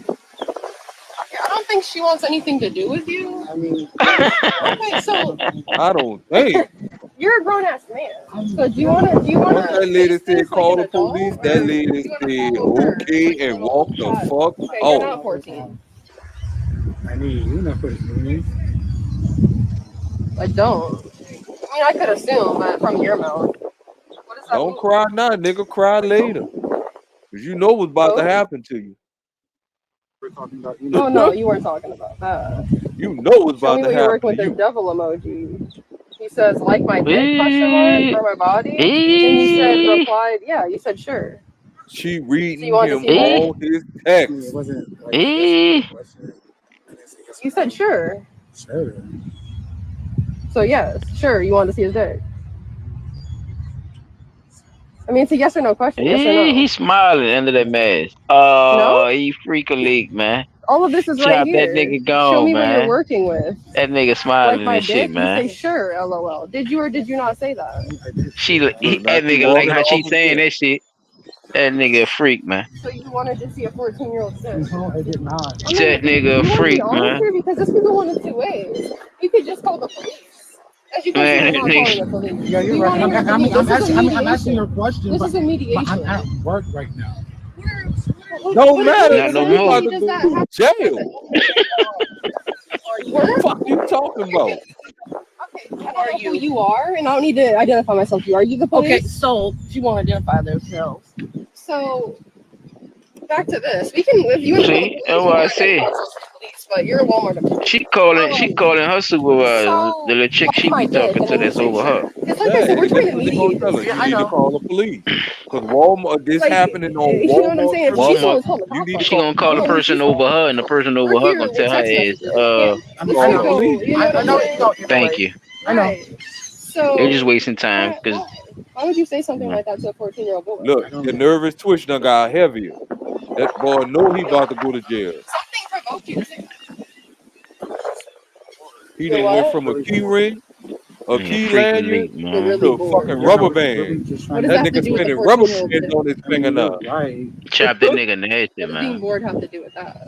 I don't think she wants anything to do with you. I mean, Okay, so I don't think. you're a grown ass man. So do you wanna Once that lady face said this like call an the adult, police, or that do lady you wanna said follow her okay like a and little walked the child? fuck Okay, you're out. not 14. I mean, you know what it means. I don't. I mean, I could assume, but from your mouth. What does that Don't mean? cry now, nigga. Cry later. Cause you know what's about to happen to you. We're talking about, Oh no, you weren't talking about that. You know what's Show about me to what you're happen working to with the you. devil emoji. He says, like my dick, question mark, or my body? And you said, replied, yeah, you said sure. She So you reading wanted to him see her? all his texts. it wasn't like a question. I didn't say yes or You said sure. Sure. So yes, sure, you wanted to see his dick. I mean, it's a yes or no question. Yes or no? He's smiling under that mask. No? He freaking leak, man. All of this is right Chop that here. nigga Show gone, me what you're man. working with. That nigga Like smiling my and shit, dick? You say man. sure, lol. Did you or did you not say that? Now That she nigga like walking how she off saying again. that shit. That nigga a freak, man. So you wanted to see a 14-year-old dick? No, I did not. I mean, That do nigga you a want to be freak, honest man. here? Because this could go one of two ways. You could just call the police. As you can see, Man, we're that not calling the nigga. police. Yeah, Do you're you right. want to hear I'm from me? This is a asking mediation. your question, This but, is a mediation. but I'm at work right now. Don't matter. Not no Nigga, he more. about to go to jail. What the fuck you talking about? I don't know who you are, and I don't need to identify myself. Are you the police? Okay, so she won't identify themselves. So back to this. We can, if you want to call the See, police, that's you what can I identify said. yourself as police, but you're a Walmart employee. She calling her supervisor, So the little chick she my be dick, talking and to then you that's say over her. sure. Because like I said, we're And trying guess to what they gonna mediate tell this. her? Yeah, You I need to know. call the police. Cause Walmart, this Like, happening on you know what I'm Walmart saying? If she's the Walmart, one who's calling the you cops need on to she you, call gonna the call I the don't know who police. person she's over calling. her, and the person over We're her here gonna with tell her text is, messages. Yeah. Call the I know. So, police. you know what I I'm know. saying? No, you're thank right. you. I know. Right. They're just So, wasting time because why would you say something like that to a 14-year-old boy? Look, the nervous twitch done got heavier. That boy know he about to go to jail. Something provoked you to say that. He You're done went what? from a key ring, a nigga key freaking lanyard, late, You're man. really to a bored. fucking Yeah, no, rubber we're band. really just What trying does to That that have to nigga do with the spinning rubber 14-year-old bands kid? on his I mean, you're fingernail. right. Chop that nigga nasty, What does being man. bored have to do with that?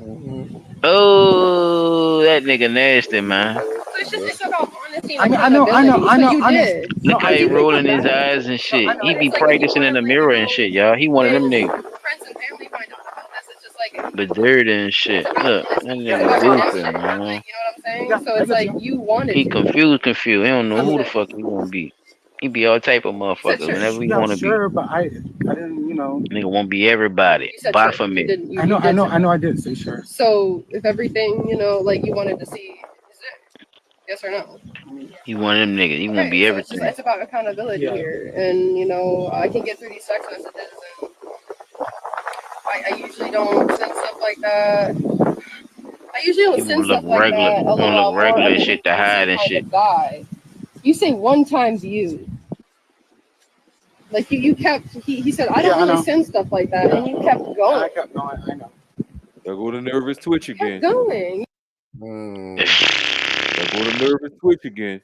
Oh, that nigga nasty, man. So it's about honesty I and mean, I know, accountability. So you I know. did. No, Look how I But he you did. can rolling come his back. eyes and No, I shit. know. He But be it's like if you practicing want in to the bring it mirror and home shit, y'all. He one of them when niggas. friends and family find out about this, it's just like But dirty and shit. it's about Look, honesty. that It's nigga about goofy, connection. man. Like, you know what I'm saying? Yeah, So I it's get like you. you wanted He to. confused. He don't know You who the said, fuck he gonna be. He be all type of said motherfuckers sure. whenever he Yeah, wanna be. sure, but I didn't, Nigga won't be everybody. You said sure. You Baphomet. didn't. You, I know, you did say I know, that. I did say sure. So if everything, like you wanted to see, is it yes or no? He one of them niggas. He won't Okay, be so it's everything. about accountability Yeah. here, and I can get through these text messages, and I usually don't send stuff like that. I usually don't He send wanna look stuff like regular. that. Wanna look LOL, more regular of and an shit to hide impulsive and kind shit. of guy. You say one times you. Like you kept. He said I Yeah, don't I really know. send stuff like that, and you kept I going. kept going. I know. There go the nervous twitch Kept again. going. There go the nervous twitch again.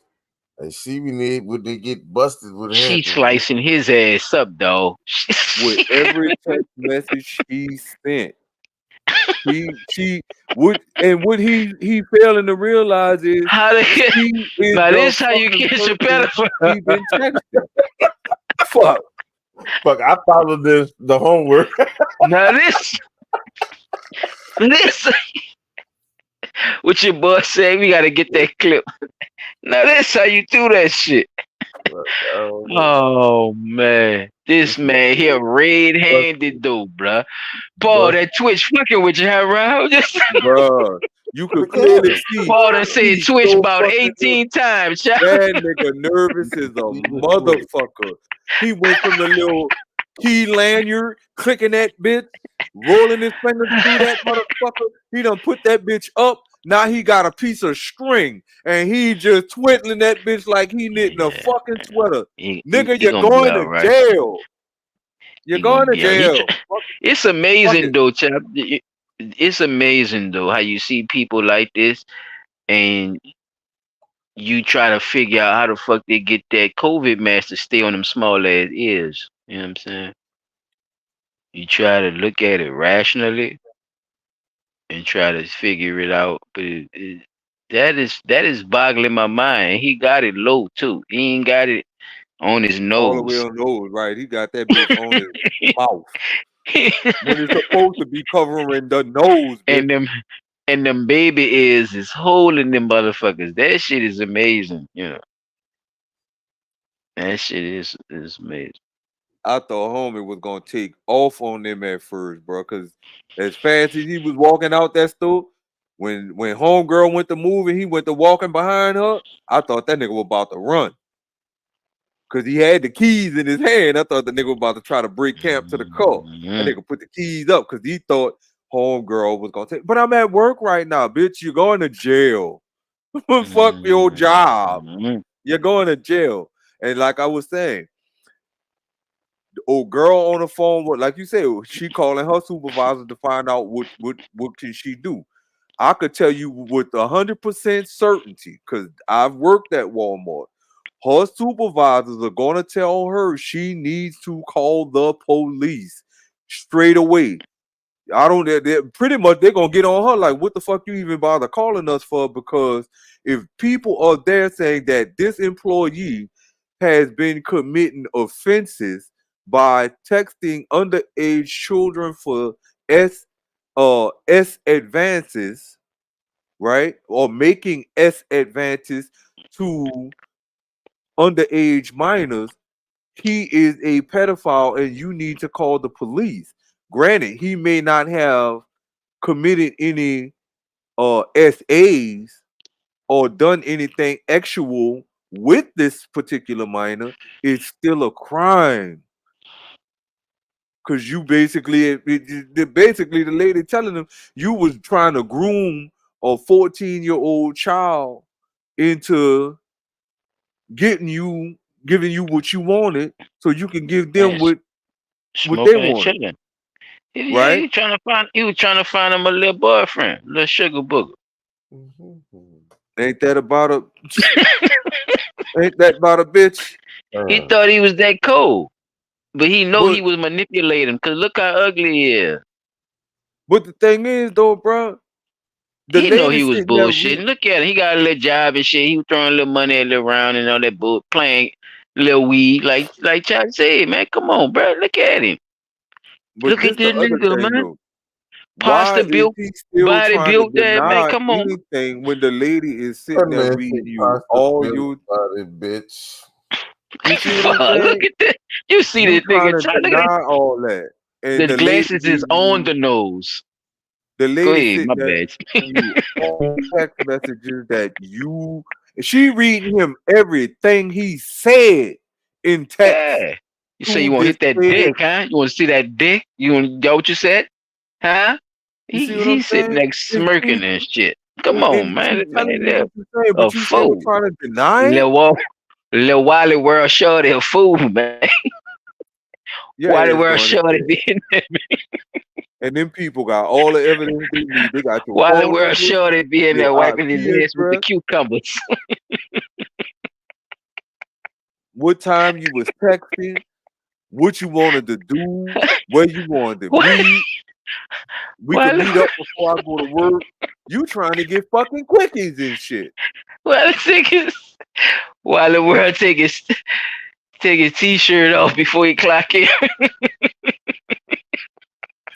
And she would they get busted with She happen. slicing his ass up, though. With every text message he sent, she would, and what he failing to realize is How they get? she is Now the this how you fucking catch a person pedophile. he been texting. Fuck. Fuck, I followed the homework. Now this, what your boy said. We gotta get that clip. Now this how you do that shit. Oh man, this man here red-handed though, bruh. Paul, that Twitch fucking with you, huh, Ryan? Just Bruh, you could clearly see Paul done said he's Twitch so about fucking 18 times. Child. that nigga nervous as a motherfucker. He went from the little key lanyard, clicking that bitch, rolling his fingers through that motherfucker. He done put that bitch up. Now he got a piece of string and he just twiddling that bitch like he knitting a fucking sweater. Nigga, He you're gonna be going all to right. jail. You're He gonna going to be all jail. It's Fuck amazing it. though, chap. It's amazing though how you see people like this and you try to figure out how the fuck they get that COVID mask to stay on them small ass ears. You know what I'm saying? You try to look at it rationally and try to figure it out, but that is boggling my mind. He got it low too. He ain't got it on his All the way nose. on the nose, right? He got that bitch on his mouth. When it's supposed to be covering the nose, bitch. and them baby ears is holding them motherfuckers. That shit is amazing. That shit is amazing. I thought homie was gonna take off on them at first, bro. Cause as fast as he was walking out that store, when homegirl went to move and he went to walking behind her, I thought that nigga was about to run. Cause he had the keys in his hand. I thought the nigga was about to try to break camp to the car. That nigga put the keys up because he thought homegirl was gonna take. But I'm at work right now, bitch. You're going to jail. Fuck your job. You're going to jail. And like I was saying, the old girl on the phone, like you said, she calling her supervisor to find out what can she do. I could tell you with 100% certainty, because I've worked at Walmart. Her supervisors are gonna tell her she needs to call the police straight away. I don't. They're pretty much they're gonna get on her like, what the fuck you even bother calling us for? Because if people are there saying that this employee has been committing offenses by texting underage children for S advances, right? Or making S advances to underage minors, he is a pedophile and you need to call the police. Granted, he may not have committed any SAs or done anything actual with this particular minor. It's still a crime. Cause you basically, basically the lady telling him you was trying to groom a 14-year-old child into giving you what you wanted, so you can give them Man, what they smoking and wanted, chilling. Yeah, right? he was trying to find him a little boyfriend, little sugar booger. Ain't that about a ain't that about a bitch? He thought he was that cool, but he know But he was manipulating. Cause look how ugly he is. but the thing is though, bro, the He know lady he was sitting there bullshitting. Look at him. He got a little job and shit. He was throwing a little money around and all that bull, playing little weed. Like Chuck said, man, come on, bro. Look at him. but Look this at the this other nigga, thing man. though. Why Pasta is built, he still body trying to built there, man. deny Come on, man. anything when the lady is That sitting there man reading say you pasta all built your? body, bitch. You see what I'm Fuck, look saying? at that. You see You this trying nigga. to Look at deny all that, and the the lady glasses is reading on you. the nose. The Go lady ahead, sitting my there bad. telling you all text messages that you. She reading him everything he said in text Yeah. You say you to want to this hit that kid. dick, huh? You want to see that dick? You want that what you said? Huh? You see what I'm He's sitting saying? there And smirking and shit. Come on, and man. she That telling man you there what you saying, a but you still fool. trying to deny it. Lil Wally World Shorty a fool, man. Your Wally ass World going to Shorty jail. being And then people got all the evidence they need. They got your Wally phone World number, Shorty being your there wiping his IP ass with the address, cucumbers. what time you was texting, what you wanted to do, where you wanted to meet. We could Wally meet up before I go to work. You trying to get fucking quickies and shit. Wally Wally World take his t-shirt off before he clock in.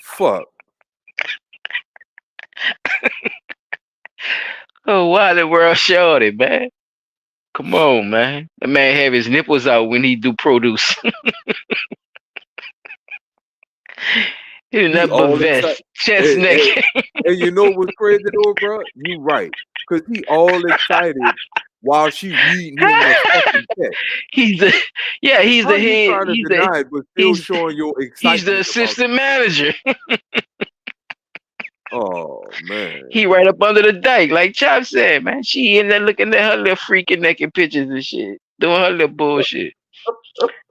Fuck. Oh, Wally World Shorty, man. Come on, man. That man have his nipples out when he do produce. He He nothing but all excited. vest, chest And, naked. and you know what's crazy though, bro? You right. Cause he all excited while she reading him the fucking text. He's the he's How the you head. trying to deny it but still He's showing your he's the excitement about assistant manager. Oh man. He right up under the dike, like Chop said, man. She in there looking at her little freaking naked pictures and shit, doing her little bullshit.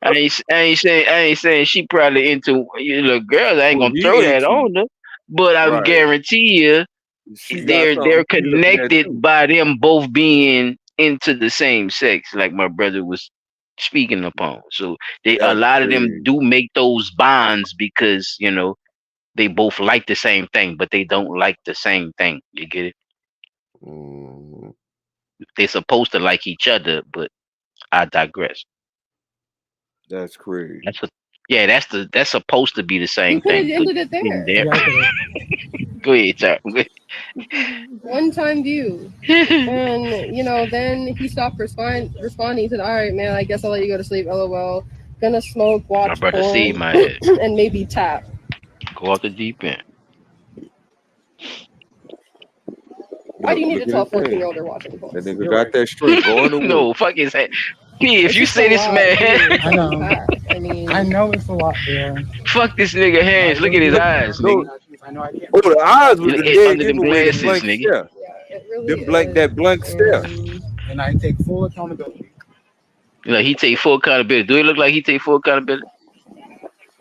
I ain't saying she probably into little girls. I ain't Who gonna throw he that into? on her, but I Right. guarantee you, She got they're something she looking at connected too. by them both being into the same sex, like my brother was speaking upon. So a That's lot of them crazy. do make those bonds because they both like the same thing, but they don't like the same thing. You get it? They're supposed to like each other, but I digress. That's crazy. That's supposed to be the You same could have thing. But ended it in there. there, Yeah, I could go ahead, Chuck. One time view. And then he stopped responding. He said, "All right, man. I guess I'll let you go to sleep. LOL. Gonna smoke, I'm watch about to see porn, my head. and maybe tap." Go off the deep end. Why do you need Look to at tell a his hand. 14-year-older watching porn? That nigga You're got right. that strength going to work. No, fuck his head. P, if It's you just a say this lot. man, I know. I mean, I know it's a lot, yeah. fuck this nigga I hands. Look at really his do. eyes, No, nigga. I know I can't. oh, the eyes You was look the at dead under them giveaway. The glasses, blank nigga. stare. yeah, it really That is. blank stare. And I take full accountability. He take full accountability. Do it look like he take full accountability?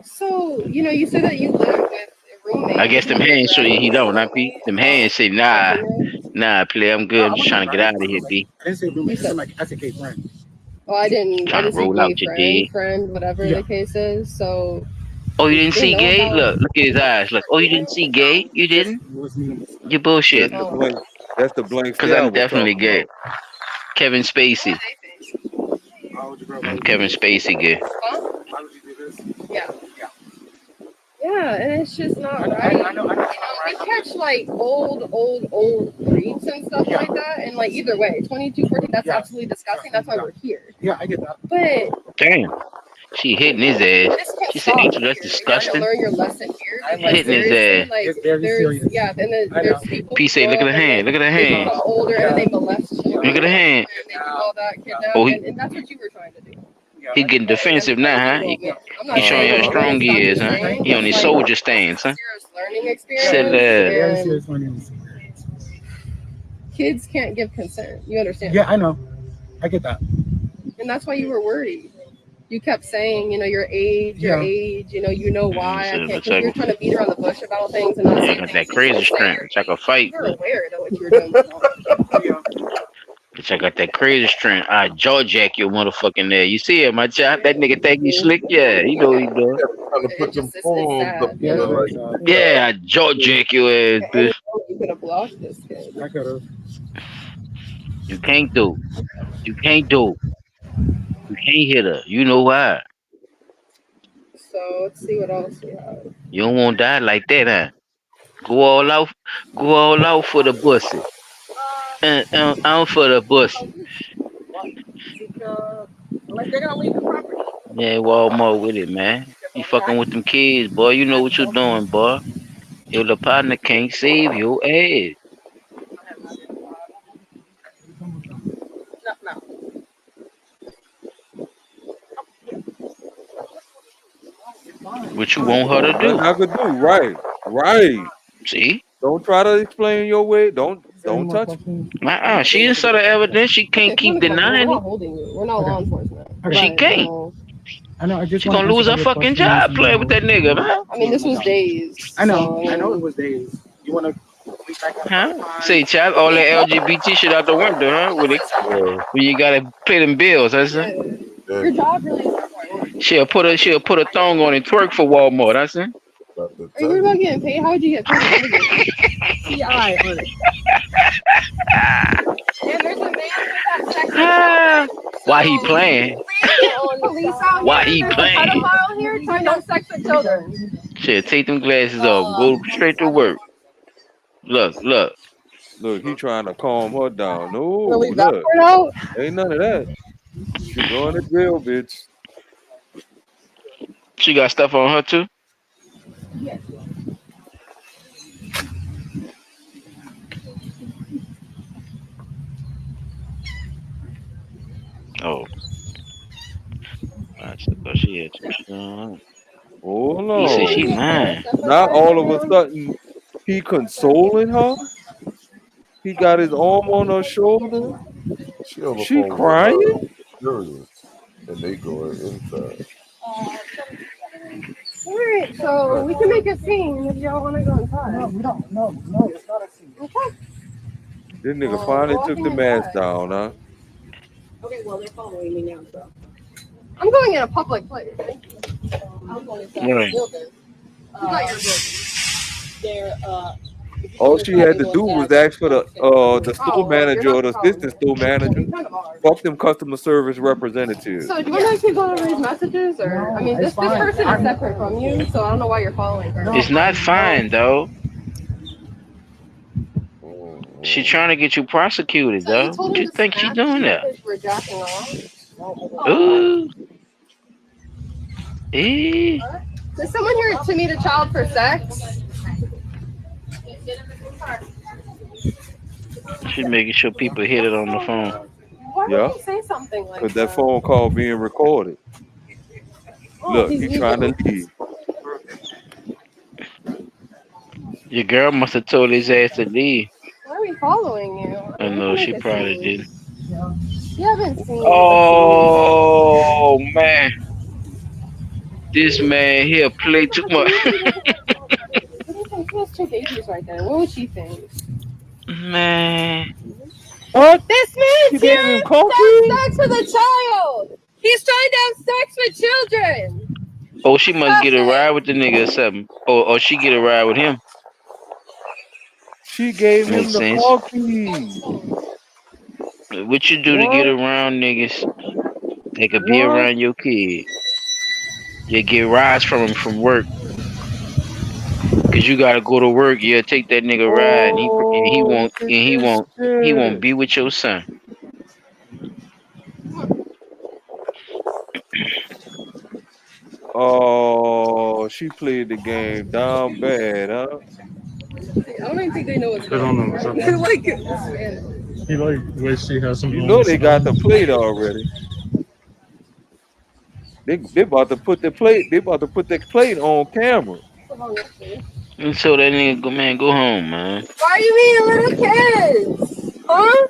So, you said that you live with a roommate. I guess them Who's hands show you he graduating don't, not P. currently. Them hands say, nah, play, I'm No, good. I'm I just wasn't trying to get out right. of here, B. I didn't say roommate. I said my SK friend. Oh, I didn't Trying to see roll gay out your friend, day. whatever Yeah. the case is. So, Oh, you didn't they see know gay? about Look at his eyes. Look. Oh, you you didn't know? see gay? You didn't? It was me. You That's bullshitting. the Oh. blank. That's the blank Because stare I I'm was definitely talking gay. about. Kevin Spacey. Why would you, girl? Why I'm would you do Kevin this? Spacey gay. Huh? Why would you do this? Yeah. Yeah. Yeah, and it's just not right. I know, We catch like old creeps and stuff like that, and like either way, 22, 14, that's absolutely disgusting. That's why we're here. Yeah, I get that. But Damn. She hitting his ass. this can She said, stop "Angel, here. that's You're trying to disgusting." learn your lesson here. Because Hitting his seriously, ass. like It's very there's serious. yeah, and then there's people P who say, grow "Look at up her and hand. Look at her they hand. become older and then they molest children. Look at her hand." And they do all that, kidnap, Oh, and that's what you were trying to do. he getting defensive now, huh? I'm not He showing you how saying strong he is, huh? saying, He on his like, soldier stance, huh? serious learning Said, experience, and kids can't give consent. You understand? Yeah, I know. I get that. And that's why you were worried. You kept saying, your age, you know why I can't. Because you're trying to beat around the bush about things and not Yeah, say got things. that crazy strength. Bitch, I can fight. You're aware that what you were doing was wrong. Bitch, I got that crazy strength. I jaw jack your motherfucking there. You see it, my child? That nigga think he slick? Yeah, he know what he doing. Trying to put them forms up You there, know? like, Yeah, I jaw jack your ass, bitch. You could have blocked this kid. I could have. You can't do. You can't do. You can't hit her. You know why? So let's see what else we have. You don't want to die like that, huh? Go all out. Go all out for the pussy. Out for the pussy. Unless they're gonna leave the property. Yeah, Walmart with it, man. You fucking with them kids, boy. You know what you're doing, boy. Your little partner can't save your ass. No. What you want her to do? Nothing I could do. Right. See? Don't try to explain your way. Don't touch me. She inside the evidence. She can't keep denying We're not it. holding you. We're not law enforcement. She can't. I know. I just She gonna lose her fucking job playing with that nigga, man. I mean, this was days. I know. I know it was days. You want to? Huh? Say, child, all that LGBT shit out the window, huh? When you gotta pay them bills, that's it. Your job really is important. She'll put a thong on and twerk for Walmart, that's it. Are you worried about getting paid? How would you get paid? CI on it. And there's a man with that sex. Why he playing? Why he playing? Pedophile here trying to have sex with children. Shit, take them glasses off. Go straight to work. Look. Look, he trying to calm her down. No, Wanna leave that look. part out? Ain't none of that. She going to jail, bitch. She got stuff on her too? Oh. I thought she had some shit on. Oh no. He said she mine. Now all of a sudden he consoling her. He got his arm on her shoulder. She crying. And they go inside. All right, so we can make a scene if y'all want to go inside. No, we don't. No, it's not a scene. Okay. This nigga finally took the mask down, huh? Okay, well, they're following me now, so. I'm going in a public place. Thank you. I'm going inside Right. the building. Not your building. They're, All she had to do was ask for the store manager or the assistant store manager. Fuck them customer service representatives. So do you want to actually go over these messages, or I mean, this person is separate from you, so I don't know why you're following her. It's not fine though. She trying to get you prosecuted though. What you think she doing there? We're jacking off. Ooh. Eh. Is someone here to meet a child for sex? She's making sure people hit it on the phone. Why Yeah. would you say something like Because that phone call being recorded. Look, he's trying to leave. Your girl must have told his ass to leave. Why are we following you? I know she probably didn't. You haven't seen. Oh man, this man here play too much. What do you think? He has two babies right there. What would she think? Man, what? This man's gave here him to coffee? have sex with a child. He's trying to have sex with children. oh she must get a ride with the nigga or something, or she get a ride with him. She gave him Makes the sense. coffee. What you do to get around niggas? They could be What? around your kid. You get rides from them from work. Cause you gotta go to work. Yeah, take that nigga ride, and he Oh, won't look at and this he won't shit. be with your son. Oh, she played the game down bad, huh? I don't even think they know what's I don't know what's up. They're like Spanish. He like ways she has some You know homeless they got the stuff. plate already. They about to put the plate. They about to put the plate on camera. And so that nigga go home, man. Why you mean little kids? Huh?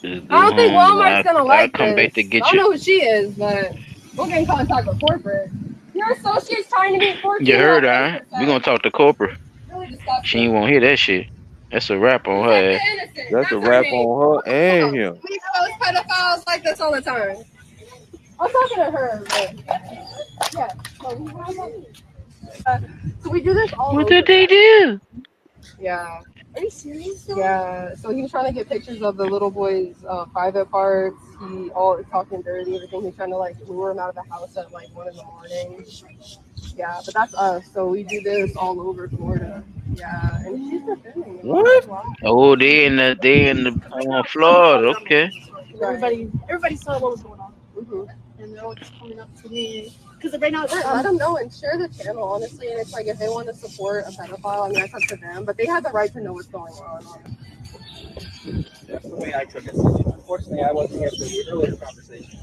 Just I go don't think home, and Walmart's gonna I like come this. back to I get don't you. know who she is, but we'll get in contact with corporate. Your associate's trying to meet You 14-year-old heard her? innocent. We gonna talk to corporate. Really She ain't disgusting. won't hear that shit. That's a wrap on her Protect ass. the innocent. That's a That's our wrap name. on her and him. We expose pedophiles like this all the time. I'm talking to her, but yeah. So we do this all What over. did they do? Yeah. Are you serious? Yeah. So he was trying to get pictures of the little boy's private parts. He all talking dirty, everything. He's trying to like lure him out of the house at like 1 a.m. Yeah, but that's us. So we do this all over Florida. Yeah, and she's defending him. What? Oh, they in the Florida. Okay. Everybody saw what was going on. And they're all just coming up to me. Because right now, let them know and share the channel, honestly. And it's like if they want to support a pedophile, I mean, that's up to them. But they have the right to know what's going on. That's the way I took it. Unfortunately, I wasn't here for the earlier conversation.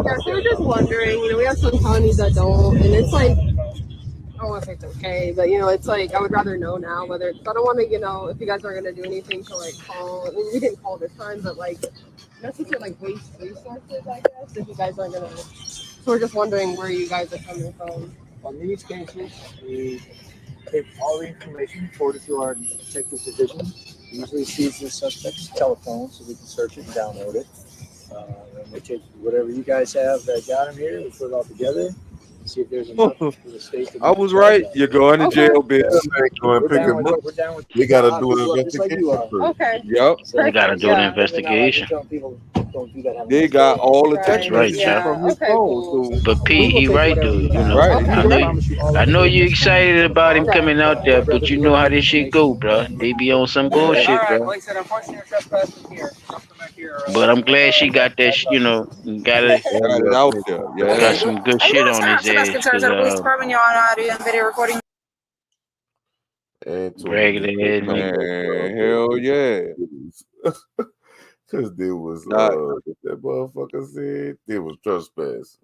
Yeah, so we're just wondering. You know, we have some counties that don't, and it's like, I don't want to say it's okay, but you know, it's like I would rather know now whether it's. I don't want to, you know, if you guys aren't gonna do anything to like call. I mean, we didn't call this time, but like necessarily like waste resources, I guess. If you guys aren't gonna, so we're just wondering where you guys are coming from. On these cases, we take all the information, forward it to our detective division. We usually seize the suspect's telephone so we can search it and download it. And we take whatever you guys have that got him here, we put it all together, see if there's enough for the state to I was right. You're going to jail, bitch. Go and pick him up. We're down with We gotta do people an up just like you investigation are. first. Okay. Yep. They gotta do an investigation. Telling people don't do that. They got all the text That's right, messages Chuck. from his phone. So But Pete, he right though. You know, right, he right. I know you excited about him coming out there, but you know how this shit go, bro. They be on some bullshit, All right, bro. like I said, unfortunately, your trespass is here. But I'm glad she got that, you know, got it out there. Yeah. got some good shit on his ass. Cause, video recording. bragging ass nigga. Man, hell yeah. Cause there was what that motherfucker said there was trespass.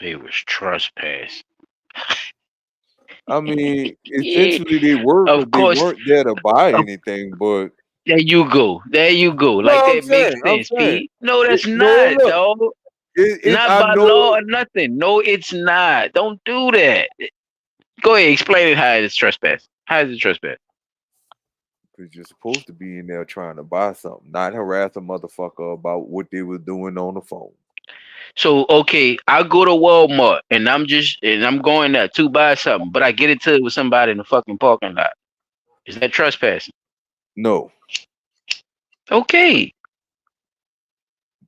It was trespass. I mean, essentially they were, Of but they course. weren't there to buy anything. But There you go. There you go. No, Like I'm that makes saying, I'm sense, saying. Pete. No, that's No, not, look, dog. Not I by know law or nothing. No, it's not. Don't do that. Go ahead, explain it how it's trespass. How is it trespass? because you're supposed to be in there trying to buy something, not harass a motherfucker about what they were doing on the phone. So okay, I go to Walmart and I'm going there to buy something, but I get into it with somebody in the fucking parking lot. Is that trespassing? No. Okay.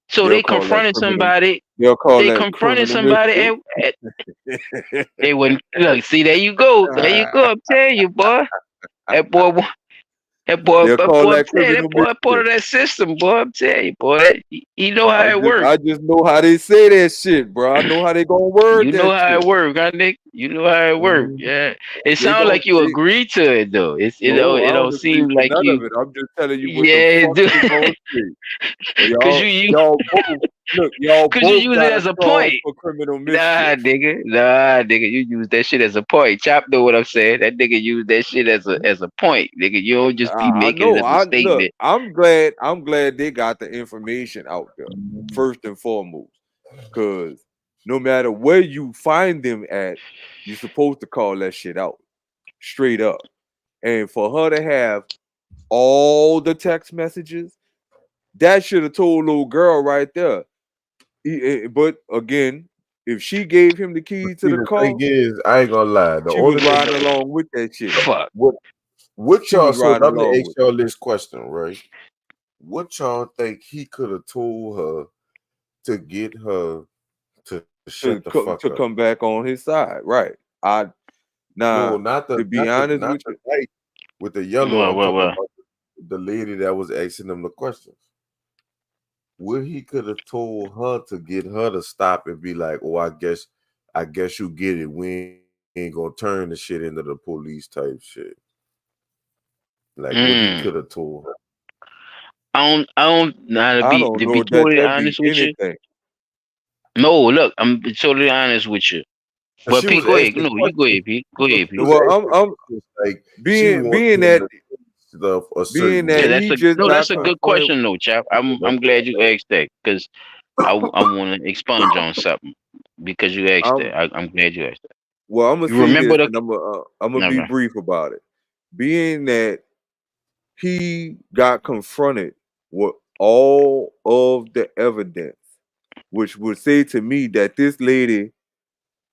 So They'll they call that confronted criminal- somebody. they'll call They that confronted criminal somebody mischief. and they wouldn't look. See, there you go. There you go. I'm telling you, boy. That boy, They'll call that I'm telling you, criminal that boy, part of that system, boy. I'm telling you, boy. He know how it works. I just know how they say that shit, bro. I know how they gonna word You that know how shit. it work, huh, Nick? You know how it work. Yeah. It They sounds gon- like you they- agree to it though. It No, I don't don't agree seem to like none you. of it. I'm just telling you what Yeah, the fuck dude. they gonna say. Cause Y'all both look, y'all Cause you both use got it a as a charge point. for criminal Nah, mischief. nigga, you use that shit as a point. Chop know what I'm saying. That nigga use that shit as a point, nigga. You don't just be I making it know. as a statement. I'm glad they got the information out there first and foremost. Cause no matter where you find them at, you're supposed to call that shit out straight up. And for her to have all the text messages, that should have told little girl right there. But again, if she gave him the keys to See, the the car, thing is, I ain't gonna lie. The she only was thing riding along with that shit. Fuck. What She y'all was so riding I'm gonna along ask with. y'all this question, right? What y'all think he could have told her to get her to shut the fuck to up. come back on his side, right? No, Now not the to be honest not with the you, white with the yellow. Well, I'm well, talking well. about the lady that was asking them the questions. Where he could have told her to get her to stop and be like, "Oh, I guess you get it. We ain't gonna turn the shit into the police type shit." Like what he could have told her. I don't know how to I be don't to be know that totally that be honest with you. anything. No, look, I'm totally honest with you. And But she Pete, was go ahead. asking No, you go questions. ahead, Pete. Go ahead, She Pete. was Well, asking I'm questions like she being wants being him that to do stuff a being certain that Yeah, way. that's he a just no. That's got a good confronted. question, though, chap. I'm glad you asked that because I want to expunge on something because you asked I'm that. I'm glad you asked that. well. I'm gonna You say remember this, the? and I'm gonna be Okay. brief about it. Being that he got confronted with all of the evidence, which would say to me that this lady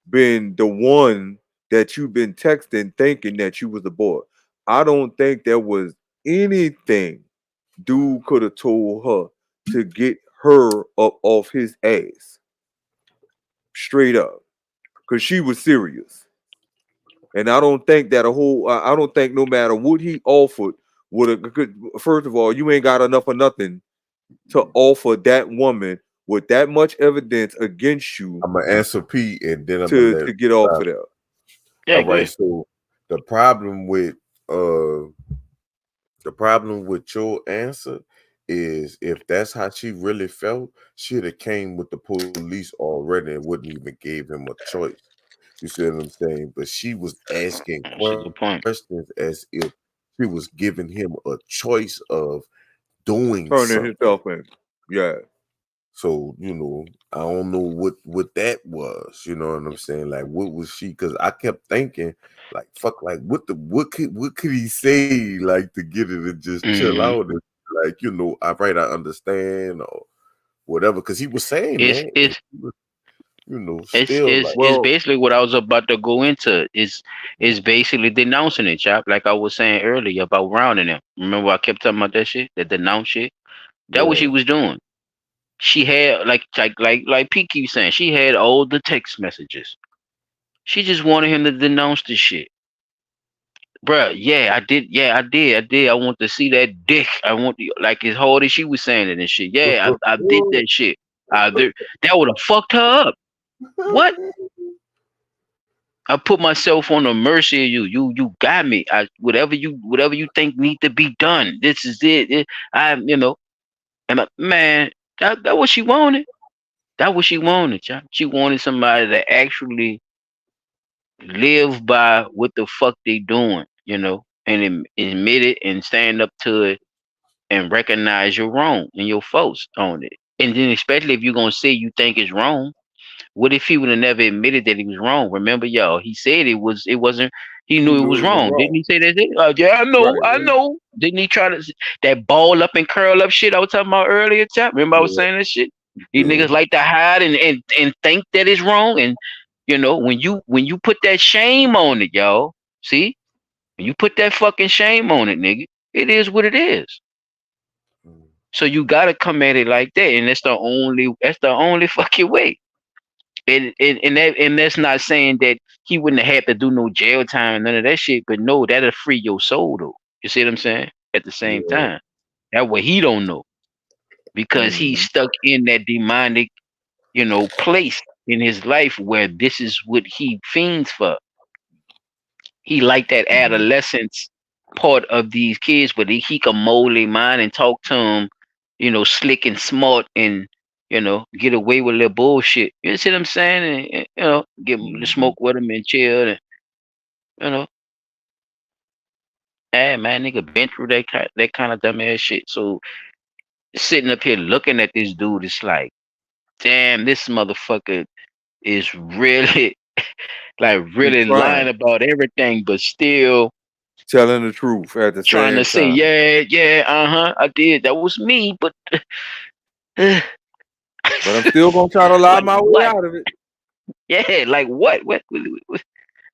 been the one that you've been texting thinking that you was a boy. I don't think there was anything dude could have told her to get her up off his ass. Straight up. Because she was serious. And I don't think that I don't think no matter what he offered would have, first of all, you ain't got enough of nothing to offer that woman with that much evidence against you I'm gonna answer P and then I'm gonna to let get off uh, of there. Yeah, all go right. ahead. So the problem with uh the problem with your answer is if that's how she really felt, she'd have came with the police already and wouldn't even gave him a choice. You see what I'm saying? But she was asking That's a good point. questions as if she was giving him a choice of doing Turning something. himself in. Yeah. So, I don't know what that was. You know what I'm saying? Like, what was she? Because I kept thinking, like, fuck, like, what could he say, like, to get it to just chill hmm out and like, I understand or whatever. Because he was saying It's that, and it's he was, still like, it's Well, basically what I was about to go into. Is basically denouncing it, chap. Like I was saying earlier about rounding him. Remember I kept talking about that shit, that denounce shit. That what she yeah, was doing. She had like Pete keeps saying, she had all the text messages. She just wanted him to denounce the shit. Bruh, yeah, I did. Yeah, I did. I want to see that dick. I want to, like as hard as she was saying it and shit. Yeah, I did that shit. That would have fucked her up. What? I put myself on the mercy of you. You got me. Whatever you think need to be done. This is it. And man, that what she wanted. That what she wanted, y'all. She wanted somebody to actually live by what the fuck they doing, and admit it and stand up to it and recognize you're wrong and your faults on it. And then especially if you're gonna say you think it's wrong, what if he would have never admitted that he was wrong? Remember, y'all, he said it wasn't. He he knew it knew was it was wrong. Didn't wrong. he say that? Yeah, Right. I know. Didn't he try to that ball up and curl up shit I was talking about earlier, chap? Remember I was yeah, saying that shit. These yeah. niggas like to hide and think that it's wrong. And when you put that shame on it, y'all. See, when you put that fucking shame on it, nigga, it is what it is. Mm. So you gotta come at it like that, and that's the only fucking way. And that's not saying that he wouldn't have had to do no jail time and none of that shit, but no, that'll free your soul though. You see what I'm saying? At the same Yeah. time, that way he don't know because he's Mhm. stuck in that demonic, place in his life where this is what he fiends for. He like that Mhm. adolescence part of these kids, but he can mold their mind and talk to them, slick and smart and get away with their bullshit. You see what I'm saying? And get 'em to Mhm. smoke with him and chill. And, you know, hey man, nigga been through that kind of dumbass shit. So sitting up here looking at this dude, it's like, damn, this motherfucker is really like He really lying trying, about everything, but still telling the truth at the trying to same say, time. yeah, yeah, I did. That was me, but like But I'm still gonna try to lie my way what? out of it. Yeah, like what? What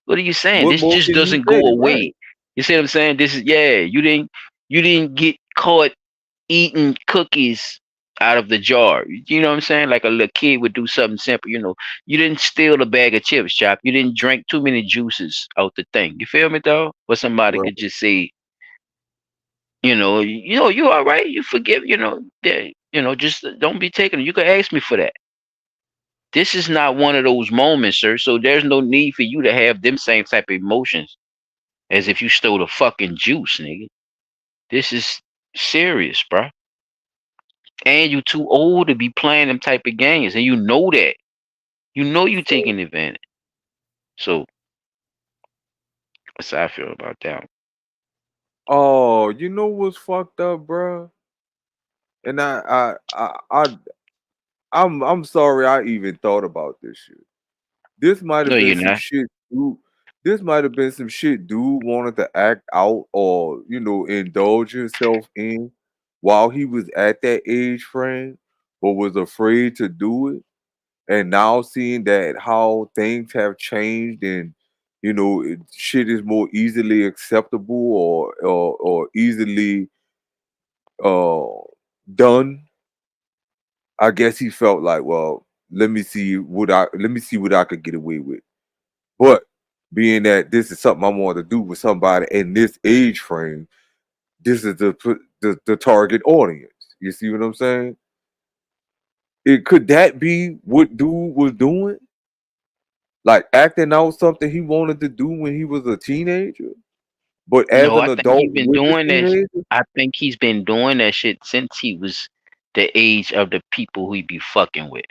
are you saying? What This more just can you doesn't say? go Right. away. You see what I'm saying? This is, yeah. You didn't get caught eating cookies out of the jar. You know what I'm saying? Like a little kid would do something simple. You didn't steal a bag of chips, Chop. You didn't drink too many juices out the thing. You feel me, though? But somebody Right. could just say, you all right. You forgive. That. Just don't be taking it. You could ask me for that. This is not one of those moments, sir. So there's no need for you to have them same type of emotions as if you stole the fucking juice, nigga. This is serious, bro. And you too old to be playing them type of games, and you know that. You know you taking advantage. So that's how I feel about that. Oh, you know what's fucked up, bro? And I'm sorry I even thought about this shit. This might No, have been you're some not. shit dude. This might have been some shit dude wanted to act out or indulge himself in while he was at that age frame, but was afraid to do it. And now seeing that how things have changed and shit is more easily acceptable or easily uh done. I guess he felt like, well, let me see what I could get away with. But being that this is something I want to do with somebody in this age frame, this is the target audience. You see what I'm saying? It could that be what dude was doing? Like acting out something he wanted to do when he was a teenager, but as No, an I think adult he's been with the doing that. teenager? I think he's been doing that shit since he was the age of the people who he be fucking with,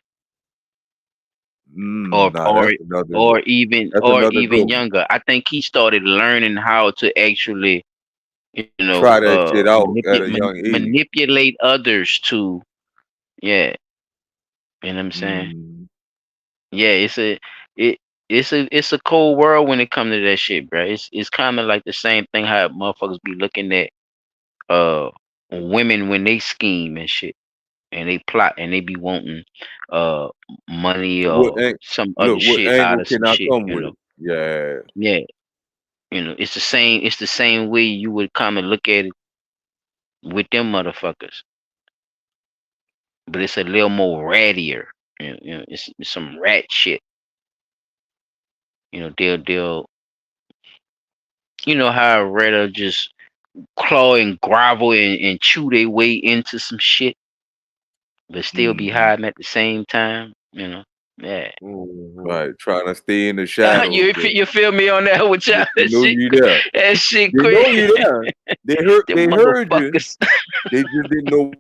or Nah, or or even that's or another even good one. younger. I think he started learning how to actually, Try that shit out at a young age. manipulate others to, yeah. You know what I'm saying? Mm. Yeah, it it's a cold world when it comes to that shit, bro. It's kind of like the same thing how motherfuckers be looking at uh women when they scheme and shit, and they plot and they be wanting uh money What or ang- some other Look, what shit out angle of some can I shit, come with it? Yeah. Yeah, it's the same way you would kind of look at it with them motherfuckers, but it's a little more rattier. It's some rat shit. They'll how a rat'll just claw and grovel and chew their way into some shit, but still be Mhm. hiding at the same time. Yeah. Right, trying to stay in the shadows, you but you feel me on that with y'all? but you know you there. That shit They know crazy. you there. They Them heard you. motherfuckers. They just didn't know.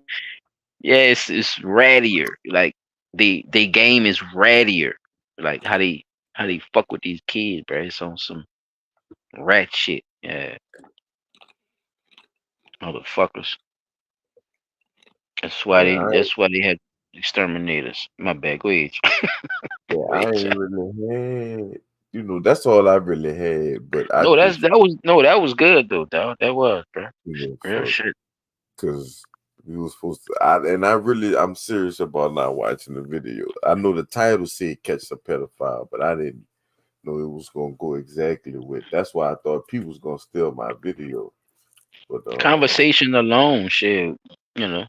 Yeah, it's rattier. Like they game is rattier. Like how they fuck with these kids, bro. It's on some rat shit. Yeah, motherfuckers. That's why Yeah, they that's why they had exterminators. My bad. Go ahead. Go I ahead, ain't child. really had, that's all I really had. But I No, that's just, that was no, that was good though, dog. That was, bro. Real fuck, shit. because we was supposed to. I'm serious about not watching the video. I know the title said "Catch a Pedophile," but I didn't know it was gonna go exactly with. That's why I thought people was gonna steal my video. But Conversation alone, shit. You know,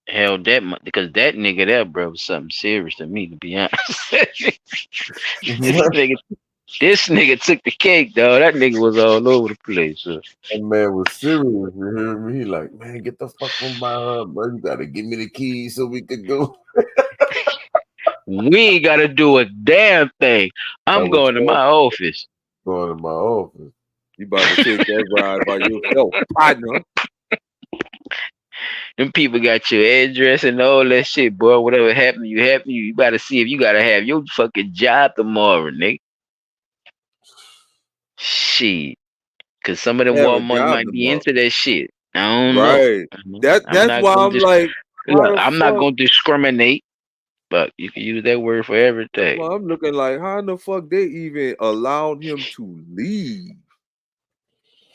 hell, because that nigga there, bro, was something serious to me, to be honest. this nigga, this nigga took the cake, dog. That nigga was all over the place. So. that man was serious. You hear me? He like, man, get the fuck from my bro. You gotta give me the keys so we could go. We ain't gotta do a damn thing. I I'm was going to my office. going to my office. You about to take that ride by yourself, partner. Them people got your address and all that shit, boy. Whatever happened, you better see if you gotta have your fucking job tomorrow, nigga. Shit. Cause some of them Have a Walmart job might be tomorrow. into that shit. I don't know. Right. I'm That's not why gonna I'm like, how look, the I'm not fuck? gonna discriminate, but you can use that word for That's everything. why I'm looking like, how in the fuck they even allowed him to leave?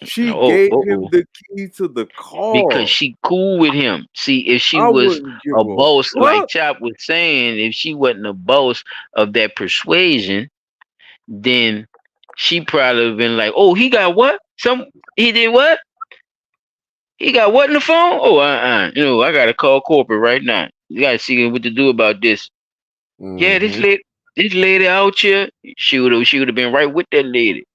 She Oh, gave him oh. the key to the Because car. she cool with him. See, if she I was wouldn't give a a boss, like fuck. Chop was saying, if she wasn't a boss of that persuasion, then she probably have been like, "Oh, he got what? He did what? He got what in the phone? Oh, I gotta call corporate right now." You gotta see what to do about this. Yeah, Mm-hmm. this lady out here, she would have been right with that lady.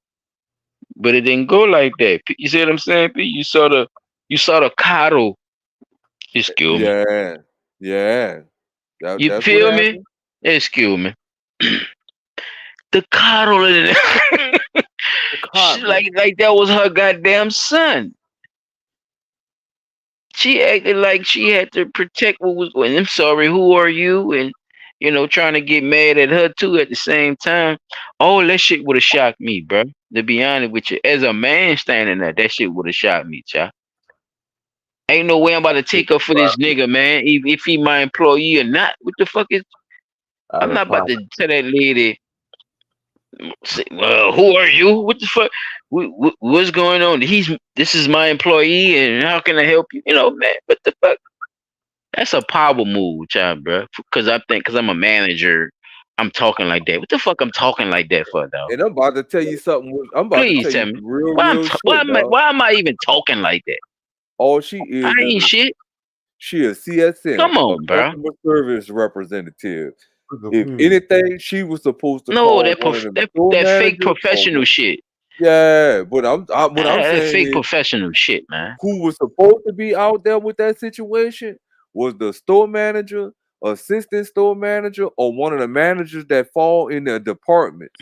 But it didn't go like that. You see what I'm saying, P? You saw the coddle. Excuse me. Yeah, yeah. You That's what feel me? happened. Excuse me. The coddle in it. The She, coddling. like that was her goddamn son. She acted like she had to protect what was going. I'm sorry, who are you? And trying to get mad at her too at the same time. All that shit would have shocked me, bro. To be honest with you, as a man standing there, that shit would have shocked me, child. Ain't no way I'm about to take up for this nigga, man. If he my employee or not, what the fuck is? Out I'm of not about pocket. to tell that lady. Say, well, who are you? What the fuck? What's going on? This is my employee, and how can I help you? Man, what the fuck? That's a power move, child, bro. Because I'm a manager, I'm talking like that. What the fuck I'm talking like that for, though? And I'm about to tell you something. I'm about to Please tell tell you me some real shit, dog. why am I even talking like that? All she I is ain't shit. she a CSM, Come a on, bro. customer service representative. If Mm-hmm. anything, she was supposed to No, call one of them that store that fake managers or professional shit. yeah. But what I'm That saying fake is professional shit, man. who was supposed to be out there with that situation was the store manager, assistant store manager, or one of the managers that fall in the departments.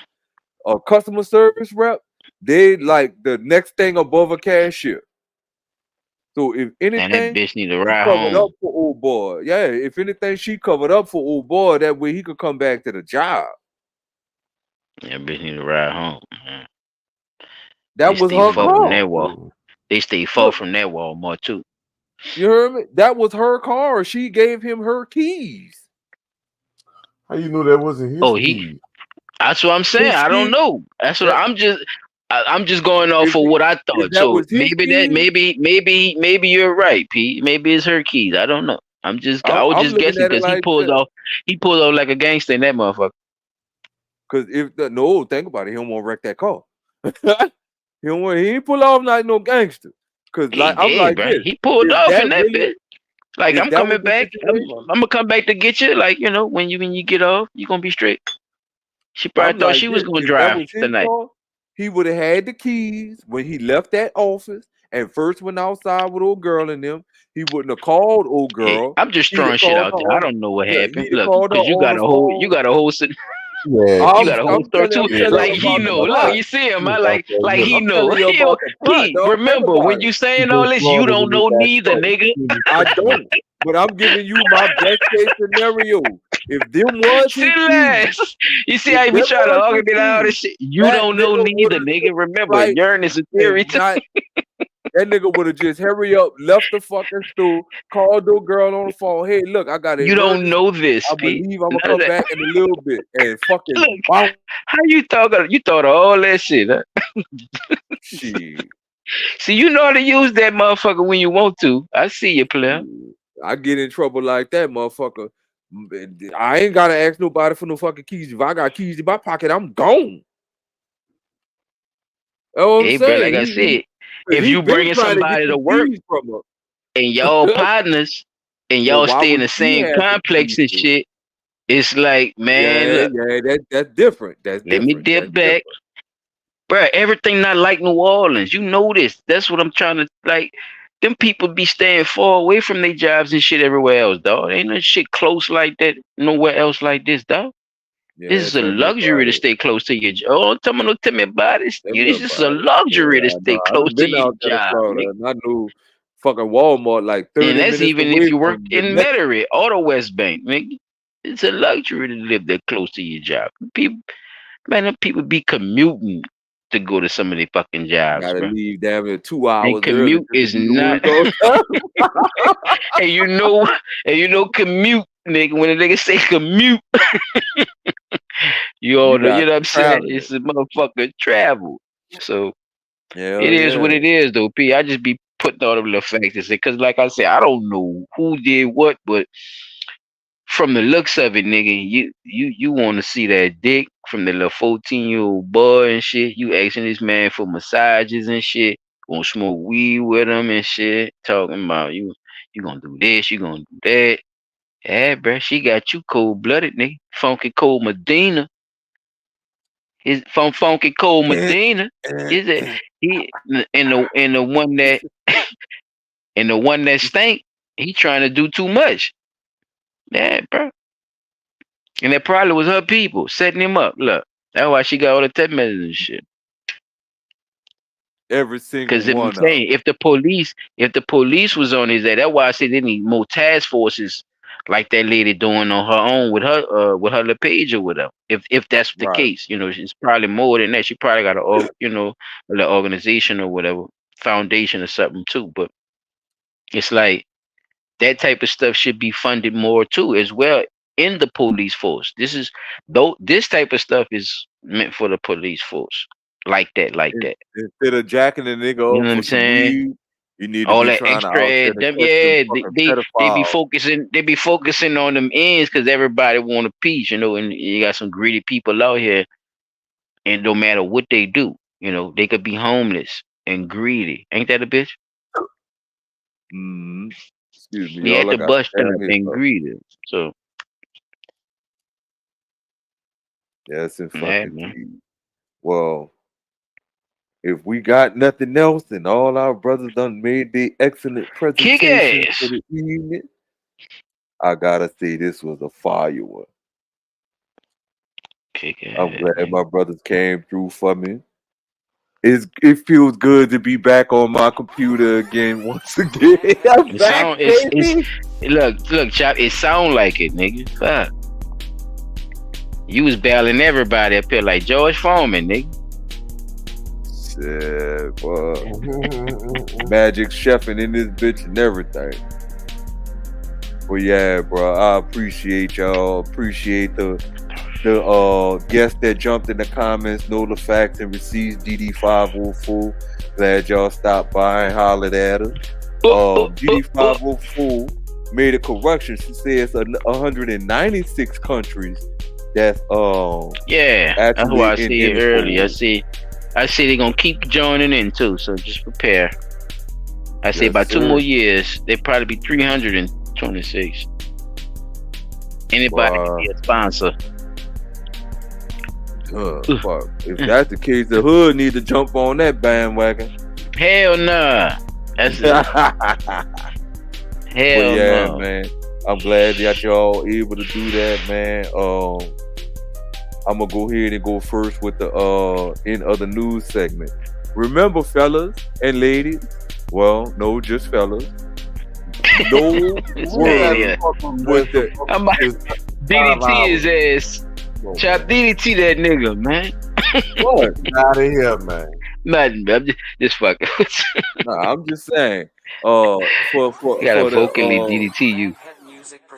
A customer service rep, they like the next thing above a cashier. So if And that anything, bitch need to she ride covered up home. for old boy. Yeah, if anything, she covered up for old boy. That way he could come back to the job. That bitch need to ride home, man. They That was stay her far from car. that wall. They stay far Look, from that Walmart too. you heard me? That was her car. She gave him her keys. How you know that wasn't his Oh, key? that's what I'm saying. His I don't keys. know. That's what That I'm just going off of what I if thought. that So was his keys, maybe you're right, P. Maybe it's her keys. I don't know. I was I'm just looking guessing at it because like this. he pulled off like a gangster in that motherfucker. Because no, think about it, he don't want to wreck that car. He ain't pull off like no gangster. Cause He like I'm did, like bro. this. He pulled If off that in that really bitch. Like if I'm that was coming the back. situation, I'm gonna come back to get you. Like when you get off, you gonna be straight. She probably I'm thought like she was this. gonna If that drive was his tonight. car, he would have had the keys when he left that office and first went outside with old girl and them. He wouldn't have called old Hey, girl. I'm just He'd have throwing shit called out her there. I on don't know what yeah, happened. he'd have Look, called her because on the you phone. got a whole Yeah. you got a whole story too. I'm telling Like you he about the know. Look, plot. you see him. I Look out there. like Look, he I'm know. telling you Yo, about the plot, P, dog. Think remember about when it. you you saying go all this, you Florida don't with know that neither, truck. nigga. I don't, but I'm giving you my best case scenario. If them was his Silly keys, ass. You see if how we them try to was his organize all keys, this shit? You that don't know nigga would neither, have nigga. took the Remember, flight urine is a theory and too. not that nigga would have just hurry up, left the fucking store, called the girl on the phone. Hey, look, I got an You don't emergency. know this, I P. believe I'm gonna None of come that. back in a little bit and fucking Look, bounce. how you talking? You thought of all that shit, huh? Shit. See, you know how to use that motherfucker when you want to. I see you, player. I get in trouble like that, motherfucker. I ain't gotta ask nobody for no fucking keys. If I got keys in my pocket, I'm gone. That's what I'm Hey, bro, like saying. I said, if He you been bringing trying to get somebody to the work keys from her. and y'all partners and Well, y'all why stay in would the she same have the complex keys and to? shit, it's like, man, Yeah, look, yeah, that's different. That's let me different. That's dip back. different. Bro, everything not like New Orleans. You know this. That's what I'm trying to like. Them people be staying far away from their jobs and shit everywhere else, dog. Ain't no shit close like that nowhere else like this, dog. This Yeah, is a tell me luxury about to it. stay close to your job. Oh, don't tell me about it. Tell me This is a about it. luxury to Yeah, I know. stay I close done to been your out there to job, nigga. Florida, and I knew fucking Walmart like And 30 that's minutes even if away you work from the in next. Metairie or the West Bank, nigga. It's a luxury to live that close to your job. People, man, them people be commuting to go to some of their fucking jobs, Gotta bro. leave damn near 2 And hours early commute just to is be to not work on time. and commute, nigga. When a nigga say commute, you all You know, you got know what I'm saying? traveling. It's a motherfucker travel. So it Hell is what yeah. it is, though. P. I just be putting all them little factors in, cause like I said, I don't know who did what, but from the looks of it, nigga, you want to see that dick from the little 14-year-old boy and shit. You asking this man for massages and shit. Want to smoke weed with him and shit. Talking about you gonna do this, you gonna do that. Yeah, bruh, she got you cold blooded, nigga. Funky Cold Medina. Is from Funky Cold Medina. Is it he and the one that and the one that stank? He trying to do too much. Yeah, bro. And that probably was her people setting him up. Look, that's why she got all the text messages and shit. Every single Because if I'm one of saying, if the police was on his ass, that's why I said they need more task forces like that lady doing on her own with her little page or whatever. If that's the right. case, you know, it's probably more than that. She probably got a little organization or whatever, foundation or something too. But it's like that type of stuff should be funded more too, as well in the police force. This type of stuff is meant for the police force, like that. Instead of jacking a nigga You know up what for I'm some saying? weed, you need to All be that trying to extra out there to them, catch them yeah, fucking they be pedophiles. focusing on them ends because everybody want a piece, you know, and you got some greedy people out here, and no matter what they do, you know, they could be homeless and greedy. Ain't that a bitch? Excuse me, Yeah, y'all. at I the got bus to stop damn his and up. greedy. So Yes, and yeah, fucking man. greed. Well, if we got nothing else, and all our brothers done made the excellent Kick presentation for ass. the evening, I gotta say this was a fire one. Kick I'm ass. glad my brothers came through for me. It feels good to be back on my computer again once again. I'm back, baby. Look, Chop, it sound like it, nigga. Fuck. You was battling everybody up here like George Foreman, nigga. Shit, boy. Magic chefing in this bitch and everything. But yeah, bro, I appreciate y'all. Appreciate the guests that jumped in the comments, know the facts and received DD504. Glad y'all stopped by and hollered at us. DD504 made a correction. She says 196 countries. That's yeah. That's why I see it early. fold. I see they're gonna keep joining in too. So just prepare. I say about 2 more years, they probably be 326. Anybody can be a sponsor. Fuck. If that's the case, the hood need to jump on that bandwagon. Hell nah. That's it. Hell no, man. I'm glad that y'all able to do that, man. I'm gonna go ahead and go first with the in other news segment. Remember, fellas and ladies. Well, no, just fellas. No DDT his ass. Chop DDT that nigga, man. What? Out of here, man. Nothing, man. I'm just fucking. Nah, I'm just saying. For you gotta vocally DDT you.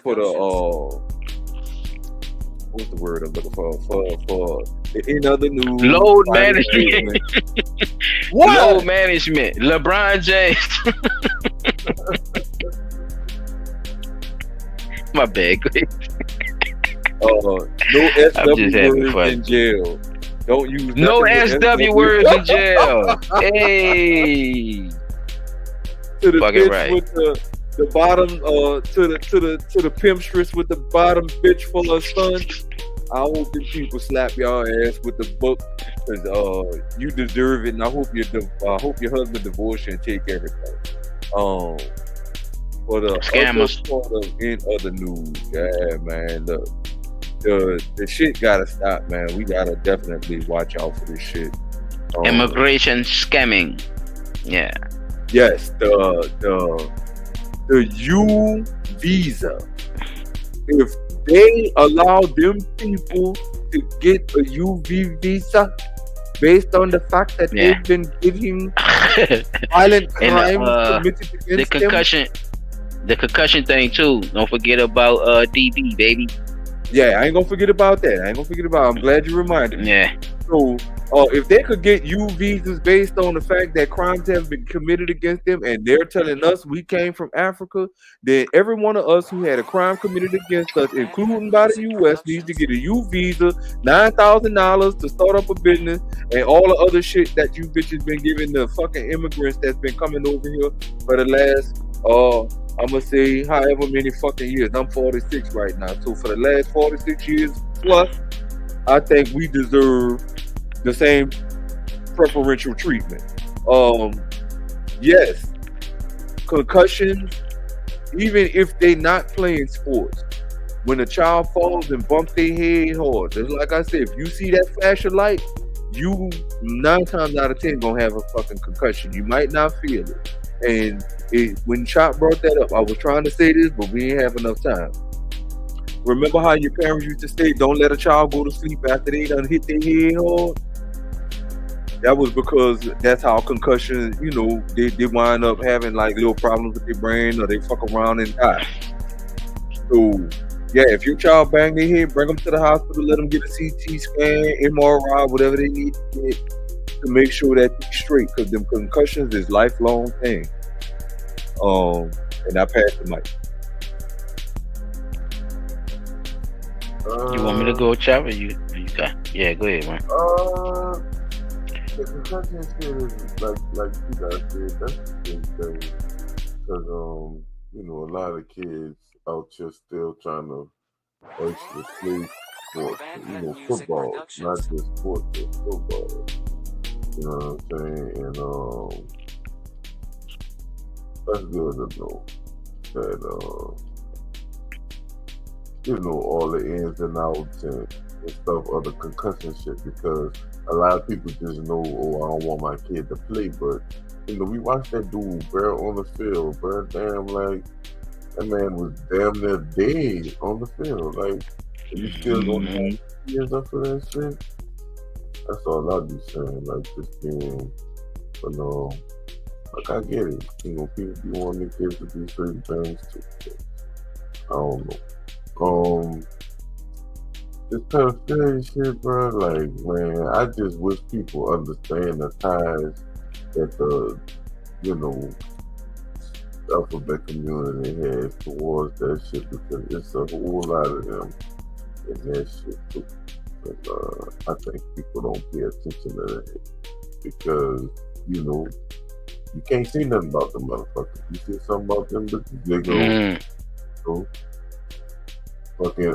For the what's the word I'm looking for? For the in other news. Load management. What? Load management. LeBron James. My bad. No SW words in jail. Don't use no SW words in jail. Hey. To the fucking bitch right. With the bottom to the pimpstress with the bottom bitch for her son. I hope these people slap y'all ass with the book because you deserve it, and I hope your husband divorce you and take everything. For the scammers. In other news, yeah, man. The shit gotta stop, man. We gotta definitely watch out for this shit. Immigration scamming. Yeah. Yes, the U visa. If they allow them people to get a UV visa based on the fact that they've been getting violent crimes committed against them. The concussion thing too. Don't forget about DB, baby. Yeah, I ain't gonna forget about that. I'm glad you reminded me. Yeah. So, if they could get U visas based on the fact that crimes have been committed against them, and they're telling us we came from Africa, then every one of us who had a crime committed against us, including by the U.S., needs to get a U visa, $9,000 to start up a business, and all the other shit that you bitches been giving the fucking immigrants that's been coming over here for the last I'm gonna say however many fucking years. I'm 46 right now. So for the last 46 years plus, I think we deserve the same preferential treatment. Yes, concussions, even if they not playing sports, when a child falls and bumps their head hard, just like I said, if you see that flash of light, you 9 times out of 10 gonna have a fucking concussion. You might not feel it. And when Chop brought that up, I was trying to say this, but we didn't have enough time. Remember how your parents used to say, don't let a child go to sleep after they done hit their head hard? That was because that's how concussions, you know, they wind up having like little problems with their brain, or they fuck around and die. So, yeah, if your child bang their head, bring them to the hospital, let them get a CT scan, MRI, whatever they need to get to make sure that they're straight, because them concussions is lifelong thing. And I passed the mic. You want me to go, Chop, or you got? Yeah, go ahead, man. The concussion shit is like you guys said, that's the big thing. Because you know, a lot of kids out here still trying to actually play sports. You know, football, not just sports, but football. You know what I'm saying? And that's good to know that you know, all the ins and outs and stuff of the concussion shit, because a lot of people just know, oh, I don't want my kid to play, but you know, we watched that dude, bro, on the field, bro. Damn, like that man was damn near dead on the field. Like, you still gonna have years up for that shit? That's all I be saying. Like, just being, you know, like I get it. You know, people be wanting their kids to do certain things too. I don't know. This pedophilia shit, bro, like, man, I just wish people understand the ties that the, you know, alphabet community has towards that shit, because it's a whole lot of them in that shit too. And, I think people don't pay attention to that, because, you know, you can't say nothing about them motherfuckers. You say something about them, but they go, so, fucking,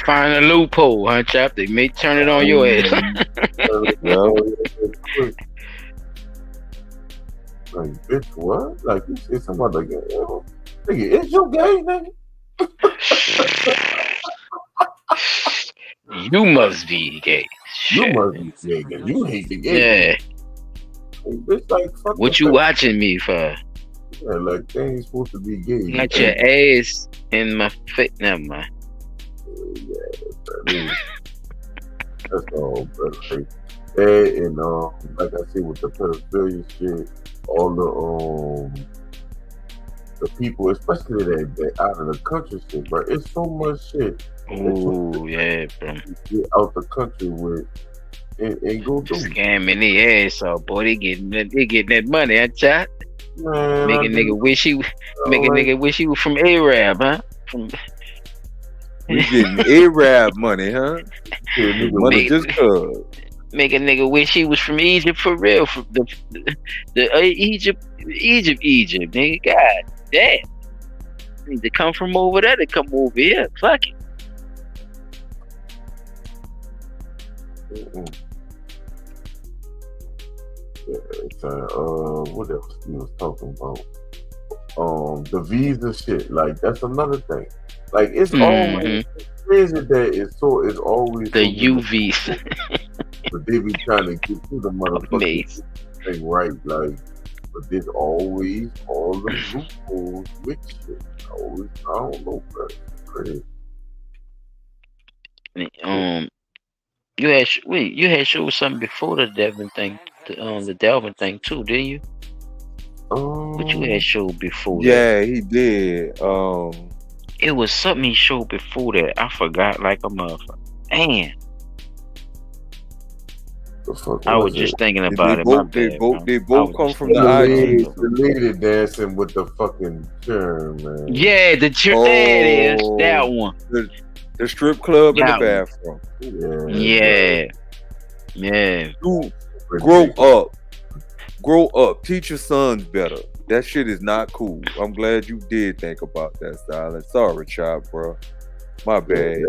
find a loophole, huh, Chop? They may turn it on your ass. Like, bitch, what? Like, you say something about like, nigga, it's your gay, nigga. You must be gay. You must be gay. You hate the gay. Yeah. Like, bitch, like, fuck what you watching me for? Yeah, like, they ain't supposed to be gay. Not your ass in my face. Never mind. Yeah, that's all, brother. Like, and like I said, with the pedophilia shit, all the people, especially that out of the country shit, bro. It's so much shit. Oh yeah, bro. Get out the country with and go do scamming the ass off, boy. They getting that money, huh, Chop? Man, make a nigga wish he was from Arab, huh? From we getting Arab money, huh? Money just cuz. Make a nigga wish he was from Egypt for real. From the Egypt, nigga. God damn. Need to come from over there to come over here. Fuck it. Yeah, what else he was talking about? The visa shit. Like, that's another thing. Like, it's always crazy that it's always the UVs. But they be trying to get to the motherfucking thing right. Like, but there's always all the loopholes with shit. Always, I don't know, bro. Crazy. You had showed something before the Devin thing, the Delvin thing too, didn't you? What you had showed before that? Yeah, he did. It was something he showed before that. I forgot like a motherfucker. Man. I was just thinking about it. They both come from the IG. The lady dancing with the fucking chair, man. Yeah, the chair. There it is. That one. The strip club in the bathroom. Yeah. Dude, grow up. Teach your sons better. That shit is not cool. I'm glad you did think about that, Silent. Sorry, child, bro. My bad.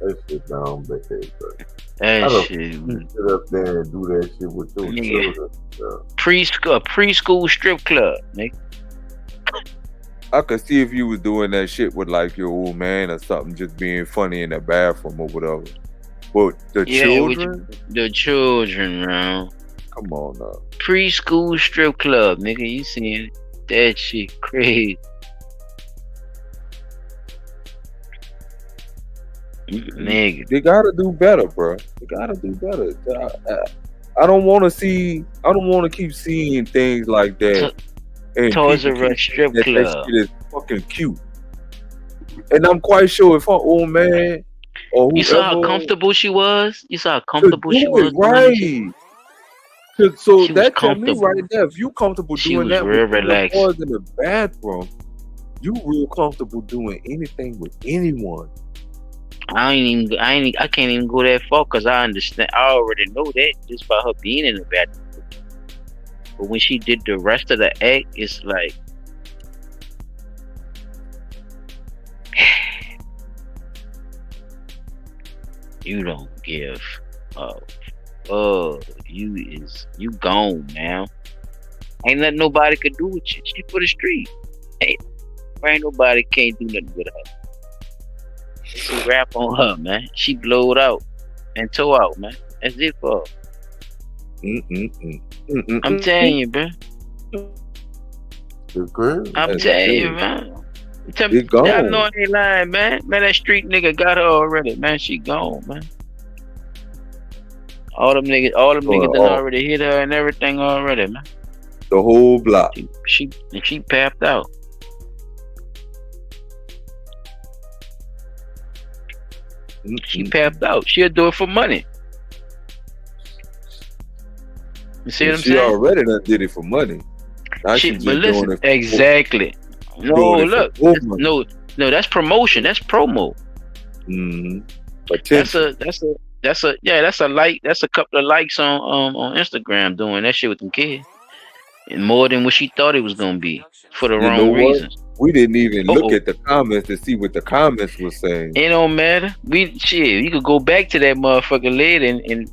That shit down bad, bro. That I don't shit, sit up there and do that shit with your children. preschool strip club, nigga. I could see if you was doing that shit with like your old man or something, just being funny in the bathroom or whatever. But the children, the children, man. Come on now. Preschool strip club, nigga. You seen that shit crazy? Nigga, they gotta do better, bro. They gotta do better. I don't want to see. I don't want to keep seeing things like that. And Toys R Us strip that club. shit is fucking cute. And I'm quite sure if her old man or whoever, you saw how comfortable she was. You saw how comfortable she was. Right. So She was that tell me comfortable. right there, if you comfortable She doing was that real with the relaxed. boys in the bathroom, you real comfortable doing anything with anyone. I can't even go that far because I understand. I already know that just by her being in the bathroom. But when she did the rest of the act, it's like, you don't give you gone, man. Ain't nothing nobody could do with you. She for the street. Hey, ain't nobody can't do nothing with her. It's a wrap on her, man. She blowed out and tore out, man. That's it for her. I'm telling you, bro. I'm telling you, man. Tell me, I know I ain't lying, man. Man, that street nigga got her already, man. She gone, man. All them niggas done already hit her and everything already, man. The whole block. She papped out. She papped out. She'll do it for money. You see what I'm saying? She already done did it for money. Now she just doing it for exactly. No, look, no, that's promotion. That's promo. That's a couple of likes on Instagram doing that shit with them kids, and more than what she thought it was gonna be for the wrong reasons. We didn't even look at the comments to see what the comments were saying. It don't matter. You could go back to that motherfucker later and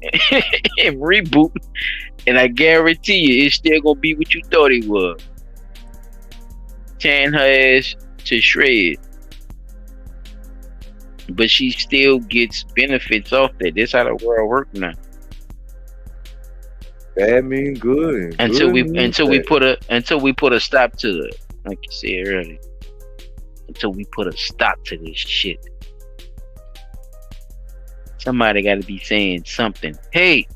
and reboot, and I guarantee you, it's still gonna be what you thought it was. Tearing her ass to shreds, but she still gets benefits off that. That's how the world works now. Bad mean good. Until we put a stop to it, like you said earlier. Until we put a stop to this shit. Somebody got to be saying something. Hey,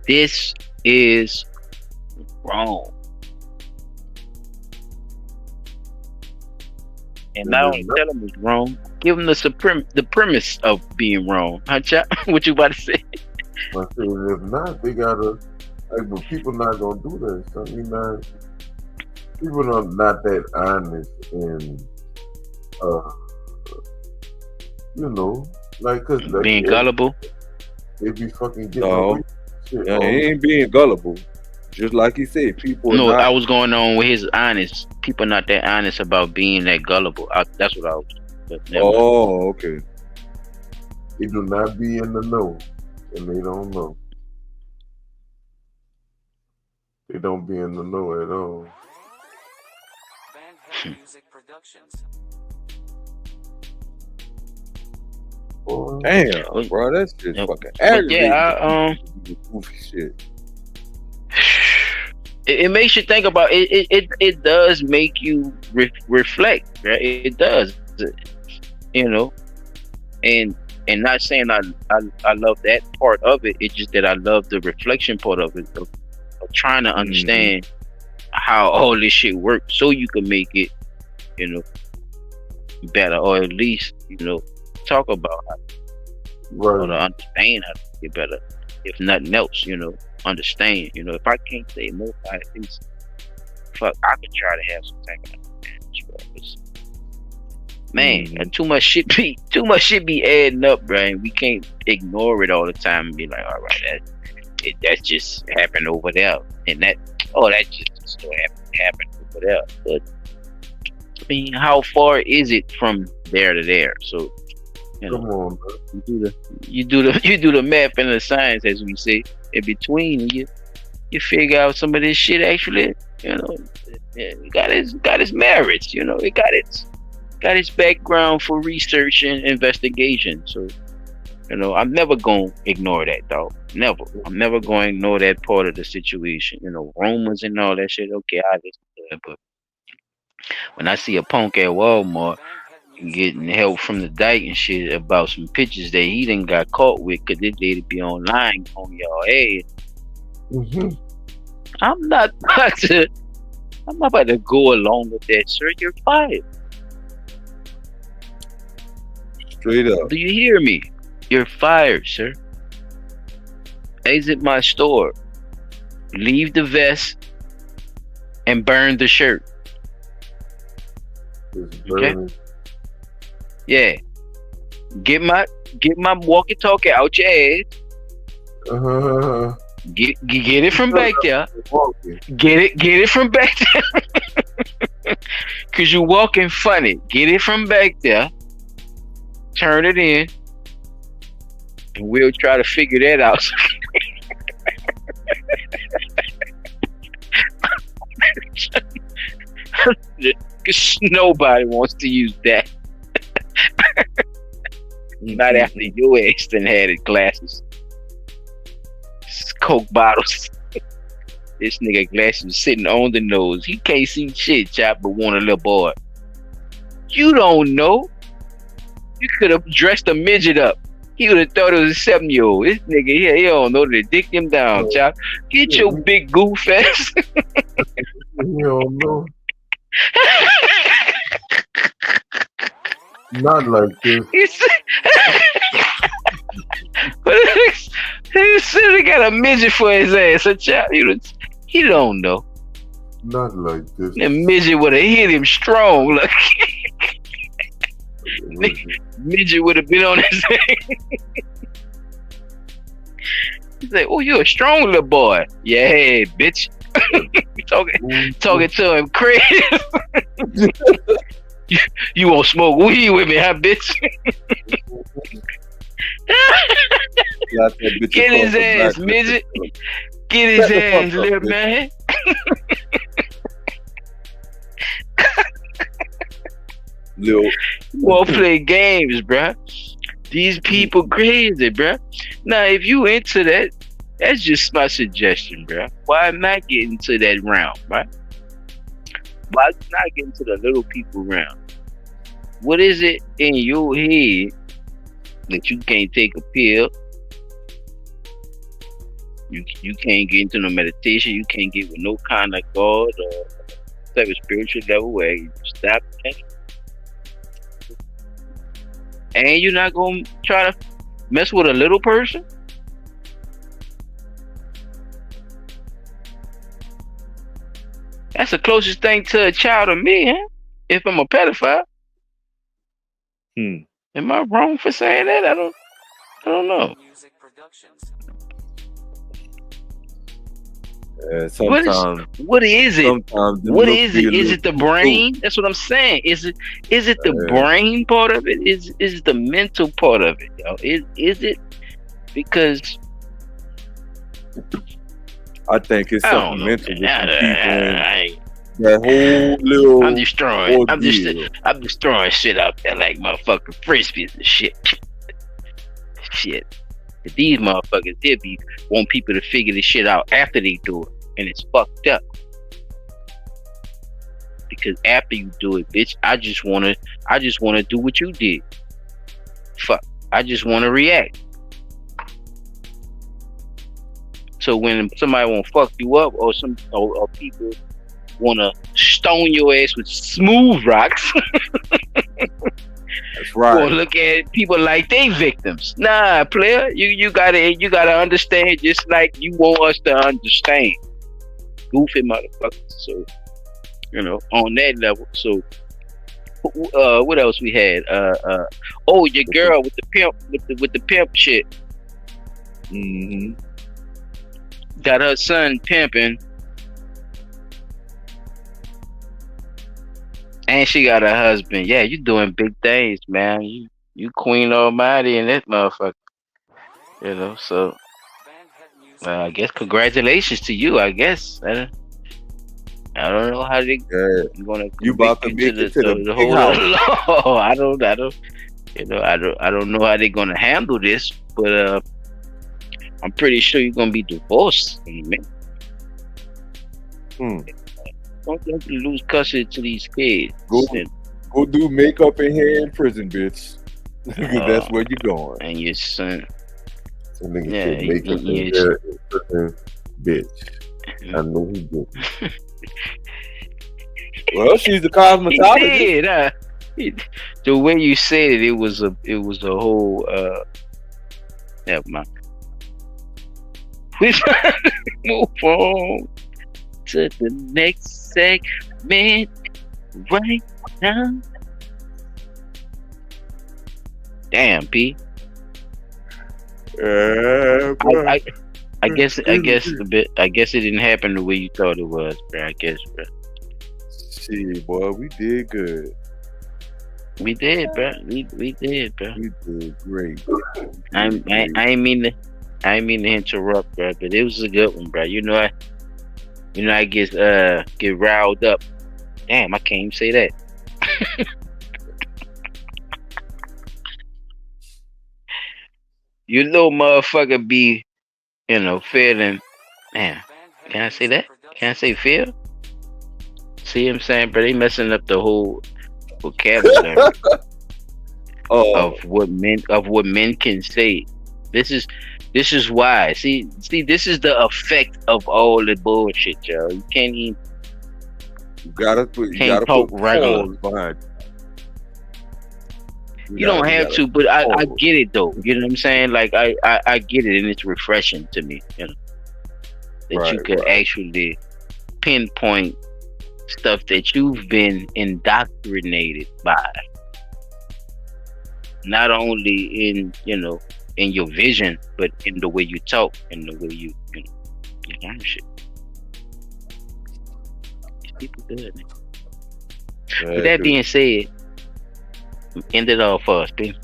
this is wrong. And not only tell them it's wrong, give them the premise of being wrong. Huh, Chop? What you about to say? I say, if not, they gotta. Like, but people not gonna do that. So, people are not that honest in, cause being gullible. They be fucking getting away. Shit, it ain't being gullible. Just like he said, people. No, I was going on with his honest. People not that honest about being that gullible. That's what I was. Okay. They do not be in the know, and they don't know. They don't be in the know at all. Damn, bro, that's just fucking aggravating. Yeah, goofy shit. It makes you think about it. It does make you reflect, right? It does, and not saying I love that part of it. It's just that I love the reflection part of it, of trying to understand how all this shit works, so you can make it, better, or at least talk about how, or to understand how to get better. If nothing else, understand. If I can't say more, at least I could try to have some type of understanding. Man, too much shit be adding up, bro. And we can't ignore it all the time and be like, all right, that just happened over there, and that oh, that just so happened over there. But I mean, how far is it from there to there? So, you know, Come on, bro. you do the math and the science, as we say, in between, and you figure out some of this shit actually, you know, it got its merits, you know, it got its background for research and investigation. So, you know, I'm never gonna ignore that, dog. Never. I'm never going to ignore that part of the situation. You know, rumors and all that shit. Okay, I listen to it, but when I see a punk at Walmart getting help from the dyke and shit about some pictures that he done got caught with, because this lady be online on y'all head. I'm not about to go along with that, sir. You're fired. Straight up. Do you hear me? You're fired, sir. Exit my store. Leave the vest and burn the shirt. Okay? Yeah. Get my walkie-talkie out your ass. Get it from back there. Get it from back there. Cause you walking funny. Get it from back there. Turn it in. And we'll try to figure that out. Cause nobody wants to use that. Not after your ass done had it glasses. Coke bottles. This nigga glasses sitting on the nose. He can't see shit, chop, but want a little boy. You don't know. You could have dressed a midget up. He would have thought it was a 7-year-old. This nigga here, he don't know to dick him down, chop. Get your big goof ass. You don't know. Not like this. But he said he got a midget for his ass. So chop, he don't know. Not like this. The midget would have hit him strong. Look. Midget would have been on his head. He's like, oh, you a strong little boy. Yeah, bitch. talking to him crazy. You won't smoke weed with me, huh, bitch? Get his ass, midget. Get his ass, little man. You won't play games, bruh. These people crazy, bruh. Now, if you into that, that's just my suggestion, bruh. Why not get into that round, right? Why not get into the little people round? What is it in your head that you can't take a pill? You can't get into no meditation. You can't get with no kind of God or type of spiritual level where you stop that. And you're not gonna try to mess with a little person? That's the closest thing to a child to me, huh? If I'm a pedophile. Am I wrong for saying that? I don't know. Sometimes. What is it? What is it? Is it the brain? Cool. That's what I'm saying. Is it the brain part of it? Is it the mental part of it? Yo? Is it? Because I think it's something mental with some people. That whole little. I'm just throwing shit out there like motherfucking frisbees and shit. Shit. But these motherfuckers, they want people to figure this shit out after they do it, and it's fucked up. Because after you do it, bitch, I just wanna do what you did. Fuck, I just wanna react. So when somebody wanna fuck you up, or people wanna stone your ass with smooth rocks. That's right. Or look at people like they victims. Nah, player, you gotta understand just like you want us to understand. Goofy motherfuckers. So, on that level. So, what else we had? Your girl with the pimp with the pimp shit. Got her son pimping And she got a husband. Yeah, you doing big things, man. You Queen Almighty in that motherfucker. You know, so I guess congratulations to you. I guess I don't know how they gonna You about convict to you make to it to the the big whole house. law. I don't. You know, I don't know how they're gonna handle this, but I'm pretty sure you're gonna be divorced. Don't let you lose custody to these kids. Go do makeup and hair in prison, bitch. That's where you going. And your son. Some nigga Yeah, said makeup and hair in prison, bitch. I know he did. Well, she's the cosmetologist. He did, the way you said it, it was a whole never mind. We move on to the next segment right now. Damn, P. I guess it didn't happen the way you thought it was, bro. I guess, bro. Shit, boy, we did good. We did, bro. We did, bro. We did great. I ain't mean to interrupt, bro, but it was a good one, bro. You know I get riled up. Damn, I can't even say that. You little motherfucker be, feeling. Man, can I say that? Can I say feel? See what I'm saying, bro? They messing up the whole vocabulary of what men can say. This is why. See, this is the effect of all the bullshit, yo. You can't even. You gotta talk put regular. pause behind it. You don't have to, but I get it though. You know what I'm saying? Like I get it, and it's refreshing to me. You know that you could actually pinpoint stuff that you've been indoctrinated by, not only in your vision, but in the way you talk, in the way you learn shit. These people good, man. With that being said, end it all for us, P.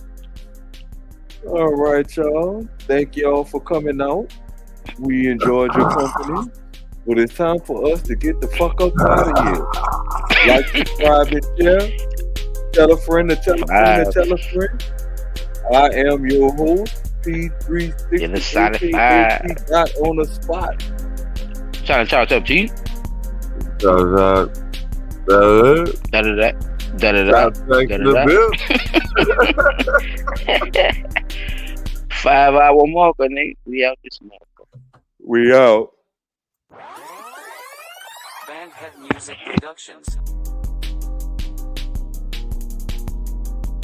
All right, y'all. Thank y'all for coming out. We enjoyed your company. But it's time for us to get the fuck up out of here. Like, subscribe, and share. Tell a friend to tell a friend to tell a friend. I am your host, P360, aka Dot on the spot. Shout out to you. Da-da-da. 5 hour marker, nigga. We out this motherfucker. We out. Bandhead Music Productions.